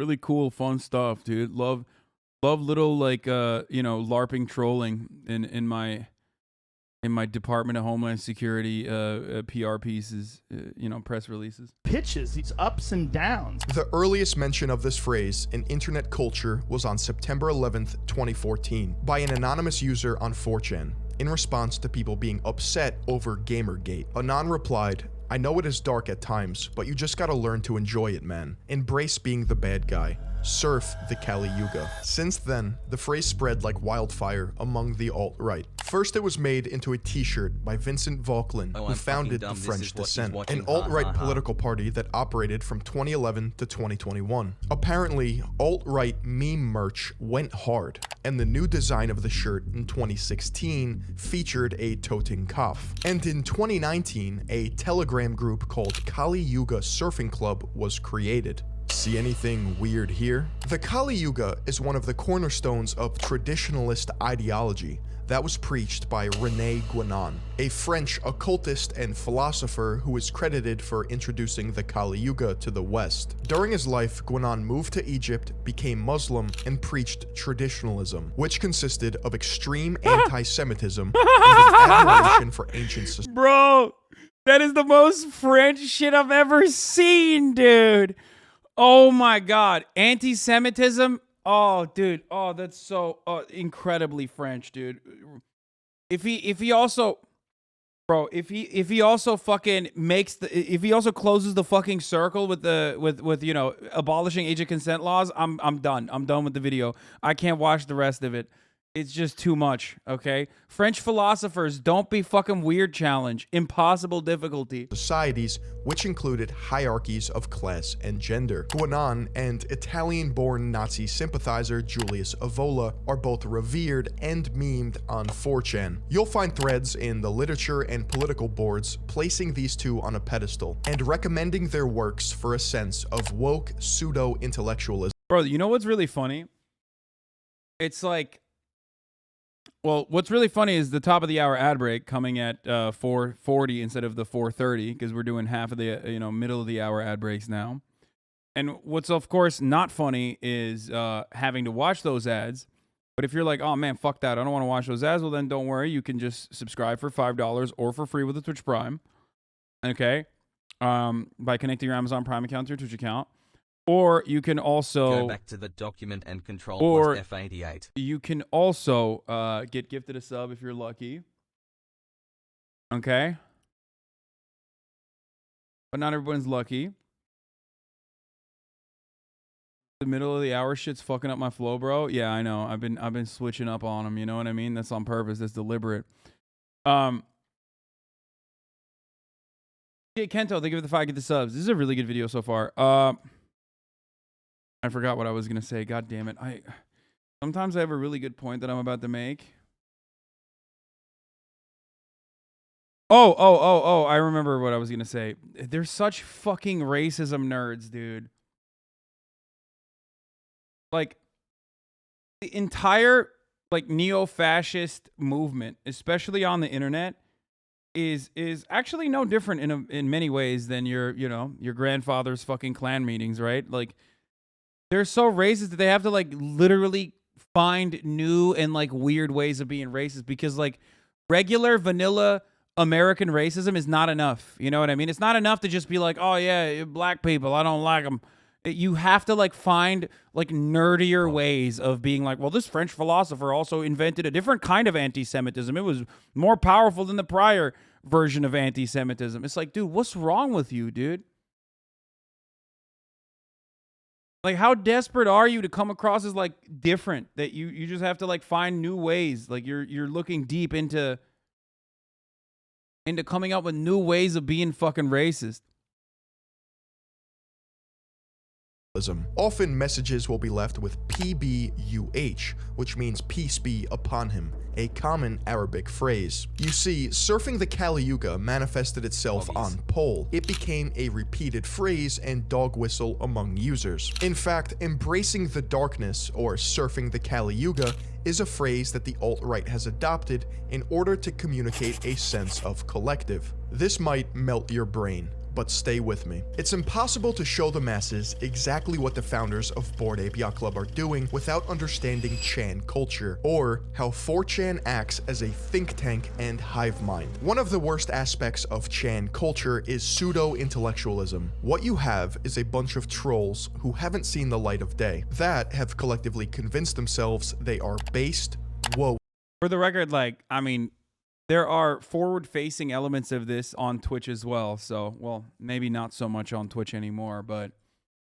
Really cool, fun stuff, dude. Love little like LARPing trolling in my Department of Homeland Security PR pieces, press releases. Pitches, these ups and downs. The earliest mention of this phrase in internet culture was on September 11th, 2014, by an anonymous user on 4chan, in response to people being upset over Gamergate. Anon replied, "I know it is dark at times, but you just gotta learn to enjoy it, man. Embrace being the bad guy. Surf the Kali Yuga." Since then, the phrase spread like wildfire among the alt-right. First, it was made into a t-shirt by Vincent Vauquelin, who founded the French Dissent, an alt-right political party that operated from 2011 to 2021. Apparently, alt-right meme merch went hard, and the new design of the shirt in 2016 featured a toting kaf. And in 2019, a Telegram group called Kali Yuga Surfing Club was created. See anything weird here? The Kali Yuga is one of the cornerstones of traditionalist ideology that was preached by René Guénon, a French occultist and philosopher who is credited for introducing the Kali Yuga to the West. During his life, Guénon moved to Egypt, became Muslim, and preached traditionalism, which consisted of extreme anti-Semitism and an admiration for ancient society. Bro, that is the most French shit I've ever seen, dude. Oh my God. Anti-Semitism? Oh, dude. Oh, that's so incredibly French, dude. If he also fucking if he also closes the fucking circle with abolishing age of consent laws, I'm done. I'm done with the video. I can't watch the rest of it. It's just too much, okay? French philosophers, don't be fucking weird challenge. Impossible difficulty. Societies, which included hierarchies of class and gender. Guénon and Italian-born Nazi sympathizer Julius Evola are both revered and memed on 4chan. You'll find threads in the literature and political boards placing these two on a pedestal and recommending their works for a sense of woke pseudo-intellectualism. Bro, you know what's really funny? It's like, well, what's really funny is the top of the hour ad break coming at 4:40 instead of the 4:30, because we're doing half of the middle of the hour ad breaks now. And what's of course not funny is having to watch those ads. But if you're like, oh man, fuck that, I don't want to watch those ads, well then don't worry, you can just subscribe for $5 or for free with a Twitch Prime. Okay? By connecting your Amazon Prime account to your Twitch account. Or you can also go back to the document and control or plus F88. You can also get gifted a sub if you're lucky. Okay? But not everyone's lucky. The middle of the hour shit's fucking up my flow, bro. Yeah, I know. I've been switching up on them. You know what I mean? That's on purpose. That's deliberate. Yeah, Kento, thank you for the 5 get the subs. This is a really good video so far. I forgot what I was gonna say. God damn it! Sometimes I have a really good point that I'm about to make. Oh! I remember what I was gonna say. They're such fucking racism nerds, dude. Like, the entire, like, neo-fascist movement, especially on the internet, is actually no different in many ways than your grandfather's fucking clan meetings, right? Like, they're so racist that they have to, like, literally find new and, like, weird ways of being racist because, like, regular vanilla American racism is not enough. You know what I mean? It's not enough to just be like, oh yeah, black people, I don't like them. You have to, like, find, like, nerdier ways of being like, well, this French philosopher also invented a different kind of anti-Semitism. It was more powerful than the prior version of anti-Semitism. It's like, dude, what's wrong with you, dude? Like, how desperate are you to come across as, like, different that you just have to, like, find new ways? Like, you're looking deep into coming up with new ways of being fucking racist. Often messages will be left with PBUH, which means peace be upon him, a common Arabic phrase. You see, surfing the Kali Yuga manifested itself on Pole. It became a repeated phrase and dog whistle among users. In fact, embracing the darkness, or surfing the Kali Yuga, is a phrase that the alt-right has adopted in order to communicate a sense of collective. This might melt your brain, but stay with me. It's impossible to show the masses exactly what the founders of Bored Ape Yacht Club are doing without understanding Chan culture, or how 4chan acts as a think tank and hive mind. One of the worst aspects of Chan culture is pseudo-intellectualism. What you have is a bunch of trolls who haven't seen the light of day, that have collectively convinced themselves they are based, woke. For the record, like, I mean, there are forward-facing elements of this on Twitch as well. So, well, maybe not so much on Twitch anymore, but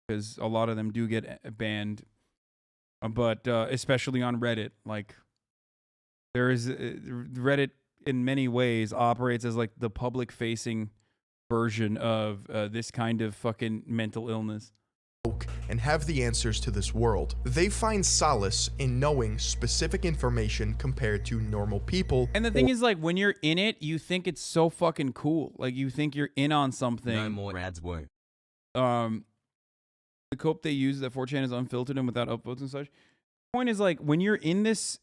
because a lot of them do get banned. But especially on Reddit, like, there is Reddit in many ways operates as like the public-facing version of this kind of fucking mental illness. And have the answers to this world. They find solace in knowing specific information compared to normal people. And the thing is, like, when you're in it, you think it's so fucking cool. Like, you think you're in on something. No more ads were. The cope they use that 4chan is unfiltered and without upvotes and such. The point is, like, when you're in this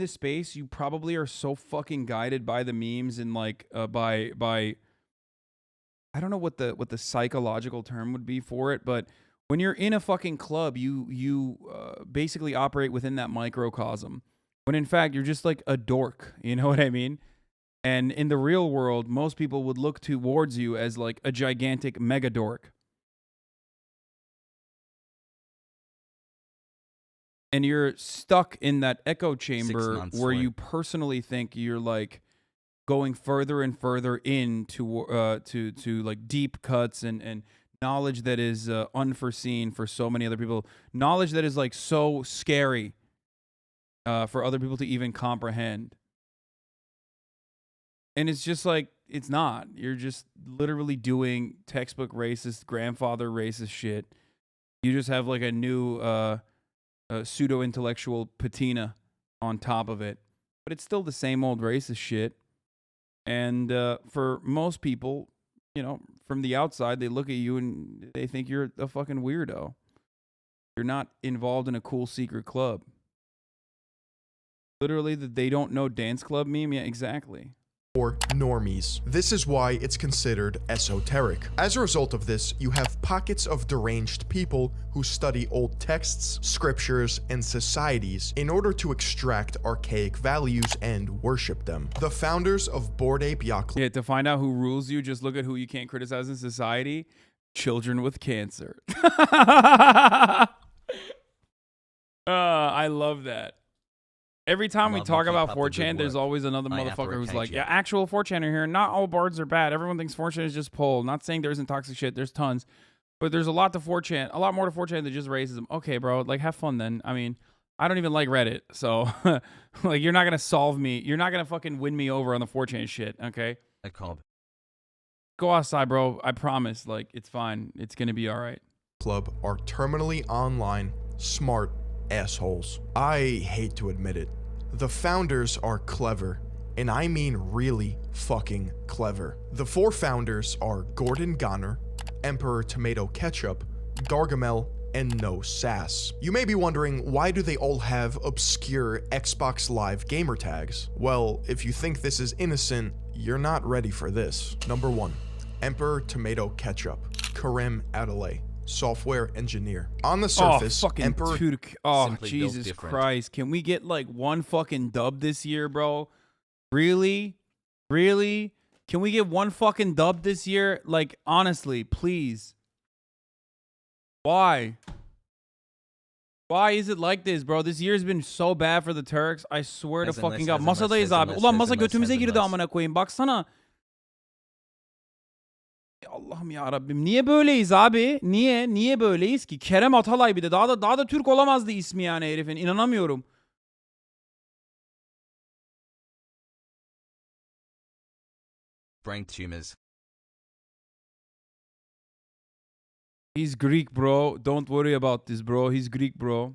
space, you probably are so fucking guided by the memes and like by I don't know what the psychological term would be for it, but when you're in a fucking club, you basically operate within that microcosm. When in fact, you're just like a dork. You know what I mean? And in the real world, most people would look towards you as like a gigantic mega dork. And you're stuck in that echo chamber where you personally think you're like going further and further into to like deep cuts and knowledge that is unforeseen for so many other people. Knowledge that is like so scary for other people to even comprehend. And it's just like, it's not. You're just literally doing textbook racist, grandfather racist shit. You just have like a new pseudo-intellectual patina on top of it. But it's still the same old racist shit. And for most people, you know, from the outside, they look at you and they think you're a fucking weirdo. You're not involved in a cool secret club. Literally, that they don't know dance club meme? Yeah, exactly. or normies. This is why it's considered esoteric. As a result of this, you have pockets of deranged people who study old texts, scriptures, and societies in order to extract archaic values and worship them. The founders of Bored Ape Yacht Club. Yeah, to find out who rules you, just look at who you can't criticize in society. Children with cancer. I love that. Every time we talk about 4chan, there's always another motherfucker who's like, yeah, actual 4chaner here. Not all bards are bad. Everyone thinks 4chan is just poll. Not saying there isn't toxic shit. There's tons. But there's a lot to 4chan, a lot more to 4chan than just racism. Okay, bro, like have fun then. I mean, I don't even like Reddit. So, like, you're not going to solve me. You're not going to fucking win me over on the 4chan shit, okay? A cob. Go outside, bro. I promise. Like, it's fine. It's going to be all right. Club are terminally online, smart assholes. I hate to admit it. The founders are clever, and I mean really fucking clever. The 4 founders are Gordon Goner, Emperor Tomato Ketchup, Gargamel, and No Sass. You may be wondering, why do they all have obscure Xbox Live gamer tags? Well, if you think this is innocent, you're not ready for this. Number 1, Emperor Tomato Ketchup, Karim Adelaide, software engineer. On the surface, Emperor... Oh, Jesus Christ. Can we get like one fucking dub this year, bro? Really? Really? Can we get one fucking dub this year? Like, honestly, please. Why? Why is it like this, bro? This year's been so bad for the Turks. I swear to fucking God. Masadayız abi. Ulan masa götümüze girdi amına koyayım. Baksana. Allah'ım ya Rabbim. Niye böyleyiz abi? Niye böyleyiz ki? Kerem Atalay bir de. Daha da Türk olamazdı ismi yani herifin. İnanamıyorum. Brain tumors. He's Greek, bro. Don't worry about this, bro. He's Greek, bro.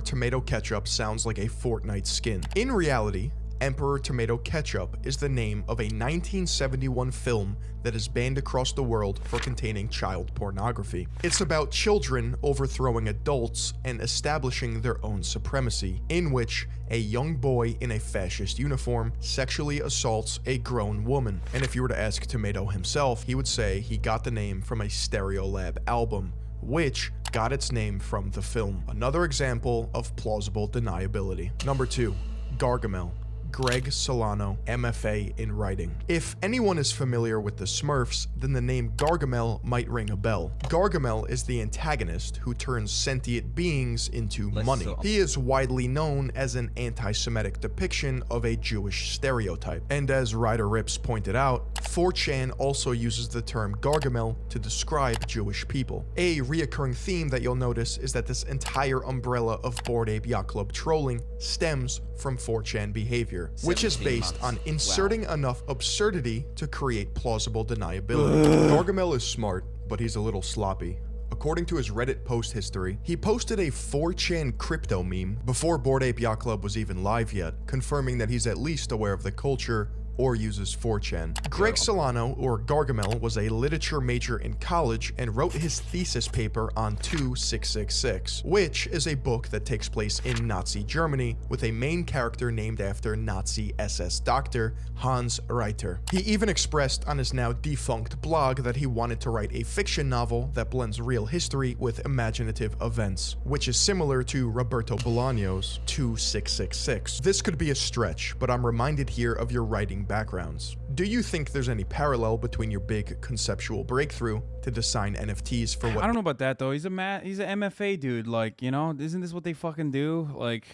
Tomato Ketchup sounds like a Fortnite skin. In reality, Emperor Tomato Ketchup is the name of a 1971 film that is banned across the world for containing child pornography. It's about children overthrowing adults and establishing their own supremacy, in which a young boy in a fascist uniform sexually assaults a grown woman. And if you were to ask Tomato himself, he would say he got the name from a Stereolab album, which got its name from the film. Another example of plausible deniability. Number 2, Gargamel. Greg Solano, MFA in writing. If anyone is familiar with the Smurfs, then the name Gargamel might ring a bell. Gargamel is the antagonist who turns sentient beings into money. He is widely known as an anti-Semitic depiction of a Jewish stereotype. And as Ryder Rips pointed out, 4chan also uses the term Gargamel to describe Jewish people. A reoccurring theme that you'll notice is that this entire umbrella of Bored Ape Yacht Club trolling stems from 4chan behavior, which is based on inserting enough absurdity to create plausible deniability. Gargamel is smart, but he's a little sloppy. According to his Reddit post history, he posted a 4chan crypto meme before Bored Ape Yacht Club was even live yet, confirming that he's at least aware of the culture or uses 4chan. Greg Solano, or Gargamel, was a literature major in college and wrote his thesis paper on 2666, which is a book that takes place in Nazi Germany with a main character named after Nazi SS doctor Hans Reiter. He even expressed on his now defunct blog that he wanted to write a fiction novel that blends real history with imaginative events, which is similar to Roberto Bolaño's 2666. This could be a stretch, but I'm reminded here of your writing backgrounds. Do you think there's any parallel between your big conceptual breakthrough to design NFTs for what— I don't know about that though. He's an MFA dude. Like, you know, isn't this what they fucking do? Like,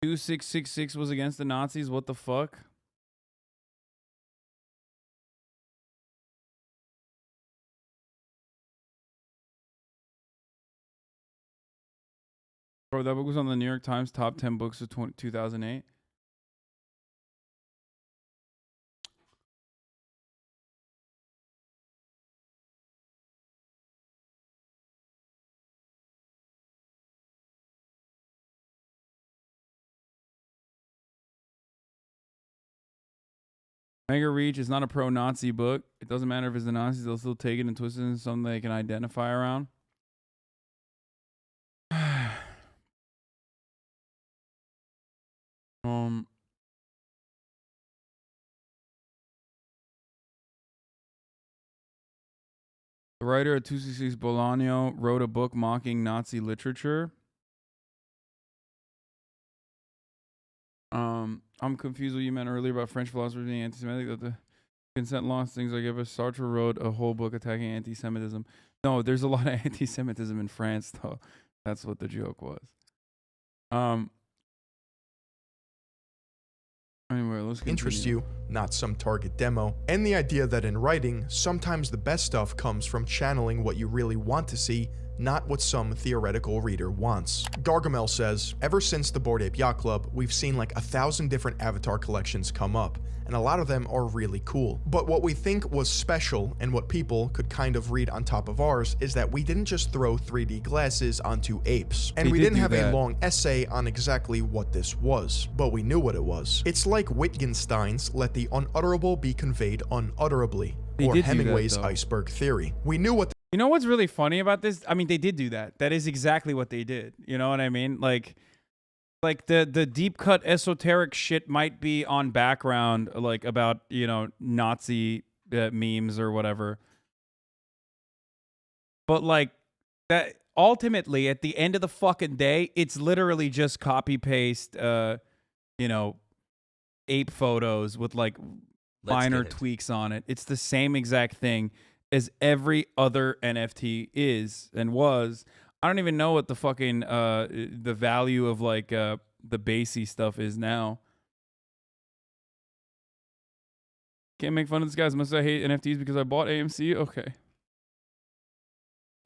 2666 was against the Nazis. What the fuck? Bro, that book was on the New York Times top 10 books of 2008. Mega Reach is not a pro-Nazi book. It doesn't matter if it's the Nazis, they'll still take it and twist it into something they can identify around. The writer of 266 Bolaño wrote a book mocking Nazi literature. I'm confused what you meant earlier about French philosophers being anti-Semitic. That the consent laws, things like if Sartre wrote a whole book attacking anti-Semitism. No, there's a lot of anti-Semitism in France, though. That's what the joke was. Anyway, let's continue. Interest you, not some target demo, and the idea that in writing, sometimes the best stuff comes from channeling what you really want to see, not what some theoretical reader wants. Gargamel says, ever since the Bored Ape Yacht Club, we've seen like 1,000 different avatar collections come up, and a lot of them are really cool. But what we think was special, and what people could kind of read on top of ours, is that we didn't just throw 3D glasses onto apes. And we didn't have a long essay on exactly what this was, but we knew what it was. It's like Wittgenstein's Let the Unutterable Be Conveyed Unutterably, or Hemingway's Iceberg Theory. We knew what You know what's really funny about this? I mean, they did do that. That is exactly what they did. You know what I mean? Like the deep cut esoteric shit might be on background, like about, you know, Nazi memes or whatever. But like that ultimately at the end of the fucking day, it's literally just copy paste, you know, ape photos with like minor tweaks on it. It's the same exact thing as every other NFT is and was. I don't even know what the fucking the value of like the basey stuff is now. Can't make fun of this guys. Must I hate NFTs because I bought AMC? Okay.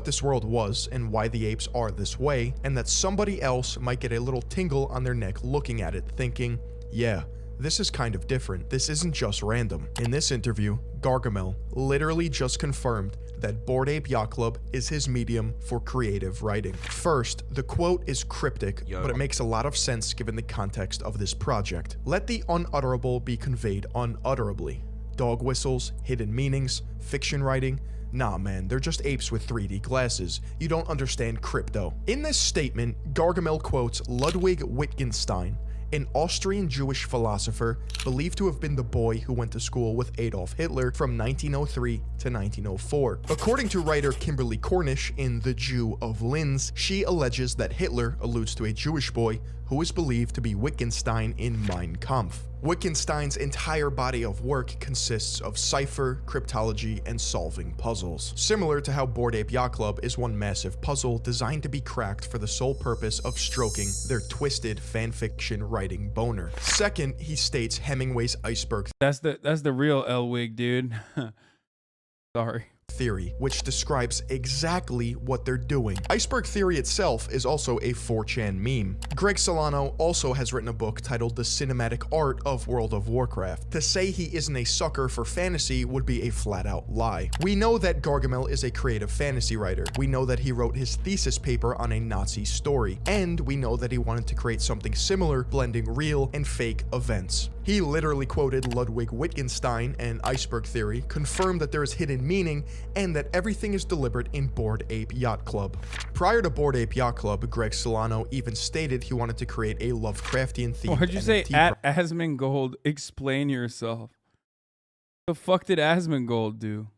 this world was and why the apes are this way, and that somebody else might get a little tingle on their neck looking at it, thinking, yeah, this is kind of different. This isn't just random. In this interview, Gargamel literally just confirmed that Bored Ape Yacht Club is his medium for creative writing. First, the quote is cryptic, but it makes a lot of sense given the context of this project. Let the unutterable be conveyed unutterably. Dog whistles, hidden meanings, fiction writing. Nah man, they're just apes with 3D glasses. You don't understand crypto. In this statement, Gargamel quotes Ludwig Wittgenstein, an Austrian Jewish philosopher believed to have been the boy who went to school with Adolf Hitler from 1903 to 1904. According to writer Kimberly Cornish in The Jew of Linz, she alleges that Hitler alludes to a Jewish boy who is believed to be Wittgenstein in Mein Kampf. Wittgenstein's entire body of work consists of cipher, cryptology, and solving puzzles. Similar to how Bored Ape Yacht Club is one massive puzzle designed to be cracked for the sole purpose of stroking their twisted fanfiction writing boner. Second, he states Hemingway's Iceberg That's the real L-Wig, dude. Sorry. Theory, which describes exactly what they're doing. Iceberg Theory itself is also a 4chan meme. Greg Solano also has written a book titled The Cinematic Art of World of Warcraft. To say he isn't a sucker for fantasy would be a flat-out lie. We know that Gargamel is a creative fantasy writer. We know that he wrote his thesis paper on a Nazi story. And we know that he wanted to create something similar, blending real and fake events. He literally quoted Ludwig Wittgenstein and Iceberg Theory, confirmed that there is hidden meaning, and that everything is deliberate in Bored Ape Yacht Club. Prior to Bored Ape Yacht Club, Greg Solano even stated he wanted to create a Lovecraftian themed Why'd you say at Asmongold? Explain yourself. The fuck did Asmongold do?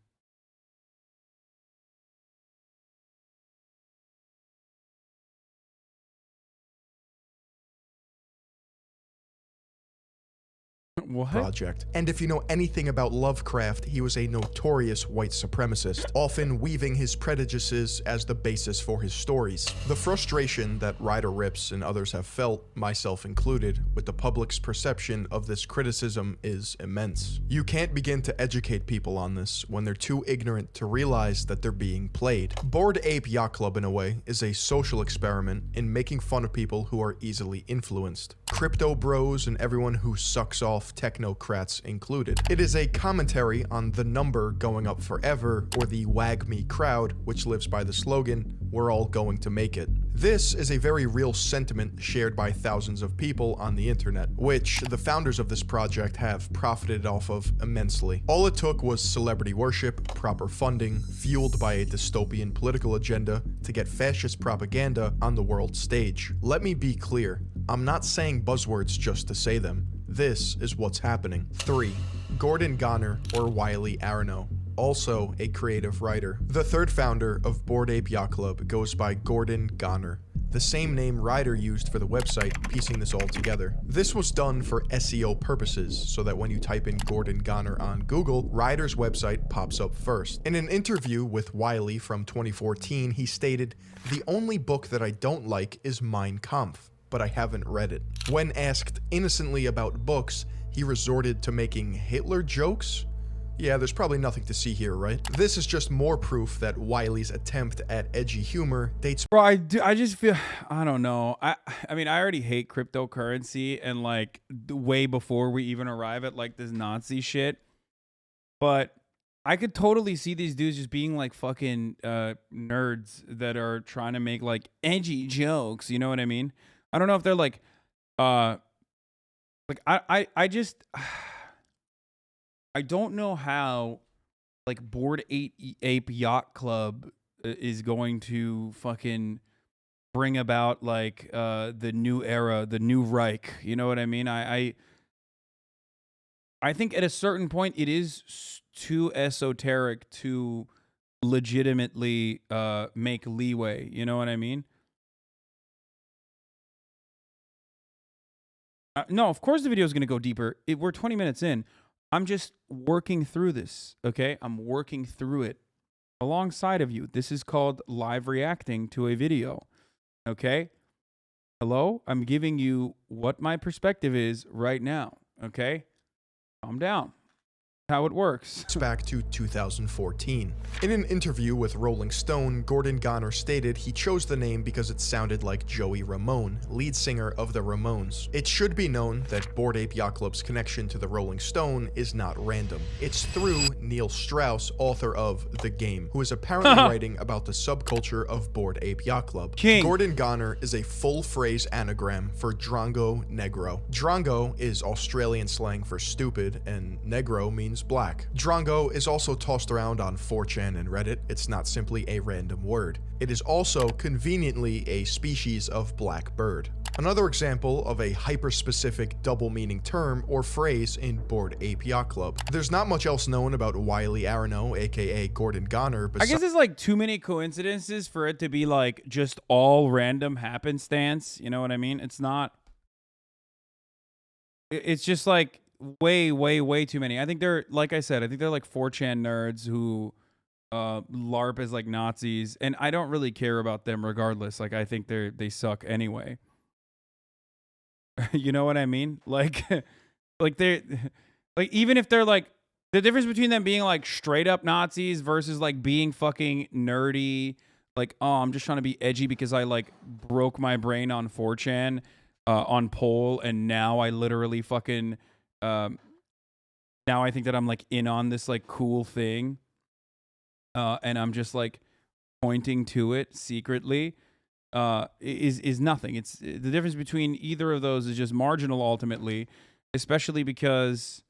What? Project. And if you know anything about Lovecraft, he was a notorious white supremacist, often weaving his prejudices as the basis for his stories. The frustration that Ryder Rips and others have felt, myself included, with the public's perception of this criticism is immense. You can't begin to educate people on this when they're too ignorant to realize that they're being played. Bored Ape Yacht Club, in a way, is a social experiment in making fun of people who are easily influenced. Crypto bros and everyone who sucks off technocrats included. It is a commentary on the number going up forever, or the wag me crowd, which lives by the slogan, we're all going to make it. This is a very real sentiment shared by thousands of people on the internet, which the founders of this project have profited off of immensely. All it took was celebrity worship, proper funding, fueled by a dystopian political agenda to get fascist propaganda on the world stage. Let me be clear, I'm not saying buzzwords just to say them. This is what's happening. 3. Gordon Goner or Wiley Aronow. also a creative writer. The third founder of Bored Ape Yacht Club goes by Gordon Goner, the same name Ryder used for the website, piecing this all together. This was done for SEO purposes, so that when you type in Gordon Goner on Google, Ryder's website pops up first. In an interview with Wiley from 2014, he stated, "The only book that I don't like is Mein Kampf, but I haven't read it." When asked innocently about books, he resorted to making Hitler jokes. Yeah, there's probably nothing to see here, right? This is just more proof that Wiley's attempt at edgy humor dates. Bro, I just feel, I don't know. I mean, I already hate cryptocurrency, and like way before we even arrive at like this Nazi shit. But I could totally see these dudes just being like fucking nerds that are trying to make like edgy jokes. You know what I mean? I don't know if they're like I just I don't know how like Bored Ape Yacht Club is going to fucking bring about like the new era, the new Reich. You know what I mean? I think at a certain point it is too esoteric to legitimately make leeway. You know what I mean? No, of course the video is going to go deeper. We're 20 minutes in. I'm just working through this, okay? I'm working through it alongside of you. This is called live reacting to a video, okay? Hello? I'm giving you what my perspective is right now, okay? Calm down. How it works. Back to 2014. In an interview with Rolling Stone, Gordon Goner stated he chose the name because it sounded like Joey Ramone, lead singer of the Ramones. It should be known that Bored Ape Yacht Club's connection to the Rolling Stone is not random. It's through Neil Strauss, author of The Game, who is apparently writing about the subculture of Bored Ape Yacht Club. King. Gordon Goner is a full-phrase anagram for Drongo Negro. Drongo is Australian slang for stupid, and Negro means black. Drongo is also tossed around on 4chan and Reddit. It's not simply a random word. It is also conveniently a species of black bird. Another example of a hyper-specific double-meaning term or phrase in Bored Ape Yacht Club. There's not much else known about Wiley Arano, aka Gordon Goner. I guess it's like too many coincidences for it to be like just all random happenstance. You know what I mean? It's not. It's just like way too many. I think they're, like I said, I think they're like 4chan nerds who LARP as like Nazis, and I don't really care about them regardless. Like I think they suck anyway. You know what I mean? Like they're like, even if they're like, the difference between them being like straight up Nazis versus like being fucking nerdy, like, oh, I'm just trying to be edgy because I like broke my brain on 4chan on poll, and now I literally fucking now I think that I'm like in on this like cool thing, and I'm just like pointing to it secretly. Is nothing. It's the difference between either of those is just marginal ultimately, especially because,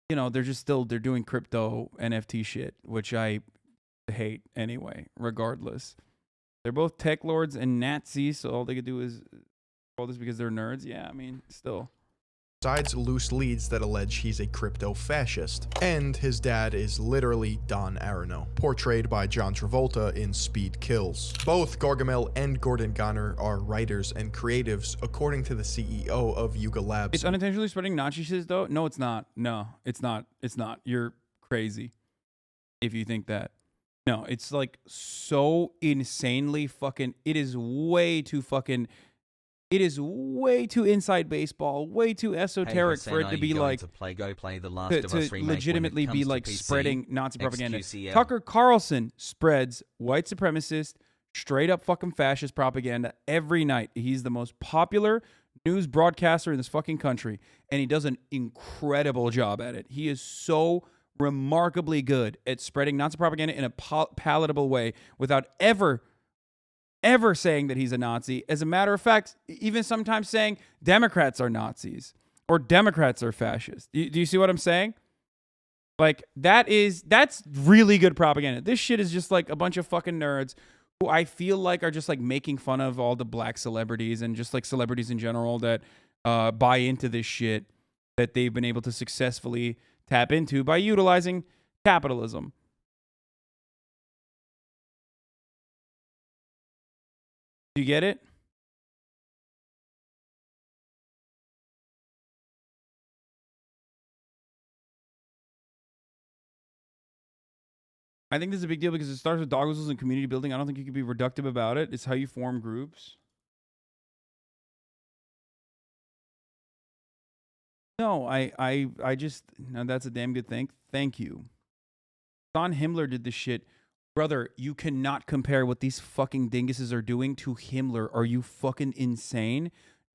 you know, they're doing crypto NFT shit, which I hate anyway, regardless. They're both tech lords and Nazis, so all they could do is all this because they're nerds. Yeah, I mean, still. Besides loose leads that allege he's a crypto fascist. And his dad is literally Don Arano, portrayed by John Travolta in Speed Kills. Both Gargamel and Gordon Goner are writers and creatives, according to the CEO of Yuga Labs. It's unintentionally spreading Nazi shit though? No, it's not. No, it's not. It's not. You're crazy if you think that. No, it's like so insanely fucking, it is way too fucking, it is way too inside baseball, way too esoteric for it to be like to legitimately be like spreading Nazi propaganda. XQCL. Tucker Carlson spreads white supremacist, straight up fucking fascist propaganda every night. He's the most popular news broadcaster in this fucking country, and he does an incredible job at it. He is so remarkably good at spreading Nazi propaganda in a palatable way without ever saying that he's a Nazi. As a matter of fact, even sometimes saying Democrats are Nazis or Democrats are fascist. Do you see what I'm saying? Like, that's really good propaganda. This shit is just like a bunch of fucking nerds who I feel like are just like making fun of all the black celebrities and just like celebrities in general that buy into this shit that they've been able to successfully tap into by utilizing capitalism. Do you get it? I think this is a big deal because it starts with dog whistles and community building. I don't think you can be reductive about it. It's how you form groups. No, I just, no, that's a damn good thing. Thank you. Don Himmler did this shit. Brother, you cannot compare what these fucking dinguses are doing to Himmler. Are you fucking insane?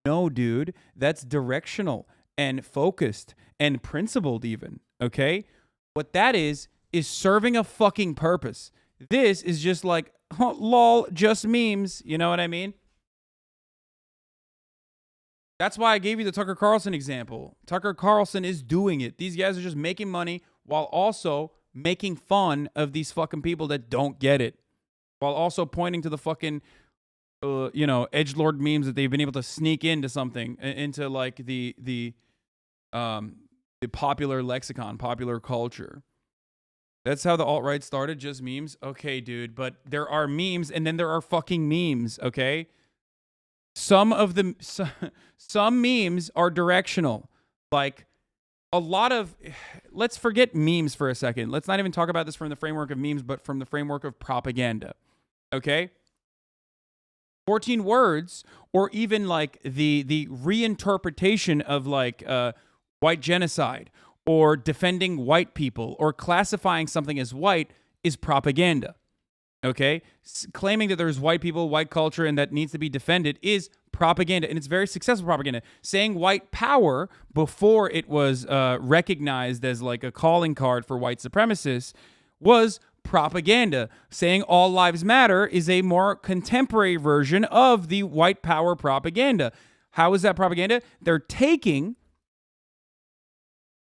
No, dude. That's directional and focused and principled even, okay? What that is serving a fucking purpose. This is just like, oh, lol, just memes. You know what I mean? That's why I gave you the Tucker Carlson example. Tucker Carlson is doing it. These guys are just making money while also making fun of these fucking people that don't get it. While also pointing to the fucking, you know, edgelord memes that they've been able to sneak into something, into like the popular lexicon, popular culture. That's how the alt-right started, just memes. Okay, dude, but there are memes and then there are fucking memes, okay? Some of them, some memes are directional. Like a lot of, let's forget memes for a second. Let's not even talk about this from the framework of memes, but from the framework of propaganda, okay? 14 words, or even like the reinterpretation of like white genocide, or defending white people, or classifying something as white is propaganda, okay? Claiming that there's white people, white culture, and that needs to be defended is propaganda, and it's very successful propaganda. Saying white power before it was recognized as like a calling card for white supremacists was propaganda. Saying all lives matter is a more contemporary version of the white power propaganda. How is that propaganda? They're taking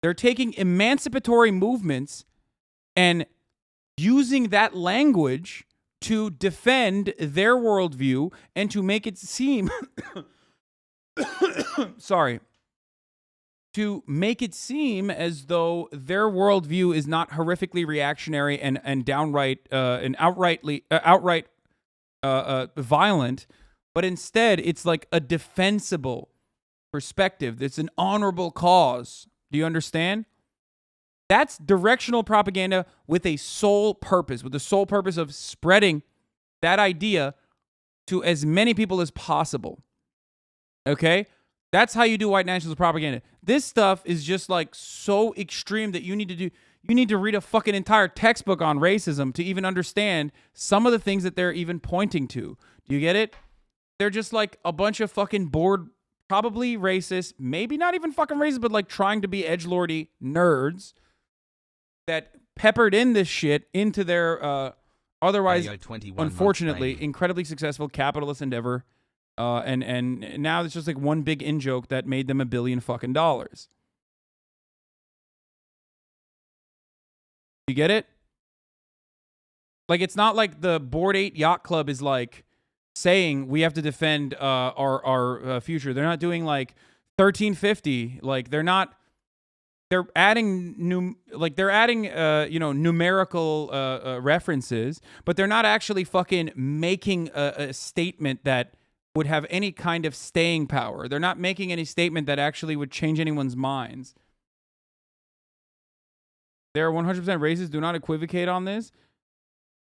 emancipatory movements and using that language to defend their worldview and to make it seem to make it seem as though their worldview is not horrifically reactionary and outright violent, but instead it's like a defensible perspective. It's an honorable cause. Do you understand? That's directional propaganda with a sole purpose, with the sole purpose of spreading that idea to as many people as possible. Okay? That's how you do white nationalist propaganda. This stuff is just like so extreme that you need to read a fucking entire textbook on racism to even understand some of the things that they're even pointing to. Do you get it? They're just like a bunch of fucking bored, probably racist, maybe not even fucking racist, but like trying to be edgelordy nerds that peppered in this shit into their otherwise, unfortunately, incredibly successful capitalist endeavor. And now it's just like one big in-joke that made them $1 billion fucking dollars. You get it? Like, it's not like the Board 8 Yacht Club is like saying we have to defend our future. They're not doing like 1350. Like, they're adding numerical references, but they're not actually fucking making a statement that would have any kind of staying power. They're not making any statement that actually would change anyone's minds. They're 100% racist. Do not equivocate on this.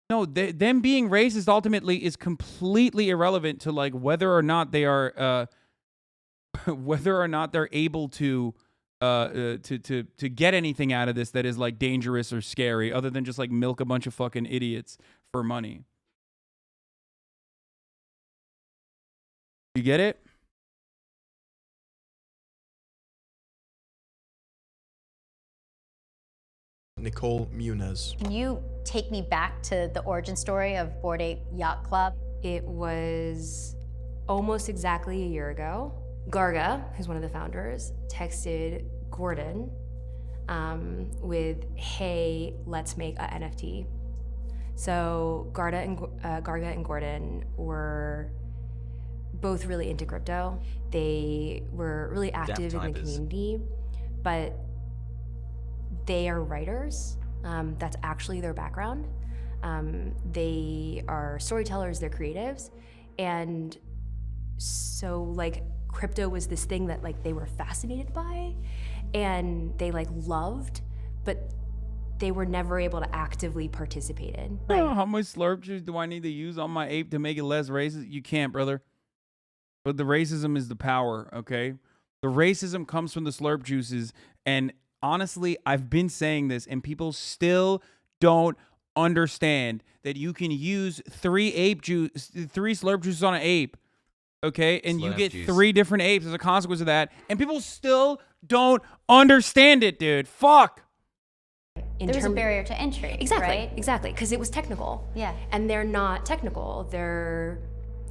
No, them being racist ultimately is completely irrelevant to like whether or not they are, whether or not they're able to get anything out of this that is like dangerous or scary, other than just like milk a bunch of fucking idiots for money. You get it? Nicole Muniz. Can you take me back to the origin story of Board 8 Yacht Club? It was almost exactly a year ago. Garga, who's one of the founders, texted Gordon with, hey, let's make a NFT. So Garga and Gordon were both really into crypto. They were really active in the community, but they are writers. That's actually their background. They are storytellers, they're creatives. And so like crypto was this thing that like they were fascinated by and they like loved, but they were never able to actively participate in. How much slurp juice do I need to use on my ape to make it less racist? You can't, brother. But the racism is the power, okay? The racism comes from the slurp juices. And honestly, I've been saying this and people still don't understand that you can use 3 slurp juices on an ape, okay? And you get 3 different apes as a consequence of that. And people still don't understand it, dude. Fuck. There's a barrier to entry, Exactly, right? exactly, because it was technical. Yeah. And they're not technical. They're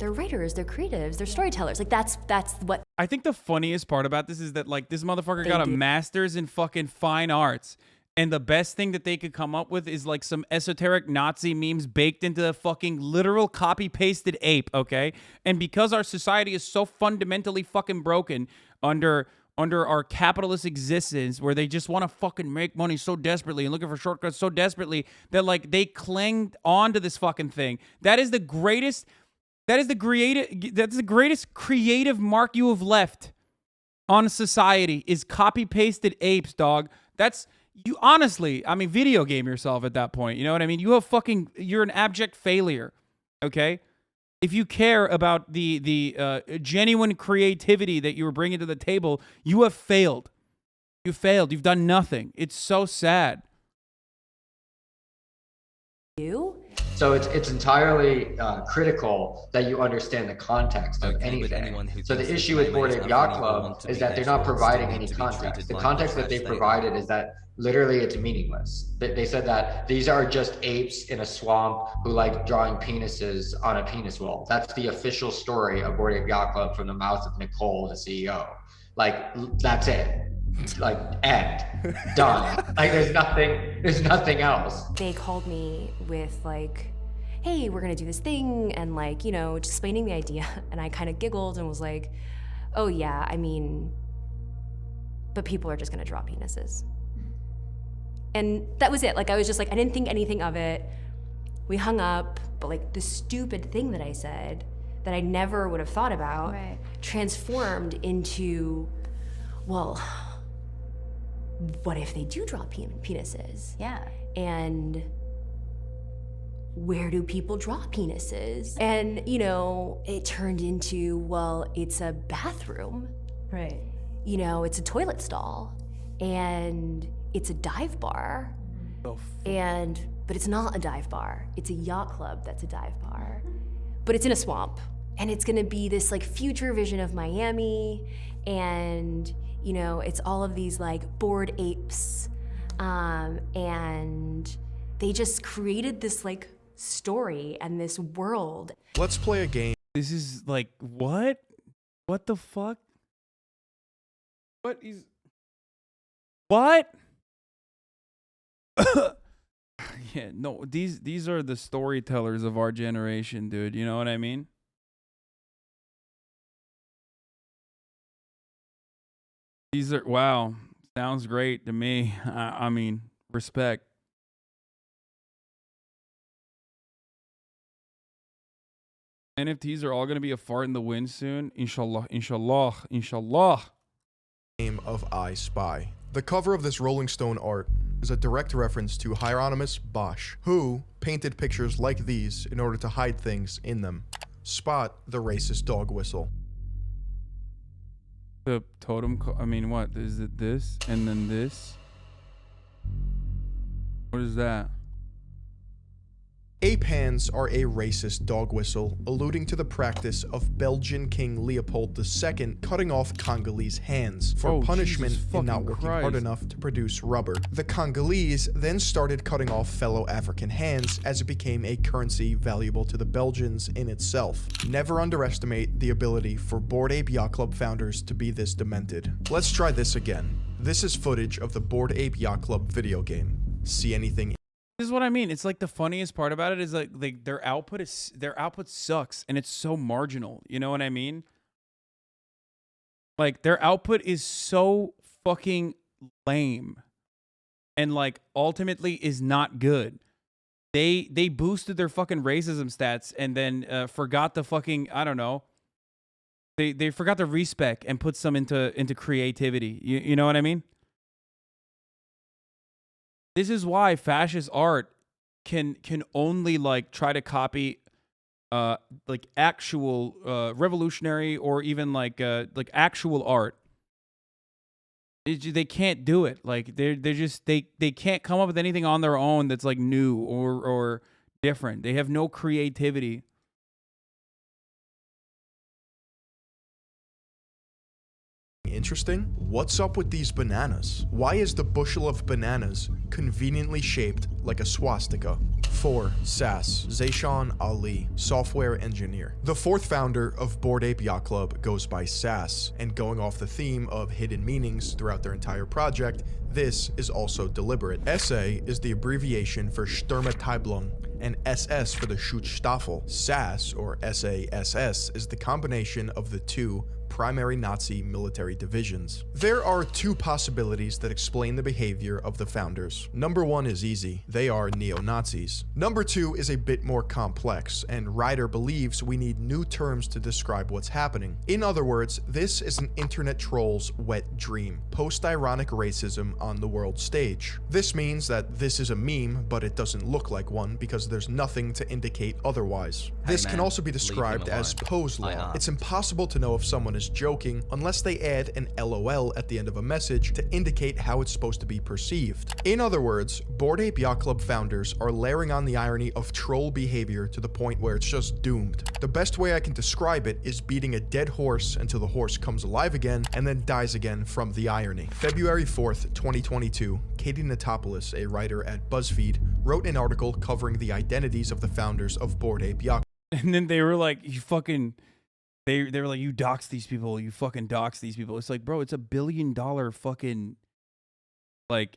writers, they're creatives, they're storytellers. Like that's what I think the funniest part about this is that like this motherfucker They got a do. master's in fucking fine arts. And the best thing that they could come up with is like some esoteric Nazi memes baked into a fucking literal copy-pasted ape, okay? And because our society is so fundamentally fucking broken under our capitalist existence where they just want to fucking make money so desperately and looking for shortcuts so desperately that like they clinged on to this fucking thing. That's the greatest creative mark you have left on society is copy-pasted apes, dog. That's you honestly, I mean, video game yourself at that point. You know what I mean? You're an abject failure. Okay? If you care about the genuine creativity that you were bringing to the table, you have failed. You failed. You've done nothing. It's so sad. So it's entirely critical that you understand the context of anything. So the issue with Bored Ape Yacht Club is that they're not providing any context. The context that they provided is that literally it's meaningless. They said that these are just apes in a swamp who like drawing penises on a penis wall. That's the official story of Bored Ape Yacht Club from the mouth of Nicole, the CEO. Like, that's it. Like, end. Done. Like, there's nothing else. they called me with like, hey, we're gonna do this thing, and like, you know, just explaining the idea. And I kind of giggled and was like, oh yeah, I mean, but people are just gonna draw penises. And that was it. Like, I was just like, I didn't think anything of it. We hung up, but like the stupid thing that I said that I never would have thought about transformed into, well, what if they do draw penises? Yeah. And where do people draw penises? And, you know, it turned into, well, it's a bathroom. Right. You know, it's a toilet stall. And it's a dive bar. But it's not a dive bar. It's a yacht club that's a dive bar. But it's in a swamp. And it's gonna be this like future vision of Miami. And, you know, it's all of these like bored apes. And they just created this like story and this world. Let's play a game. This is like, what? What the fuck? What? Yeah, no, these are the storytellers of our generation, dude. You know what I mean? These are, wow, sounds great to me. I mean, respect. NFTs are all going to be a fart in the wind soon. Inshallah, inshallah, inshallah. Name of I Spy. The cover of this Rolling Stone art is a direct reference to Hieronymus Bosch, who painted pictures like these in order to hide things in them. Spot the racist dog whistle. The totem, I mean, what? Is it this and then this? What is that? Ape hands are a racist dog whistle, alluding to the practice of Belgian King Leopold II cutting off Congolese hands for punishment in not working hard enough to produce rubber. The Congolese then started cutting off fellow African hands as it became a currency valuable to the Belgians in itself. Never underestimate the ability for Bored Ape Yacht Club founders to be this demented. Let's try this again. This is footage of the Bored Ape Yacht Club video game. See anything? This is what I mean. It's like the funniest part about it is like their output sucks and it's so marginal. You know what I mean? Like their output is so fucking lame. and like ultimately is not good. They boosted their fucking racism stats and then forgot the fucking, I don't know. They forgot the respec and put some into creativity. You know what I mean? This is why fascist art can only like try to copy like actual revolutionary or even like actual art. They can't do it. Like they're just they can't come up with anything on their own that's like new or different. They have no creativity. Interesting? What's up with these bananas? Why is the bushel of bananas conveniently shaped like a swastika? 4. SAS, Zayshawn Ali, software engineer. The fourth founder of Bored Ape Yacht Club goes by SAS, and going off the theme of hidden meanings throughout their entire project, this is also deliberate. SA is the abbreviation for Sturmabteilung, and SS for the Schutzstaffel. SAS, or SASS, is the combination of the two primary Nazi military divisions. There are two possibilities that explain the behavior of the founders. Number one is easy. They are neo-Nazis. Number two is a bit more complex, and Ryder believes we need new terms to describe what's happening. In other words, this is an internet troll's wet dream. Post-ironic racism on the world stage. This means that this is a meme, but it doesn't look like one because there's nothing to indicate otherwise. This can also be described as pose law. It's impossible to know if someone is joking unless they add an LOL at the end of a message to indicate how it's supposed to be perceived. In other words, Bored Ape Yacht Club founders are layering on the irony of troll behavior to the point where it's just doomed. The best way I can describe it is beating a dead horse until the horse comes alive again and then dies again from the irony. February 4th, 2022, Katie Natopoulos, a writer at BuzzFeed, wrote an article covering the identities of the founders of Bored Ape Yacht Club. And then they were like, you fucking... They were like, you dox these people, you fucking dox these people. It's like, bro, it's $1 billion fucking, like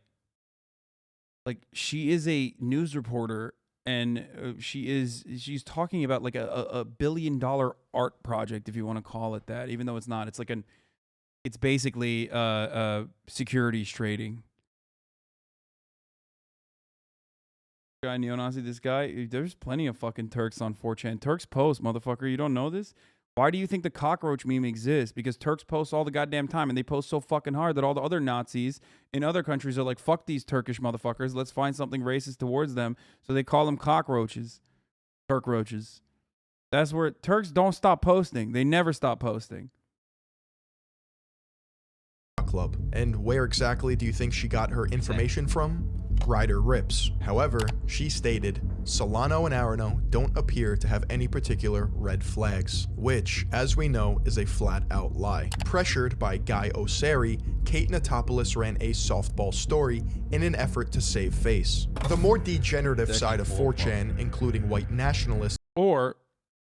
she is a news reporter and she's talking about like a $1 billion art project, if you want to call it that, even though it's not. It's like it's basically securities trading. Guy neo-Nazi, this guy, there's plenty of fucking Turks on 4chan. Turks post, motherfucker, you don't know this? Why do you think the cockroach meme exists? Because Turks post all the goddamn time, and they post so fucking hard that all the other Nazis in other countries are like, fuck these Turkish motherfuckers, let's find something racist towards them. So they call them cockroaches. Turk roaches. That's where Turks don't stop posting. They never stop posting. Club. And where exactly do you think she got her information from? Ryder rips. However, she stated, Solano and Arano don't appear to have any particular red flags, which, as we know, is a flat-out lie. Pressured by Guy Oseri, Kate Natopoulos ran a softball story in an effort to save face. The more degenerative side of 4chan, including white nationalists, or,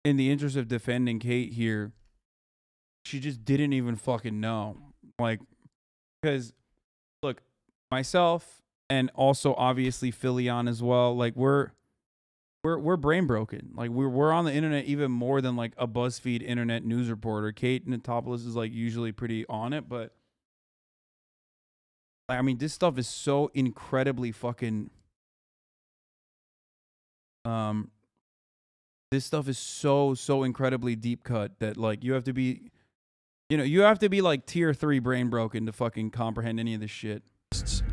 in the interest of defending Kate here, she just didn't even fucking know. Like, because, look, myself, and also obviously Philion as well, like we're brain broken. Like we're on the internet even more than like a BuzzFeed internet news reporter. Kate Natopoulos is like usually pretty on it, but I mean this stuff is so incredibly fucking this stuff is so incredibly deep cut that like you have to be, you have to be like tier 3 brain broken to fucking comprehend any of this shit.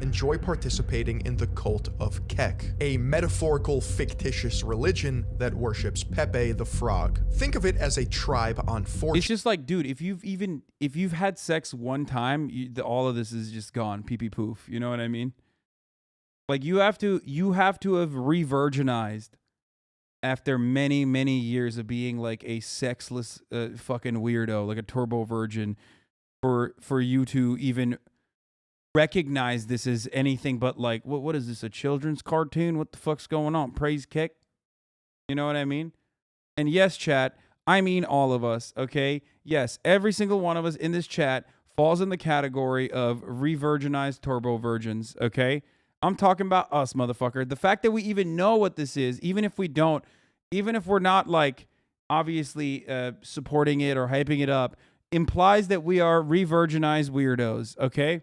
Enjoy participating in the cult of Kek, a metaphorical fictitious religion that worships Pepe the Frog. Think of it as a tribe on 4chan. It's just like, dude, if you've had sex one time, all of this is just gone, pee pee poof. You know what I mean? Like you have to have re-virginized after many years of being like a sexless fucking weirdo, like a turbo virgin, for you to even recognize this as anything but like, what is this, a children's cartoon? What the fuck's going on? Praise Kick? You know what I mean? And yes, chat, I mean all of us, okay? Yes, every single one of us in this chat falls in the category of re-virginized turbo virgins, okay? I'm talking about us, motherfucker. The fact that we even know what this is, even if we don't, even if we're not like obviously supporting it or hyping it up, implies that we are re-virginized weirdos, okay?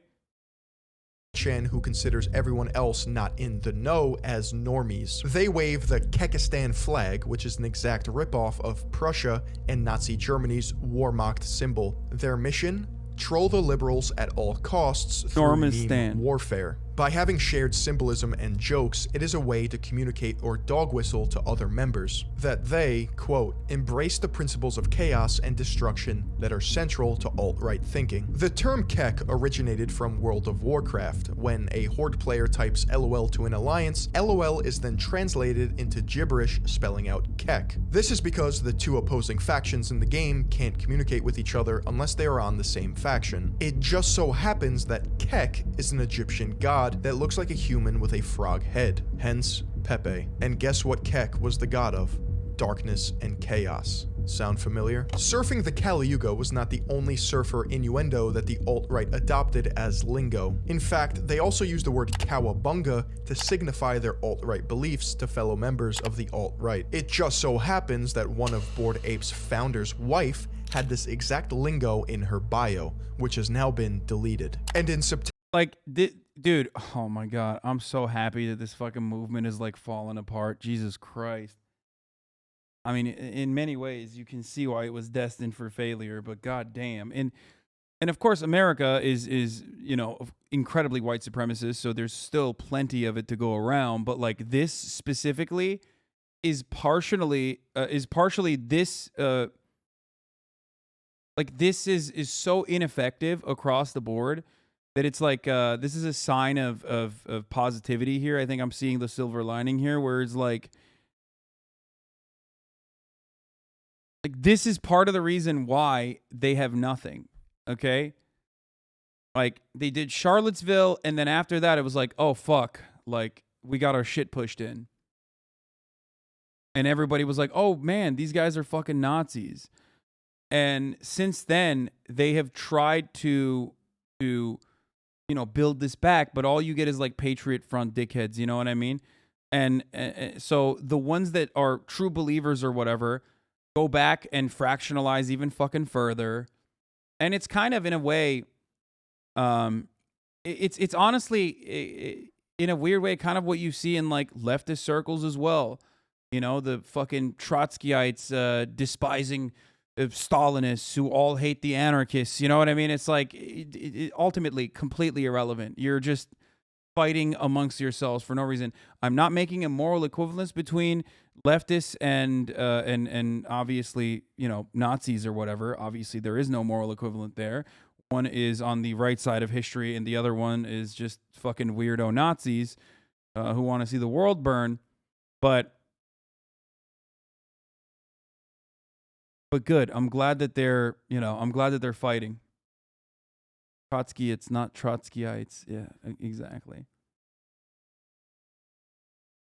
who considers everyone else not in the know as normies. They wave the Kekistan flag, which is an exact ripoff of Prussia and Nazi Germany's war-mocked symbol. Their mission? Troll the liberals at all costs through meme warfare. By having shared symbolism and jokes, it is a way to communicate or dog whistle to other members that they, quote, embrace the principles of chaos and destruction that are central to alt-right thinking. The term Kek originated from World of Warcraft. When a Horde player types LOL to an alliance, LOL is then translated into gibberish spelling out Kek. This is because the two opposing factions in the game can't communicate with each other unless they are on the same faction. It just so happens that Kek is an Egyptian god that looks like a human with a frog head, hence Pepe. And guess what Kek was the god of? Darkness and chaos. Sound familiar? Surfing the Kali Yuga was not the only surfer innuendo that the alt-right adopted as lingo. In fact, they also used the word cowabunga to signify their alt-right beliefs to fellow members of the alt-right. It just so happens that one of Bored Ape's founder's wife had this exact lingo in her bio, which has now been deleted. And in September, like, dude, oh my God, I'm so happy that this fucking movement is like falling apart. Jesus Christ. I mean, in many ways, you can see why it was destined for failure, but goddamn. And of course, America is, you know, incredibly white supremacist, so there's still plenty of it to go around. But like this specifically is partially this, like this is so ineffective across the board that it's like this is a sign of positivity here. I think I'm seeing the silver lining here, where it's like this is part of the reason why they have nothing. Okay, like they did Charlottesville, and then after that it was like, oh fuck, like we got our shit pushed in, and everybody was like, oh man, these guys are fucking Nazis. And since then they have tried to you know, build this back, but all you get is like Patriot Front dickheads, you know what I mean? And so the ones that are true believers or whatever go back and fractionalize even fucking further. And it's kind of in a way, it's honestly, in a weird way, kind of what you see in like leftist circles as well. You know, the fucking Trotskyites despising Stalinists who all hate the anarchists, you know what I mean? It's like it ultimately completely irrelevant. You're just fighting amongst yourselves for no reason. I'm not making a moral equivalence between leftists and obviously, you know, Nazis or whatever. Obviously, there is no moral equivalent there. One is on the right side of history, and the other one is just fucking weirdo Nazis who want to see the world burn. But good. I'm glad that they're, you know, I'm glad that they're fighting. Trotsky, it's not Trotskyites. Yeah, exactly.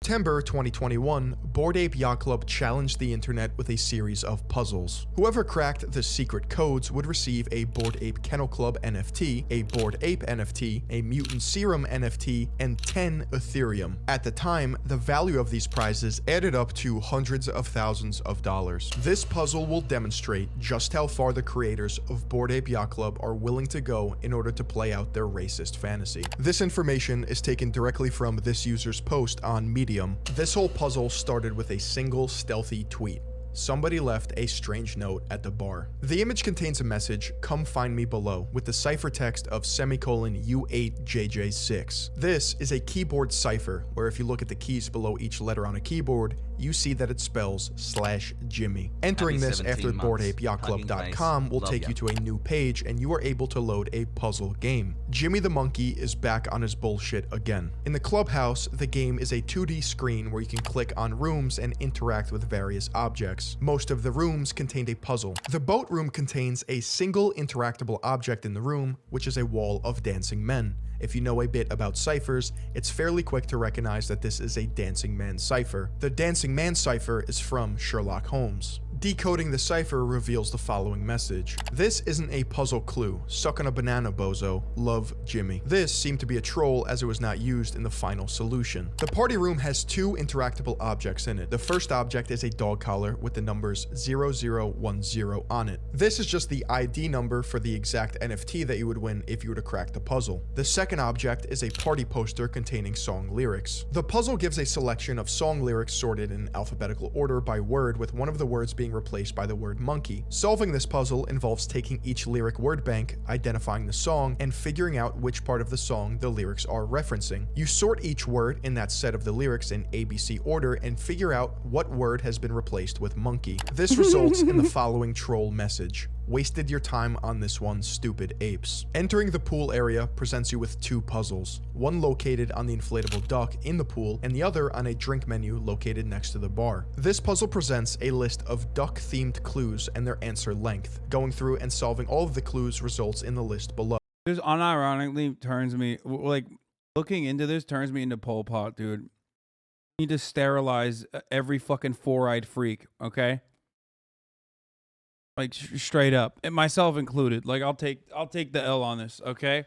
September 2021, Bored Ape Yacht Club challenged the internet with a series of puzzles. Whoever cracked the secret codes would receive a Bored Ape Kennel Club NFT, a Bored Ape NFT, a Mutant Serum NFT, and 10 Ethereum. At the time, the value of these prizes added up to hundreds of thousands of dollars. This puzzle will demonstrate just how far the creators of Bored Ape Yacht Club are willing to go in order to play out their racist fantasy. This information is taken directly from this user's post on Medium. This whole puzzle started with a single stealthy tweet. Somebody left a strange note at the bar. The image contains a message, "Come find me below," with the cipher text of U8JJ6. This is a keyboard cipher, where if you look at the keys below each letter on a keyboard, you see that it spells /Jimmy. Entering this after boredapeyachtclub.com will take you to a new page, and you are able to load a puzzle game. Jimmy the monkey is back on his bullshit again. In the clubhouse, the game is a 2D screen where you can click on rooms and interact with various objects. Most of the rooms contained a puzzle. The boat room contains a single interactable object in the room, which is a wall of dancing men. If you know a bit about ciphers, it's fairly quick to recognize that this is a dancing man cipher. The dancing missing man cipher is from Sherlock Holmes. Decoding the cipher reveals the following message. This isn't a puzzle clue. Suck on a banana, bozo. Love, Jimmy. This seemed to be a troll as it was not used in the final solution. The party room has 2 interactable objects in it. The first object is a dog collar with the numbers 0010 on it. This is just the ID number for the exact NFT that you would win if you were to crack the puzzle. The second object is a party poster containing song lyrics. The puzzle gives a selection of song lyrics sorted in alphabetical order by word, with one of the words being replaced by the word monkey. Solving this puzzle involves taking each lyric word bank, identifying the song, and figuring out which part of the song the lyrics are referencing. You sort each word in that set of the lyrics in ABC order and figure out what word has been replaced with monkey. This results in the following troll message. Wasted your time on this one, stupid apes. Entering the pool area presents you with 2 puzzles, one located on the inflatable duck in the pool and the other on a drink menu located next to the bar. This puzzle presents a list of duck-themed clues and their answer length. Going through and solving all of the clues results in the list below. This unironically turns me, like, looking into this turns me into Pol Pot, dude. You need to sterilize every fucking 4-eyed freak, okay? Like, straight up, and myself included. Like, I'll take the L on this, okay?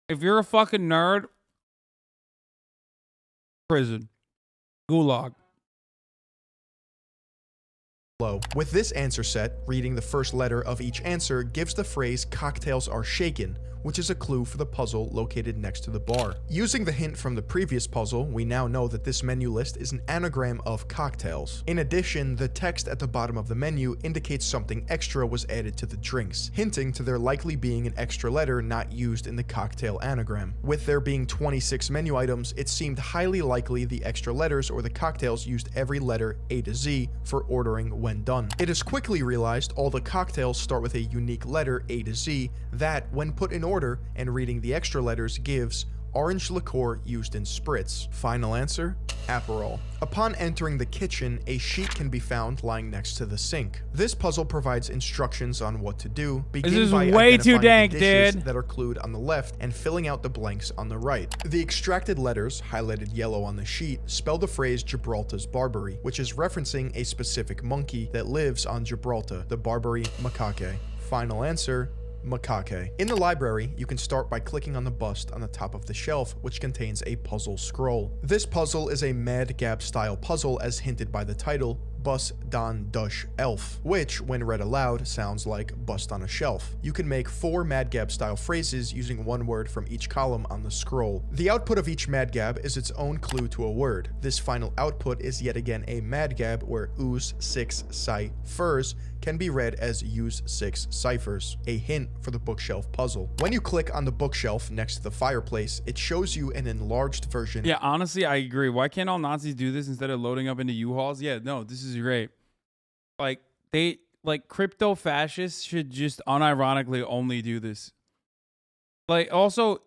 If you're a fucking nerd, prison, gulag. With this answer set, reading the first letter of each answer gives the phrase "cocktails are shaken," which is a clue for the puzzle located next to the bar. Using the hint from the previous puzzle, we now know that this menu list is an anagram of cocktails. In addition, the text at the bottom of the menu indicates something extra was added to the drinks, hinting to there likely being an extra letter not used in the cocktail anagram. With there being 26 menu items, it seemed highly likely the extra letters or the cocktails used every letter A to Z for ordering when done. It is quickly realized all the cocktails start with a unique letter A to Z that, when put in order and reading the extra letters, gives orange liqueur used in spritz. Final answer, Aperol. Upon entering the kitchen, a sheet can be found lying next to the sink. This puzzle provides instructions on what to do, beginning by way too identifying dank, the dishes dude. that are clued on the left and filling out the blanks on the right. The extracted letters, highlighted yellow on the sheet, spell the phrase Gibraltar's Barbary, which is referencing a specific monkey that lives on Gibraltar, the Barbary macaque. Final answer, macaque. In the library, you can start by clicking on the bust on the top of the shelf, which contains a puzzle scroll. This puzzle is a Mad Gab style puzzle as hinted by the title, Bus Dan Dush Elf, which, when read aloud, sounds like bust on a shelf. You can make 4 Mad Gab style phrases using one word from each column on the scroll. The output of each Mad Gab is its own clue to a word. This final output is yet again a Mad Gab where ooze 6 ciphers can be read as use 6 ciphers, a hint for the bookshelf puzzle. When you click on the bookshelf next to the fireplace, it shows you an enlarged version. Yeah, honestly, I agree. Why can't all Nazis do this instead of loading up into U-Hauls? Yeah, no, this is great. Like, crypto fascists should just unironically only do this. Like, also,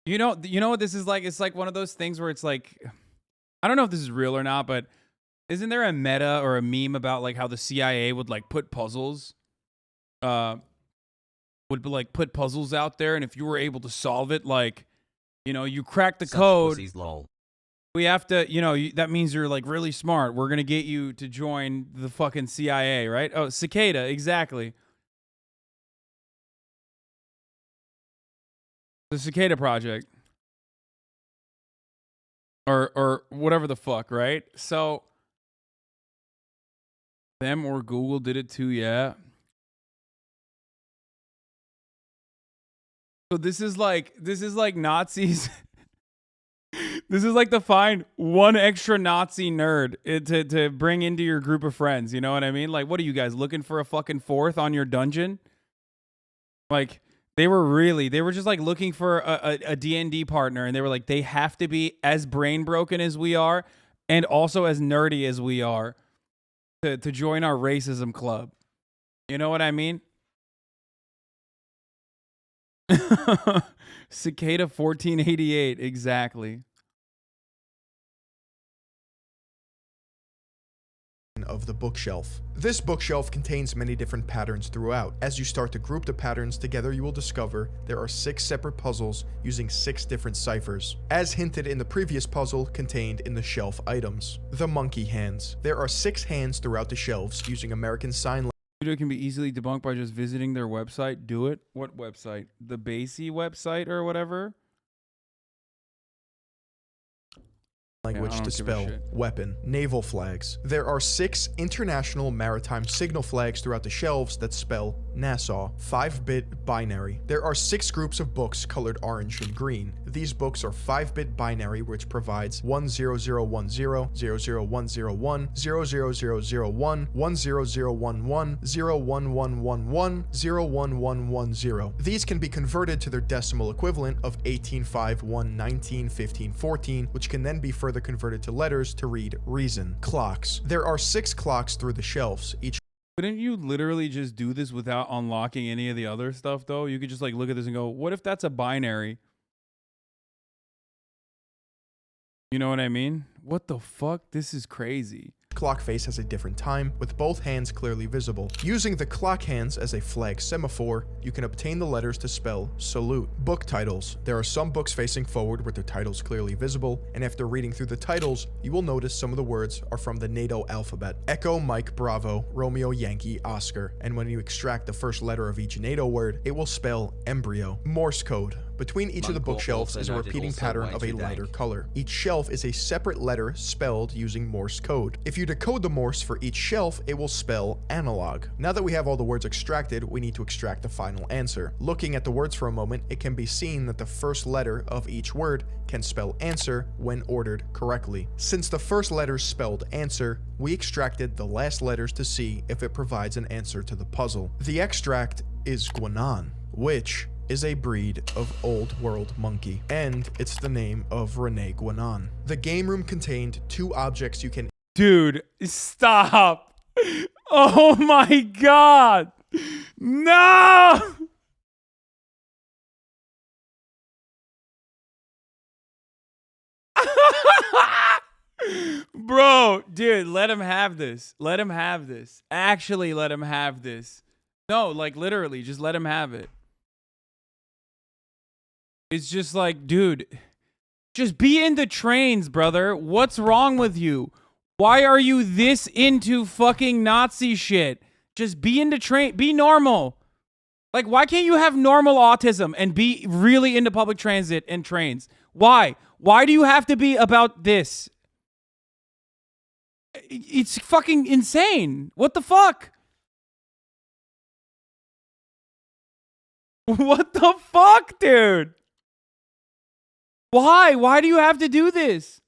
you know what this is like? It's like one of those things where it's like, I don't know if this is real or not, but isn't there a meta or a meme about like how the CIA would like put puzzles, put puzzles out there, and if you were able to solve it, like, you know, you crack the code. Pussies, lol. We have to, you know, that means you're like really smart. We're gonna get you to join the fucking CIA, right? Oh, Cicada, exactly. The Cicada Project. Or whatever the fuck, right? So them or Google did it too, yeah. So this is like Nazis. This is like to find one extra Nazi nerd to bring into your group of friends. You know what I mean? Like, what are you guys looking for, a fucking 4th on your dungeon? Like, they were just like looking for a D&D partner, and they were like, they have to be as brain broken as we are and also as nerdy as we are to join our racism club. You know what I mean? Cicada 1488, exactly. of the bookshelf. This bookshelf contains many different patterns throughout. As you start to group the patterns together, you will discover there are 6 separate puzzles using 6 different ciphers, as hinted in the previous puzzle contained in the shelf items. The monkey hands. There are 6 hands throughout the shelves using American Sign Language. Video can be easily debunked by just visiting their website. Do it. What website? The Basie website or whatever? Language to spell weapon. Naval flags. There are 6 international maritime signal flags throughout the shelves that spell Nassau. 5-bit binary. There are 6 groups of books colored orange and green. These books are 5-bit binary, which provides 10010, 00101, 00001, 10011, 01111, 01110. These can be converted to their decimal equivalent of 18, 5, 1, 19, 15, 14, which can then be further converted to letters to read reason. Clocks. There are 6 clocks through the shelves. Each Couldn't you literally just do this without unlocking any of the other stuff, though? You could just like look at this and go, what if that's a binary? You know what I mean? What the fuck? This is crazy. Clock face has a different time, with both hands clearly visible. Using the clock hands as a flag semaphore, you can obtain the letters to spell salute. Book titles. There are some books facing forward with their titles clearly visible, and after reading through the titles, you will notice some of the words are from the NATO alphabet. Echo, Mike, Bravo, Romeo, Yankee, Oscar, and when you extract the first letter of each NATO word, it will spell embryo. Morse code. Between each of the bookshelves is a repeating pattern of a lighter color. Each shelf is a separate letter spelled using Morse code. If you decode the Morse for each shelf, it will spell analog. Now that we have all the words extracted, we need to extract the final answer. Looking at the words for a moment, it can be seen that the first letter of each word can spell answer when ordered correctly. Since the first letter spelled answer, we extracted the last letters to see if it provides an answer to the puzzle. The extract is Guanan, which is a breed of old world monkey, and it's the name of Rene Guanan. The game room contained 2 objects you can— Dude, stop. Oh my god. No. Bro, dude, let him have this. Let him have this. Actually, let him have this. No, like literally, just let him have it. It's just like, dude, just be into trains, brother. What's wrong with you? Why are you this into fucking Nazi shit? Just be into train, be normal. Like, why can't you have normal autism and be really into public transit and trains? Why? Why do you have to be about this? It's fucking insane. What the fuck? What the fuck, dude? Why? Why do you have to do this?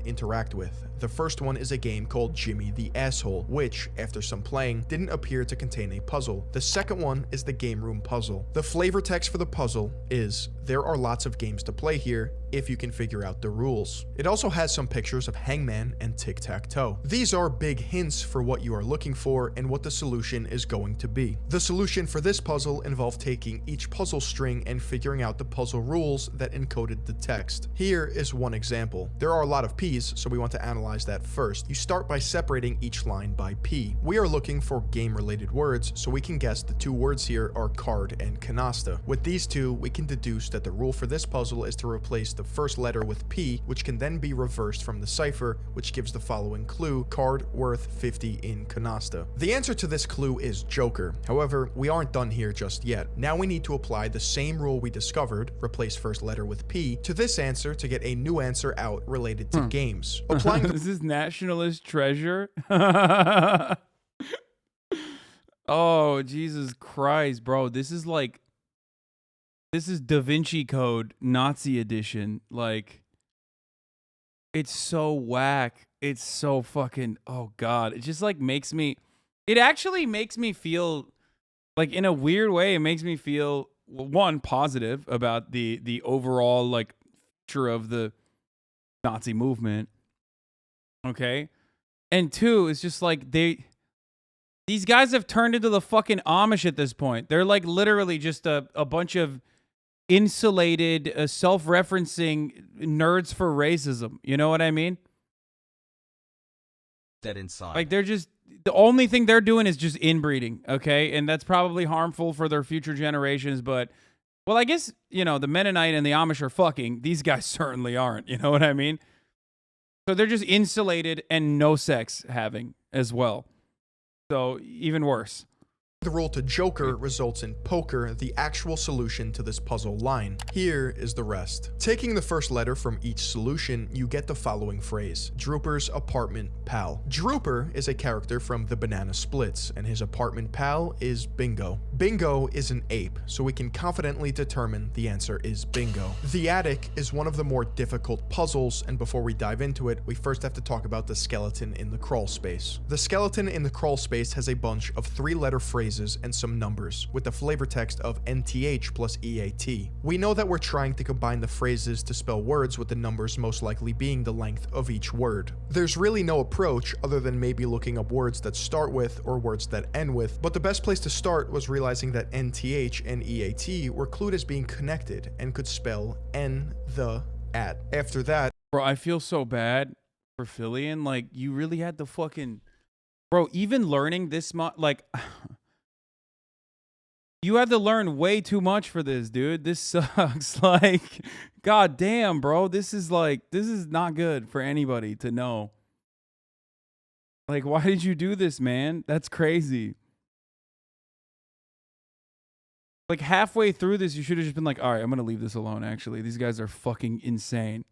interact with. The first one is a game called Jimmy the Asshole, which, after some playing, didn't appear to contain a puzzle. The second one is the game room puzzle. The flavor text for the puzzle is, there are lots of games to play here if you can figure out the rules. It also has some pictures of Hangman and Tic-Tac-Toe. These are big hints for what you are looking for and what the solution is going to be. The solution for this puzzle involved taking each puzzle string and figuring out the puzzle rules that encoded the text. Here is one example. There are a lot of P's, so we want to analyze that first. You start by separating each line by P. We are looking for game-related words, so we can guess the two words here are card and canasta. With these two, we can deduce that the rule for this puzzle is to replace the first letter with P, which can then be reversed from the cipher, which gives the following clue: card worth 50 in canasta. The answer to this clue is Joker. However, we aren't done here just yet. Now we need to apply the same rule we discovered, replace first letter with P, to this answer to get a new answer out related to games. Applying This is Nationalist Treasure. Oh, Jesus Christ, bro. This is like, this is Da Vinci Code Nazi edition. Like, it's so whack. It's so fucking, oh God. It just like makes me, it actually makes me feel like, in a weird way, it makes me feel, one, positive about the overall like future of the Nazi movement. Okay. And two, it's just like These guys have turned into the fucking Amish at this point. They're like literally just a bunch of insulated, self-referencing nerds for racism. You know what I mean? Dead inside. Like they're just, the only thing they're doing is just inbreeding, okay? And that's probably harmful for their future generations, but, well, I guess, you know, the Mennonite and the Amish are fucking. These guys certainly aren't, you know what I mean? So they're just insulated and no sex having as well. So even worse. The roll to Joker results in poker, the actual solution to this puzzle line. Here is the rest. Taking the first letter from each solution, you get the following phrase: Drooper's apartment pal. Drooper is a character from the Banana Splits, and his apartment pal is Bingo. Bingo is an ape, so we can confidently determine the answer is Bingo. The attic is one of the more difficult puzzles, and before we dive into it, we first have to talk about the skeleton in the crawl space. The skeleton in the crawl space has a bunch of 3-letter phrases and some numbers, with the flavor text of NTH plus EAT. We know that we're trying to combine the phrases to spell words, with the numbers most likely being the length of each word. There's really no approach other than maybe looking up words that start with or words that end with, but the best place to start was realizing that NTH and EAT were clued as being connected and could spell N, the, at. After that, bro, I feel so bad for Philion. Like, you really had to fucking, bro, even learning this much, like, you had to learn way too much for this, dude. This sucks. Like, god damn, bro. This is not good for anybody to know. Like, why did you do this, man? That's crazy. Like, halfway through this, you should have just been like, all right, I'm going to leave this alone, actually. These guys are fucking insane.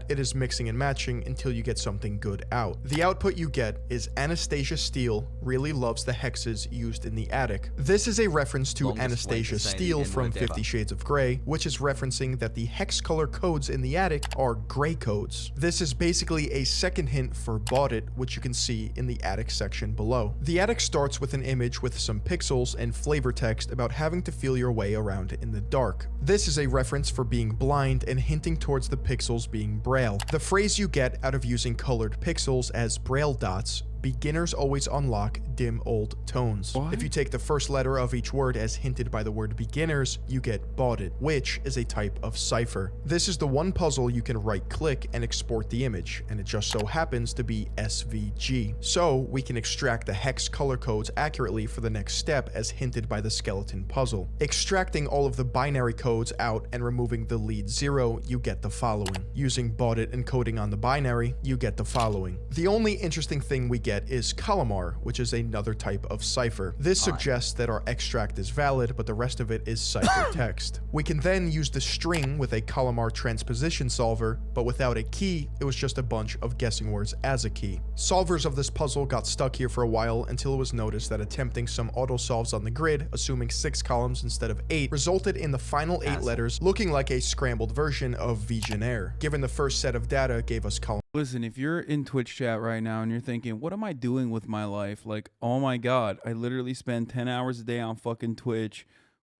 it is mixing and matching until you get something good out. The output you get is Anastasia Steele really loves the hexes used in the attic. This is a reference to Anastasia Steele from 50 Shades of Grey, which is referencing that the hex color codes in the attic are gray codes. This is basically a second hint for Bought It, which you can see in the attic section below. The attic starts with an image with some pixels and flavor text about having to feel your way around in the dark. This is a reference for being blind and hinting towards the pixels being Braille. The phrase you get out of using colored pixels as Braille dots: beginners always unlock dim old tones. What? If you take the first letter of each word as hinted by the word beginners, you get Bought It, which is a type of cipher. This is the one puzzle you can right click and export the image, and it just so happens to be SVG. So we can extract the hex color codes accurately for the next step as hinted by the skeleton puzzle. Extracting all of the binary codes out and removing the lead 0, you get the following. Using Bought It encoding on the binary, you get the following. The only interesting thing we get is Calamar, which is another type of cipher. This suggests that our extract is valid, but the rest of it is cipher text. We can then use the string with a Calamar transposition solver, but without a key, it was just a bunch of guessing words as a key. Solvers of this puzzle got stuck here for a while until it was noticed that attempting some auto solves on the grid, assuming 6 columns instead of 8, resulted in the final 8 letters looking like a scrambled version of Visionaire. Given the first set of data gave us column. Listen, if you're in Twitch chat right now and you're thinking, what am I doing with my life? Like, oh my God, I literally spend 10 hours a day on fucking Twitch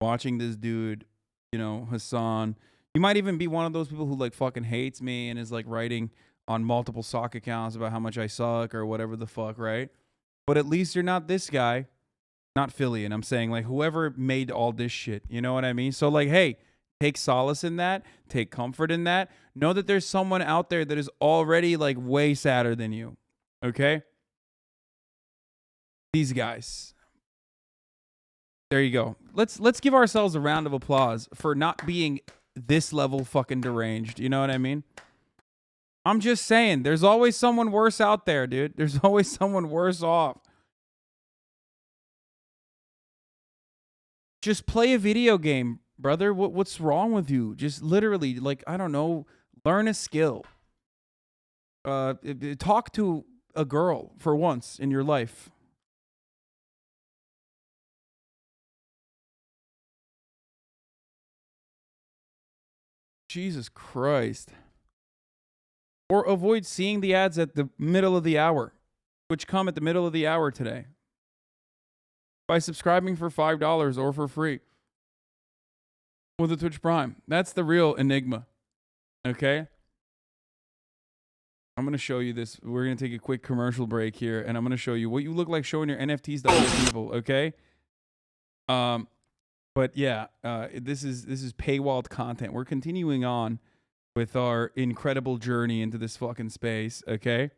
watching this dude, you know, Hasan. You might even be one of those people who like fucking hates me and is like writing on multiple sock accounts about how much I suck or whatever the fuck, right? But at least you're not this guy, not Philion. I'm saying like whoever made all this shit, you know what I mean? So like, hey, take solace in that, take comfort in that. Know that there's someone out there that is already like way sadder than you. Okay? These guys. There you go. Let's give ourselves a round of applause for not being this level fucking deranged. You know what I mean? I'm just saying, there's always someone worse out there, dude. There's always someone worse off. Just play a video game, brother. What's wrong with you? Just literally, like, I don't know, learn a skill. Talk to a girl for once in your life. Jesus Christ. Or avoid seeing the ads at the middle of the hour, which come at the middle of the hour today, by subscribing for $5 or for free with a Twitch Prime. That's the real enigma. Okay? I'm gonna show you this. We're gonna take a quick commercial break here, and I'm gonna show you what you look like showing your NFTs to other people. Okay. But yeah, this is paywalled content. We're continuing on with our incredible journey into this fucking space. Okay.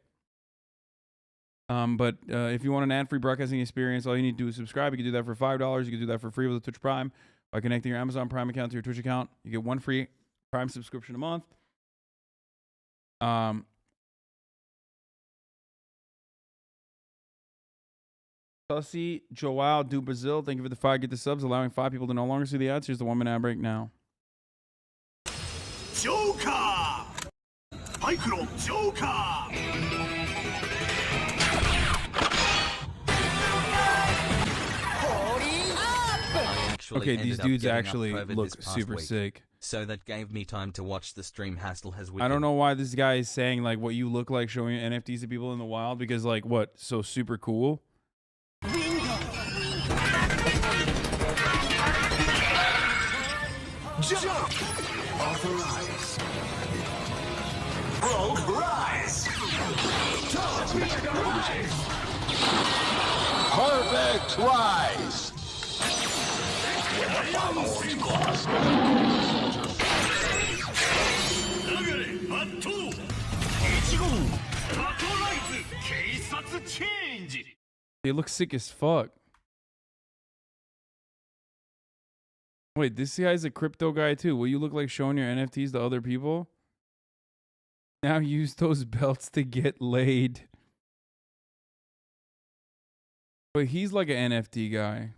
But if you want an ad-free broadcasting experience, all you need to do is subscribe. You can do that for $5. You can do that for free with a Twitch Prime by connecting your Amazon Prime account to your Twitch account. You get 1 free Prime subscription a month. Sussy Joao do Brazil, thank you for the 5 get the subs, allowing 5 people to no longer see the ads. Here's the 1 minute ad break now. Joker! Micro Joker! Okay, these dudes actually look super sick. So that gave me time to watch the stream. Hassel has. I don't know why this guy is saying like what you look like showing NFTs to people in the wild, because like what, so super cool. Jump! Authorize. Rogue rise! Perfect rise! When the followers cross. They look sick as fuck. Wait, this guy's a crypto guy too. Will you look like showing your NFTs to other people? Now use those belts to get laid. But he's like an NFT guy.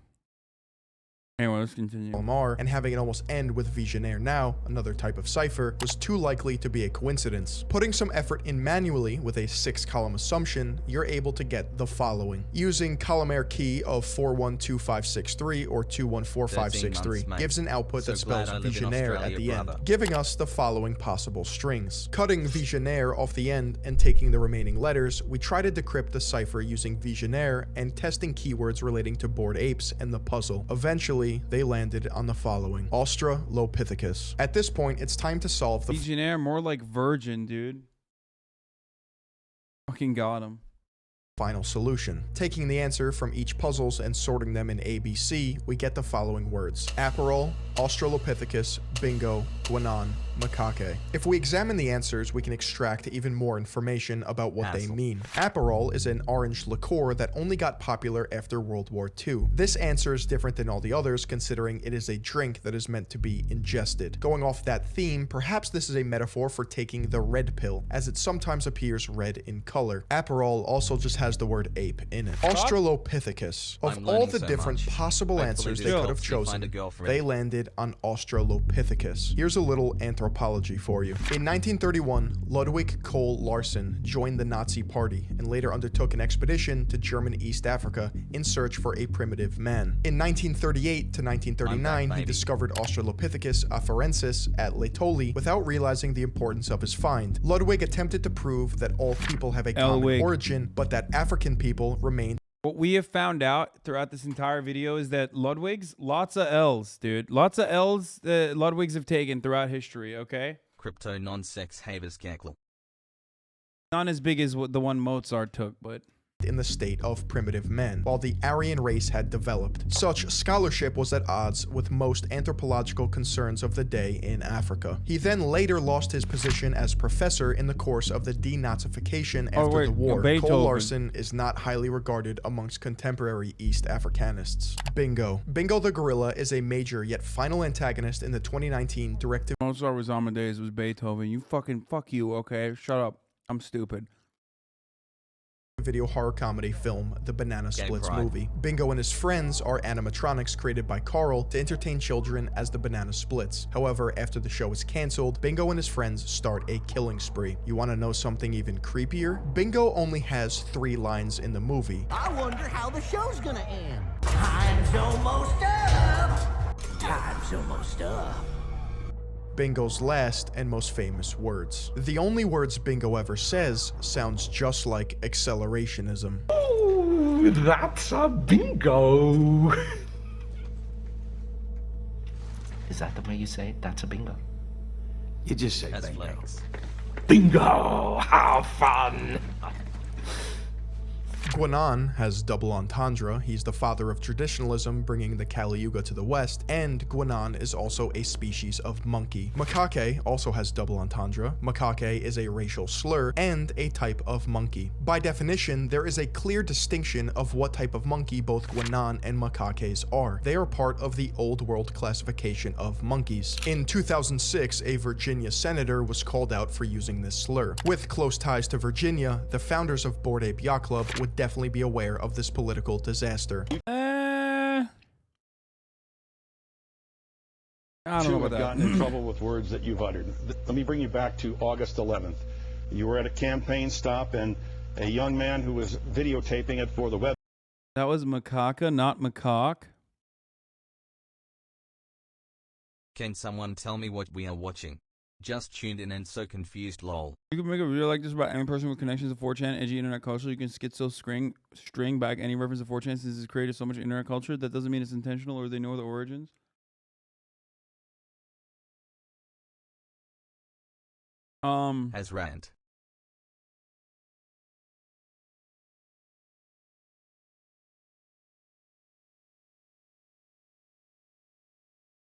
Anyway, let's continue. And having it almost end with Visionaire now, another type of cipher, was too likely to be a coincidence. Putting some effort in manually with a 6-column assumption, you're able to get the following. Using columnar key of 412563 or 214563 gives an output that spells Visionaire at the end, giving us the following possible strings. Cutting Visionaire off the end and taking the remaining letters, we try to decrypt the cipher using Visionaire and testing keywords relating to Bored Apes and the puzzle. Eventually, they landed on the following: Australopithecus. At this point, it's time to solve the Visionaire, more like virgin, dude. Fucking got him. Final solution. Taking the answer from each puzzles and sorting them in ABC, we get the following words: Aperol, Australopithecus, Bingo, Guanan, Macaque. If we examine the answers, we can extract even more information about what they mean. Aperol is an orange liqueur that only got popular after World War II. This answer is different than all the others, considering it is a drink that is meant to be ingested. Going off that theme, perhaps this is a metaphor for taking the red pill, as it sometimes appears red in color. Aperol also just has the word ape in it. Australopithecus. Of all the different possible answers they could have chosen, they landed on Australopithecus. Here's a little anthropology for you. In 1931, Ludwig Cole Larsen joined the Nazi Party and later undertook an expedition to German East Africa in search for a primitive man. In 1938 to 1939, he discovered Australopithecus afarensis at Laetoli without realizing the importance of his find. Ludwig attempted to prove that all people have a common origin, but that African people remained. What we have found out throughout this entire video is that Ludwigs, lots of L's, dude. Lots of L's that Ludwigs have taken throughout history, okay? Crypto non-sex havers cackle. Not as big as what the one Mozart took, but in the state of primitive men, while the Aryan race had developed. Such scholarship was at odds with most anthropological concerns of the day in Africa. He then later lost his position as professor in the course of the denazification after the war. Cole Larsen is not highly regarded amongst contemporary East Africanists. Bingo. Bingo the gorilla is a major yet final antagonist in the 2019 directive. Mozart was Amadeus, was Beethoven. You fucking fuck you, okay? Shut up. I'm stupid. Video horror comedy film, The Banana Splits movie. Bingo and his friends are animatronics created by Carl to entertain children as the Banana Splits. However, after the show is cancelled, Bingo and his friends start a killing spree. You want to know something even creepier? Bingo only has 3 lines in the movie. I wonder how the show's gonna end. Time's almost up. Time's almost up. Bingo's last and most famous words. The only words Bingo ever says sounds just like accelerationism. Oh, that's a bingo. Is that the way you say it? That's a bingo. You just say bingo. Bingo! How fun! Guinan has double entendre. He's the father of traditionalism, bringing the Kali Yuga to the west, and Guinan is also a species of monkey. Macaque also has double entendre. Macaque is a racial slur and a type of monkey. By definition, there is a clear distinction of what type of monkey both Guinan and macaques are. They are part of the Old World classification of monkeys. In 2006, a Virginia senator was called out for using this slur. With close ties to Virginia, the founders of Bored Ape Yacht Club would definitely be aware of this political disaster. I don't know about that. Gotten in trouble with words that you've uttered. Let me bring you back to August 11th. You were at a campaign stop and a young man who was videotaping it for the web. That was macaca, not macaque. Can someone tell me what we are watching? Just tuned in and so confused, lol. You can make a video like this about any person with connections to 4chan, edgy internet culture. You can schizo string back any reference to 4chan since it's created so much internet culture. That doesn't mean it's intentional or they know the origins. Has rant.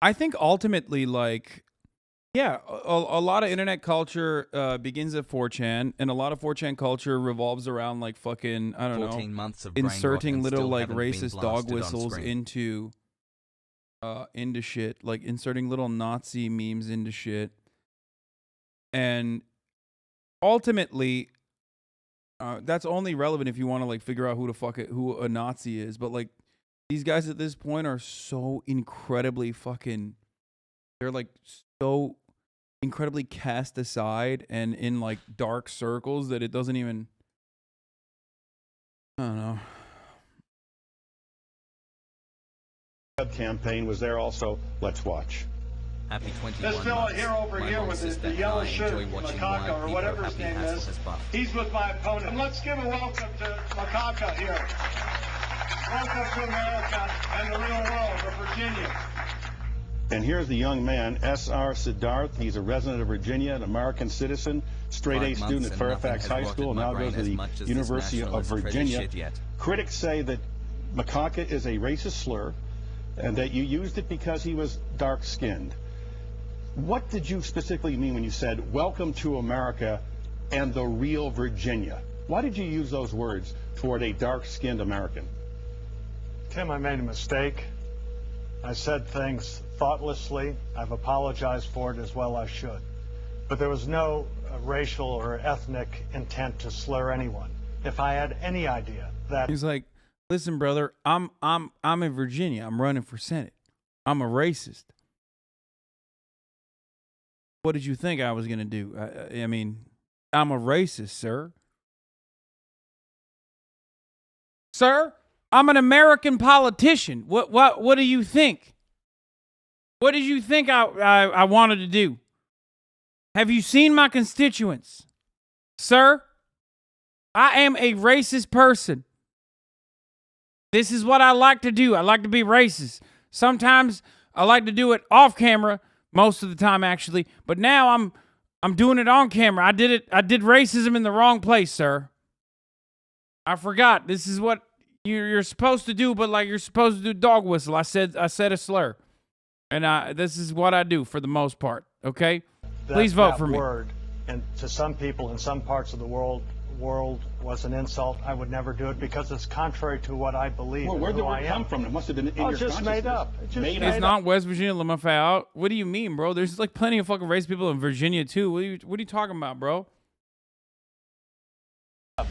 I think ultimately, like, yeah, a lot of internet culture begins at 4chan, and a lot of 4chan culture revolves around, like, fucking, I don't know, 14 months of brain rot inserting and little, still like, haven't been racist dog blasted on whistles screen. into shit, like inserting little Nazi memes into shit. And ultimately, that's only relevant if you want to, like, figure out who a Nazi is. But, like, these guys at this point are so incredibly fucking, they're, like, so incredibly cast aside and in, like, dark circles that it doesn't even, I don't know. Web campaign was there also. Let's watch. Happy 21 This fella months. here over My here mom with says the that yellow I shirt, enjoy watching why Macaca, or people whatever his happy name Hassel is. has buff. He's with my opponent. And let's give a welcome to Macaca here. Welcome to America and the real world of Virginia. And here's the young man, S.R. Siddharth. He's a resident of Virginia, an American citizen, straight A student at Fairfax High School, and now goes to the University of Virginia. Critics say that macaca is a racist slur and that you used it because he was dark-skinned. What did you specifically mean when you said, welcome to America and the real Virginia? Why did you use those words toward a dark-skinned American? Tim, I made a mistake. I said things thoughtlessly. I've apologized for it as well I should. But there was no racial or ethnic intent to slur anyone. If I had any idea that... He's like, listen, brother, I'm in Virginia. I'm running for Senate. I'm a racist. What did you think I was going to do? I mean, I'm a racist, sir. Sir, I'm an American politician. What do you think? What did you think I wanted to do? Have you seen my constituents? Sir, I am a racist person. This is what I like to do. I like to be racist. Sometimes I like to do it off camera, most of the time actually, but now I'm doing it on camera. I did racism in the wrong place, sir. I forgot. This is what you're supposed to do, but like you're supposed to do dog whistle. I said a slur. And this is what I do for the most part, okay? Please vote for me. Word, and to some people in some parts of the world was an insult. I would never do it because it's contrary to what I believe. Well, where'd the who I word am. come from? It must have been in your just made consciousness. up. It's not West Virginia, Lamafau. What do you mean, bro? There's like plenty of fucking race people in Virginia too. What are you talking about, bro?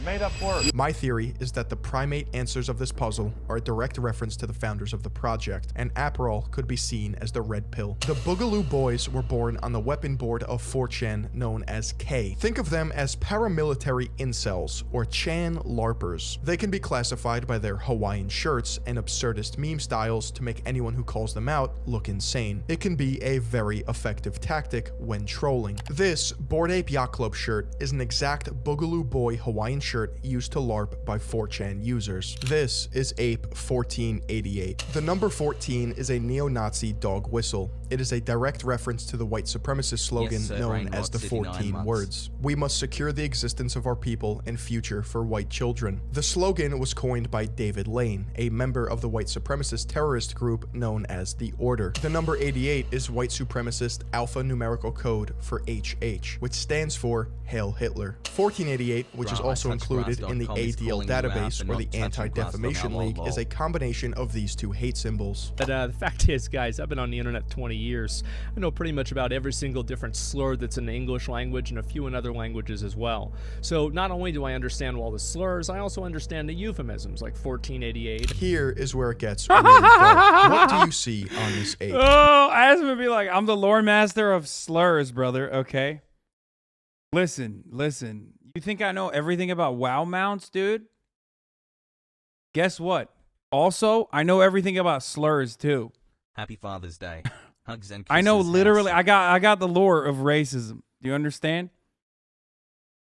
Made up word. My theory is that the primate answers of this puzzle are a direct reference to the founders of the project, and Aperol could be seen as the red pill. The Boogaloo Boys were born on the weapon board of 4chan known as K. Think of them as paramilitary incels, or Chan LARPers. They can be classified by their Hawaiian shirts and absurdist meme styles to make anyone who calls them out look insane. It can be a very effective tactic when trolling. This Bored Ape Yacht Club shirt is an exact Boogaloo Boy Hawaiian shirt used to LARP by 4chan users. This is Ape 1488. The number 14 is a neo-Nazi dog whistle. It is a direct reference to the white supremacist slogan Yes, sir, known Brain as Rot the City, 9 14 months. words. We must secure the existence of our people and future for white children. The slogan was coined by David Lane, a member of the white supremacist terrorist group known as the Order. The number 88 is white supremacist alpha numerical code for HH, which stands for Hail Hitler. 1488, which is also included in the ADL database or the Anti-Defamation League, is a combination of these two hate symbols. But the fact is, guys, I've been on the internet 20 years. I know pretty much about every single different slur that's in the English language and a few in other languages as well. So not only do I understand all the slurs, I also understand the euphemisms like 1488. Here is where it gets really fun. What do you see on this ape? Oh, I asked him to be like, I'm the lore master of slurs, brother. Okay. Listen. You think I know everything about WoW mounts, dude? Guess what? Also, I know everything about slurs too. Happy Father's Day. Hugs and kisses. I know literally. I got the lore of racism. Do you understand?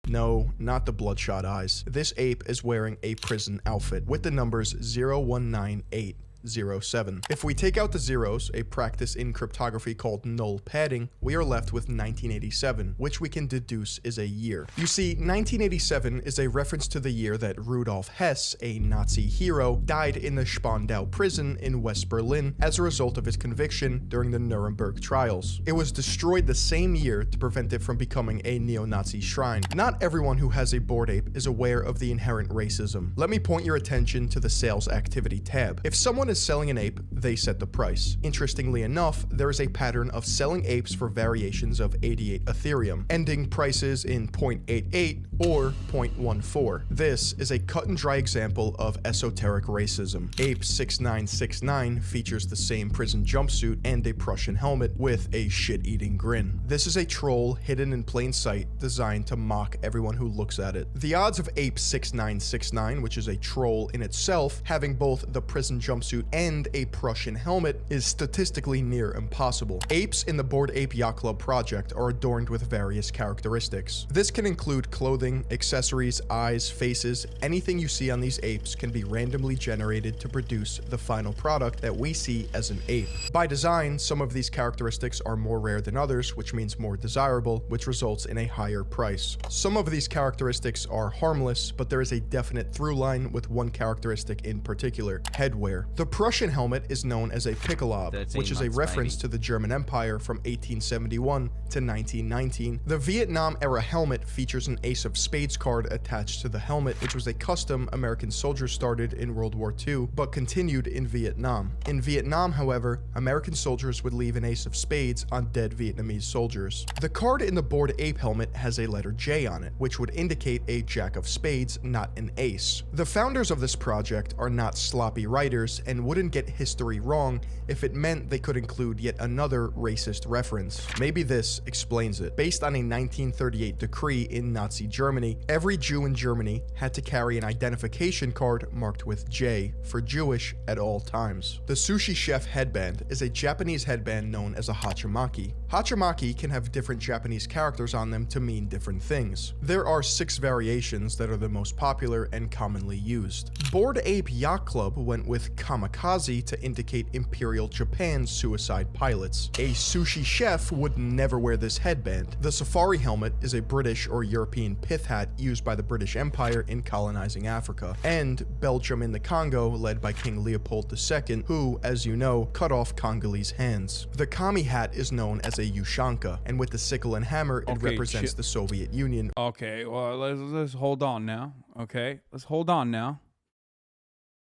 No, not the bloodshot eyes. This ape is wearing a prison outfit with the numbers 019807. If we take out the zeros, a practice in cryptography called null padding, we are left with 1987, which we can deduce is a year. You see, 1987 is a reference to the year that Rudolf Hess, a Nazi hero, died in the Spandau prison in West Berlin as a result of his conviction during the Nuremberg trials. It was destroyed the same year to prevent it from becoming a neo-Nazi shrine. Not everyone who has a Bored Ape is aware of the inherent racism. Let me point your attention to the sales activity tab. If someone is selling an ape, they set the price. Interestingly enough, there is a pattern of selling apes for variations of 88 Ethereum, ending prices in 0.88 or 0.14. This is a cut and dry example of esoteric racism. Ape 6969 features the same prison jumpsuit and a Prussian helmet with a shit-eating grin. This is a troll hidden in plain sight designed to mock everyone who looks at it. The odds of Ape 6969, which is a troll in itself, having both the prison jumpsuit and a Prussian helmet is statistically near impossible. Apes in the Bored Ape Yacht Club project are adorned with various characteristics. This can include clothing, accessories, eyes, faces. Anything you see on these apes can be randomly generated to produce the final product that we see as an ape. By design, some of these characteristics are more rare than others, which means more desirable, which results in a higher price. Some of these characteristics are harmless, but there is a definite through line with one characteristic in particular: headwear. The Prussian helmet is known as a Pickelob, which is a reference to the German Empire from 1871 to 1919. The Vietnam-era helmet features an Ace of Spades card attached to the helmet, which was a custom American soldiers started in World War II, but continued in Vietnam. In Vietnam, however, American soldiers would leave an Ace of Spades on dead Vietnamese soldiers. The card in the Bored Ape helmet has a letter J on it, which would indicate a Jack of Spades, not an ace. The founders of this project are not sloppy writers and wouldn't get history wrong if it meant they could include yet another racist reference. Maybe this explains it. Based on a 1938 decree in Nazi Germany, every Jew in Germany had to carry an identification card marked with J for Jewish at all times. The sushi chef headband is a Japanese headband known as a hachimaki. Hachimaki can have different Japanese characters on them to mean different things. There are 6 variations that are the most popular and commonly used. Bored Ape Yacht Club went with kamikaze to indicate Imperial Japan's suicide pilots. A sushi chef would never wear this headband. The safari helmet is a British or European pith hat used by the British Empire in colonizing Africa, and Belgium in the Congo, led by King Leopold II, who, as you know, cut off Congolese hands. The kami hat is known as a ushanka, and with the sickle and hammer, it represents the Soviet Union. Okay, well, let's hold on now. Okay, let's hold on now.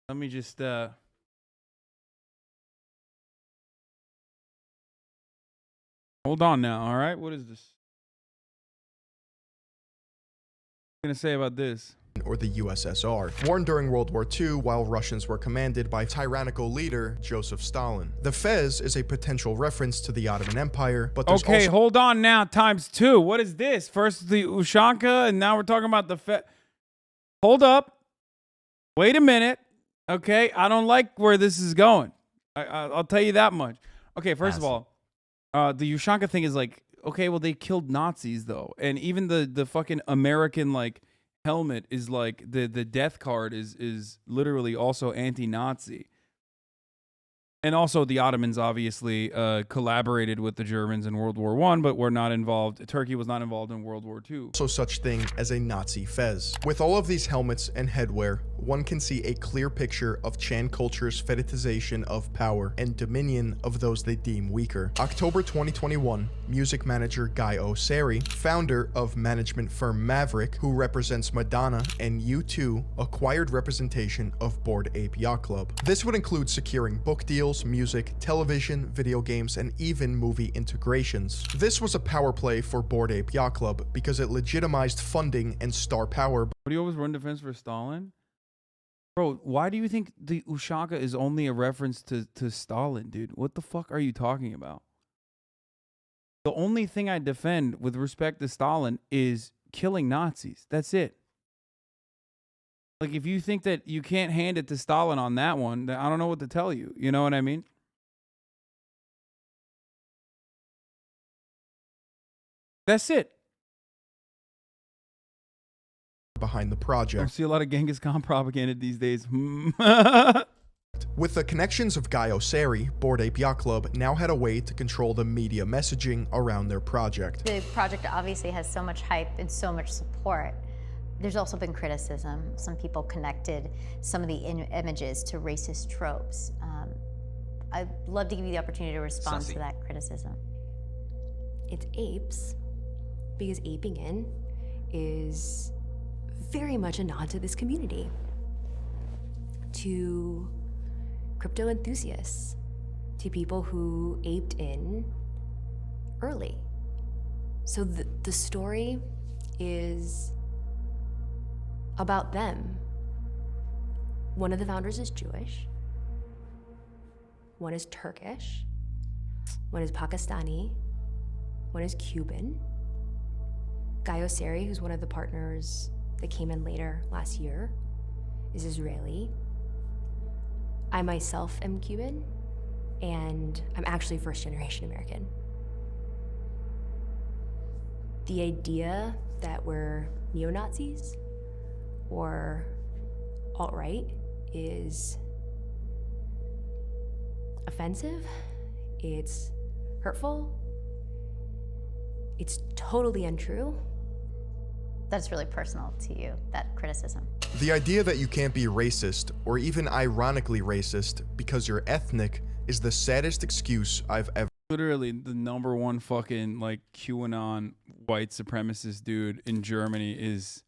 Let me just hold on now. All right, what is this? What are you gonna say about this? Or the USSR, worn during World War II while Russians were commanded by tyrannical leader Joseph Stalin. The fez is a potential reference to the Ottoman Empire, but there's okay, hold on now, ×2. What is this? First the ushanka, and now we're talking about the fez. Hold up. Wait a minute. Okay, I don't like where this is going. I'll tell you that much. Okay, first of all, the ushanka thing is like, okay, well, they killed Nazis, though. And even the fucking American, like, helmet is like, the death card is literally also anti-Nazi. And also the Ottomans obviously collaborated with the Germans in World War I, but were not involved. Turkey was not involved in World War II. Also such thing as a Nazi fez. With all of these helmets and headwear, one can see a clear picture of Chan culture's fetishization of power and dominion of those they deem weaker. October 2021, music manager Guy Oseary, founder of management firm Maverick, who represents Madonna and U2, acquired representation of Bored Ape Yacht Club. This would include securing book deals, music, television, video games, and even movie integrations. This was a power play for Bored Ape Yacht Club because it legitimized funding and star power. But do you always run defense for Stalin? Bro, why do you think the Ushaka is only a reference to Stalin, dude? What the fuck are you talking about? The only thing I defend with respect to Stalin is killing Nazis. That's it. Like, if you think that you can't hand it to Stalin on that one, then I don't know what to tell you. You know what I mean? That's it. Behind the project. I see a lot of Genghis Khan propaganda these days. With the connections of Guy Oseary, Bored Ape Yacht Club now had a way to control the media messaging around their project. The project obviously has so much hype and so much support. There's also been criticism. Some people connected some of the images to racist tropes. I'd love to give you the opportunity to respond to that criticism. It's apes, because aping in is very much a nod to this community, to crypto enthusiasts, to people who aped in early. So the story is about them. One of the founders is Jewish, one is Turkish, one is Pakistani, one is Cuban. Guy Oseary, who's one of the partners that came in later last year, is Israeli. I myself am Cuban, and I'm actually first-generation American. The idea that we're neo-Nazis or alt-right is offensive, it's hurtful, it's totally untrue. That's really personal to you, that criticism. The idea that you can't be racist, or even ironically racist, because you're ethnic is the saddest excuse I've ever. Literally the #1 fucking like QAnon white supremacist dude in Germany is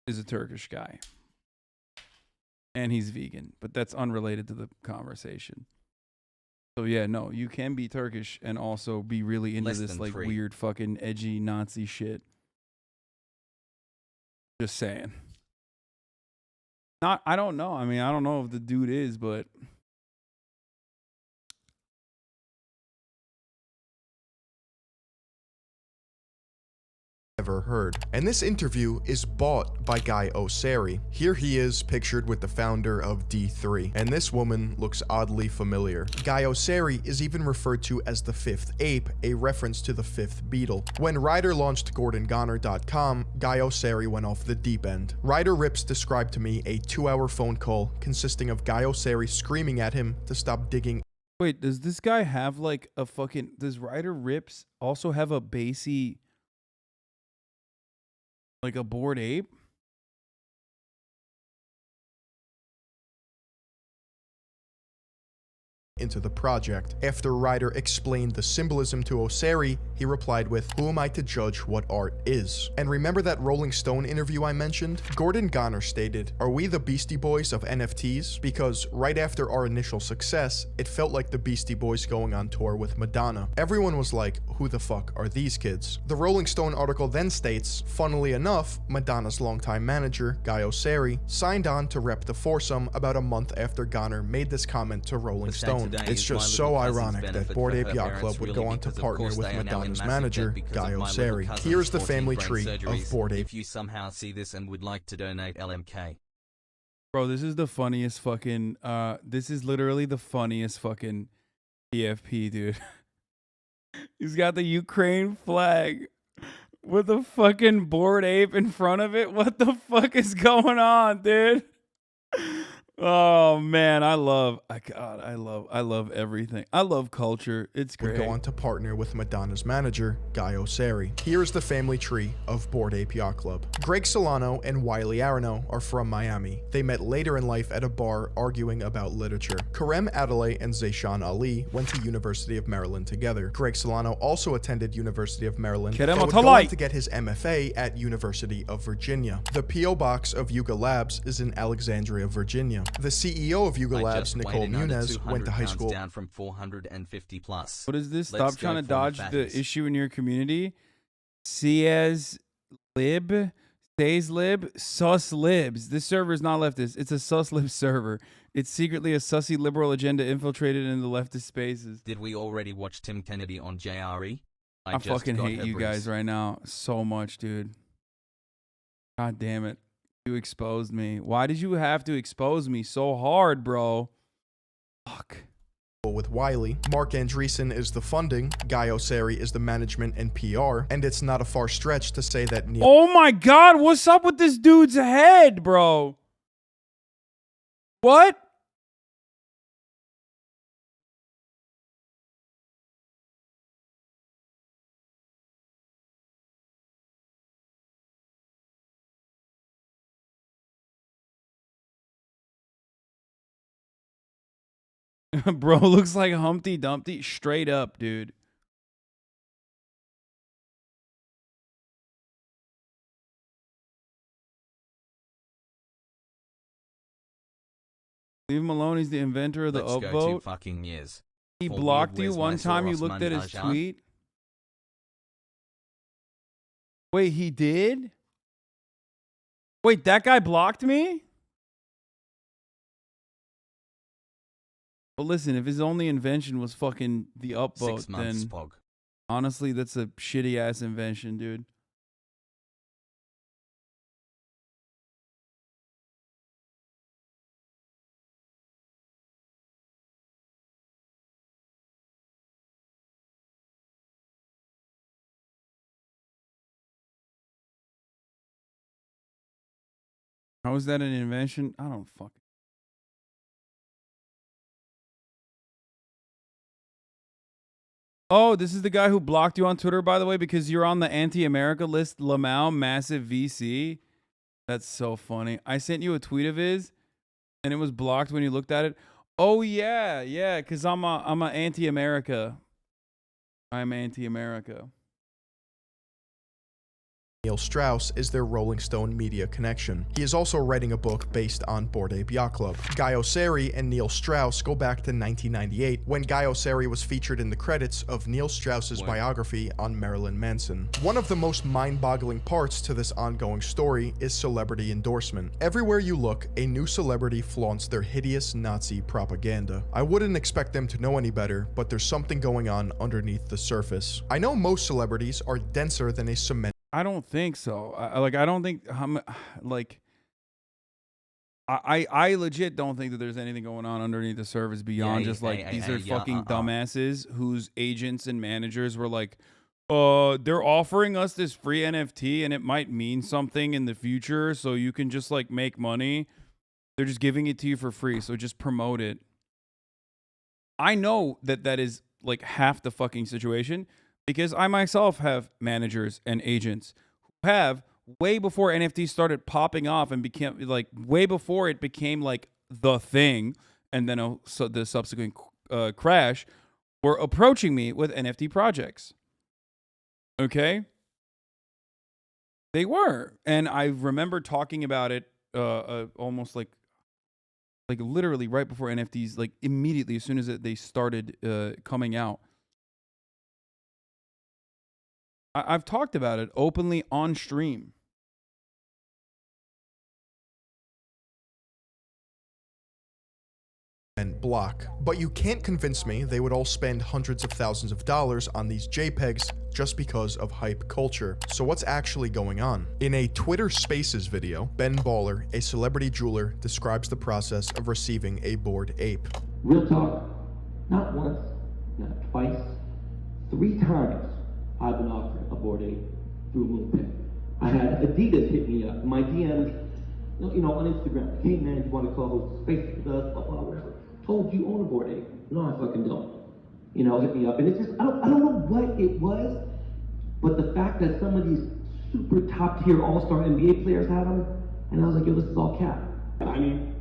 a Turkish guy. And he's vegan, but that's unrelated to the conversation. So yeah, no, you can be Turkish and also be really into this like weird fucking edgy Nazi shit. Just saying. I don't know. I mean, I don't know if the dude is, but ever heard. And this interview is bought by Guy Oseary. Here he is pictured with the founder of D3, and this woman looks oddly familiar. Guy Oseary is even referred to as the fifth ape, a reference to the fifth Beatle. When Ryder launched GordonGoner.com, Guy Oseary went off the deep end. Ryder Rips described to me a 2-hour phone call consisting of Guy Oseary screaming at him to stop digging. Wait, does this guy have like a fucking, does Ryder Rips also have a bassy, like a Bored Ape? Into the project. After Ryder explained the symbolism to Oseary, he replied with, "Who am I to judge what art is?" And remember that Rolling Stone interview I mentioned? Gordon Goner stated, "Are we the Beastie Boys of NFTs? Because right after our initial success, it felt like the Beastie Boys going on tour with Madonna. Everyone was like, who the fuck are these kids?" The Rolling Stone article then states, funnily enough, Madonna's longtime manager, Guy Oseary, signed on to rep the foursome about a month after Goner made this comment to Rolling Stone. It's just so ironic that Bored Ape Yacht Club would go on to partner with Madonna's manager, Guy Oseary. Here's the family tree of Bored Ape. If you somehow see this and would like to donate LMK. Bro, this is the funniest fucking, this is literally the funniest fucking PFP, dude. He's got the Ukraine flag with a fucking Bored Ape in front of it. What the fuck is going on, dude? Oh man, I love everything. I love culture. It's great. Would go on to partner with Madonna's manager, Guy Osseri. Here is the family tree of Bored Ape Yacht Club. Greg Solano and Wiley Arano are from Miami. They met later in life at a bar arguing about literature. Karem Adelaide and Zayshan Ali went to University of Maryland together. Greg Solano also attended University of Maryland and would go on to get his MFA at University of Virginia. The P.O. Box of Yuga Labs is in Alexandria, Virginia. The CEO of Yuga Labs, Nicole Muniz, went to high school. Down from 450 plus. What is this? Stop trying to dodge the issue in your community. Says lib, sus libs. This server is not leftist. It's a sus lib server. It's secretly a sussy liberal agenda infiltrated into leftist spaces. Did we already watch Tim Kennedy on JRE? I fucking hate you guys right now so much, dude. God damn it. You exposed me. Why did you have to expose me so hard, bro? Fuck. With Wiley, Mark Andreessen is the funding, Guy Osseri is the management and PR, and it's not a far stretch to say that Neil— Oh my god, what's up with this dude's head, bro? What? Bro looks like Humpty Dumpty straight up, dude. Leave him alone. He's the inventor of the upvote. Let's go 2 fucking years. He blocked you one time. You looked at his tweet. Wait, he did? Wait, that guy blocked me? Well, listen, if his only invention was fucking the upvote, 6 months, then Pog. Honestly, that's a shitty ass invention, dude. How is that an invention? I don't fucking. Oh, this is the guy who blocked you on Twitter, by the way, because you're on the anti-America list. Lamau, massive VC. That's so funny. I sent you a tweet of his, and it was blocked when you looked at it. Oh yeah, yeah, because I'm a anti-America. I'm anti-America. Neil Strauss is their Rolling Stone media connection. He is also writing a book based on Bored Ape Yacht Club. Guy Osseri and Neil Strauss go back to 1998, when Guy Osseri was featured in the credits of Neil Strauss's biography on Marilyn Manson. One of the most mind-boggling parts to this ongoing story is celebrity endorsement. Everywhere you look, a new celebrity flaunts their hideous Nazi propaganda. I wouldn't expect them to know any better, but there's something going on underneath the surface. I know most celebrities are denser than a cement— I don't think so. I don't think, I legit don't think that there's anything going on underneath the surface beyond just like, these are fucking dumbasses whose agents and managers were like, they're offering us this free NFT and it might mean something in the future, so you can just like make money. They're just giving it to you for free, so just promote it. I know that that is like half the fucking situation, because I myself have managers and agents who have, way before NFTs started popping off and became like, way before it became like the thing, and then so the subsequent crash, were approaching me with NFT projects. Okay? They were. And I remember talking about it almost like literally right before NFTs, like immediately as soon as they started coming out. I've talked about it openly on stream. And block. But you can't convince me they would all spend hundreds of thousands of dollars on these JPEGs just because of hype culture. So what's actually going on? In a Twitter Spaces video, Ben Baller, a celebrity jeweler, describes the process of receiving a Bored Ape. Real talk, not once, not twice, 3 times I've been offered a Bored Ape through MoonPay. I had Adidas hit me up. My DMs You know, on Instagram, hey man, you want to co-host space with us, blah, blah, whatever. Told you own a board ape. No, I fucking don't. You know, hit me up. And it's just, I don't know what it was, but the fact that some of these super top tier all-star NBA players had them, and I was like, yo, this is all cap. I mean,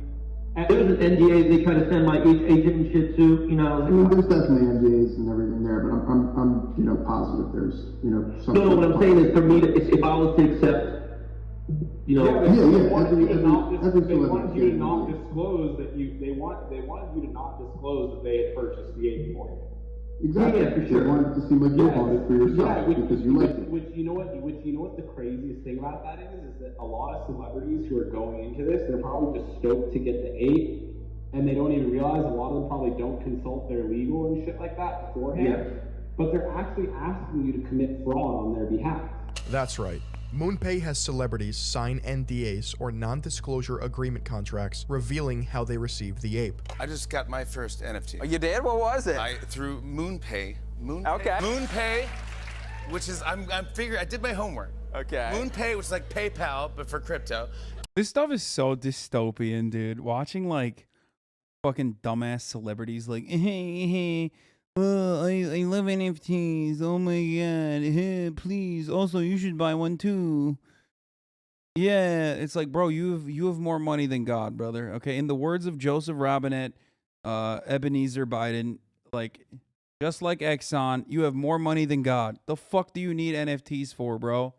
there was an NDA they try to send my agent and shit too, you know. I mean, there's definitely NDAs and everything there, but I'm you know, positive there's, you know, some. No, what I'm saying is for me, if I was to accept, you know. Every They wanted you to not celebrity. disclose that they wanted you to not disclose that they had purchased the ape for you. Exactly. Yeah, for sure. You wanted to seem like you bought it for yourself because you liked it. Which you know what the craziest thing about that is that a lot of celebrities who are going into this, they're probably just stoked to get the ape, and they don't even realize a lot of them probably don't consult their legal and shit like that beforehand. Yeah. But they're actually asking you to commit fraud on their behalf. That's right. MoonPay has celebrities sign NDAs or non-disclosure agreement contracts revealing how they received the ape. I just got my first NFT. Oh, you did? What was it? Through MoonPay. Okay. MoonPay, which is I'm figuring I did my homework. Okay. MoonPay, which is like PayPal but for crypto. This stuff is so dystopian, dude. Watching like fucking dumbass celebrities like, hey, I love NFTs. Oh my god, please. Also, you should buy one too. Yeah, it's like, bro, you have more money than God, brother. Okay, in the words of Joseph Robinette, Ebenezer Biden, like, just like Exxon, you have more money than God. The fuck do you need NFTs for, bro?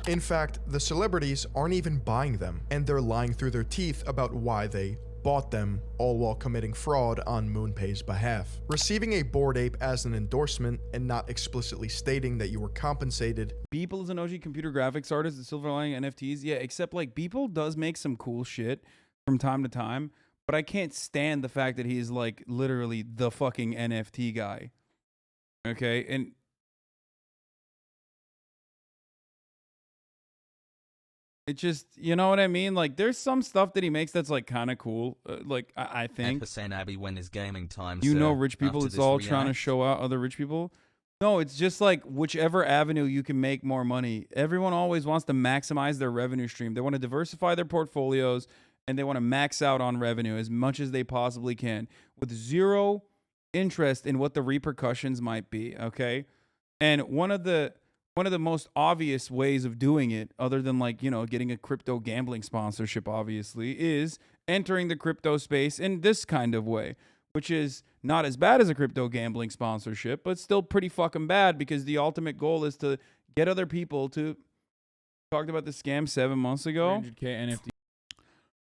In fact, the celebrities aren't even buying them, and they're lying through their teeth about why they bought them, all while committing fraud on MoonPay's behalf. Receiving a bored ape as an endorsement and not explicitly stating that you were compensated. Beeple is an OG computer graphics artist at Silver Lining NFTs. Yeah, except like Beeple does make some cool shit from time to time, but I can't stand the fact that he's like literally the fucking NFT guy. Okay, and it just, you know what I mean? Like, there's some stuff that he makes that's like kind of cool. Like, I think. HasanAbi, when is gaming time? You sir? know, rich people, After it's this all trying to react? show out other rich people. No, it's just like whichever avenue you can make more money. Everyone always wants to maximize their revenue stream. They want to diversify their portfolios and they want to max out on revenue as much as they possibly can with zero interest in what the repercussions might be. Okay. And one of the most obvious ways of doing it, other than like, you know, getting a crypto gambling sponsorship, obviously, is entering the crypto space in this kind of way, which is not as bad as a crypto gambling sponsorship, but still pretty fucking bad because the ultimate goal is to get other people to. Talked about this scam 7 months ago. 300K NFT.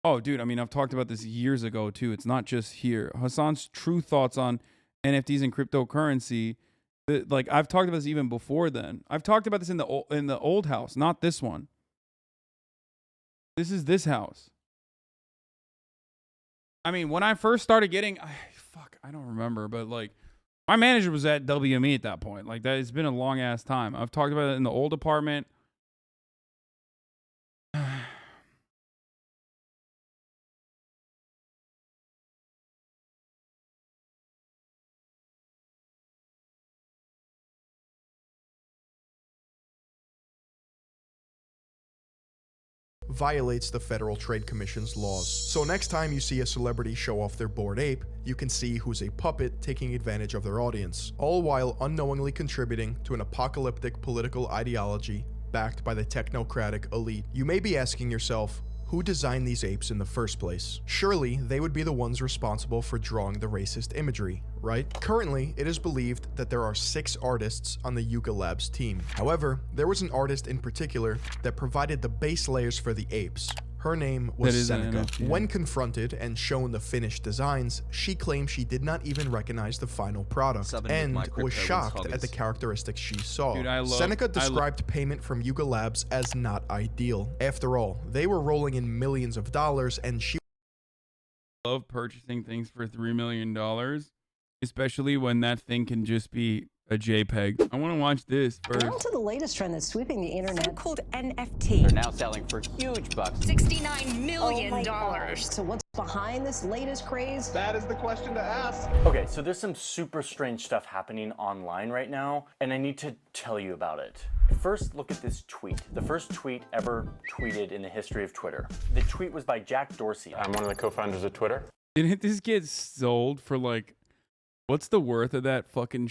Oh, dude, I mean, I've talked about this years ago too. It's not just here. Hasan's true thoughts on NFTs and cryptocurrency. Like, I've talked about this even before then. I've talked about this in the old house, not this one. This is this house. I mean, when I first started getting, I don't remember, but like, my manager was at WME at that point. Like, that, it's been a long ass time. I've talked about it in the old apartment. Violates the Federal Trade Commission's laws. So next time you see a celebrity show off their bored ape, you can see who's a puppet taking advantage of their audience, all while unknowingly contributing to an apocalyptic political ideology backed by the technocratic elite. You may be asking yourself, who designed these apes in the first place? Surely they would be the ones responsible for drawing the racist imagery, right? Currently, it is believed that there are 6 artists on the Yuga Labs team. However, there was an artist in particular that provided the base layers for the apes. Her name was Seneca. When confronted and shown the finished designs, she claimed she did not even recognize the final product and was shocked at the characteristics she saw. Dude, Seneca described payment from Yuga Labs as not ideal. After all, they were rolling in millions of dollars and she love purchasing things for $3 million, especially when that thing can just be a JPEG. I want to watch this first. Now to the latest trend that's sweeping the internet. Called NFT. They're now selling for huge bucks. $69 million. So what's behind this latest craze? That is the question to ask. Okay, so there's some super strange stuff happening online right now, and I need to tell you about it. First, look at this tweet. The first tweet ever tweeted in the history of Twitter. The tweet was by Jack Dorsey. I'm one of the co-founders of Twitter. Didn't this get sold for like, what's the worth of that fucking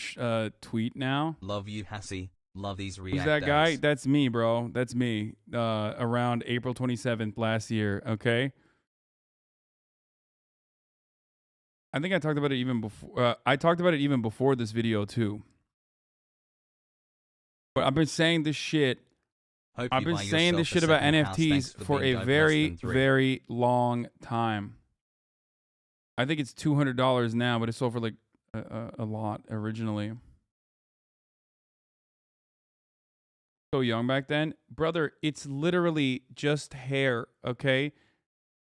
tweet now? Love you, Hassie. Love these react. Who's that guy? That's me, bro. That's me. Around April 27th last year. Okay. I think I talked about it even before. I talked about it even before this video too. But I've been saying this shit. I've been saying this shit about NFTs for a very, very long time. I think it's $200 now, but it sold for like a lot originally. So young back then, brother. It's literally just hair. Okay,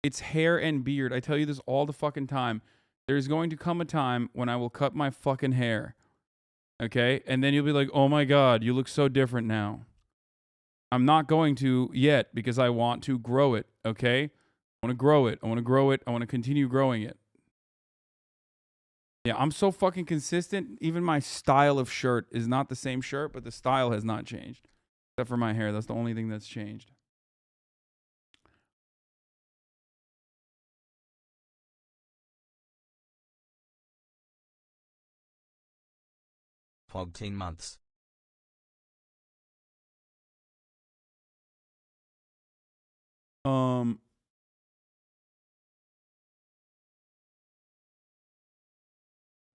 it's hair and beard. I tell you this all the fucking time. There's going to come a time when I will cut my fucking hair. Okay, and then you'll be like, oh my God, you look so different now. I'm not going to yet because I want to grow it. Okay, I want to grow it. I want to grow it. I want to continue growing it. Yeah, I'm so fucking consistent. Even my style of shirt is not the same shirt, but the style has not changed. Except for my hair. That's the only thing that's changed. Fog 10 months.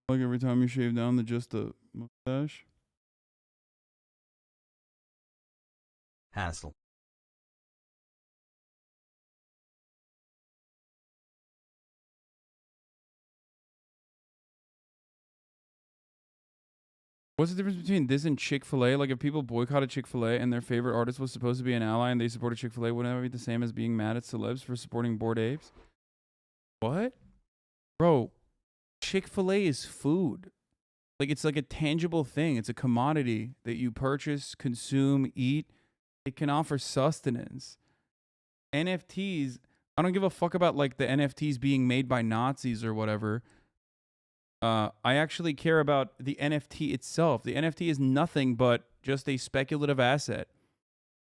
Like every time you shave down the just a mustache. Hassle. What's the difference between this and Chick-fil-A? Like if people boycotted Chick-fil-A and their favorite artist was supposed to be an ally and they supported Chick-fil-A, wouldn't that be the same as being mad at celebs for supporting Bored Apes? What? Bro, Chick-fil-A is food. Like it's like a tangible thing. It's a commodity that you purchase, consume, eat. It can offer sustenance. NFTs, I don't give a fuck about like the NFTs being made by Nazis or whatever. I actually care about the NFT itself. The NFT is nothing but just a speculative asset.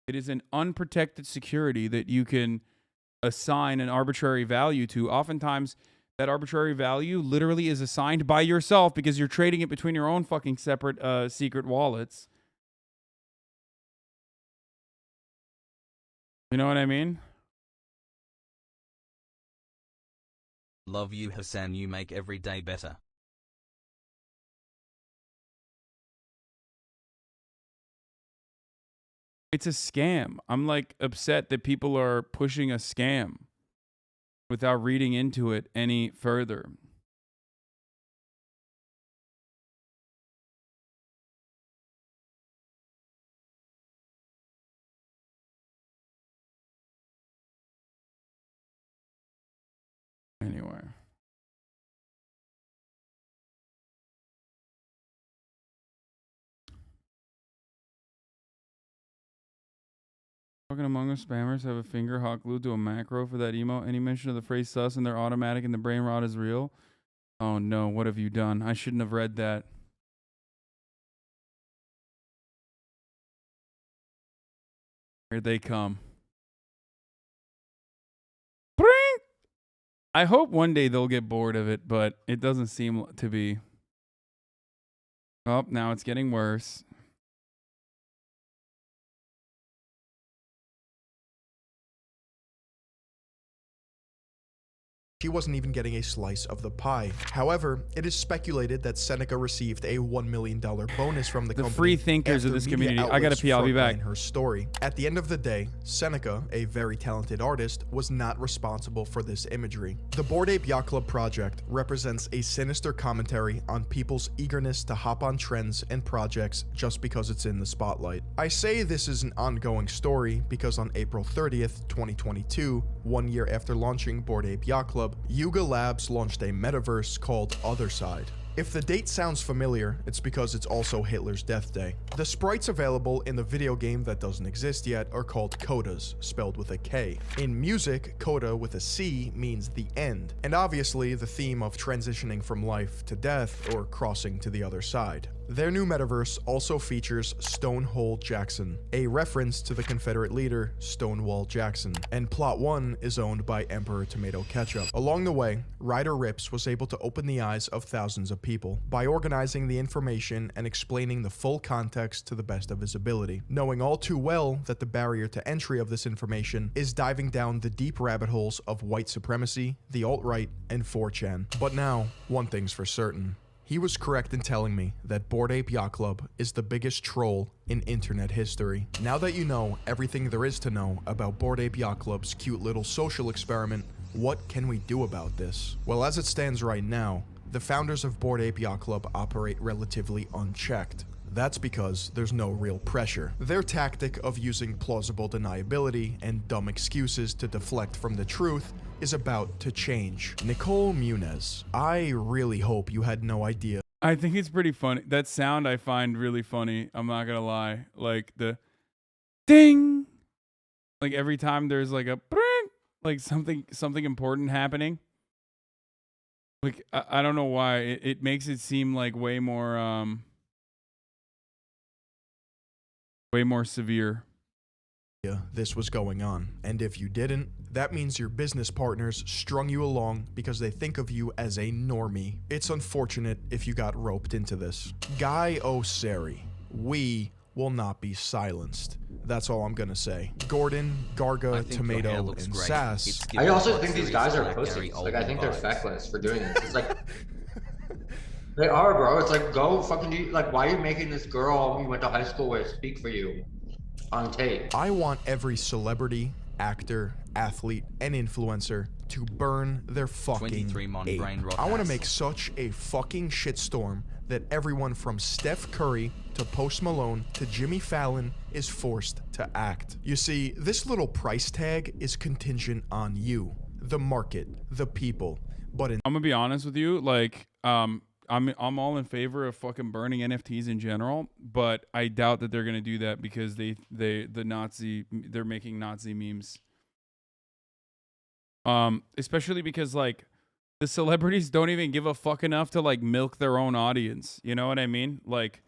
It is an unprotected security that you can assign an arbitrary value to. Oftentimes, that arbitrary value literally is assigned by yourself because you're trading it between your own fucking separate secret wallets. You know what I mean? Love you, Hasan. You make every day better. It's a scam. I'm like upset that people are pushing a scam without reading into it any further. Anyway. Fucking Among Us spammers have a finger hot glued to a macro for that emo. Any mention of the phrase sus and they're automatic and the brain rot is real? Oh no, what have you done? I shouldn't have read that. Here they come. I hope one day they'll get bored of it, but it doesn't seem to be. Oh, now it's getting worse. She wasn't even getting a slice of the pie. However, it is speculated that Seneca received a $1 million bonus from the company. Free thinkers of this community. I gotta pee. I'll be back. Her story. At the end of the day, Seneca, a very talented artist, was not responsible for this imagery. The Bored Ape Yacht Club project represents a sinister commentary on people's eagerness to hop on trends and projects just because it's in the spotlight. I say this is an ongoing story because on April 30th, 2022, 1 year after launching Bored Ape Yacht Club, Yuga Labs launched a metaverse called Other Side. If the date sounds familiar, it's because it's also Hitler's death day. The sprites available in the video game that doesn't exist yet are called codas, spelled with a K. In music, coda with a C means the end, and obviously the theme of transitioning from life to death or crossing to the other side. Their new metaverse also features Stonewall Jackson, a reference to the Confederate leader Stonewall Jackson, and Plot 1 is owned by Emperor Tomato Ketchup. Along the way, Ryder Rips was able to open the eyes of thousands of people by organizing the information and explaining the full context to the best of his ability, knowing all too well that the barrier to entry of this information is diving down the deep rabbit holes of white supremacy, the alt-right, and 4chan. But now, one thing's for certain. He was correct in telling me that Bored Ape Yacht Club is the biggest troll in internet history. Now that you know everything there is to know about Bored Ape Yacht Club's cute little social experiment, what can we do about this? Well, as it stands right now, the founders of Bored Ape Yacht Club operate relatively unchecked. That's because there's no real pressure. Their tactic of using plausible deniability and dumb excuses to deflect from the truth is about to change. Nicole Muniz, I really hope you had no idea. I think it's pretty funny. That sound I find really funny. I'm not gonna lie. Like the ding, like every time there's like a bring, like something important happening. Like I don't know why it makes it seem like way more severe. This was going on, and if you didn't, that means your business partners strung you along because they think of you as a normie. It's unfortunate if you got roped into this. Guy O'Sari, we will not be silenced. That's all I'm gonna say. Gordon, Garga, Tomato, and Sass. I also think these guys are pussies. Like, I think they're feckless for doing this. It's like, they are, bro. It's like, go fucking do, like, why are you making this girl you went to high school with speak for you on tape? I want every celebrity, actor, athlete, and influencer to burn their fucking ape. I want to make such a fucking shitstorm that everyone from Steph Curry to Post Malone to Jimmy Fallon is forced to act. You see, this little price tag is contingent on you, the market, the people. But I'm gonna be honest with you, like, I'm all in favor of fucking burning NFTs in general, but I doubt that they're gonna do that because they're making Nazi memes. Especially because like the celebrities don't even give a fuck enough to like milk their own audience. You know what I mean? Like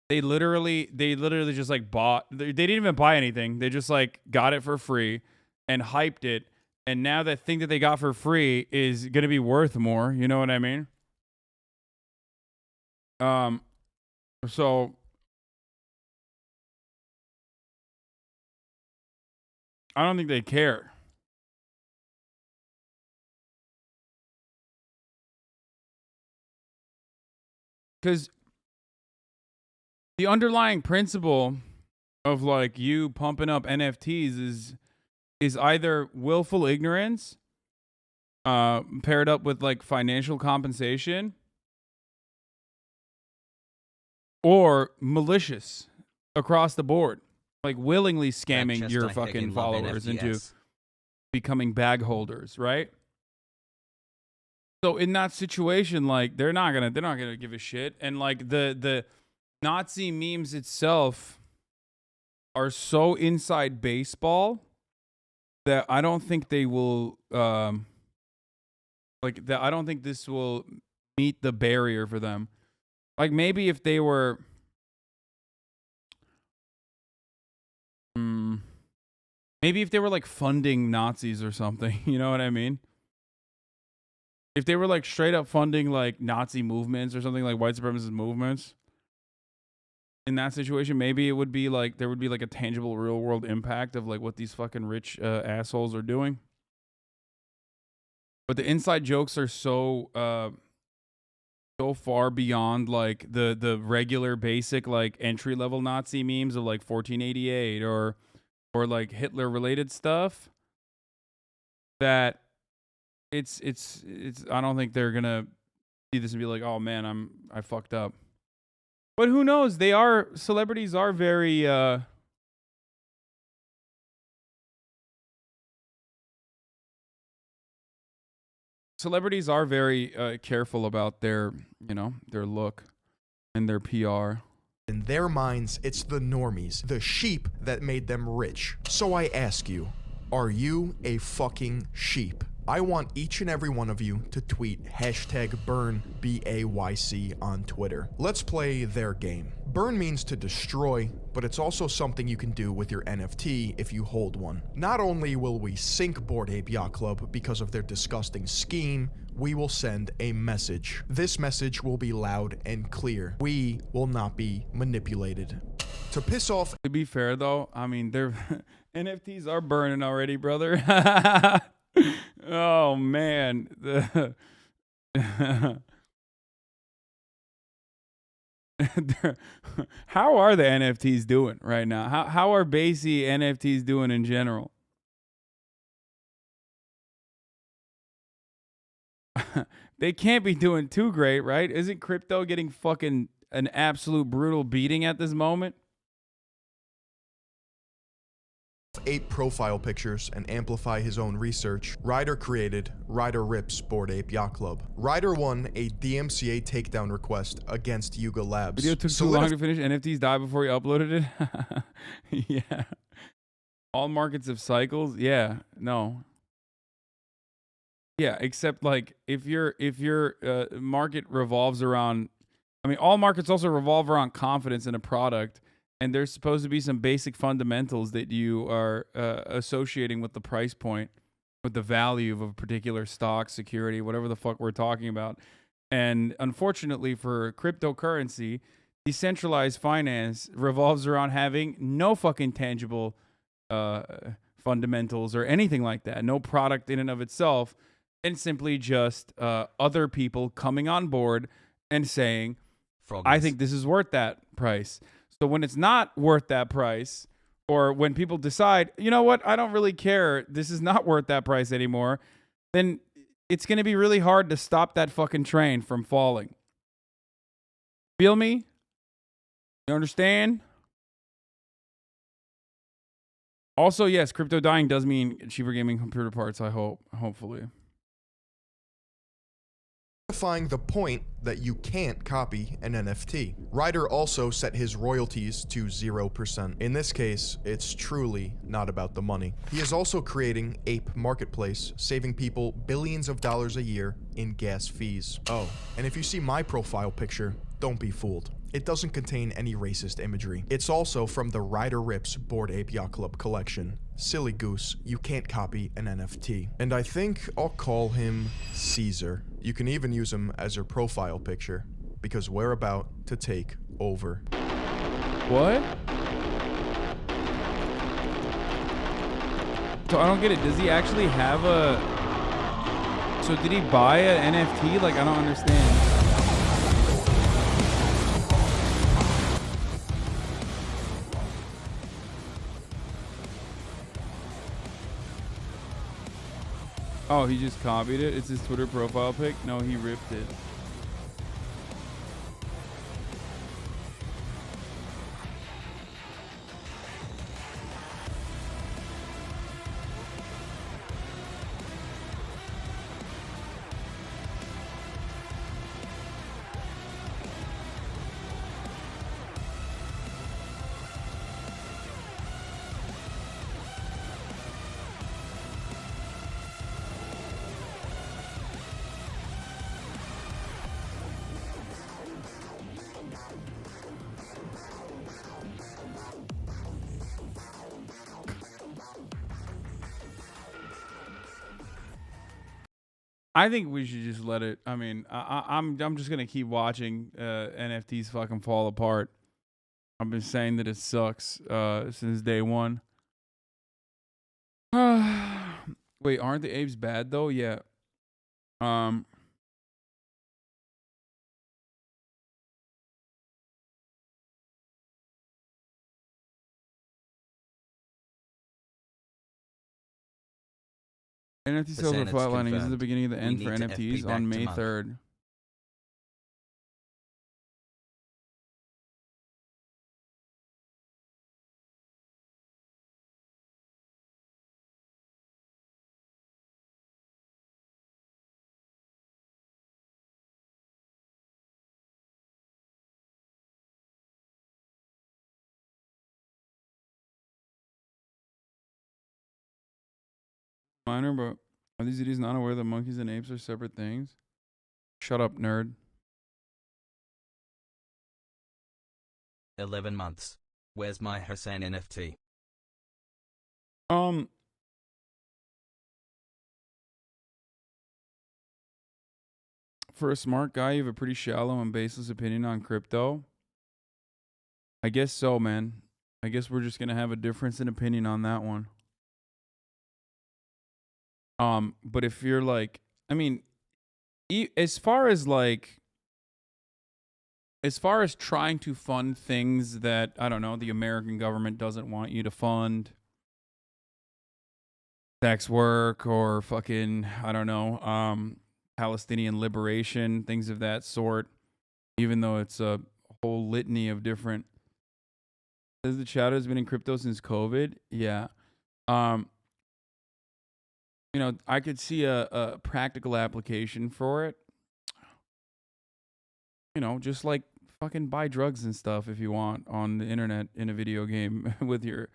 they literally just like they didn't even buy anything. They just like got it for free and hyped it. And now that thing that they got for free is gonna be worth more. You know what I mean? So I don't think they care. Because the underlying principle of like you pumping up NFTs is either willful ignorance paired up with like financial compensation, or malicious across the board, like willingly scamming your fucking followers into becoming bag holders, right? So in that situation, like they're not gonna give a shit, and like the Nazi memes itself are so inside baseball that I don't think they will I don't think this will meet the barrier for them. Like maybe if they were like funding Nazis or something, you know what I mean? If they were like straight up funding like Nazi movements or something, like white supremacist movements, in that situation, maybe it would be like there would be like a tangible real world impact of like what these fucking rich assholes are doing. But the inside jokes are so far beyond like the regular basic like entry level Nazi memes of like 1488 or like Hitler related stuff that it's I don't think they're gonna see this and be like, oh man, I fucked up. But who knows? Celebrities are very celebrities are very careful about their, their look and their PR. In their minds, it's the normies, the sheep that made them rich. So I ask you, are you a fucking sheep? I want each and every one of you to tweet #burn BAYC on Twitter. Let's play their game. Burn means to destroy, but it's also something you can do with your NFT if you hold one. Not only will we sink Bored Ape Yacht Club because of their disgusting scheme, we will send a message. This message will be loud and clear. We will not be manipulated. To piss off. To be fair though, I mean, their NFTs are burning already, brother. Oh man. How are the NFTs doing right now? How are Basie NFTs doing in general? They can't be doing too great, right? Isn't crypto getting fucking an absolute brutal beating at this moment? 8 profile pictures and amplify his own research, Ryder created Ryder Rips Bored Ape Yacht Club. Ryder won a DMCA takedown request against Yuga Labs. Video took too long to finish. NFTs died before he uploaded it. Yeah. All markets have cycles. Yeah. No. Yeah, except like if your market revolves around, I mean, all markets also revolve around confidence in a product. And there's supposed to be some basic fundamentals that you are associating with the price point, with the value of a particular stock, security, whatever the fuck we're talking about. And unfortunately for cryptocurrency, decentralized finance revolves around having no fucking tangible fundamentals or anything like that. No product in and of itself. And simply just other people coming on board and saying, I think this is worth that price. So when it's not worth that price, or when people decide, you know what, I don't really care, this is not worth that price anymore, then it's going to be really hard to stop that fucking train from falling. Feel me? You understand? Also, yes, crypto dying does mean cheaper gaming computer parts, I hope, hopefully. The point that you can't copy an NFT. Ryder also set his royalties to 0%. In this case, it's truly not about the money. He is also creating Ape Marketplace, saving people billions of dollars a year in gas fees. Oh, and if you see my profile picture, don't be fooled. It doesn't contain any racist imagery. It's also from the Ryder Rips Bored Ape Yacht Club collection. Silly goose, you can't copy an NFT. And I think I'll call him Caesar. You can even use him as your profile picture, because we're about to take over. What? So I don't get it. Does he actually have a... So did he buy an NFT? Like, I don't understand. Oh, he just copied it? It's his Twitter profile pic? No, he ripped it. I think we should just let it. I mean, I'm just gonna keep watching NFTs fucking fall apart. I've been saying that it sucks since day one. Wait, aren't the apes bad though? Yeah. NFT sales are flatlining. This is the beginning of the end for NFTs on May 3rd. Minor, but are these idiots not aware that monkeys and apes are separate things? Shut up, nerd. 11 months. Where's my Hasan NFT? For a smart guy, you have a pretty shallow and baseless opinion on crypto. I guess so, man. I guess we're just gonna have a difference in opinion on that one. But if you're like, I mean, as far as trying to fund things that, I don't know, the American government doesn't want you to fund, sex work or fucking, I don't know, Palestinian liberation, things of that sort, even though it's a whole litany of different. Says the chat has been in crypto since COVID. Yeah. You know, I could see a practical application for it. You know, just like fucking buy drugs and stuff if you want on the internet in a video game with your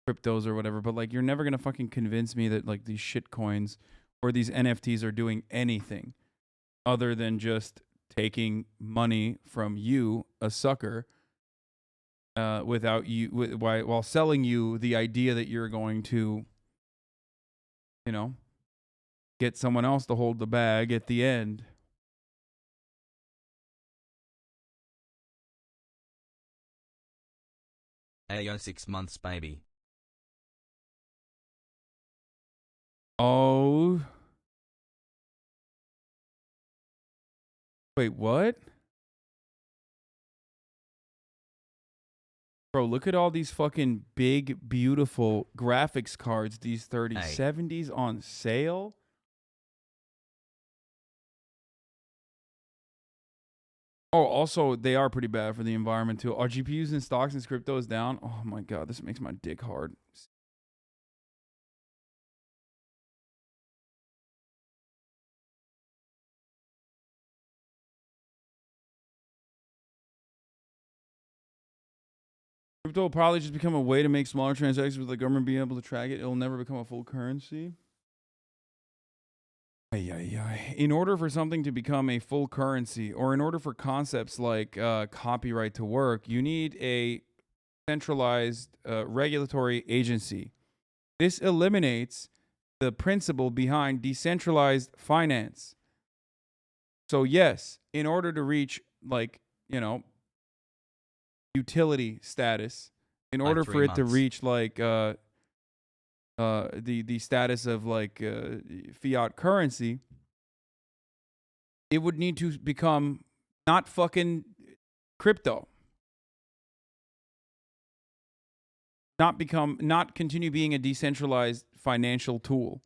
cryptos or whatever. But like, you're never gonna fucking convince me that like these shit coins or these NFTs are doing anything other than just taking money from you, a sucker, without you, while selling you the idea that you're going to, you know, get someone else to hold the bag at the end. Ayo 6 months, baby. Oh. Wait, what? Bro, look at all these fucking big, beautiful graphics cards, these 3070s on sale. Oh, also, they are pretty bad for the environment, too. Are GPUs in stocks and crypto is down? Oh, my God. This makes my dick hard. Crypto will probably just become a way to make smaller transactions with the government being able to track it. It'll never become a full currency. In order for something to become a full currency, or in order for concepts like copyright to work, you need a centralized regulatory agency. This eliminates the principle behind decentralized finance. So yes, in order to reach, like, you know, utility status, in order for it to reach like the status of like fiat currency, it would need to become not fucking crypto. Not continue being a decentralized financial tool.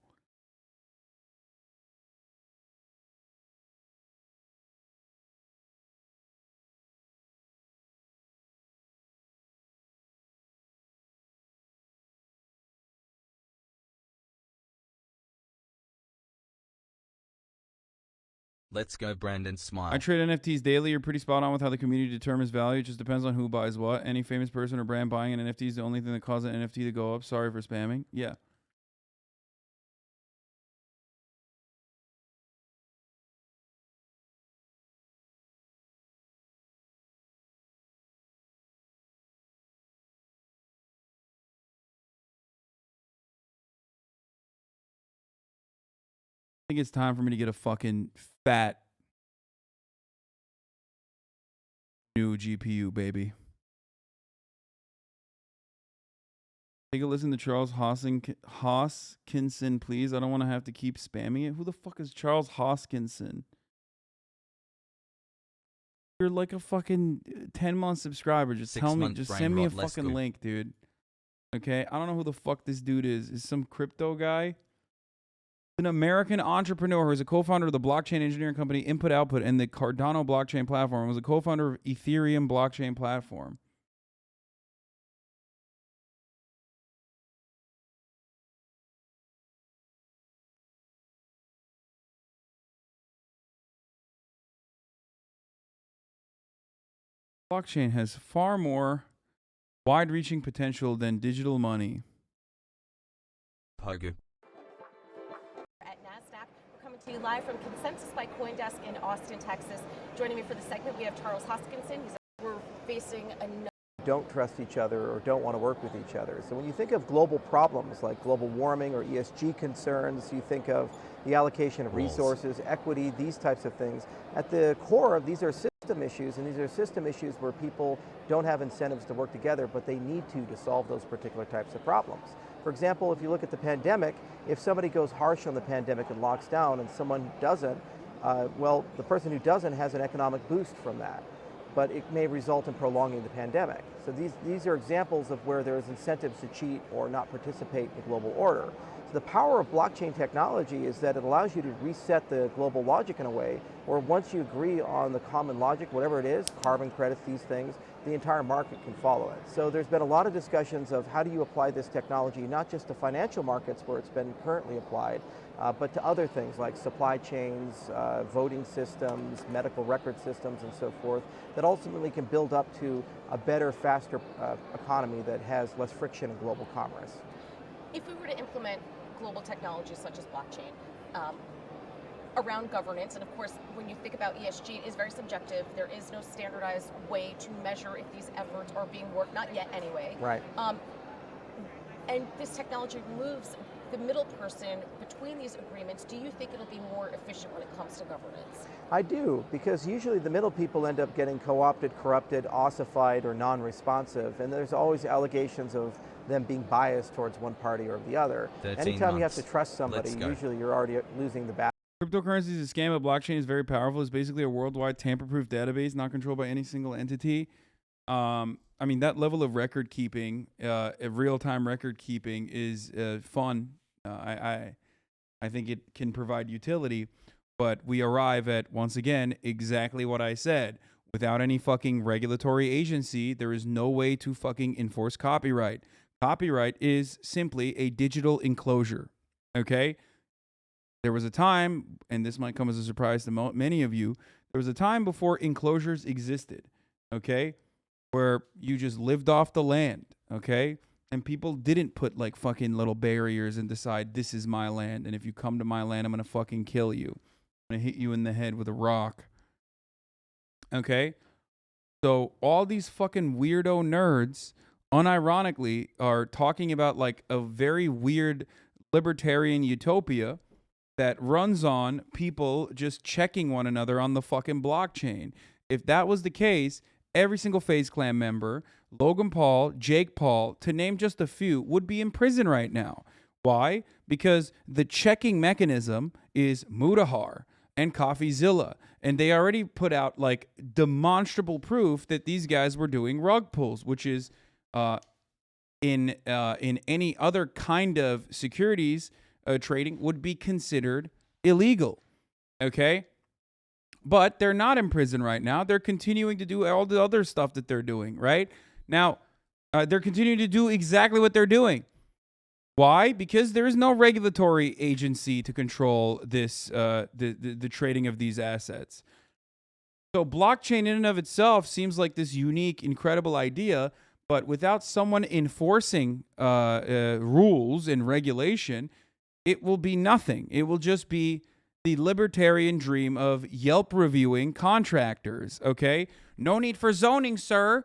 Let's go, Brandon. Smile. I trade NFTs daily. You're pretty spot on with how the community determines value. It just depends on who buys what. Any famous person or brand buying an NFT is the only thing that causes an NFT to go up. Sorry for spamming. Yeah. I think it's time for me to get a fucking fat new GPU, baby. Take a listen to Charles Hoskinson, please. I don't want to have to keep spamming it. Who the fuck is Charles Hoskinson? You're like a fucking 10-month subscriber. Just tell me, just send me a fucking link, dude. Okay? I don't know who the fuck this dude is. Is some crypto guy? An American entrepreneur who is a co-founder of the blockchain engineering company Input Output and the Cardano blockchain platform, and was a co-founder of Ethereum blockchain platform. Blockchain has far more wide-reaching potential than digital money. Pogu. Live from Consensus by CoinDesk in Austin, Texas. Joining me for the segment, we have Charles Hoskinson. We're facing another. Don't trust each other or don't want to work with each other. So when you think of global problems like global warming or ESG concerns, you think of the allocation of resources, equity, these types of things. At the core of these are system issues, and these are system issues where people don't have incentives to work together, but they need to solve those particular types of problems. For example, if you look at the pandemic, if somebody goes harsh on the pandemic and locks down and someone doesn't, well, the person who doesn't has an economic boost from that, but it may result in prolonging the pandemic. So these are examples of where there's incentives to cheat or not participate in the global order. So the power of blockchain technology is that it allows you to reset the global logic in a way where once you agree on the common logic, whatever it is, carbon credits, these things, the entire market can follow it. So there's been a lot of discussions of how do you apply this technology, not just to financial markets where it's been currently applied, but to other things like supply chains, voting systems, medical record systems, and so forth, that ultimately can build up to a better, faster economy that has less friction in global commerce. If we were to implement global technologies such as blockchain around governance, and of course, when you think about ESG, it is very subjective. There is no standardized way to measure if these efforts are being worked, not yet anyway. Right. And this technology removes the middle person between these agreements. Do you think it'll be more efficient when it comes to governance? I do, because usually the middle people end up getting co-opted, corrupted, ossified, or non-responsive, and there's always allegations of them being biased towards one party or the other. Anytime you have to trust somebody, usually you're already losing the battle. Cryptocurrency is a scam, but blockchain is very powerful. It's basically a worldwide tamper-proof database, not controlled by any single entity. I mean, that level of record keeping, real-time record keeping is fun. I think it can provide utility, but we arrive at, once again, exactly what I said. Without any fucking regulatory agency, there is no way to fucking enforce copyright. Copyright is simply a digital enclosure, okay? There was a time, and this might come as a surprise to many of you, there was a time before enclosures existed, okay? Where you just lived off the land, okay? And people didn't put like fucking little barriers and decide this is my land, and if you come to my land, I'm gonna fucking kill you. I'm gonna hit you in the head with a rock. Okay? So all these fucking weirdo nerds, unironically, are talking about like a very weird libertarian utopia that runs on people just checking one another on the fucking blockchain. If that was the case, every single FaZe Clan member, Logan Paul, Jake Paul, to name just a few, would be in prison right now. Why? Because the checking mechanism is Mutahar and CoffeeZilla, and they already put out like demonstrable proof that these guys were doing rug pulls, which is in any other kind of securities trading would be considered illegal. Okay? But they're not in prison right now. They're continuing to do all the other stuff that they're doing, right? Now, they're continuing to do exactly what they're doing. Why? Because there is no regulatory agency to control this, the trading of these assets. So blockchain in and of itself seems like this unique, incredible idea, but without someone enforcing rules and regulation, it will be nothing. It will just be the libertarian dream of Yelp reviewing contractors, okay? No need for zoning, sir.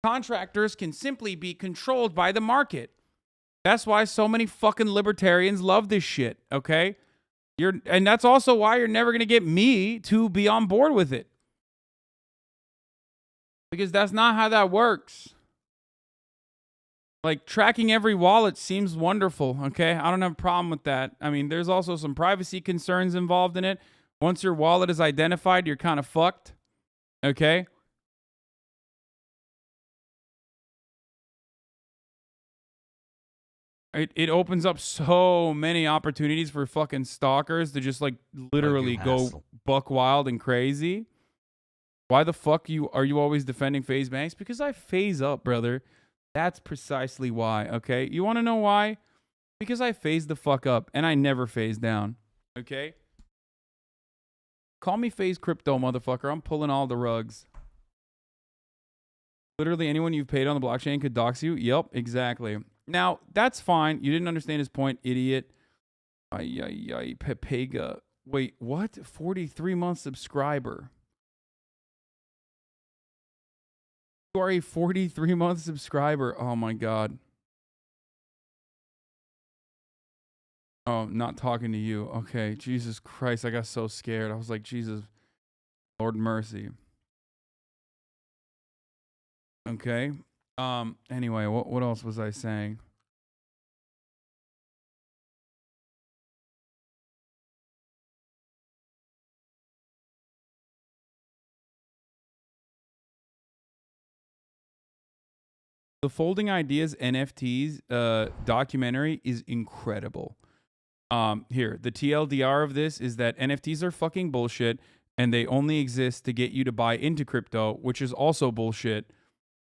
Contractors can simply be controlled by the market. That's why so many fucking libertarians love this shit, okay? And that's also why you're never going to get me to be on board with it. Because that's not how that works. Like, tracking every wallet seems wonderful, okay? I don't have a problem with that. I mean, there's also some privacy concerns involved in it. Once your wallet is identified, you're kind of fucked, okay? It opens up so many opportunities for fucking stalkers to just, like, literally go buck wild and crazy. Why the fuck are you always defending FaZe Banks? Because I phase up, brother. That's precisely why, okay? You want to know why? Because I phase the fuck up, and I never phase down, okay? Call me FaZe Crypto, motherfucker. I'm pulling all the rugs. Literally anyone you've paid on the blockchain could dox you? Yep, exactly. Now, that's fine. You didn't understand his point, idiot. Pepega. Wait, what? 43-month subscriber. You are a 43-month subscriber. Oh my god. Oh, not talking to you. Okay, Jesus Christ, I got so scared. I was like, Jesus, Lord mercy. Okay. Anyway, what else was I saying? The Folding Ideas NFTs documentary is incredible. Here, the TLDR of this is that NFTs are fucking bullshit and they only exist to get you to buy into crypto, which is also bullshit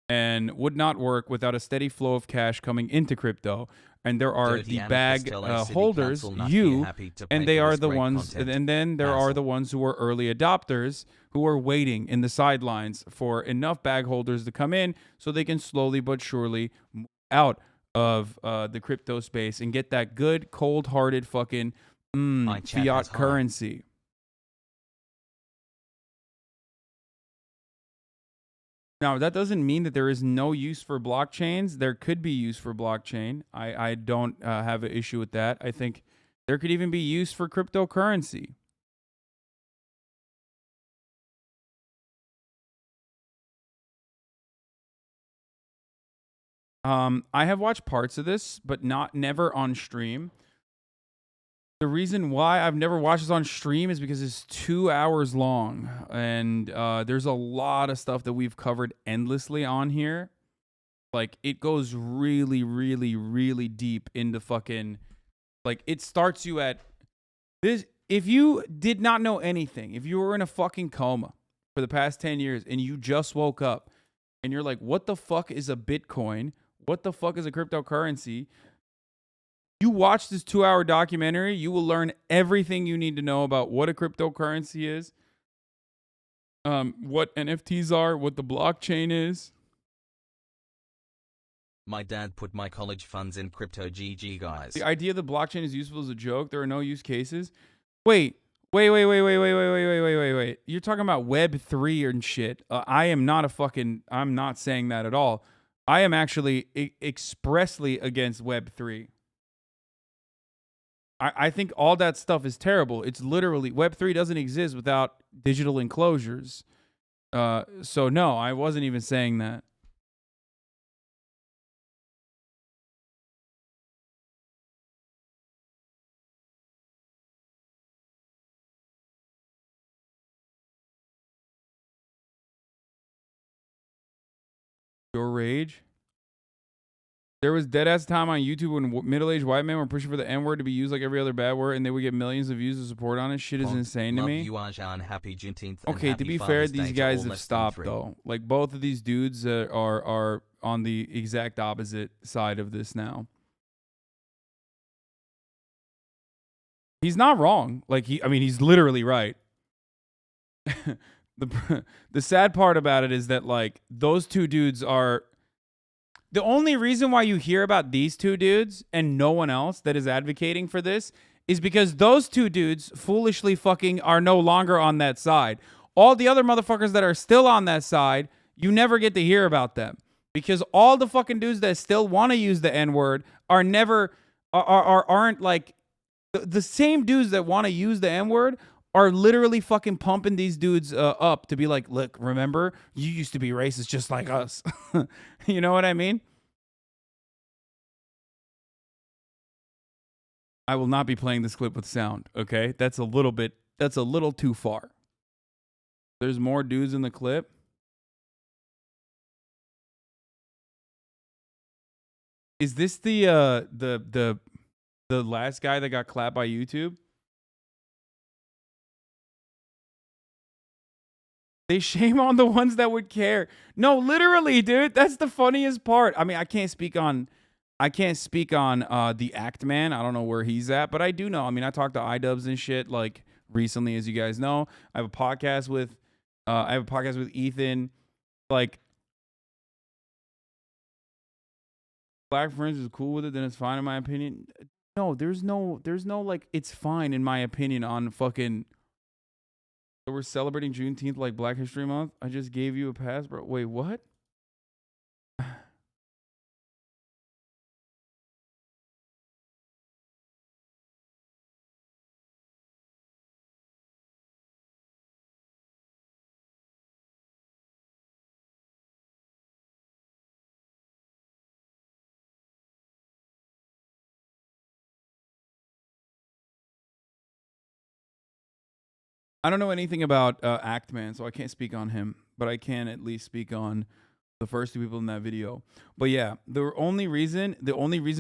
and would not work without a steady flow of cash coming into crypto. And there are the bag holders, you, and they are the ones, and then there are the ones who are early adopters who are waiting in the sidelines for enough bag holders to come in so they can slowly but surely move out of the crypto space and get that good, cold-hearted fucking fiat currency. Now, that doesn't mean that there is no use for blockchains. There could be use for blockchain. I don't have an issue with that. I think there could even be use for cryptocurrency. I have watched parts of this, but never on stream. The reason why I've never watched this on stream is because it's 2 hours long, and there's a lot of stuff that we've covered endlessly on here. Like, it goes really, really, really deep into fucking, like, it starts you at this. If you did not know anything, if you were in a fucking coma for the past 10 years and you just woke up and you're like, what the fuck is a Bitcoin? What the fuck is a cryptocurrency? You watch this 2-hour documentary, you will learn everything you need to know about what a cryptocurrency is, what NFTs are, what the blockchain is. My dad put my college funds in crypto. GG, guys. The idea that blockchain is useful is a joke. There are no use cases. Wait. You're talking about Web3 and shit. I'm not saying that at all. I am actually expressly against Web3. I think all that stuff is terrible. It's literally, Web3 doesn't exist without digital enclosures. So no, I wasn't even saying that. Your rage? There was dead-ass time on YouTube when middle-aged white men were pushing for the N-word to be used like every other bad word, and they would get millions of views of support on it. Shit is insane to me. You, Hasan. Happy Juneteenth. Okay, to be fair, these guys have stopped, though. Like, both of these dudes are on the exact opposite side of this now. He's not wrong. Like, he's literally right. The sad part about it is that, like, those two dudes are... The only reason why you hear about these two dudes and no one else that is advocating for this is because those two dudes foolishly fucking are no longer on that side. All the other motherfuckers that are still on that side, you never get to hear about them. Because all the fucking dudes that still want to use the N-word aren't like... The same dudes that want to use the N-word are literally fucking pumping these dudes up to be like, look, remember, you used to be racist just like us. You know what I mean? I will not be playing this clip with sound, okay? That's a little too far. There's more dudes in the clip. Is this the last guy that got clapped by YouTube? They shame on the ones that would care. No, literally, dude. That's the funniest part. I mean, I can't speak on the Act Man. I don't know where he's at, but I do know. I mean, I talked to iDubbbz and shit like recently, as you guys know. I have a podcast with Ethan. Like, Black Friends is cool with it, then it's fine in my opinion. No, there's no like, it's fine in my opinion on fucking. So we're celebrating Juneteenth like Black History Month. I just gave you a pass, bro. Wait, what? I don't know anything about Actman, so I can't speak on him, but I can at least speak on the first two people in that video. But yeah, the only reason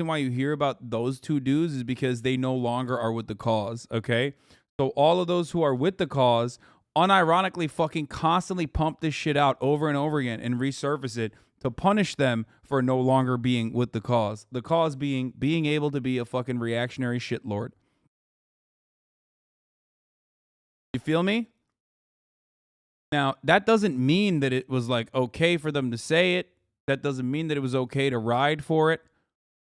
why you hear about those two dudes is because they no longer are with the cause, okay? So all of those who are with the cause unironically fucking constantly pump this shit out over and over again and resurface it to punish them for no longer being with the cause. The cause being able to be a fucking reactionary shitlord. You feel me? Now, that doesn't mean that it was like okay for them to say it. That doesn't mean that it was okay to ride for it.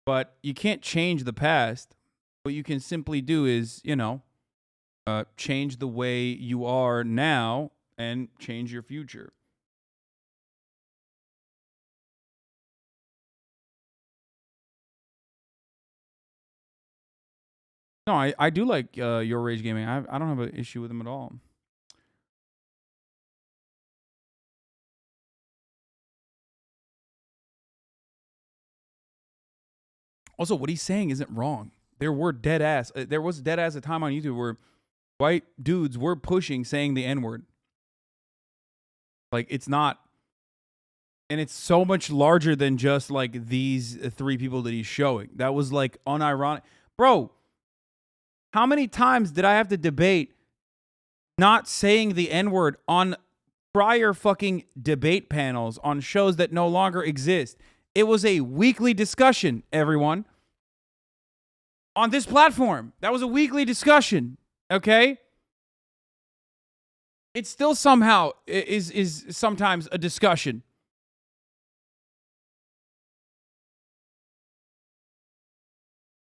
But you can't change the past. What you can simply do is, you know, change the way you are now and change your future. No, I do like Your Rage Gaming. I don't have an issue with him at all. Also, what he's saying isn't wrong. There was dead ass a time on YouTube where white dudes were pushing saying the N-word. Like, it's not, and it's so much larger than just like these three people that he's showing. That was like unironic. Bro, how many times did I have to debate not saying the N-word on prior fucking debate panels on shows that no longer exist? It was a weekly discussion, everyone. On this platform. That was a weekly discussion. Okay? It still somehow is sometimes a discussion.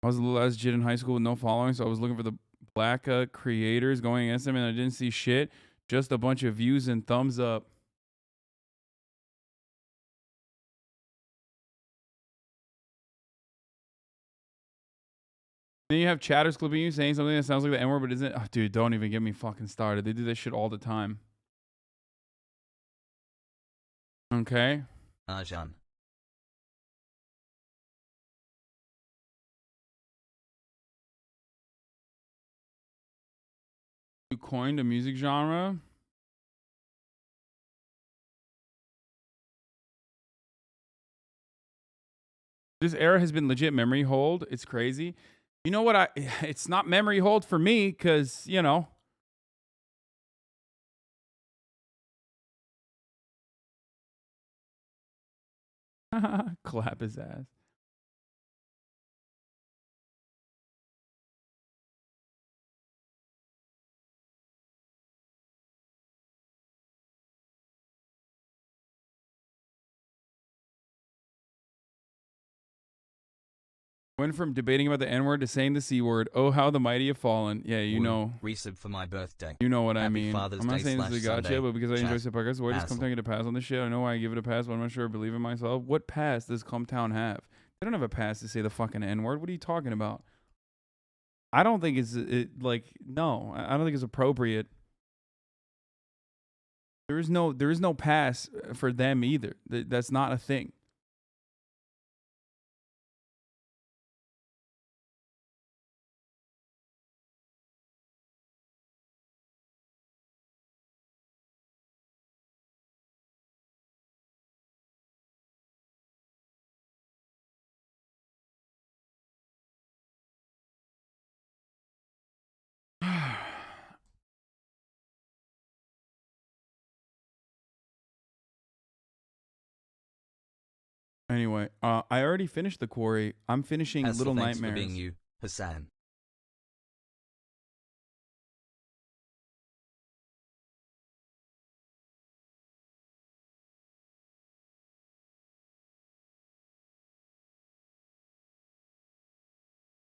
I was a little ass jit in high school with no following, so I was looking for the black creators going against them, and I didn't see shit. Just a bunch of views and thumbs up. Then you have chatters clipping you saying something that sounds like the N-word, but isn't. Oh, dude, don't even get me fucking started. They do this shit all the time. Okay. Hasan. You coined a music genre? This era has been legit memory hold. It's crazy. You know what? It's not memory hold for me because, you know. Clap his ass. Went from debating about the N-word to saying the C-word. Oh, how the mighty have fallen. Yeah, you know. Resub for my birthday. You know what I Happy mean. Father's I'm not Day saying this is a gotcha, Sunday. but because I enjoy Chat. the podcast, why does Hassle. Comtown get a pass on this shit? I know why I give it a pass, but I'm not sure I believe in myself. What pass does Comtown have? They don't have a pass to say the fucking N-word. What are you talking about? I don't think it's, no. I don't think it's appropriate. There is no pass for them either. That's not a thing. Anyway, I already finished The Quarry. I'm finishing Hassle, Little thanks Nightmares. for being you, Hasan.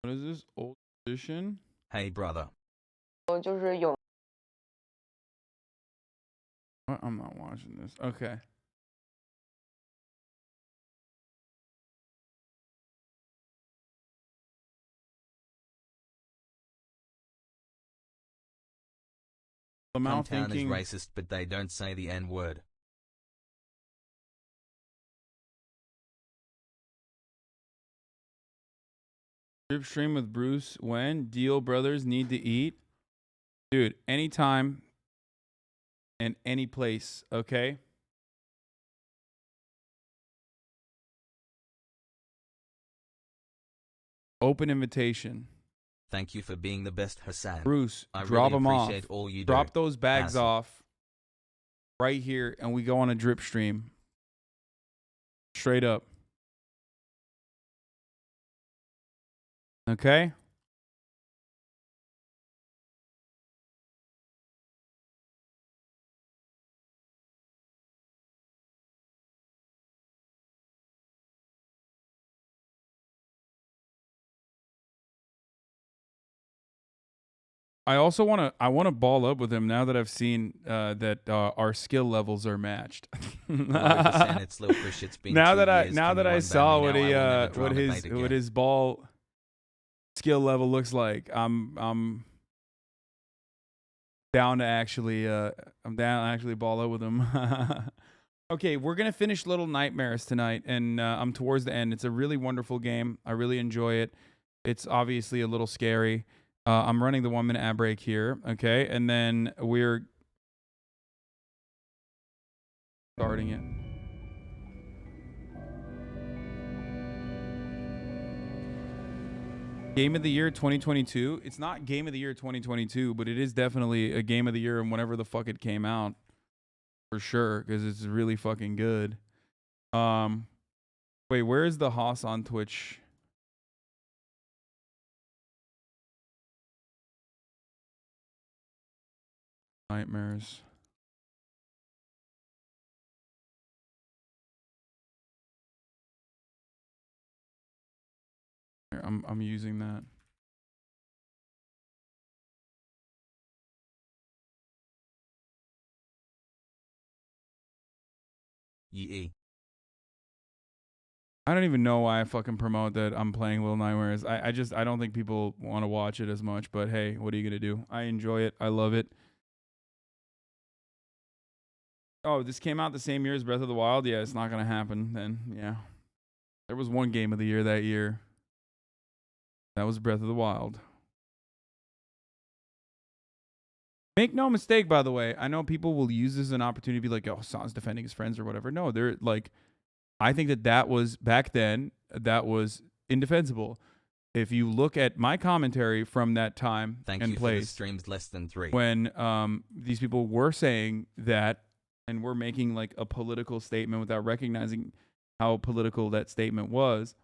What is this? Old edition? Hey, brother. What? I'm not watching this. Okay. I'm now Hometown thinking is racist, but they don't say the N-word. Drip stream with Bruce when Deal Brothers need to eat. Dude, anytime and any place, okay? Open invitation. Thank you for being the best, Hasan. Bruce, I drop really them off. appreciate all you Drop do. those bags Hasan. off right here, and we go on a drip stream. Straight up. Okay? I also want to ball up with him now that I've seen that our skill levels are matched. Now that I saw what his ball skill level looks like, I'm down to actually ball up with him. Okay, we're gonna finish Little Nightmares tonight, and I'm towards the end. It's a really wonderful game. I really enjoy it. It's obviously a little scary. I'm running the 1 minute ad break here, okay? And then we're starting it. Game of the Year 2022. It's not Game of the Year 2022, but it is definitely a Game of the Year and whenever the fuck it came out. For sure, because it's really fucking good. Wait, where is the Haas on Twitch? Nightmares. Here, I'm using that. Yee. I don't even know why I fucking promote that I'm playing Little Nightmares. I don't think people want to watch it as much, but hey, what are you gonna do? I enjoy it. I love it. Oh, this came out the same year as Breath of the Wild? Yeah, it's not going to happen then. Yeah. There was one Game of the Year that year. That was Breath of the Wild. Make no mistake, by the way. I know people will use this as an opportunity to be like, oh, Hasan's defending his friends or whatever. No, they're like, I think that was, back then, that was indefensible. If you look at my commentary from that time and place, for the streams less than 3. When these people were saying that, and we're making like a political statement without recognizing how political that statement was,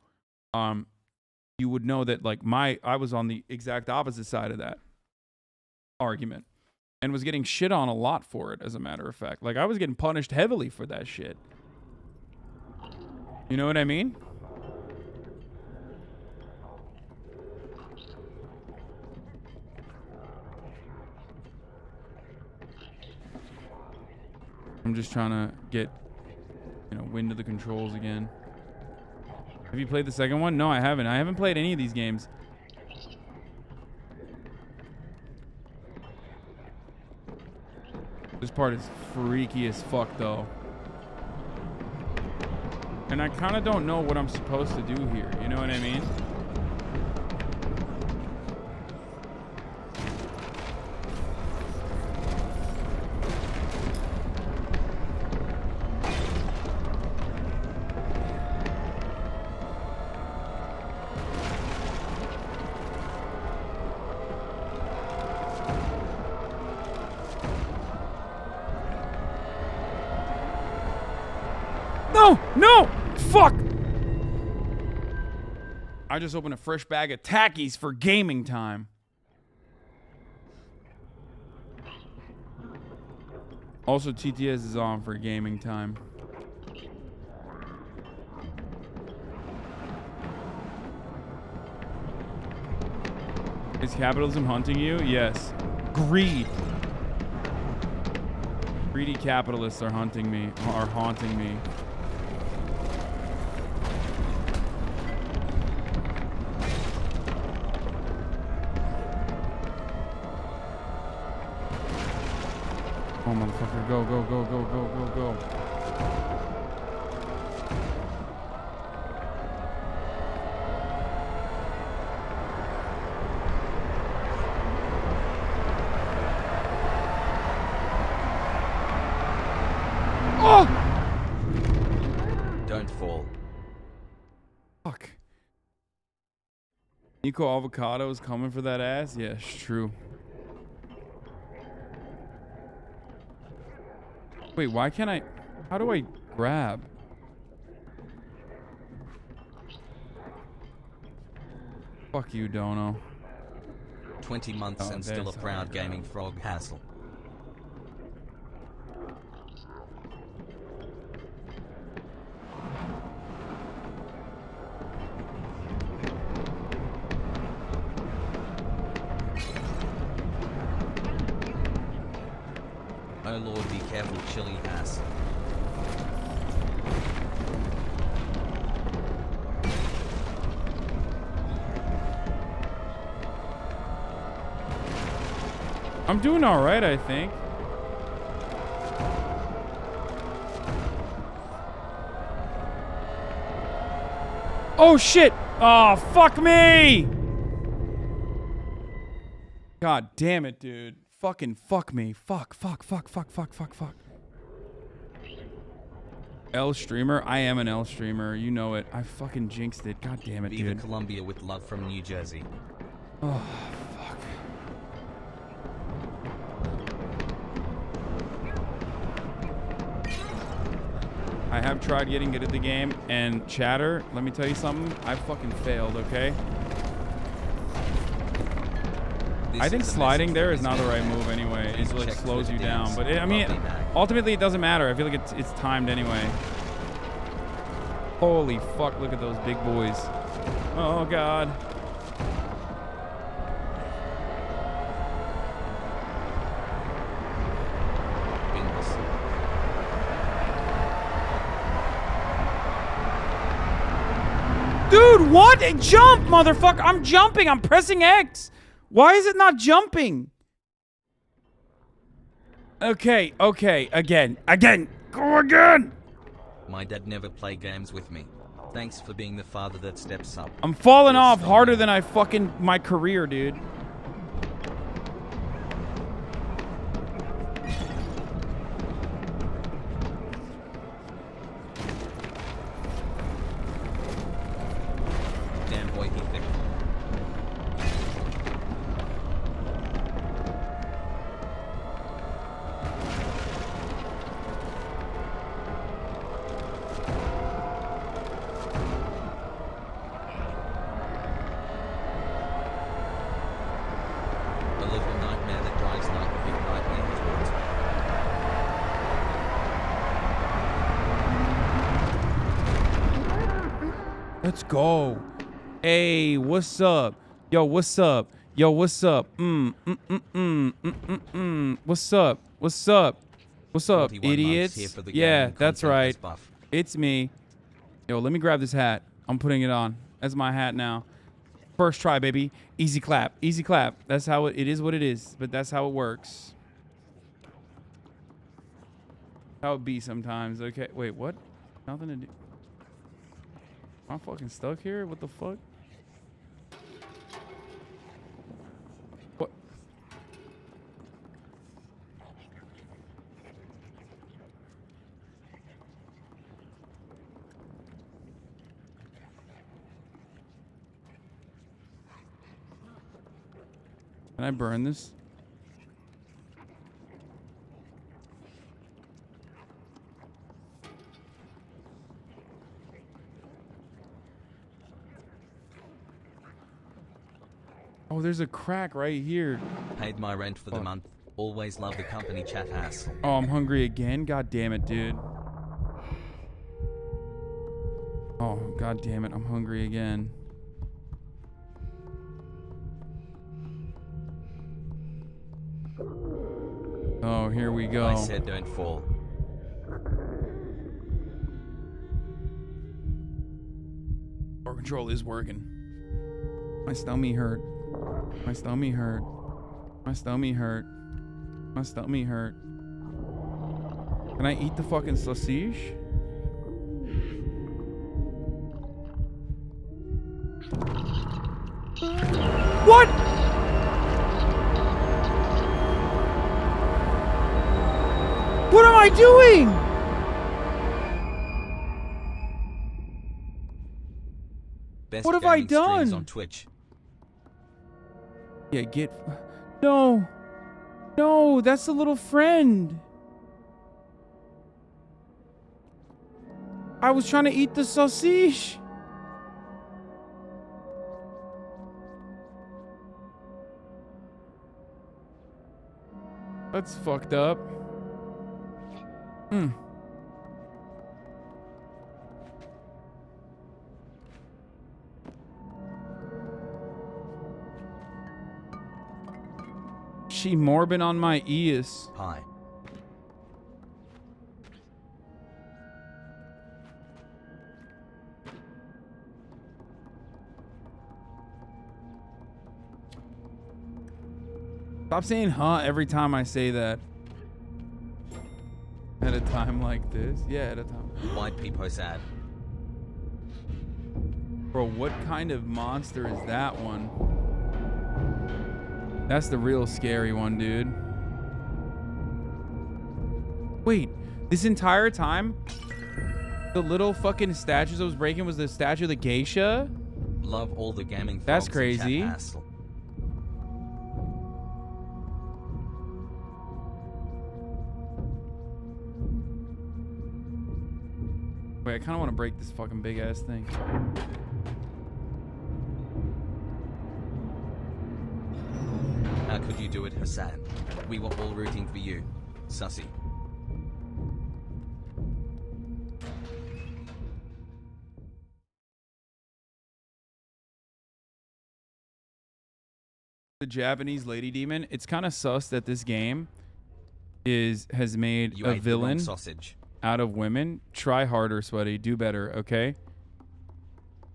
you would know that like I was on the exact opposite side of that argument and was getting shit on a lot for it, as a matter of fact. Like I was getting punished heavily for that shit. You know what I mean? I'm just trying to get, wind of the controls again. Have you played the second one? No, I haven't. I haven't played any of these games. This part is freaky as fuck, though. And I kind of don't know what I'm supposed to do here. You know what I mean? No! Fuck! I just opened a fresh bag of tackies for gaming time. Also, TTS is on for gaming time. Is capitalism hunting you? Yes. Greed. Greedy capitalists are hunting me, are haunting me. Oh, motherfucker. Go, go, go, go, go, go, go. Oh! Don't fall. Fuck. Nico Avocado is coming for that ass? Yes, true. Wait, why can't I? How do I grab? Fuck you, Dono. 20 months and still a proud gaming frog hassle. Oh lord, be careful, chili ass. I'm doing all right, I think. Oh shit! Oh, fuck me! God damn it, dude. Fucking fuck me. Fuck. L streamer? I am an L streamer. You know it. I fucking jinxed it. God damn it, Viva dude. Colombia with love from New Jersey. Oh, fuck. I have tried getting good at the game, and chatter, let me tell you something. I fucking failed, okay? I think sliding there is not the right move anyway. It like slows you down. But I mean, ultimately it doesn't matter. I feel like it's timed anyway. Holy fuck, look at those big boys. Oh god. Dude, what? Jump, motherfucker. I'm jumping. I'm pressing X. Why is it not jumping? Okay. Again. Go again. My dad never played games with me. Thanks for being the father that steps up. I'm falling off harder than I fucking my career, dude. Damn boy, he thick. A little nightmare that drives like a big nightmare towards. Let's go. Hey, what's up? Yo, what's up? Yo, what's up? What's up? What's up? What's up, 41 months idiots? here for the Yeah, gaming that's content right. as buff. It's me. Yo, let me grab this hat. I'm putting it on. That's my hat now. First try, baby. Easy clap. Easy clap. That's how it is what it is, but that's how it works. How it be sometimes. Okay, wait, what? Nothing to do. Am I fucking stuck here? What the fuck? What? Can I burn this? Oh, there's a crack right here. Paid my rent for the month. Always love the company chat ass. Oh, I'm hungry again? God damn it, dude. Oh, god damn it. I'm hungry again. Oh, here we go. I said don't fall. Core control is working. My stomach hurt. My stomach hurt. My stomach hurt. My stomach hurt. Can I eat the fucking sausage? What? What am I doing? Best What have I gaming streams done? on Twitch. Yeah, get... No. No, that's the little friend. I was trying to eat the sausage. That's fucked up. Hmm. She morbid on my ears. Hi. Stop saying huh every time I say that. At a time like this? Yeah, at a time. White people sad. Bro, what kind of monster is that one? That's the real scary one, dude. Wait, this entire time, the little fucking statues I was breaking was the statue of the geisha? Love all the gaming. That's frogs in chat crazy. hassle. Wait, I kind of want to break this fucking big ass thing. How could you do it, Hasan? We were all rooting for you. Sussy. The Japanese lady demon. It's kind of sus that this game has made You a ate the wrong villain sausage. out of women. Try harder, sweaty. Do better, okay?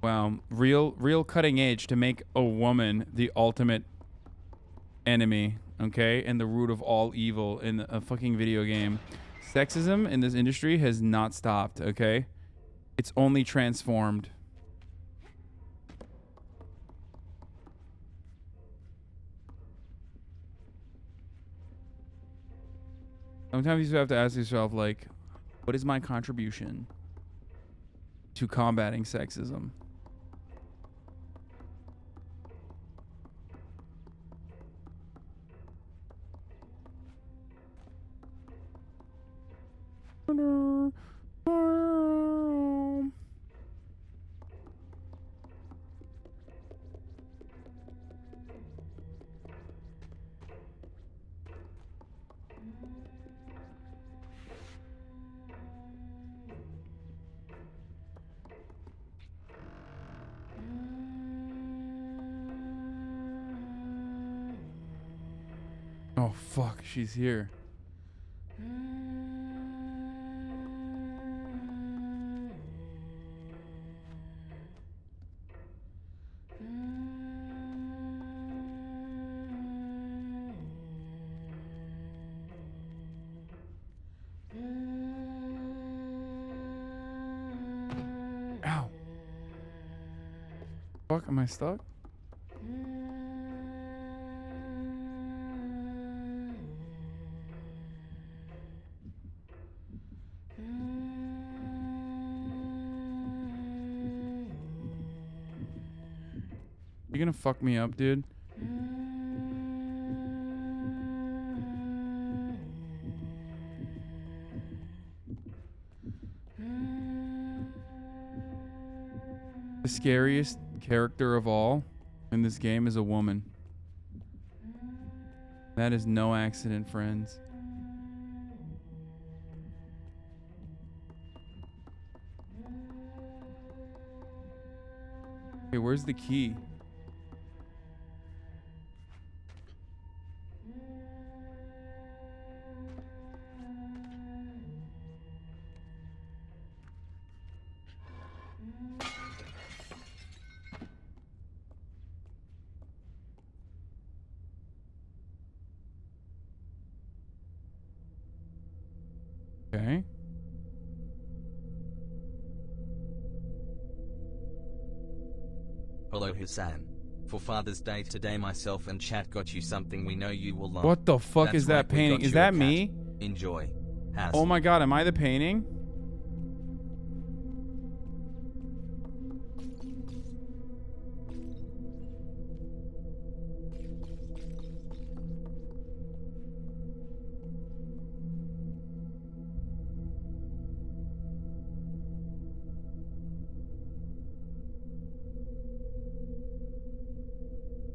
Wow, real cutting edge to make a woman the ultimate enemy, okay? And the root of all evil in a fucking video game. Sexism in this industry has not stopped, okay? It's only transformed. Sometimes you have to ask yourself, like, what is my contribution to combating sexism? Oh fuck, she's here. Ow. Fuck, am I stuck? You gonna fuck me up, dude? The scariest character of all in this game is a woman. That is no accident, friends. Hey, where's the key? Hello Hasan. For Father's Day today myself and chat got you something we know you will love. What the fuck That's is that right, we painting? got Is you a that cat. me? Enjoy. Hasan. Oh my god, am I the painting?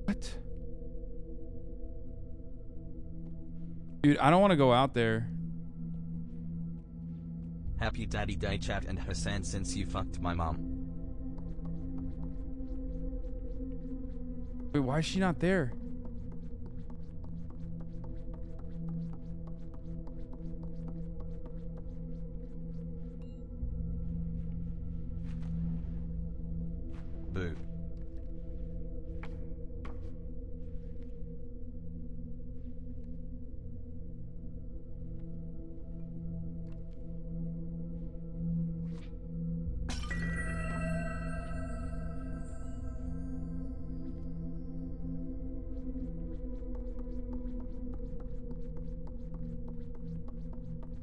What? Dude, I don't want to go out there. Happy Daddy Day chat and Hasan since you fucked my mom. Wait, why is she not there? Boo.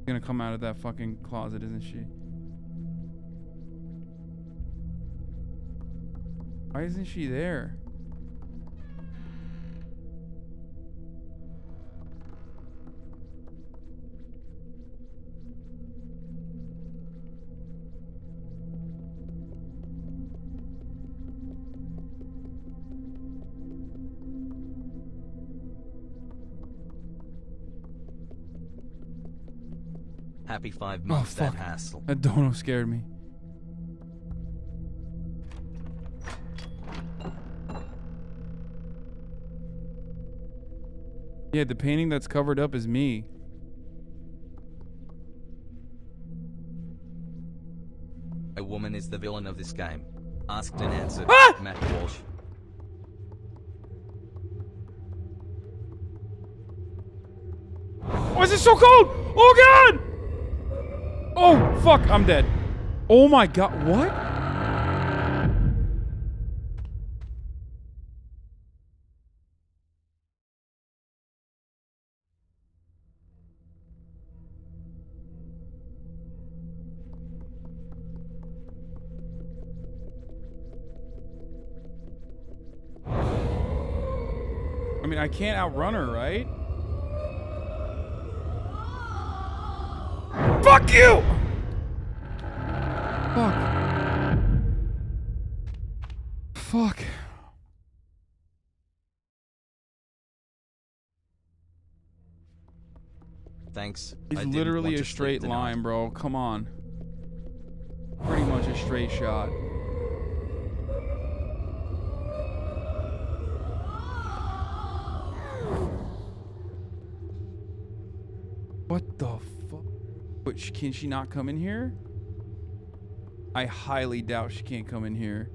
Gonna come out of that fucking closet, isn't she? Why isn't she there? Happy 5 months fuck. that hassle. That dono scared me. Yeah, the painting that's covered up is me. A woman is the villain of this game. Asked and answered. Ah! Matt Walsh. Why is it so cold? Oh god! Oh fuck, I'm dead. Oh my god, what? I mean, I can't outrun her, right? Fuck you! Fuck. Fuck. Thanks. It's I didn't literally want a to sleep straight tonight. line, bro. Come on. Pretty much a straight shot. What the fuck? But can she not come in here? I highly doubt she can't come in here.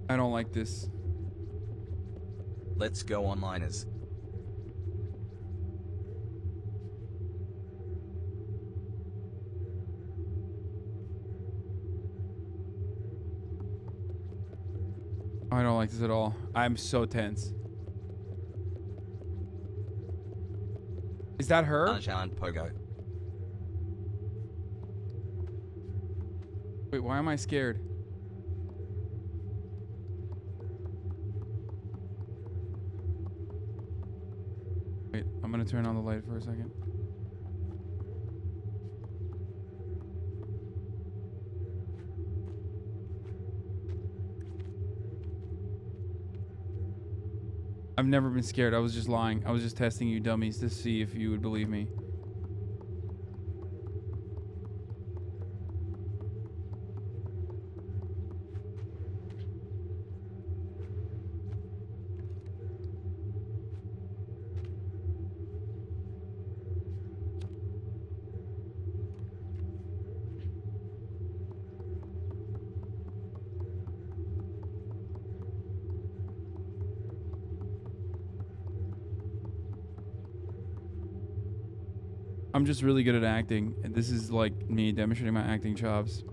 I don't like this. Let's go onliners. I don't like this at all. I'm so tense. Is that her? Arjan Pogo. Wait, why am I scared? Wait, I'm gonna turn on the light for a second. I've never been scared. I was just lying. I was just testing you dummies to see if you would believe me. I'm just really good at acting. And this is like me demonstrating my acting chops.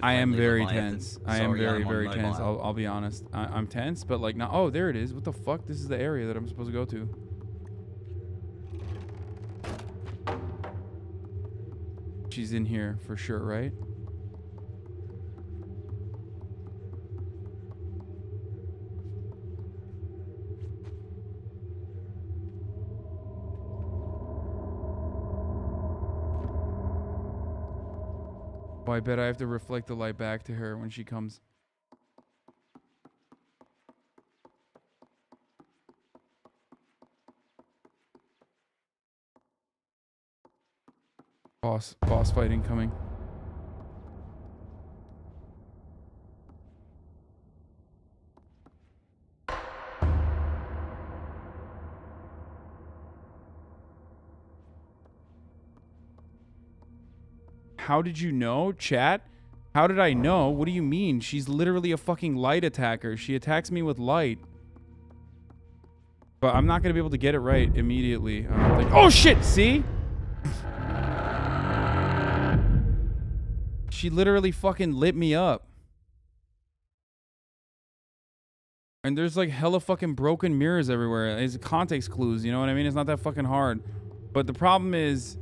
I am very tense. I am very, very tense. I'll be honest. I'm tense, but like, now, oh, there it is. What the fuck? This is the area that I'm supposed to go to. She's in here for sure, right? Oh, I bet I have to reflect the light back to her when she comes. Boss fight incoming. How did you know, chat? How did I know? What do you mean? She's literally a fucking light attacker. She attacks me with light. But I'm not gonna be able to get it right immediately. I don't think. Oh shit! See? She literally fucking lit me up. And there's like hella fucking broken mirrors everywhere. It's context clues, you know what I mean? It's not that fucking hard. But the problem is,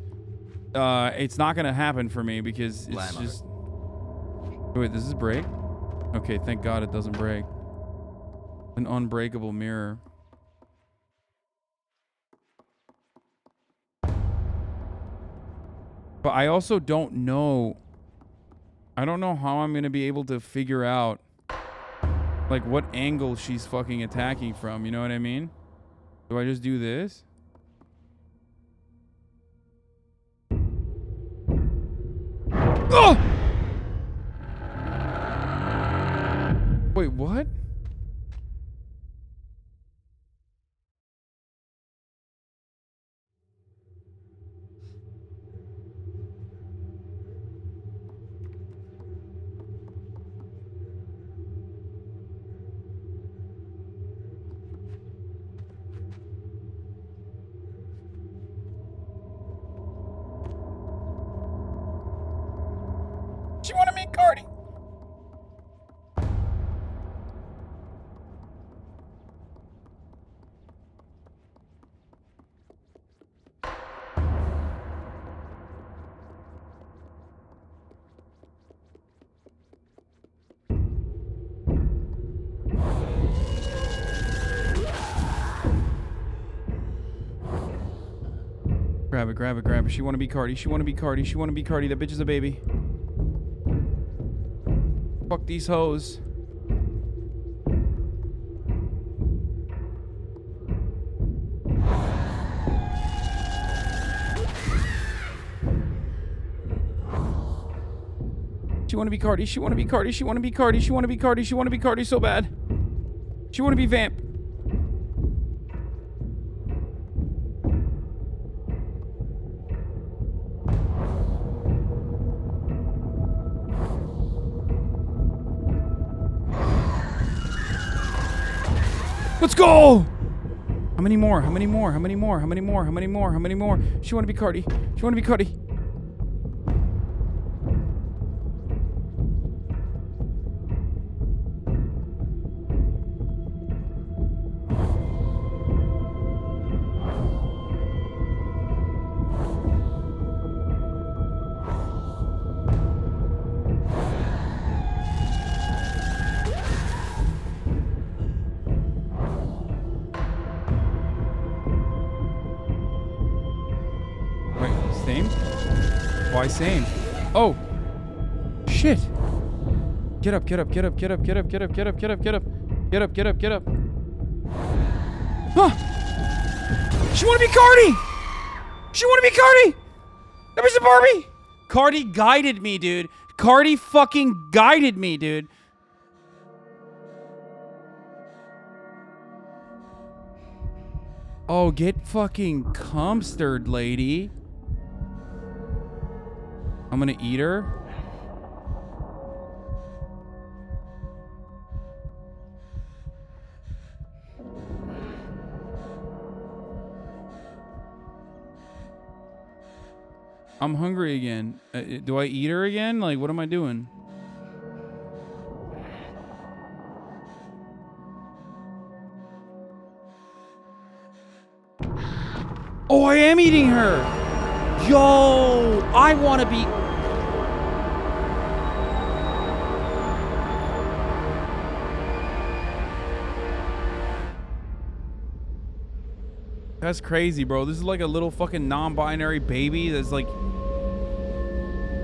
it's not gonna happen for me because it's just... Wait, does this break? Okay, thank God it doesn't break. An unbreakable mirror. But I also don't know... I don't know how I'm gonna be able to figure out like what angle she's fucking attacking from, you know what I mean? Do I just do this? Oh! Wait, what? She wanna meet Cardi. Grab it, grab it, grab it. She wanna be Cardi. She wanna be Cardi. She wanna be Cardi. That bitch is a baby. Fuck these hoes. She wanna be Cardi. She wanna be Cardi. She wanna be Cardi. She wanna be Cardi. She wanna be Cardi so bad. She wanna be Vamp. Let's go! How many more? How many more? How many more? How many more? How many more? How many more? She wanna be Cardi. She wanna be Cardi. Why same? Oh! Shit! Get up, get up, get up, get up, get up, get up, get up, get up, get up. Get up, get up, get up. Huh! She wanna be Cardi! She wanna be Cardi! That was a Barbie! Cardi guided me, dude. Cardi fucking guided me, dude. Oh, get fucking cumstered, lady. I'm gonna eat her. I'm hungry again. Do I eat her again? Like, what am I doing? Oh, I am eating her. Yo, I want to be... That's crazy, bro. This is like a little fucking non-binary baby that's like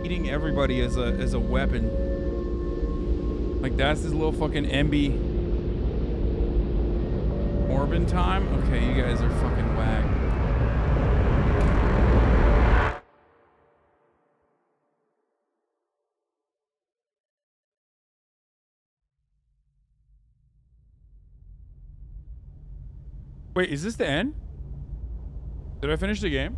eating everybody as a weapon. Like that's this little fucking MB Morbin time. Okay, you guys are fucking whack. Wait, is this the end? Did I finish the game?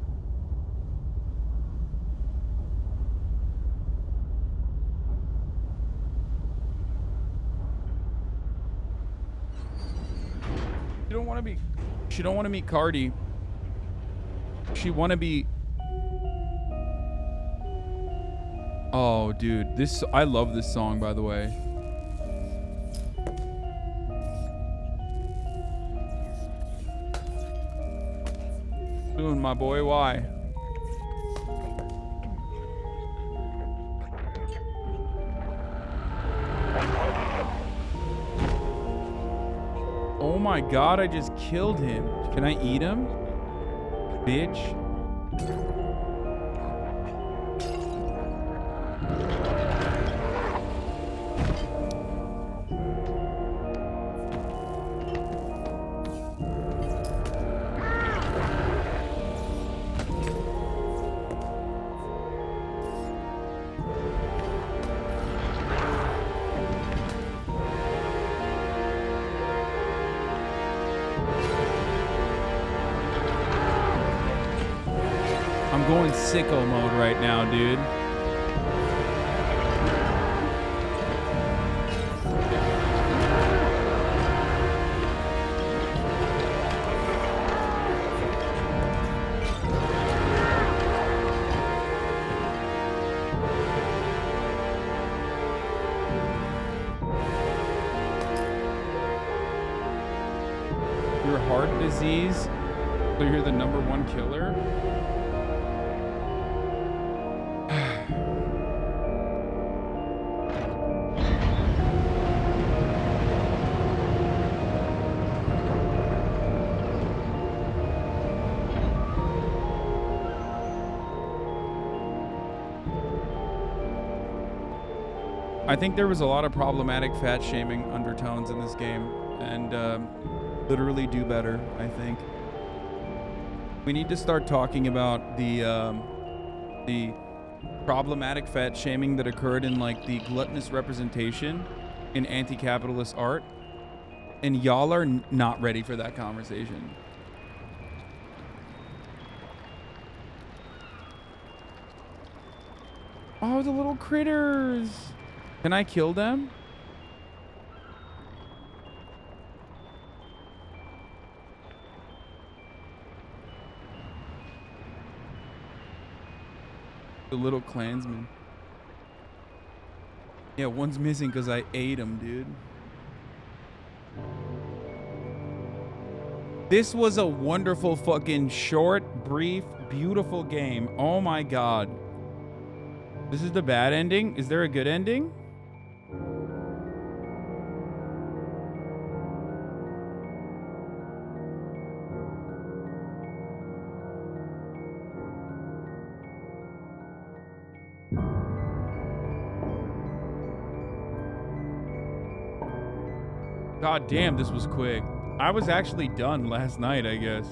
She don't want to be. She don't want to meet Cardi. She want to be. Oh, dude, this. I love this song, by the way. Doing, my boy. Why? Oh my god, I just killed him. Can I eat him? Bitch. Going sicko mode right now, dude. Your heart disease, so you're the #1 killer? I think there was a lot of problematic fat shaming undertones in this game, and literally do better, I think. We need to start talking about the problematic fat shaming that occurred in like the gluttonous representation in anti-capitalist art, and y'all are not ready for that conversation. Oh, the little critters. Can I kill them? The little Klansman. Yeah, one's missing because I ate him, dude. This was a wonderful fucking short, brief, beautiful game. Oh my god. This is the bad ending? Is there a good ending? God damn, this was quick. I was actually done last night, I guess.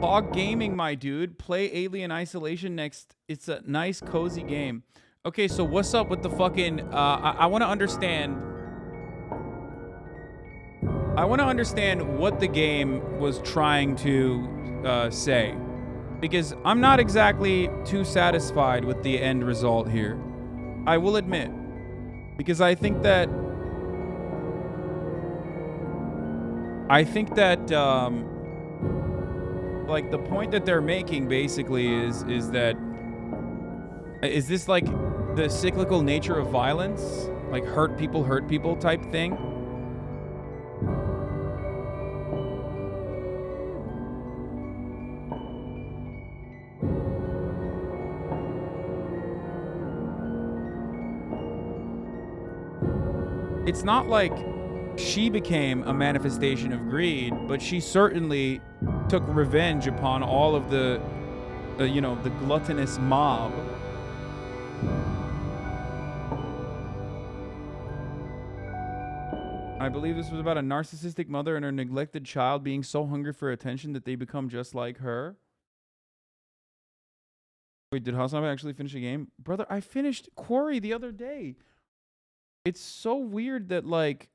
Hog Gaming, my dude. Play Alien Isolation next. It's a nice, cozy game. Okay, so what's up with the fucking... I want to understand... I want to understand what the game was trying to say. Because I'm not exactly too satisfied with the end result here. I will admit. Because I think that like the point that they're making basically is that is this like the cyclical nature of violence, like hurt people type thing? It's not like she became a manifestation of greed, but she certainly took revenge upon all of the you know, the gluttonous mob. I believe this was about a narcissistic mother and her neglected child being so hungry for attention that they become just like her. Wait, did HasanAbi actually finish a game? Brother, I finished Quarry the other day. It's so weird that, like,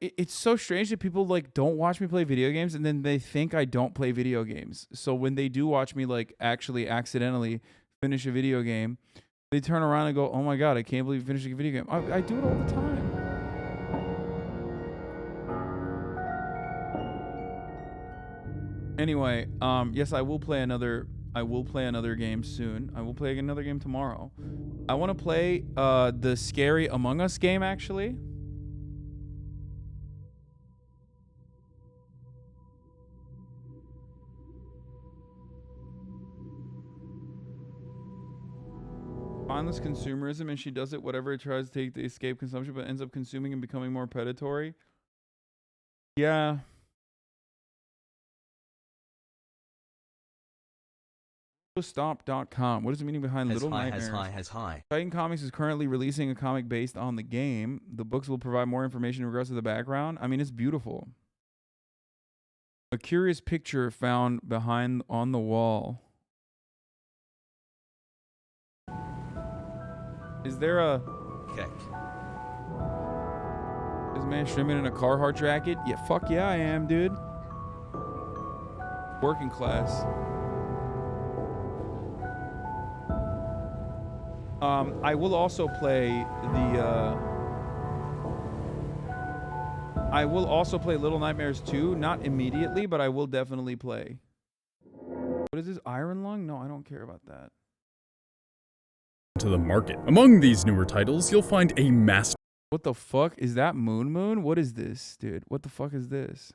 it's so strange that people, like, don't watch me play video games and then they think I don't play video games. So when they do watch me, like, actually accidentally finish a video game, they turn around and go, oh my God, I can't believe you finished a video game. I do it all the time. Anyway, yes, I will play another game soon. I will play another game tomorrow. I want to play the Scary Among Us game, actually. Mindless consumerism, and she does it whatever it tries to take to escape consumption, but ends up consuming and becoming more predatory. Yeah. Stop.com. What is the meaning behind Little Nightmares? Titan Comics is currently releasing a comic based on the game. The books will provide more information in regards to the background. I mean, it's beautiful. A curious picture found behind on the wall. Is there a... Okay. Is man streaming in a Carhartt jacket? Yeah, fuck yeah, I am, dude. Working class. I will also play the, I will also play Little Nightmares 2, not immediately, but I will definitely play. What is this, Iron Lung? No, I don't care about that. To the market. Among these newer titles, you'll find a masterpiece. What the fuck? Is that Moon? What is this, dude? What the fuck is this?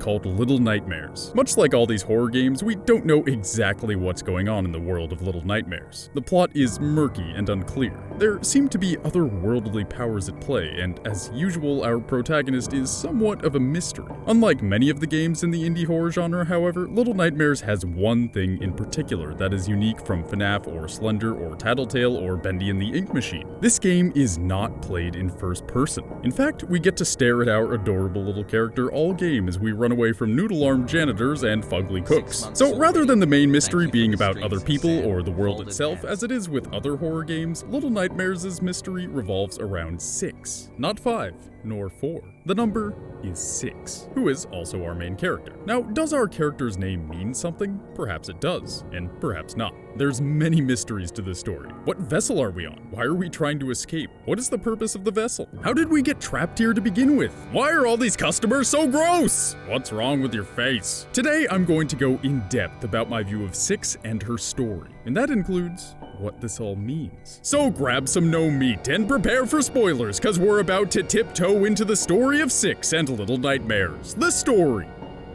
Called Little Nightmares. Much like all these horror games, we don't know exactly what's going on in the world of Little Nightmares. The plot is murky and unclear. There seem to be otherworldly powers at play, and as usual, our protagonist is somewhat of a mystery. Unlike many of the games in the indie horror genre, however, Little Nightmares has one thing in particular that is unique from FNAF or Slender or Tattletale or Bendy and the Ink Machine. This game is not played in first person. In fact, we get to stare at our adorable little character all game as we run away from noodle-armed janitors and fugly cooks. So rather than the main mystery being about other people or the world itself, as it is with other horror games, Little Nightmares' mystery revolves around 6, not 5, nor 4. The number is 6, who is also our main character. Now, does our character's name mean something? Perhaps it does, and perhaps not. There's many mysteries to this story. What vessel are we on? Why are we trying to escape? What is the purpose of the vessel? How did we get trapped here to begin with? Why are all these customers so gross? What's wrong with your face? Today, I'm going to go in depth about my view of 6 and her story, and that includes what this all means. So grab some no meat and prepare for spoilers, cause we're about to tiptoe into the story of 6 and Little Nightmares. The story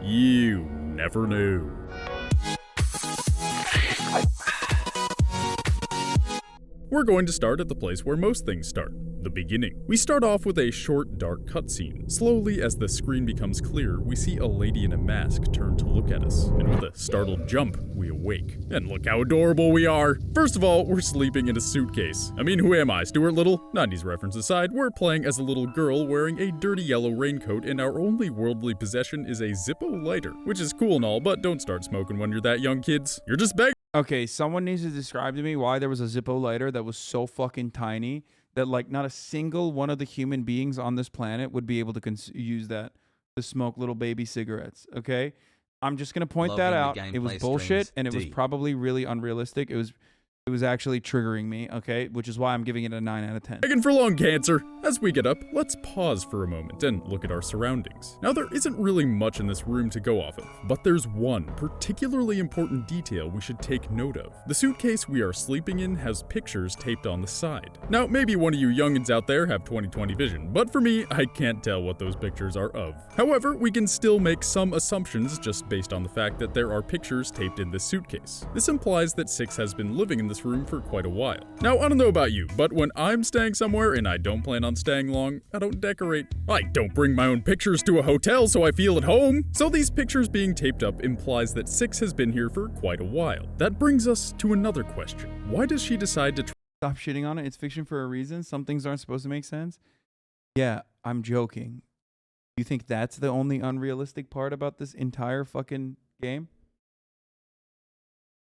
you never knew. We're going to start at the place where most things start, the beginning. We start off with a short, dark cutscene. Slowly, as the screen becomes clear, we see a lady in a mask turn to look at us, and with a startled jump, we awake. And look how adorable we are! First of all, we're sleeping in a suitcase. I mean, who am I, Stuart Little? 90s reference aside, we're playing as a little girl wearing a dirty yellow raincoat, and our only worldly possession is a Zippo lighter, which is cool and all, but don't start smoking when you're that young, kids. You're just begging. Okay, someone needs to describe to me why there was a Zippo lighter that was so fucking tiny that, like, not a single one of the human beings on this planet would be able to use that to smoke little baby cigarettes, okay? I'm just going to point that out. It was bullshit, and it was probably really unrealistic. It was It was actually triggering me, okay? Which is why I'm giving it a 9 out of 10. Begging for lung cancer. As we get up, let's pause for a moment and look at our surroundings. Now, there isn't really much in this room to go off of, but there's one particularly important detail we should take note of. The suitcase we are sleeping in has pictures taped on the side. Now, maybe one of you youngins out there have 20/20 vision, but for me, I can't tell what those pictures are of. However, we can still make some assumptions just based on the fact that there are pictures taped in this suitcase. This implies that Six has been living in this room for quite a while. Now, I don't know about you, but when I'm staying somewhere and I don't plan on staying long, I don't decorate. I don't bring my own pictures to a hotel so I feel at home. So these pictures being taped up implies that Six has been here for quite a while. That brings us to another question. Why does she decide to Stop shitting on it. It's fiction for a reason. Some things aren't supposed to make sense. Yeah, I'm joking. You think that's the only unrealistic part about this entire fucking game?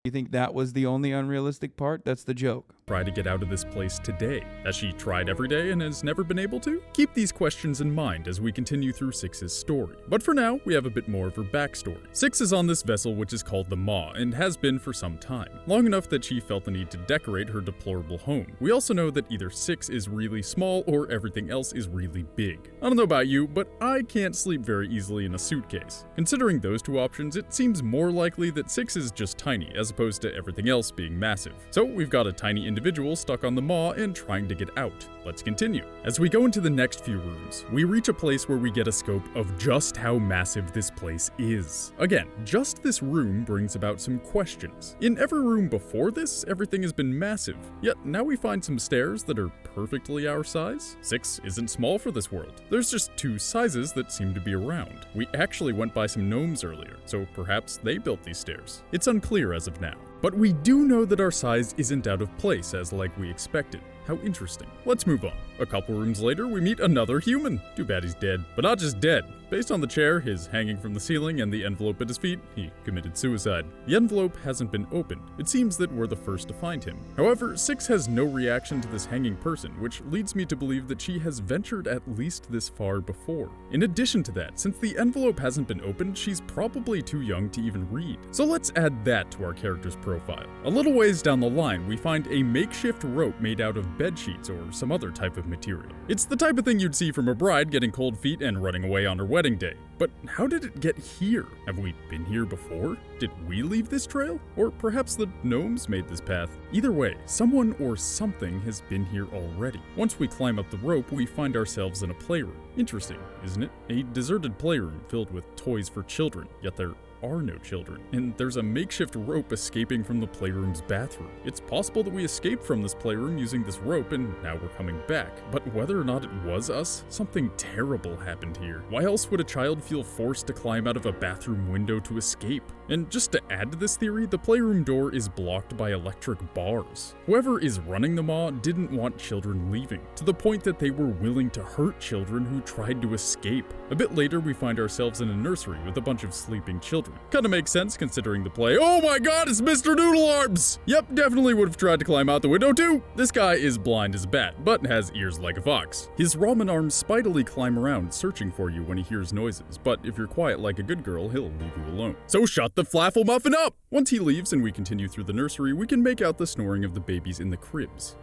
You think that was the only unrealistic part? That's the joke. Try to get out of this place today? Has she tried every day and has never been able to? Keep these questions in mind as we continue through Six's story. But for now, we have a bit more of her backstory. Six is on this vessel which is called the Maw and has been for some time, long enough that she felt the need to decorate her deplorable home. We also know that either Six is really small or everything else is really big. I don't know about you, but I can't sleep very easily in a suitcase. Considering those two options, it seems more likely that Six is just tiny as opposed to everything else being massive. So we've got a tiny individual stuck on the Maw and trying to get out. Let's continue. As we go into the next few rooms, we reach a place where we get a scope of just how massive this place is. Again, just this room brings about some questions. In every room before this, everything has been massive, yet now we find some stairs that are perfectly our size. Six isn't small for this world. There's just two sizes that seem to be around. We actually went by some gnomes earlier, so perhaps they built these stairs. It's unclear as of now. But we do know that our size isn't out of place as like we expected. How interesting. Let's move on. A couple rooms later, we meet another human. Too bad he's dead, but not just dead. Based on the chair, his hanging from the ceiling, and the envelope at his feet, he committed suicide. The envelope hasn't been opened. It seems that we're the first to find him. However, Six has no reaction to this hanging person, which leads me to believe that she has ventured at least this far before. In addition to that, since the envelope hasn't been opened, she's probably too young to even read. So let's add that to our character's profile. A little ways down the line, we find a makeshift rope made out of bed sheets or some other type of material. It's the type of thing you'd see from a bride getting cold feet and running away on her wedding day. But how did it get here? Have we been here before? Did we leave this trail? Or perhaps the gnomes made this path? Either way, someone or something has been here already. Once we climb up the rope, we find ourselves in a playroom. Interesting, isn't it? A deserted playroom filled with toys for children, yet there are no children, and there's a makeshift rope escaping from the playroom's bathroom. It's possible that we escaped from this playroom using this rope and now we're coming back, but whether or not it was us, something terrible happened here. Why else would a child feel forced to climb out of a bathroom window to escape? And just to add to this theory, the playroom door is blocked by electric bars. Whoever is running the Maw didn't want children leaving, to the point that they were willing to hurt children who tried to escape. A bit later, we find ourselves in a nursery with a bunch of sleeping children. Kinda makes sense considering the play. Oh my god, it's Mr. Noodle Arms! Yep, definitely would have tried to climb out the window too. This guy is blind as a bat, but has ears like a fox. His ramen arms speedily climb around searching for you when he hears noises, but if you're quiet like a good girl, he'll leave you alone. So shut the flaffle muffin up! Once he leaves and we continue through the nursery, we can make out the snoring of the babies in the cribs.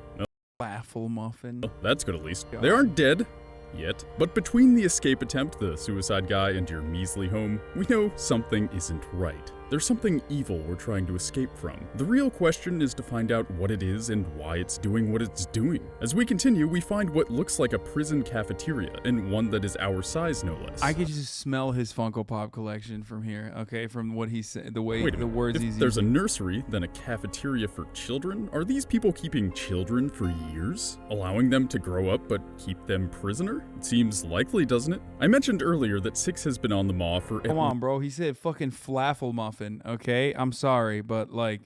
Flaffle muffin. Oh, that's good at least. They aren't dead. Yet. But between the escape attempt, the suicide guy, and your measly home, we know something isn't right. There's something evil we're trying to escape from. The real question is to find out what it is and why it's doing what it's doing. As we continue, we find what looks like a prison cafeteria, and one that is our size no less. I could just smell his Funko Pop collection from here, okay? From what he said, the way, the words he's using. There's a nursery, then a cafeteria for children? Are these people keeping children for years? Allowing them to grow up but keep them prisoner? It seems likely, doesn't it? I mentioned earlier that Six has been on the Maw for— Come on, bro. He said fucking flaffle muffin, okay? I'm sorry, but like—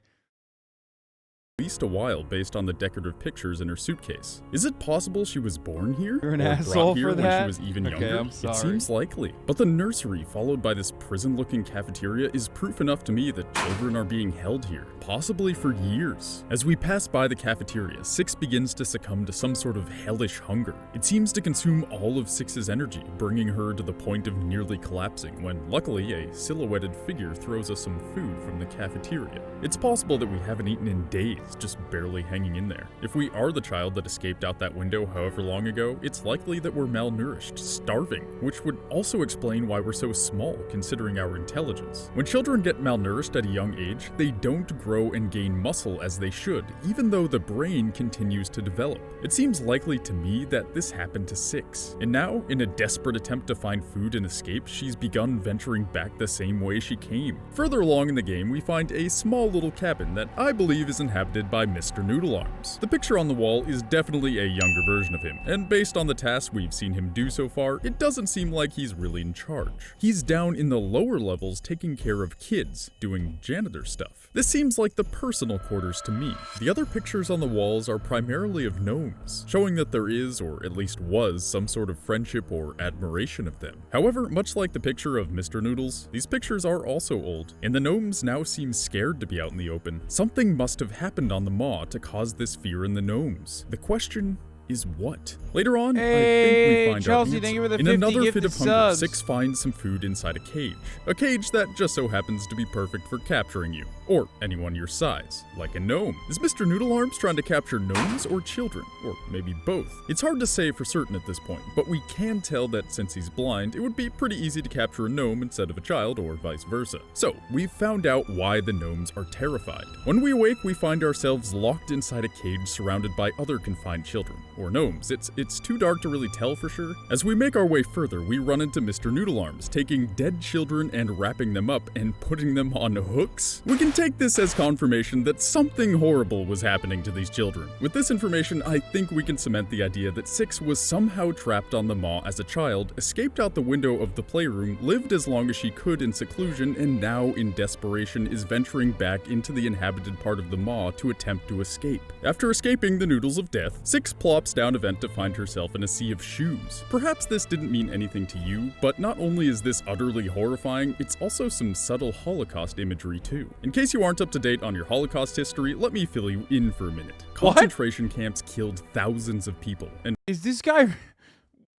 at least a while based on the decorative pictures in her suitcase. Is it possible she was born here? You're an or asshole brought here for when that? she was even Okay, younger? I'm sorry. It seems likely. But the nursery, followed by this prison-looking cafeteria, is proof enough to me that children are being held here, possibly for years. As we pass by the cafeteria, Six begins to succumb to some sort of hellish hunger. It seems to consume all of Six's energy, bringing her to the point of nearly collapsing, when luckily a silhouetted figure throws us some food from the cafeteria. It's possible that we haven't eaten in days, is just barely hanging in there. If we are the child that escaped out that window however long ago, it's likely that we're malnourished, starving, which would also explain why we're so small considering our intelligence. When children get malnourished at a young age, they don't grow and gain muscle as they should, even though the brain continues to develop. It seems likely to me that this happened to Six, and now, in a desperate attempt to find food and escape, she's begun venturing back the same way she came. Further along in the game, we find a small little cabin that I believe is inhabited by Mr. Noodle Arms. The picture on the wall is definitely a younger version of him, and based on the tasks we've seen him do so far, it doesn't seem like he's really in charge. He's down in the lower levels taking care of kids, doing janitor stuff. This seems like the personal quarters to me. The other pictures on the walls are primarily of gnomes, showing that there is, or at least was, some sort of friendship or admiration of them. However, much like the picture of Mr. Noodles, these pictures are also old, and the gnomes now seem scared to be out in the open. Something must have happened on the Maw to cause this fear in the gnomes. The question is what? Later on, I think we find Chelsea, our thank you for the answer. 50 In another fit gifted of hunger, subs. Six finds some food inside a cage. A cage that just so happens to be perfect for capturing you, or anyone your size, like a gnome. Is Mr. Noodle Arms trying to capture gnomes or children? Or maybe both? It's hard to say for certain at this point, but we can tell that since he's blind, it would be pretty easy to capture a gnome instead of a child, or vice versa. So, we've found out why the gnomes are terrified. When we awake, we find ourselves locked inside a cage surrounded by other confined children, or gnomes. It's too dark to really tell for sure. As we make our way further, we run into Mr. Noodle Arms, taking dead children and wrapping them up and putting them on hooks. We can take this as confirmation that something horrible was happening to these children. With this information, I think we can cement the idea that Six was somehow trapped on the Maw as a child, escaped out the window of the playroom, lived as long as she could in seclusion, and now, in desperation, is venturing back into the inhabited part of the Maw to attempt to escape. After escaping the noodles of death, Six plops down a vent to find herself in a sea of shoes. Perhaps this didn't mean anything to you, but not only is this utterly horrifying, it's also some subtle Holocaust imagery too. In case you aren't up to date on your Holocaust history, let me fill you in for a minute. Concentration camps killed thousands of people, and is this guy?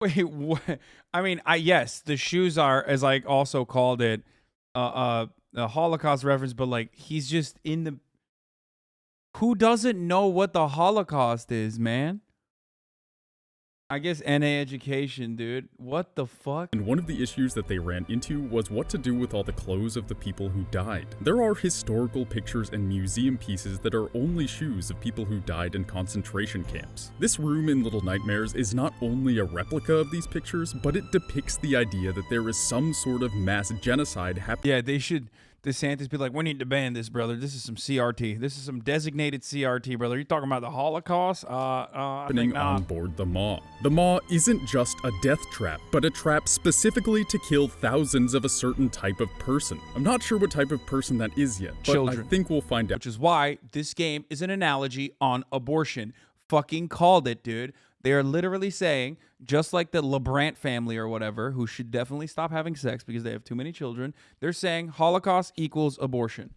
Wait, what? I mean, yes, the shoes are, as I also called it, a Holocaust reference, but like he's just in the. Who doesn't know what the Holocaust is, man? I guess NA education, dude. What the fuck? And one of the issues that they ran into was what to do with all the clothes of the people who died. There are historical pictures and museum pieces that are only shoes of people who died in concentration camps. This room in Little Nightmares is not only a replica of these pictures, but it depicts the idea that there is some sort of mass genocide happening. Yeah, they should. DeSantis be like, we need to ban this, brother. This is some CRT. This is some designated CRT, brother. You talking about the Holocaust? Happening on board the Maw. The Maw isn't just a death trap, but a trap specifically to kill thousands of a certain type of person. I'm not sure what type of person that is yet, but Children. I think we'll find out. Which is why this game is an analogy on abortion. Fucking called it, dude. They are literally saying, just like the LeBrant family or whatever, who should definitely stop having sex because they have too many children, they're saying Holocaust equals abortion.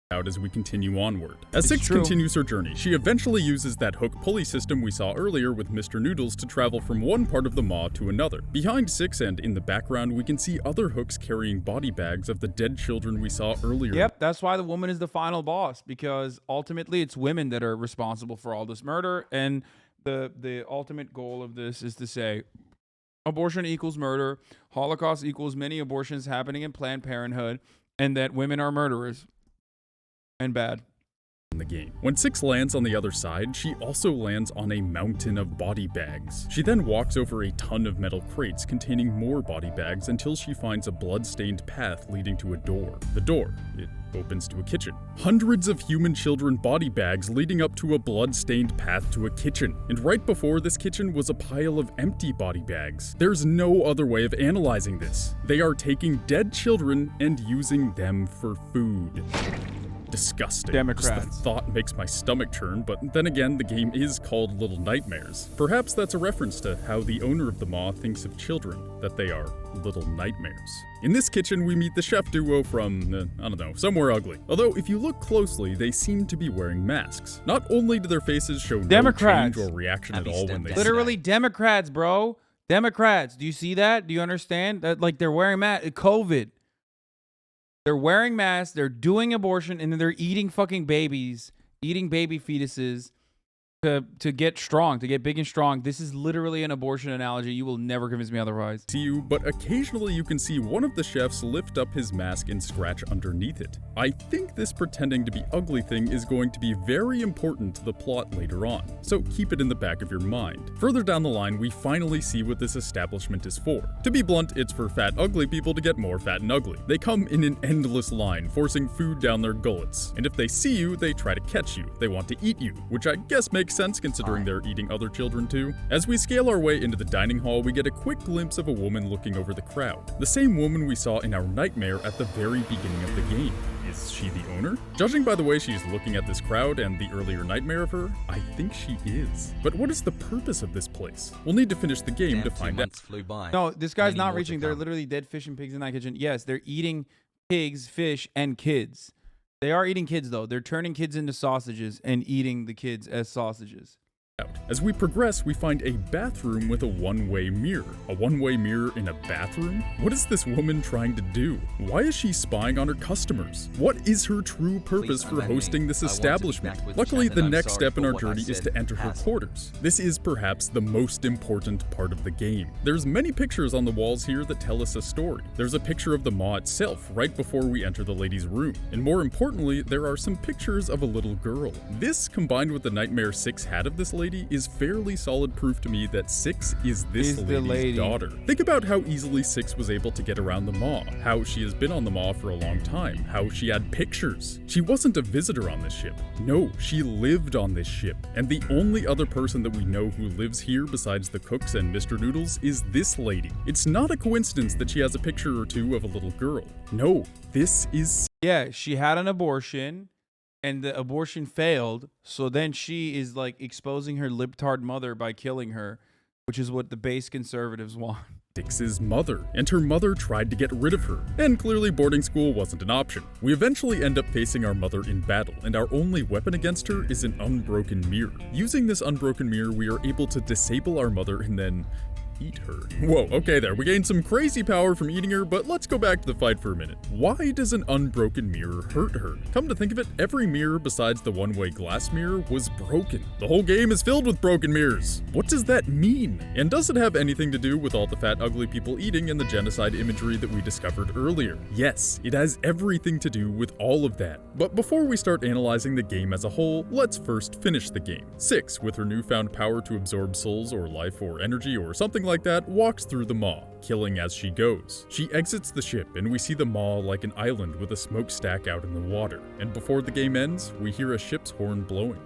Out as we continue onward. As Six continues her journey, she eventually uses that hook pulley system we saw earlier with Mr. Noodles to travel from one part of the Maw to another. Behind Six and in the background, we can see other hooks carrying body bags of the dead children we saw earlier. Yep, that's why the woman is the final boss, because ultimately it's women that are responsible for all this murder, and the ultimate goal of this is to say abortion equals murder, Holocaust equals many abortions happening in Planned Parenthood, and that women are murderers and bad. In the game. When Six lands on the other side, she also lands on a mountain of body bags. She then walks over a ton of metal crates containing more body bags until she finds a blood-stained path leading to a door. The door, it opens to a kitchen. Hundreds of human children body bags leading up to a blood-stained path to a kitchen. And right before this kitchen was a pile of empty body bags. There's no other way of analyzing this. They are taking dead children and using them for food. Disgusting. Democrats. Just the thought makes my stomach churn, but then again, the game is called Little Nightmares. Perhaps that's a reference to how the owner of the Maw thinks of children, that they are little nightmares. In this kitchen, we meet the chef duo from, I don't know, somewhere ugly. Although, if you look closely, they seem to be wearing masks. Not only do their faces show no change or reaction at all when they Literally Democrats, bro. Democrats. Do you see that? Do you understand? That, like, they're wearing masks. COVID. They're wearing masks, they're doing abortion, and then they're eating fucking babies eating baby fetuses to get strong, to get big and strong. This is literally an abortion analogy. You will never convince me otherwise. To you, but occasionally you can see one of the chefs lift up his mask and scratch underneath it. I think this pretending to be ugly thing is going to be very important to the plot later on, so keep it in the back of your mind. Further down the line, we finally see what this establishment is for. To be blunt, it's for fat, ugly people to get more fat and ugly. They come in an endless line, forcing food down their gullets. And if they see you, they try to catch you. They want to eat you, which I guess makes sense considering they're eating other children too. As we scale our way into the dining hall, we get a quick glimpse of a woman looking over the crowd. The same woman we saw in our nightmare at the very beginning of the game. Is she the owner? Judging by the way she's looking at this crowd and the earlier nightmare of her, I think she is. But what is the purpose of this place? We'll need to finish the game to find out. Flew by. No, this guy's Many not more reaching. to They're come. literally dead fish and pigs in that kitchen. Yes, they're eating pigs, fish, and kids. They are eating kids, though. They're turning kids into sausages and eating the kids as sausages. As we progress, we find a bathroom with a one-way mirror. A one-way mirror in a bathroom? What is this woman trying to do? Why is she spying on her customers? What is her true purpose for hosting this establishment? Luckily, the next step in our journey is to enter her quarters. This is perhaps the most important part of the game. There's many pictures on the walls here that tell us a story. There's a picture of the maw itself right before we enter the lady's room. And more importantly, there are some pictures of a little girl. This, combined with the nightmare 6 had of this lady, is fairly solid proof to me that 6 is this lady's daughter. Think about how easily 6 was able to get around the maw, how she has been on the maw for a long time, how she had pictures. She wasn't a visitor on this ship. No, she lived on this ship. And the only other person that we know who lives here besides the cooks and Mr. Noodles is this lady. It's not a coincidence that she has a picture or two of a little girl. No, this is... Yeah, she had an abortion. And the abortion failed, so then she is like exposing her libtard mother by killing her, which is what the base conservatives want. 6's mother, and her mother tried to get rid of her, and clearly boarding school wasn't an option. We eventually end up facing our mother in battle, and our only weapon against her is an unbroken mirror. Using this unbroken mirror, we are able to disable our mother and then eat her. Whoa, okay there, we gained some crazy power from eating her, but let's go back to the fight for a minute. Why does an unbroken mirror hurt her? Come to think of it, every mirror besides the one-way glass mirror was broken. The whole game is filled with broken mirrors. What does that mean? And does it have anything to do with all the fat, ugly people eating and the genocide imagery that we discovered earlier? Yes, it has everything to do with all of that. But before we start analyzing the game as a whole, let's first finish the game. 6, with her newfound power to absorb souls or life or energy or something like that, walks through the maw, killing as she goes. She exits the ship and we see the maw like an island with a smokestack out in the water. And before the game ends, we hear a ship's horn blowing.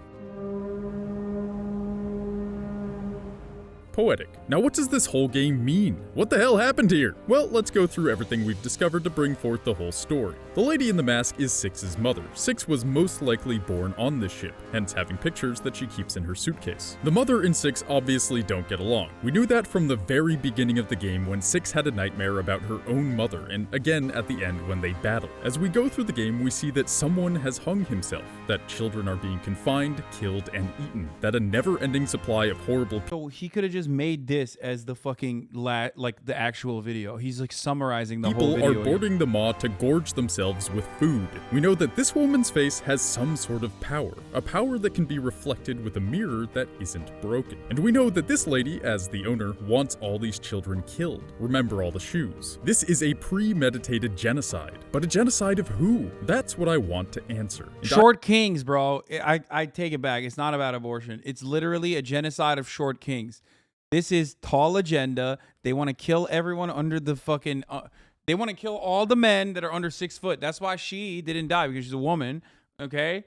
Poetic. Now what does this whole game mean? What the hell happened here? Well, let's go through everything we've discovered to bring forth the whole story. The lady in the mask is 6's mother. 6 was most likely born on this ship, hence having pictures that she keeps in her suitcase. The mother and 6 obviously don't get along. We knew that from the very beginning of the game when 6 had a nightmare about her own mother, and again at the end when they battle. As we go through the game, we see that someone has hung himself, that children are being confined, killed, and eaten, that a never-ending supply of horrible So he could have just made this as the fucking like the actual video. He's like summarizing the whole video. People are boarding the maw to gorge themselves with food. We know that this woman's face has some sort of power, a power that can be reflected with a mirror that isn't broken. And we know that this lady, as the owner, wants all these children killed. Remember all the shoes. This is a premeditated genocide. But a genocide of who? That's what I want to answer. Short kings, bro. I take it back. It's not about abortion. It's literally a genocide of short kings. This is tall agenda. They want to kill everyone under the fucking... they want to kill all the men that are under 6 foot. That's why she didn't die, because she's a woman, okay?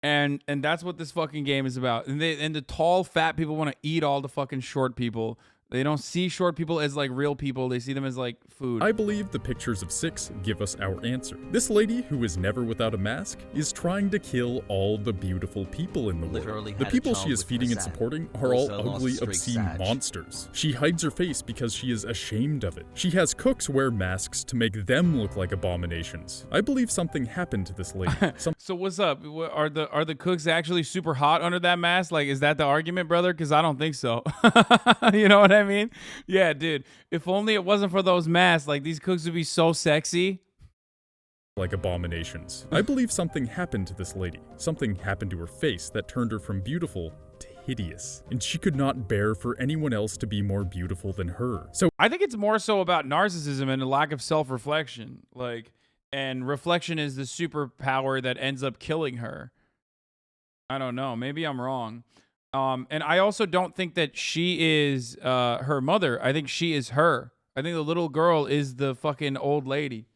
And that's what this fucking game is about. And the tall, fat people want to eat all the fucking short people. They don't see short people as like real people. They see them as like food. I believe the pictures of 6 give us our answer. This lady, who is never without a mask, is trying to kill all the beautiful people in the world. The people she is feeding and supporting are all ugly, obscene monsters. She hides her face because she is ashamed of it. She has cooks wear masks to make them look like abominations. I believe something happened to this lady. So what's up? Are the cooks actually super hot under that mask? Like, is that the argument, brother? Because I don't think so. You know what I mean? Yeah, dude. If only it wasn't for those masks, like these cooks would be so sexy. like abominations. I believe something happened to this lady. Something happened to her face that turned her from beautiful to hideous. And she could not bear for anyone else to be more beautiful than her. So I think it's more so about narcissism and a lack of self-reflection. And reflection is the superpower that ends up killing her. I don't know. Maybe I'm wrong. And I also don't think that she is her mother. I think she is her. I think the little girl is the fucking old lady.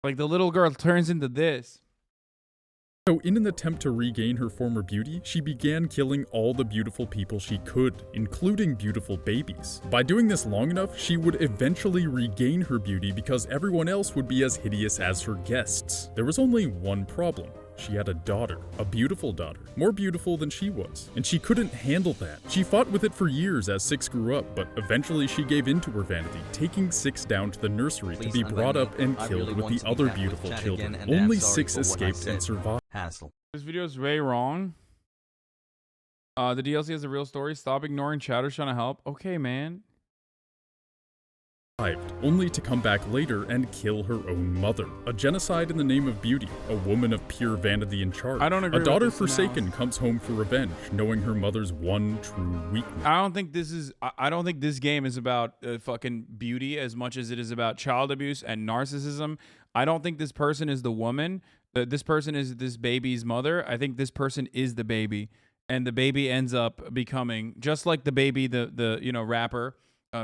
Like, the little girl turns into this. So in an attempt to regain her former beauty, she began killing all the beautiful people she could, including beautiful babies. By doing this long enough, she would eventually regain her beauty because everyone else would be as hideous as her guests. There was only one problem. She had a daughter, a beautiful daughter, more beautiful than she was, and she couldn't handle that. She fought with it for years as Six grew up, but eventually she gave in to her vanity, taking Six down to the nursery to be brought up and killed with the other beautiful children. Only Six escaped and survived. Hassle. This video is way wrong. The DLC has a real story. Stop ignoring chatters trying to help. Okay, man. Only to come back later and kill her own mother. A genocide in the name of beauty. A woman of pure vanity in charge. I don't agree A daughter with this forsaken comes home for revenge, knowing her mother's one true weakness. I don't think this game is about fucking beauty as much as it is about child abuse and narcissism. I don't think this person is the woman. This person is this baby's mother. I think this person is the baby, and the baby ends up becoming just like the baby, the rapper,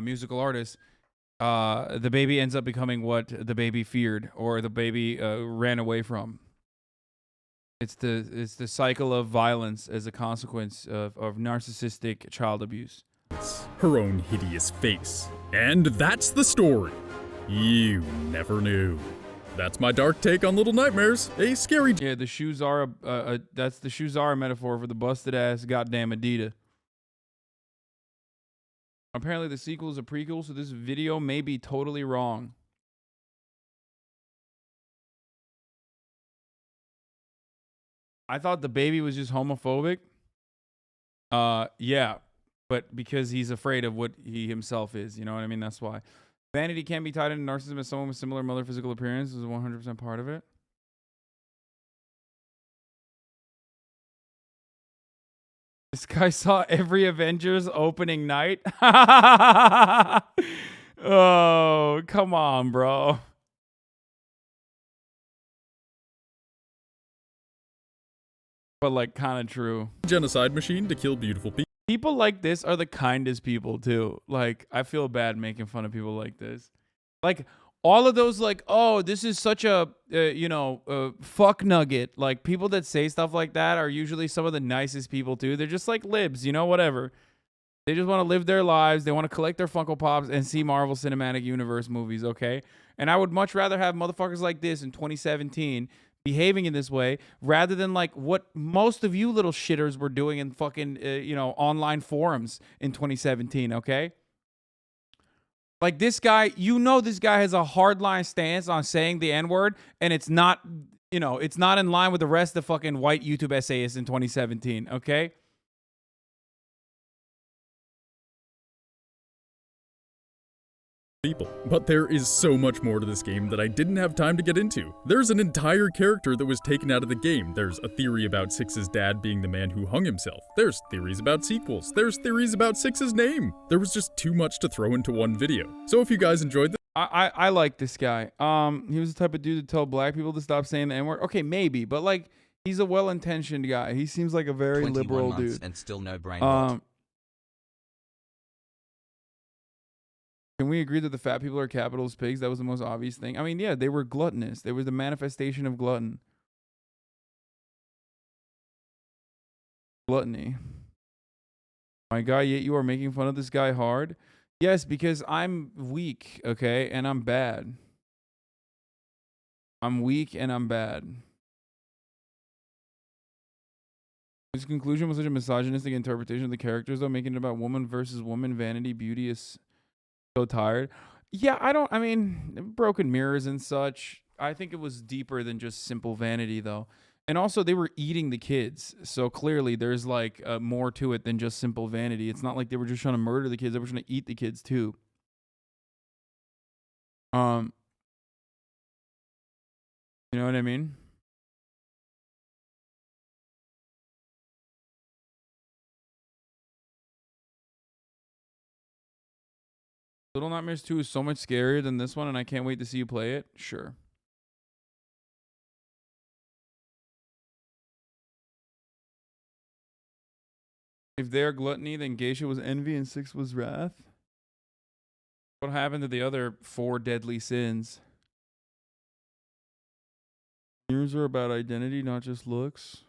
musical artist. The baby ends up becoming what the baby feared or the baby ran away from. It's the cycle of violence as a consequence of narcissistic child abuse. Her own hideous face. And that's the story. You never knew. That's my dark take on Little Nightmares. A scary... Yeah, the shoes are that's the shoes are a metaphor for the busted ass goddamn Adidas. Apparently the sequel is a prequel, so this video may be totally wrong. I thought the baby was just homophobic. Yeah, but because he's afraid of what he himself is, you know what I mean? That's why. Vanity can be tied into narcissism as someone with similar mother physical appearance is 100% part of it. This guy saw every Avengers opening night. Oh, come on, bro. But like kind of true. Genocide machine to kill beautiful people. People like this are the kindest people too. Like, I feel bad making fun of people like this. Like, all of those, like, oh, this is such a, fuck nugget. Like, people that say stuff like that are usually some of the nicest people too. They're just like libs, whatever. They just want to live their lives. They want to collect their Funko Pops and see Marvel Cinematic Universe movies, okay? And I would much rather have motherfuckers like this in 2017 behaving in this way rather than like what most of you little shitters were doing in fucking, online forums in 2017, okay? Like this guy, this guy has a hardline stance on saying the N-word, and it's not, it's not in line with the rest of fucking white YouTube essayists in 2017, okay? People. But there is so much more to this game that I didn't have time to get into. There's an entire character that was taken out of the game. There's a theory about Six's dad being the man who hung himself. There's theories about sequels. There's theories about Six's name. There was just too much to throw into one video. So if you guys enjoyed this, I like this guy. He was the type of dude to tell black people to stop saying the N-word. Okay, maybe, but like he's a well-intentioned guy. He seems like a very liberal dude. And still no brain rot. Can we agree that the fat people are capitalist pigs? That was the most obvious thing. I mean, yeah, they were gluttonous. They were the manifestation of gluttony. My guy, yet you are making fun of this guy hard? Yes, because I'm weak, okay? And I'm bad. I'm weak and I'm bad. His conclusion was such a misogynistic interpretation of the characters, though, making it about woman versus woman, vanity, beauty is... so tired. Yeah, I mean, broken mirrors and such. I think it was deeper than just simple vanity, though. And also, they were eating the kids. So clearly, there's like more to it than just simple vanity. It's not like they were just trying to murder the kids. They were trying to eat the kids, too. You know what I mean? Little Nightmares 2 is so much scarier than this one, and I can't wait to see you play it. Sure. If they're gluttony, then Geisha was envy and 6 was wrath. What happened to the other 4 deadly sins? Yours are about identity, not just looks.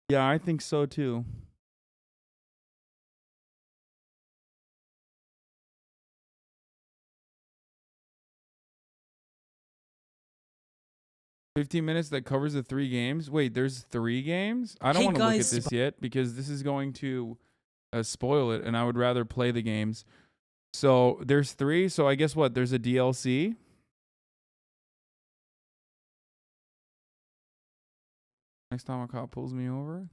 Yeah, I think so too. $15 that covers the 3 games. Wait, there's 3 games? I don't want to look at this yet because this is going to spoil it, and I would rather play the games. So there's 3. So I guess what? There's a DLC. Next time a cop pulls me over.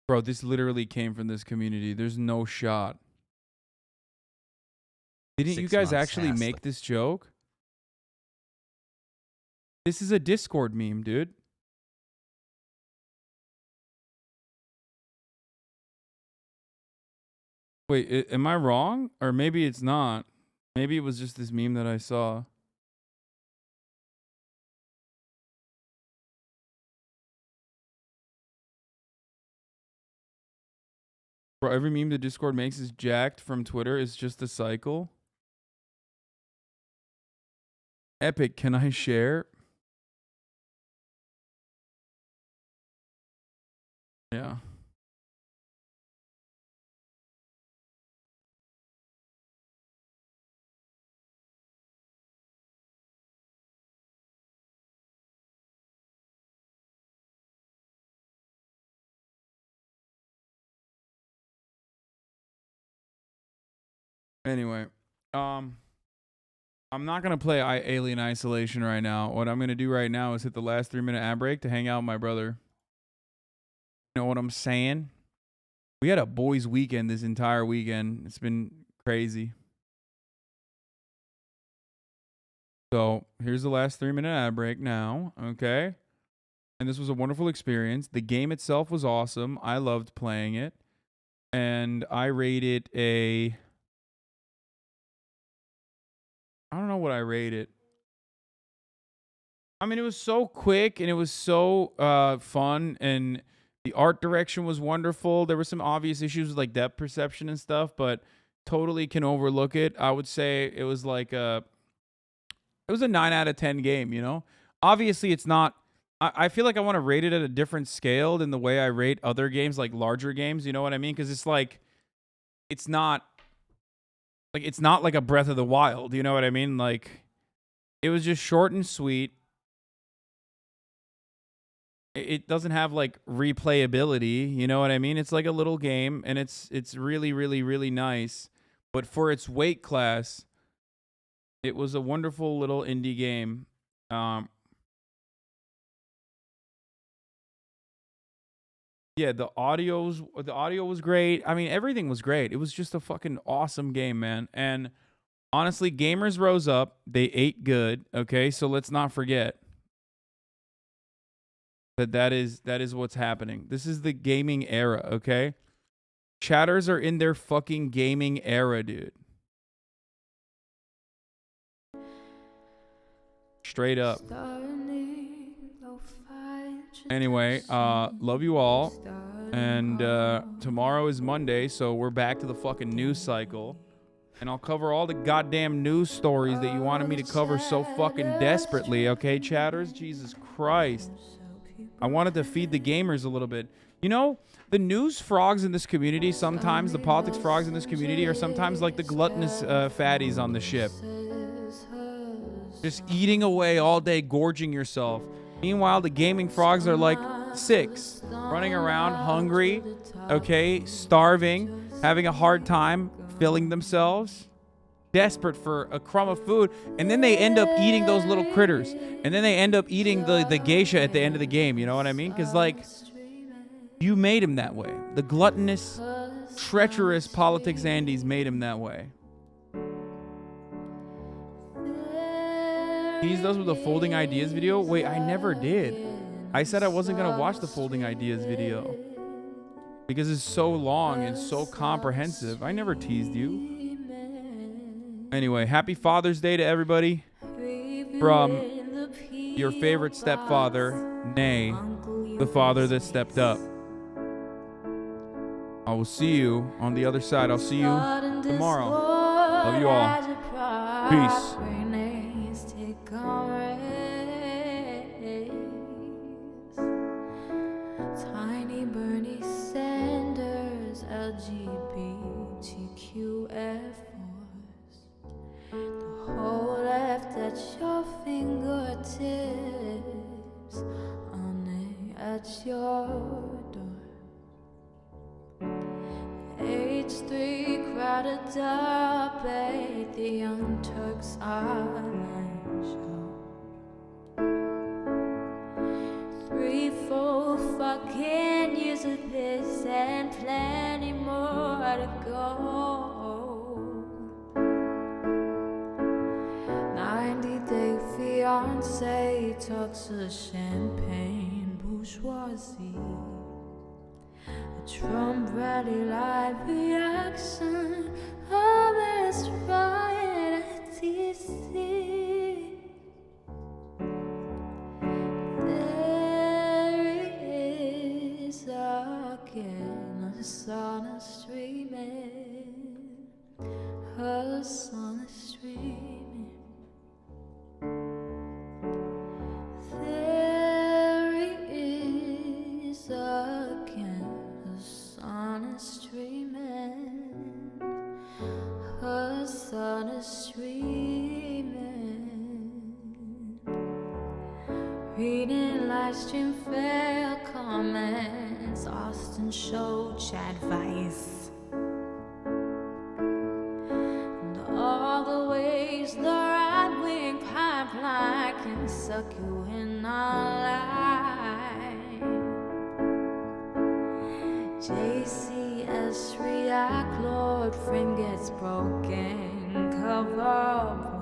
Bro, this literally came from this community. There's no shot. Didn't you guys actually make this joke? This is a Discord meme, dude. Wait, am I wrong? Or maybe it's not. Maybe it was just this meme that I saw. Bro, every meme that Discord makes is jacked from Twitter. It's just a cycle. Epic, can I share? Yeah. Anyway, I'm not gonna play Alien Isolation right now. What I'm gonna do right now is hit the last 3-minute ad break to hang out with my brother. You know what I'm saying? We had a boys' weekend this entire weekend. It's been crazy. So here's the last 3-minute ad break now. Okay. And this was a wonderful experience. The game itself was awesome. I loved playing it. And I rate it a... I don't know what I rate it. I mean, it was so quick and it was so fun, and the art direction was wonderful. There were some obvious issues with like depth perception and stuff, but totally can overlook it. I would say it was like it was a 9 out of 10 game, you know? Obviously, it's not... I feel like I want to rate it at a different scale than the way I rate other games, like larger games, you know what I mean? Because it's like... It's not... Like, it's not like a Breath of the Wild, you know what I mean? Like, it was just short and sweet. It doesn't have, like, replayability, you know what I mean? It's like a little game, and it's really, really, really nice. But for its weight class, it was a wonderful little indie game. Yeah, the audio was great. I mean, everything was great. It was just a fucking awesome game, man. And honestly, gamers rose up. They ate good. Okay, so let's not forget that is what's happening. This is the gaming era. Okay, chatters are in their fucking gaming era, dude. Straight up. Anyway, love you all. And tomorrow is Monday, so we're back to the fucking news cycle. And I'll cover all the goddamn news stories that you wanted me to cover so fucking desperately, okay, chatters? Jesus Christ. I wanted to feed the gamers a little bit. You know, the news frogs in this community, sometimes the politics frogs in this community are sometimes like the gluttonous fatties on the ship. Just eating away all day, gorging yourself. Meanwhile, the gaming frogs are like 6, running around hungry, okay, starving, having a hard time filling themselves, desperate for a crumb of food, and then they end up eating those little critters, and then they end up eating the geisha at the end of the game, you know what I mean? Because, like, you made him that way. The gluttonous, treacherous politics Andes made him that way. Teased us with a Folding Ideas video? Wait, I never did. I said I wasn't going to watch the Folding Ideas video because it's so long and so comprehensive. I never teased you. Anyway, happy Father's Day to everybody from your favorite stepfather, nay, the father that stepped up. I will see you on the other side. I'll see you tomorrow. Love you all. Peace. Tiny Bernie Sanders, LGBTQ Air Force. The whole left at your fingertips, honey, at your door. H3 crowded up at the Young Turks Island show. 3 full fucking years of this and plenty more to go. 90-day fiance talks of champagne bourgeoisie. A Trump rally live reaction, a mass riot at DC. Again, Hasan is streaming, Hasan is streaming. There he is again, Hasan is streaming, Hasan is streaming. Reading live stream fair comments, Austin Show chat Vice, and all the ways the right-wing pipeline can suck you in online. JCS react, Lord frame gets broken, cover up.